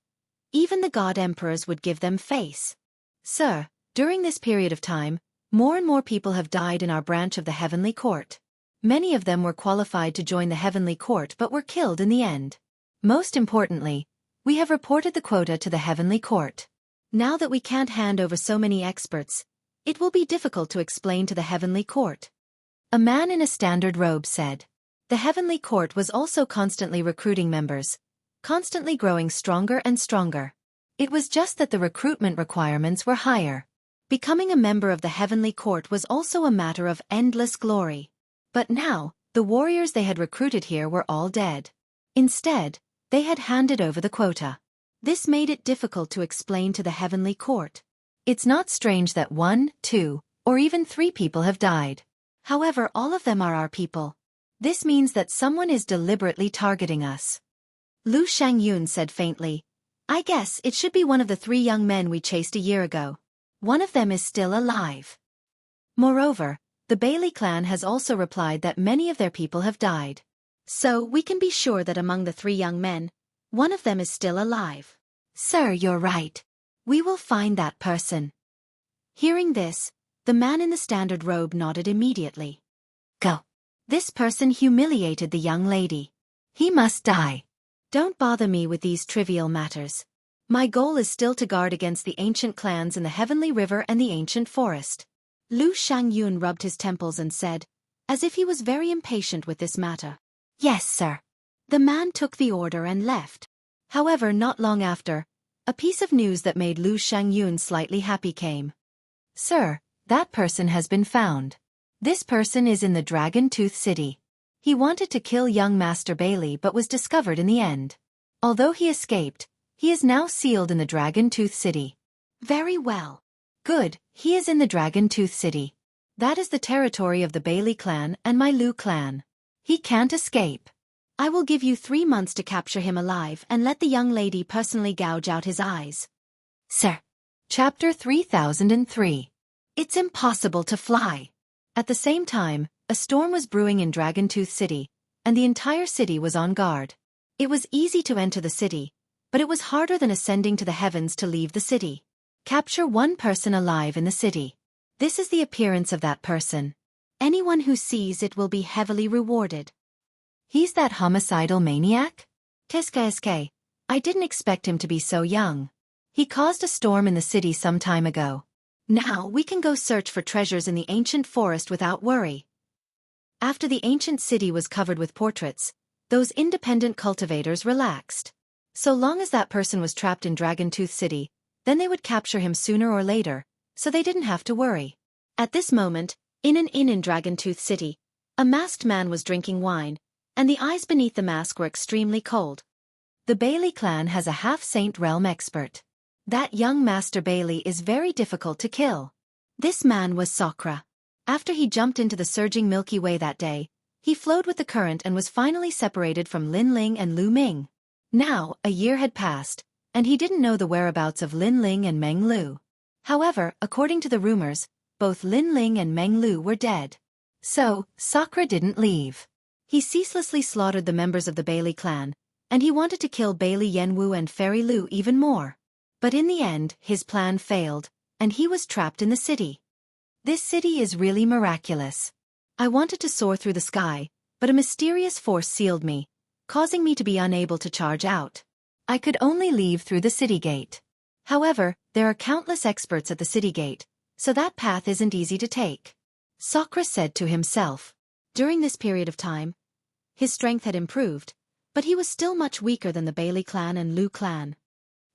even the god emperors would give them face. Sir, during this period of time, more and more people have died in our branch of the heavenly court. Many of them were qualified to join the heavenly court but were killed in the end. Most importantly, we have reported the quota to the heavenly court. Now that we can't hand over so many experts, it will be difficult to explain to the heavenly court. A man in a standard robe said. The heavenly court was also constantly recruiting members, constantly growing stronger and stronger. It was just that the recruitment requirements were higher. Becoming a member of the heavenly court was also a matter of endless glory. But now, the warriors they had recruited here were all dead. Instead, they had handed over the quota. This made it difficult to explain to the heavenly court. It's not strange that 1, 2, or even 3 people have died. However, all of them are our people. This means that someone is deliberately targeting us. Lu Shangyun said faintly, "I guess it should be one of the 3 young men we chased a year ago. One of them is still alive." Moreover, the Bailey clan has also replied that many of their people have died. So we can be sure that among the 3 young men, one of them is still alive. Sir, you're right. We will find that person. Hearing this, the man in the standard robe nodded immediately. Go. This person humiliated the young lady. He must die. Don't bother me with these trivial matters. My goal is still to guard against the ancient clans in the Heavenly River and the ancient forest. Lu Shangyun rubbed his temples and said, as if he was very impatient with this matter. Yes, sir. The man took the order and left. However, not long after, a piece of news that made Lu Shangyun slightly happy came. Sir, that person has been found. This person is in the Dragon Tooth City. He wanted to kill young Master Bailey but was discovered in the end. Although he escaped, he is now sealed in the Dragon Tooth City. Very well. Good, he is in the Dragon Tooth City. That is the territory of the Bailey clan and my Lu clan. He can't escape. I will give you 3 months to capture him alive and let the young lady personally gouge out his eyes. Sir. Chapter 3003. It's impossible to fly. At the same time, a storm was brewing in Dragon Tooth City, and the entire city was on guard. It was easy to enter the city, but it was harder than ascending to the heavens to leave the city. Capture one person alive in the city. This is the appearance of that person. Anyone who sees it will be heavily rewarded. He's that homicidal maniac? Qu'est-ce? I didn't expect him to be so young. He caused a storm in the city some time ago. Now we can go search for treasures in the ancient forest without worry. After the ancient city was covered with portraits, those independent cultivators relaxed. So long as that person was trapped in Dragon Tooth City, then they would capture him sooner or later, so they didn't have to worry. At this moment, in an inn in Dragon Tooth City, a masked man was drinking wine, and the eyes beneath the mask were extremely cold. The Bailey clan has a half-saint realm expert. That young Master Bailey is very difficult to kill. This man was Sakra. After he jumped into the surging Milky Way that day, he flowed with the current and was finally separated from Lin Ling and Lu Ming. Now, a year had passed, and he didn't know the whereabouts of Lin Ling and Meng Lu. However, according to the rumors, both Lin Ling and Meng Lu were dead. So, Sakra didn't leave. He ceaselessly slaughtered the members of the Bailey clan, and he wanted to kill Bailey Yanwu and Fairy Lu even more. But in the end, his plan failed, and he was trapped in the city. This city is really miraculous. I wanted to soar through the sky, but a mysterious force sealed me, causing me to be unable to charge out. I could only leave through the city gate. However, there are countless experts at the city gate, so that path isn't easy to take. Sakra said to himself. During this period of time, his strength had improved, but he was still much weaker than the Bailey clan and Lu clan.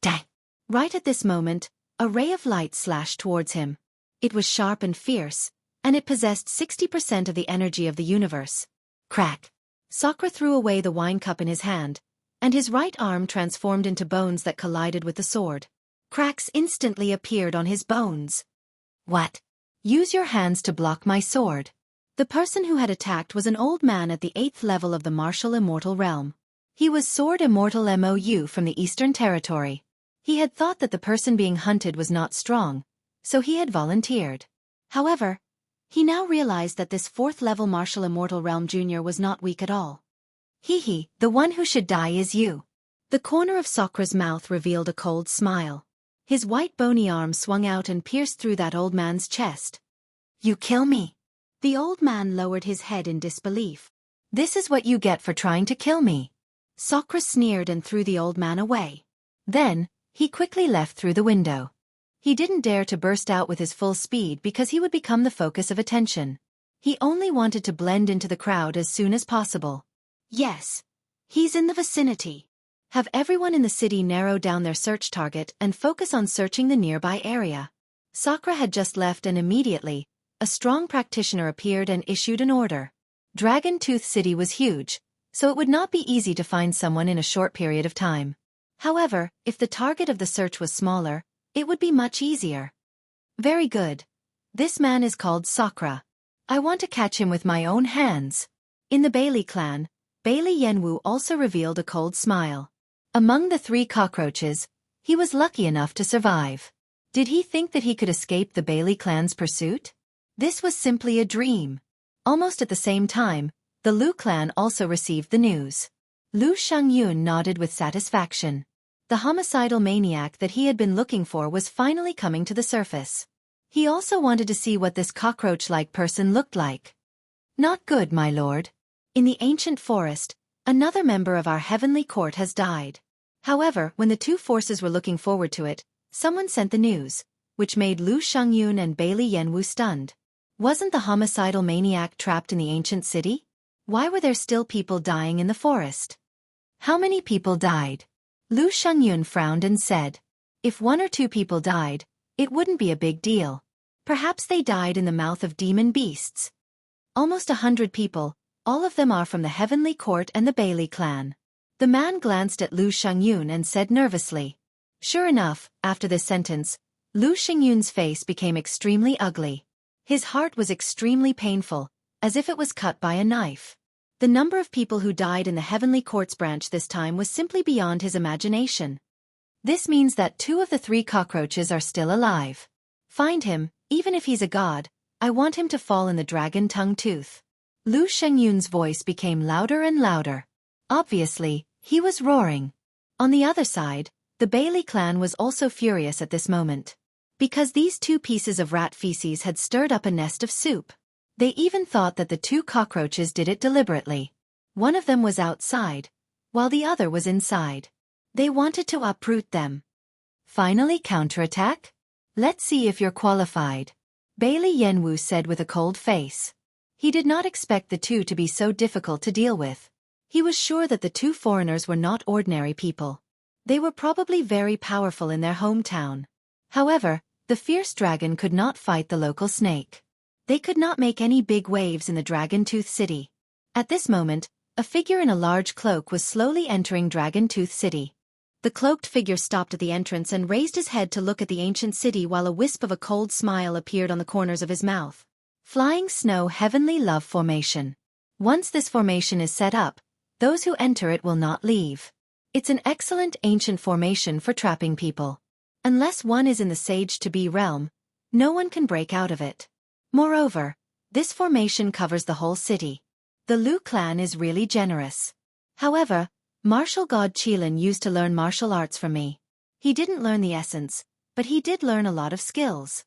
Dang! Right at this moment, a ray of light slashed towards him. It was sharp and fierce, and it possessed 60% of the energy of the universe. Crack! Sakra threw away the wine cup in his hand, and his right arm transformed into bones that collided with the sword. Cracks instantly appeared on his bones. What? Use your hands to block my sword. The person who had attacked was an old man at the 8th level of the martial immortal realm. He was Sword Immortal Mou from the Eastern Territory. He had thought that the person being hunted was not strong, so he had volunteered. However, he now realized that this 4th level martial immortal realm junior was not weak at all. Hee, the one who should die is you. The corner of Sakra's mouth revealed a cold smile. His white bony arm swung out and pierced through that old man's chest. You kill me. The old man lowered his head in disbelief. This is what you get for trying to kill me. Sakra sneered and threw the old man away. Then, he quickly left through the window. He didn't dare to burst out with his full speed because he would become the focus of attention. He only wanted to blend into the crowd as soon as possible. Yes. He's in the vicinity. Have everyone in the city narrow down their search target and focus on searching the nearby area. Sakra had just left and immediately, a strong practitioner appeared and issued an order. Dragon Tooth City was huge, so it would not be easy to find someone in a short period of time. However, if the target of the search was smaller, it would be much easier. Very good. This man is called Sakra. I want to catch him with my own hands. In the Bailey clan, Bailey Yanwu also revealed a cold smile. Among the 3 cockroaches, he was lucky enough to survive. Did he think that he could escape the Bailey clan's pursuit? This was simply a dream. Almost at the same time, the Lu clan also received the news. Lu Shangyun nodded with satisfaction. The homicidal maniac that he had been looking for was finally coming to the surface. He also wanted to see what this cockroach-like person looked like. Not good, my lord. In the ancient forest, Another member of our heavenly court has died. However, when the two forces were looking forward to it, someone sent the news, which made Lu Shengyun and Bailey Yanwu stunned. Wasn't the homicidal maniac trapped in the ancient city? Why were there still people dying in the forest? How many people died? Lu Shengyun frowned and said, if 1 or 2 people died, it wouldn't be a big deal. Perhaps they died in the mouth of demon beasts. Almost 100 people, all of them are from the heavenly court and the Bailey clan. The man glanced at Lu Shengyun and said nervously. Sure enough, after this sentence, Lu Shengyun's face became extremely ugly. His heart was extremely painful, as if it was cut by a knife. The number of people who died in the heavenly court's branch this time was simply beyond his imagination. This means that 2 of the 3 cockroaches are still alive. Find him, even if he's a god. I want him to fall in the dragon tongue tooth. Lu Shengyun's voice became louder and louder. Obviously, he was roaring. On the other side, the Bailey clan was also furious at this moment. Because these 2 pieces of rat feces had stirred up a nest of soup. They even thought that the 2 cockroaches did it deliberately. One of them was outside, while the other was inside. They wanted to uproot them. Finally counterattack? Let's see if you're qualified. Bailey Yanwu said with a cold face. He did not expect the 2 to be so difficult to deal with. He was sure that the 2 foreigners were not ordinary people. They were probably very powerful in their hometown. However, the fierce dragon could not fight the local snake. They could not make any big waves in the Dragon Tooth City. At this moment, a figure in a large cloak was slowly entering Dragon Tooth City. The cloaked figure stopped at the entrance and raised his head to look at the ancient city while a wisp of a cold smile appeared on the corners of his mouth. Flying Snow Heavenly Love Formation. Once this formation is set up, those who enter it will not leave. It's an excellent ancient formation for trapping people. Unless one is in the Sage-to-Be realm, no one can break out of it. Moreover, this formation covers the whole city. The Lu clan is really generous. However, martial god Qilin used to learn martial arts from me. He didn't learn the essence, but he did learn a lot of skills.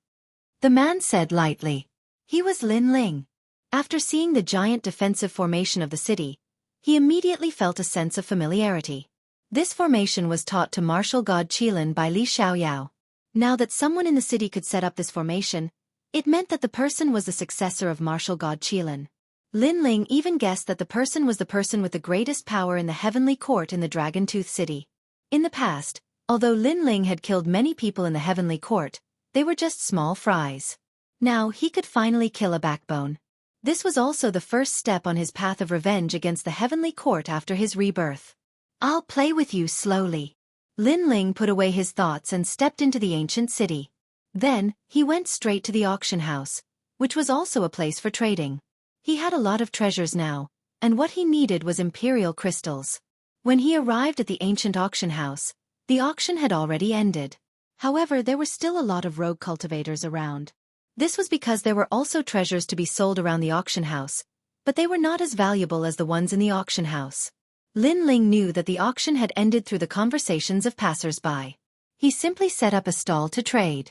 The man said lightly. He was Lin Ling. After seeing the giant defensive formation of the city, he immediately felt a sense of familiarity. This formation was taught to martial god Qilin by Li Xiaoyao. Now that someone in the city could set up this formation, it meant that the person was the successor of martial god Qilin. Lin Ling even guessed that the person was the person with the greatest power in the heavenly court in the Dragon Tooth City. In the past, although Lin Ling had killed many people in the heavenly court, they were just small fries. Now he could finally kill a backbone. This was also the first step on his path of revenge against the heavenly court after his rebirth. I'll play with you slowly. Lin Ling put away his thoughts and stepped into the ancient city. Then, he went straight to the auction house, which was also a place for trading. He had a lot of treasures now, and what he needed was imperial crystals. When he arrived at the ancient auction house, the auction had already ended. However, there were still a lot of rogue cultivators around. This was because there were also treasures to be sold around the auction house, but they were not as valuable as the ones in the auction house. Lin Ling knew that the auction had ended through the conversations of passers-by. He simply set up a stall to trade.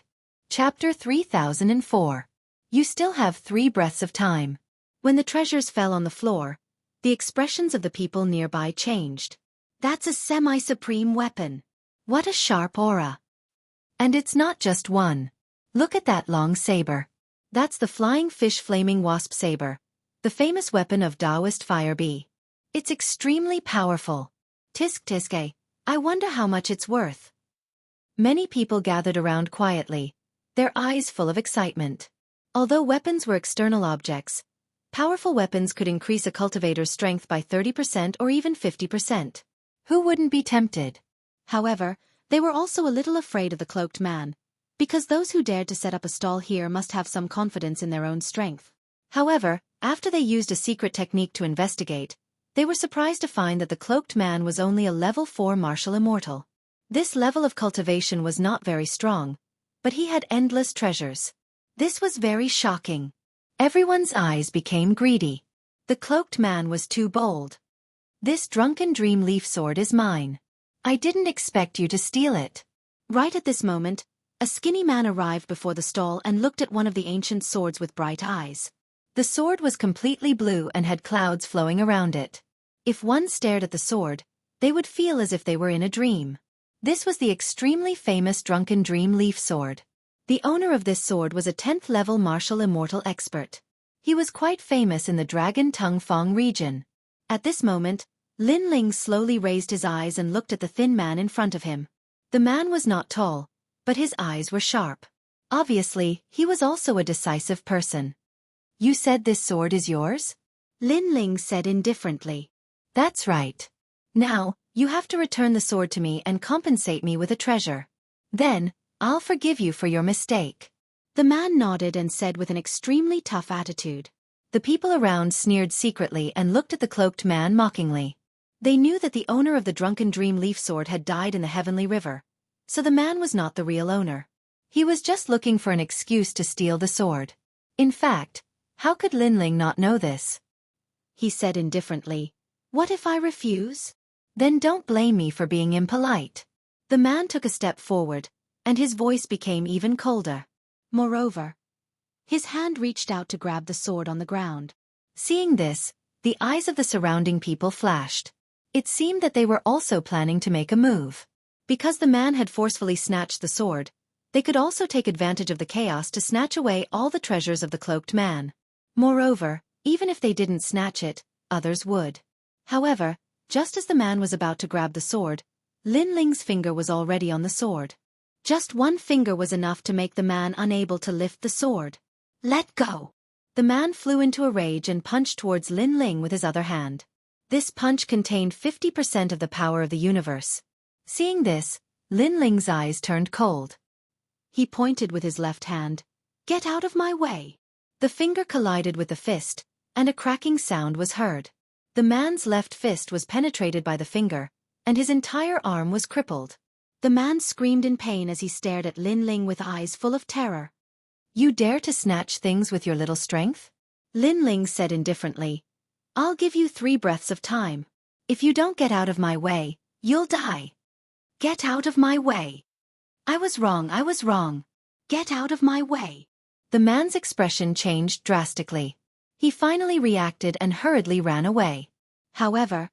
Chapter 3004. You still have 3 breaths of time. When the treasures fell on the floor, the expressions of the people nearby changed. That's a semi-supreme weapon. What a sharp aura. And it's not just one. Look at that long saber. That's the flying fish flaming wasp saber, the famous weapon of Taoist fire bee. It's extremely powerful. Tisk tiske, I wonder how much it's worth. Many people gathered around quietly, their eyes full of excitement. Although weapons were external objects, powerful weapons could increase a cultivator's strength by 30% or even 50%. Who wouldn't be tempted? However, they were also a little afraid of the cloaked man, because those who dared to set up a stall here must have some confidence in their own strength. However, after they used a secret technique to investigate, they were surprised to find that the cloaked man was only a level 4 martial immortal. This level of cultivation was not very strong, but he had endless treasures. This was very shocking. Everyone's eyes became greedy. The cloaked man was too bold. This drunken dream leaf sword is mine. I didn't expect you to steal it. Right at this moment, a skinny man arrived before the stall and looked at one of the ancient swords with bright eyes. The sword was completely blue and had clouds flowing around it. If one stared at the sword, they would feel as if they were in a dream. This was the extremely famous Drunken Dream Leaf Sword. The owner of this sword was a 10th level martial immortal expert. He was quite famous in the Dragon Tongue Fong region. At this moment, Lin Ling slowly raised his eyes and looked at the thin man in front of him. The man was not tall, but his eyes were sharp. Obviously, he was also a decisive person. "You said this sword is yours?" Lin Ling said indifferently. "That's right. Now, you have to return the sword to me and compensate me with a treasure. Then, I'll forgive you for your mistake." The man nodded and said with an extremely tough attitude. The people around sneered secretly and looked at the cloaked man mockingly. They knew that the owner of the Drunken Dream Leaf Sword had died in the Heavenly River, so the man was not the real owner. He was just looking for an excuse to steal the sword. In fact, how could Lin Ling not know this? He said indifferently, "What if I refuse? Then don't blame me for being impolite." The man took a step forward, and his voice became even colder. Moreover, his hand reached out to grab the sword on the ground. Seeing this, the eyes of the surrounding people flashed. It seemed that they were also planning to make a move. Because the man had forcefully snatched the sword, they could also take advantage of the chaos to snatch away all the treasures of the cloaked man. Moreover, even if they didn't snatch it, others would. However, just as the man was about to grab the sword, Lin Ling's finger was already on the sword. Just one finger was enough to make the man unable to lift the sword. "Let go!" The man flew into a rage and punched towards Lin Ling with his other hand. This punch contained 50% of the power of the universe. Seeing this, Lin Ling's eyes turned cold. He pointed with his left hand. "Get out of my way!" The finger collided with the fist, and a cracking sound was heard. The man's left fist was penetrated by the finger, and his entire arm was crippled. The man screamed in pain as he stared at Lin Ling with eyes full of terror. "You dare to snatch things with your little strength?" Lin Ling said indifferently. "I'll give you 3 breaths of time. If you don't get out of my way, you'll die. Get out of my way. I was wrong. Get out of my way." The man's expression changed drastically. He finally reacted and hurriedly ran away. However,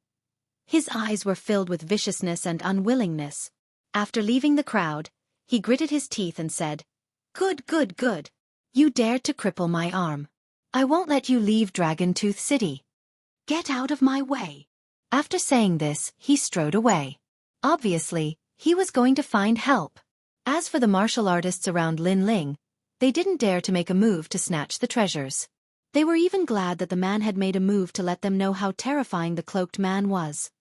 his eyes were filled with viciousness and unwillingness. After leaving the crowd, he gritted his teeth and said, Good. You dared to cripple my arm. I won't let you leave Dragon Tooth City. Get out of my way." After saying this, he strode away. Obviously, he was going to find help. As for the martial artists around Lin Ling, they didn't dare to make a move to snatch the treasures. They were even glad that the man had made a move to let them know how terrifying the cloaked man was.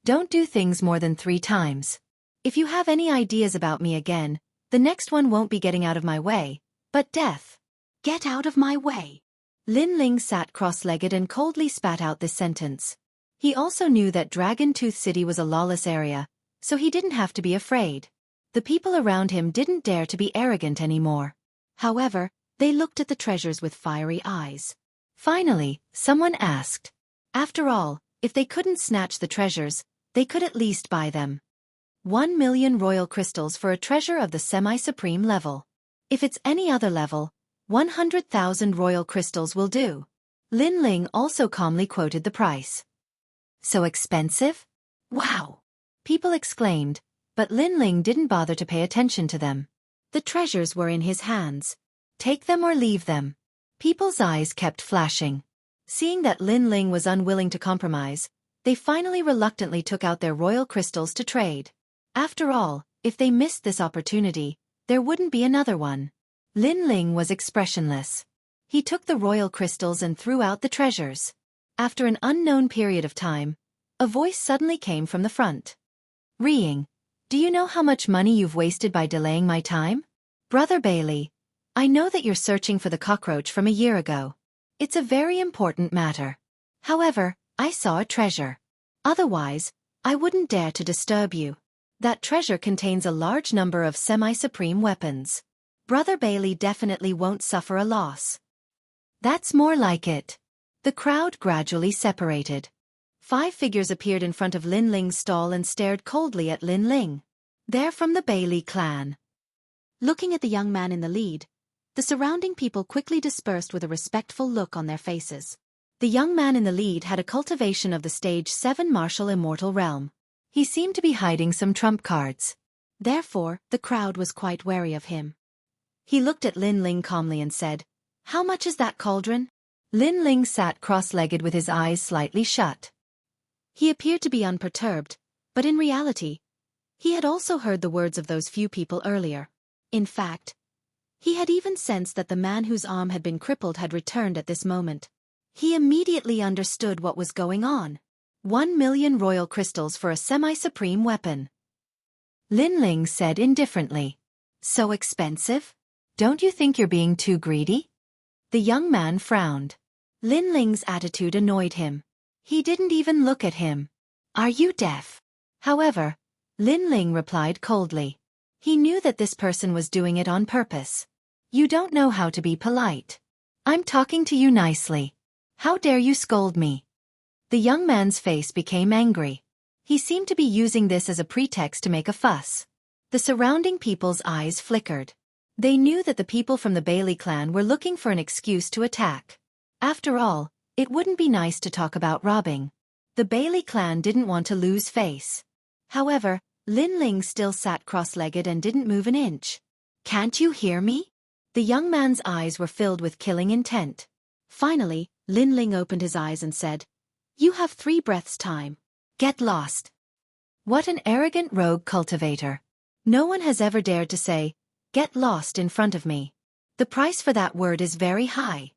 "Don't do things more than 3 times. If you have any ideas about me again, the next one won't be getting out of my way, but death. Get out of my way." Lin Ling sat cross-legged and coldly spat out this sentence. He also knew that Dragon Tooth City was a lawless area, so he didn't have to be afraid. The people around him didn't dare to be arrogant anymore. However, they looked at the treasures with fiery eyes. Finally, someone asked. After all, if they couldn't snatch the treasures, they could at least buy them. 1 million royal crystals for a treasure of the semi-supreme level. If it's any other level, 100,000 royal crystals will do. Lin Ling also calmly quoted the price. "So expensive? Wow!" People exclaimed, but Lin Ling didn't bother to pay attention to them. The treasures were in his hands. Take them or leave them. People's eyes kept flashing. Seeing that Lin Ling was unwilling to compromise, they finally reluctantly took out their royal crystals to trade. After all, if they missed this opportunity, there wouldn't be another one. Lin Ling was expressionless. He took the royal crystals and threw out the treasures. After an unknown period of time, a voice suddenly came from the front. "Reeing, do you know how much money you've wasted by delaying my time? Brother Bailey, I know that you're searching for the cockroach from a year ago. It's a very important matter. However, I saw a treasure. Otherwise, I wouldn't dare to disturb you. That treasure contains a large number of semi-supreme weapons. Brother Bailey definitely won't suffer a loss." "That's more like it." The crowd gradually separated. 5 figures appeared in front of Lin Ling's stall and stared coldly at Lin Ling. They're from the Bailey clan. Looking at the young man in the lead, the surrounding people quickly dispersed with a respectful look on their faces. The young man in the lead had a cultivation of the stage 7 martial immortal realm. He seemed to be hiding some trump cards. Therefore, the crowd was quite wary of him. He looked at Lin Ling calmly and said, "How much is that cauldron?" Lin Ling sat cross-legged with his eyes slightly shut. He appeared to be unperturbed, but in reality, he had also heard the words of those few people earlier. In fact, he had even sensed that the man whose arm had been crippled had returned at this moment. He immediately understood what was going on. 1,000,000 royal crystals for a semi-supreme weapon. Lin Ling said indifferently, "So expensive? Don't you think you're being too greedy?" The young man frowned. Lin Ling's attitude annoyed him. He didn't even look at him. "Are you deaf?" However, Lin Ling replied coldly. He knew that this person was doing it on purpose. "You don't know how to be polite. I'm talking to you nicely. How dare you scold me?" The young man's face became angry. He seemed to be using this as a pretext to make a fuss. The surrounding people's eyes flickered. They knew that the people from the Bailey clan were looking for an excuse to attack. After all, it wouldn't be nice to talk about robbing. The Bailey clan didn't want to lose face. However, Lin Ling still sat cross-legged and didn't move an inch. "Can't you hear me?" The young man's eyes were filled with killing intent. Finally, Lin Ling opened his eyes and said, "You have 3 breaths time. Get lost." What an arrogant rogue cultivator. No one has ever dared to say, "Get lost" in front of me. The price for that word is very high.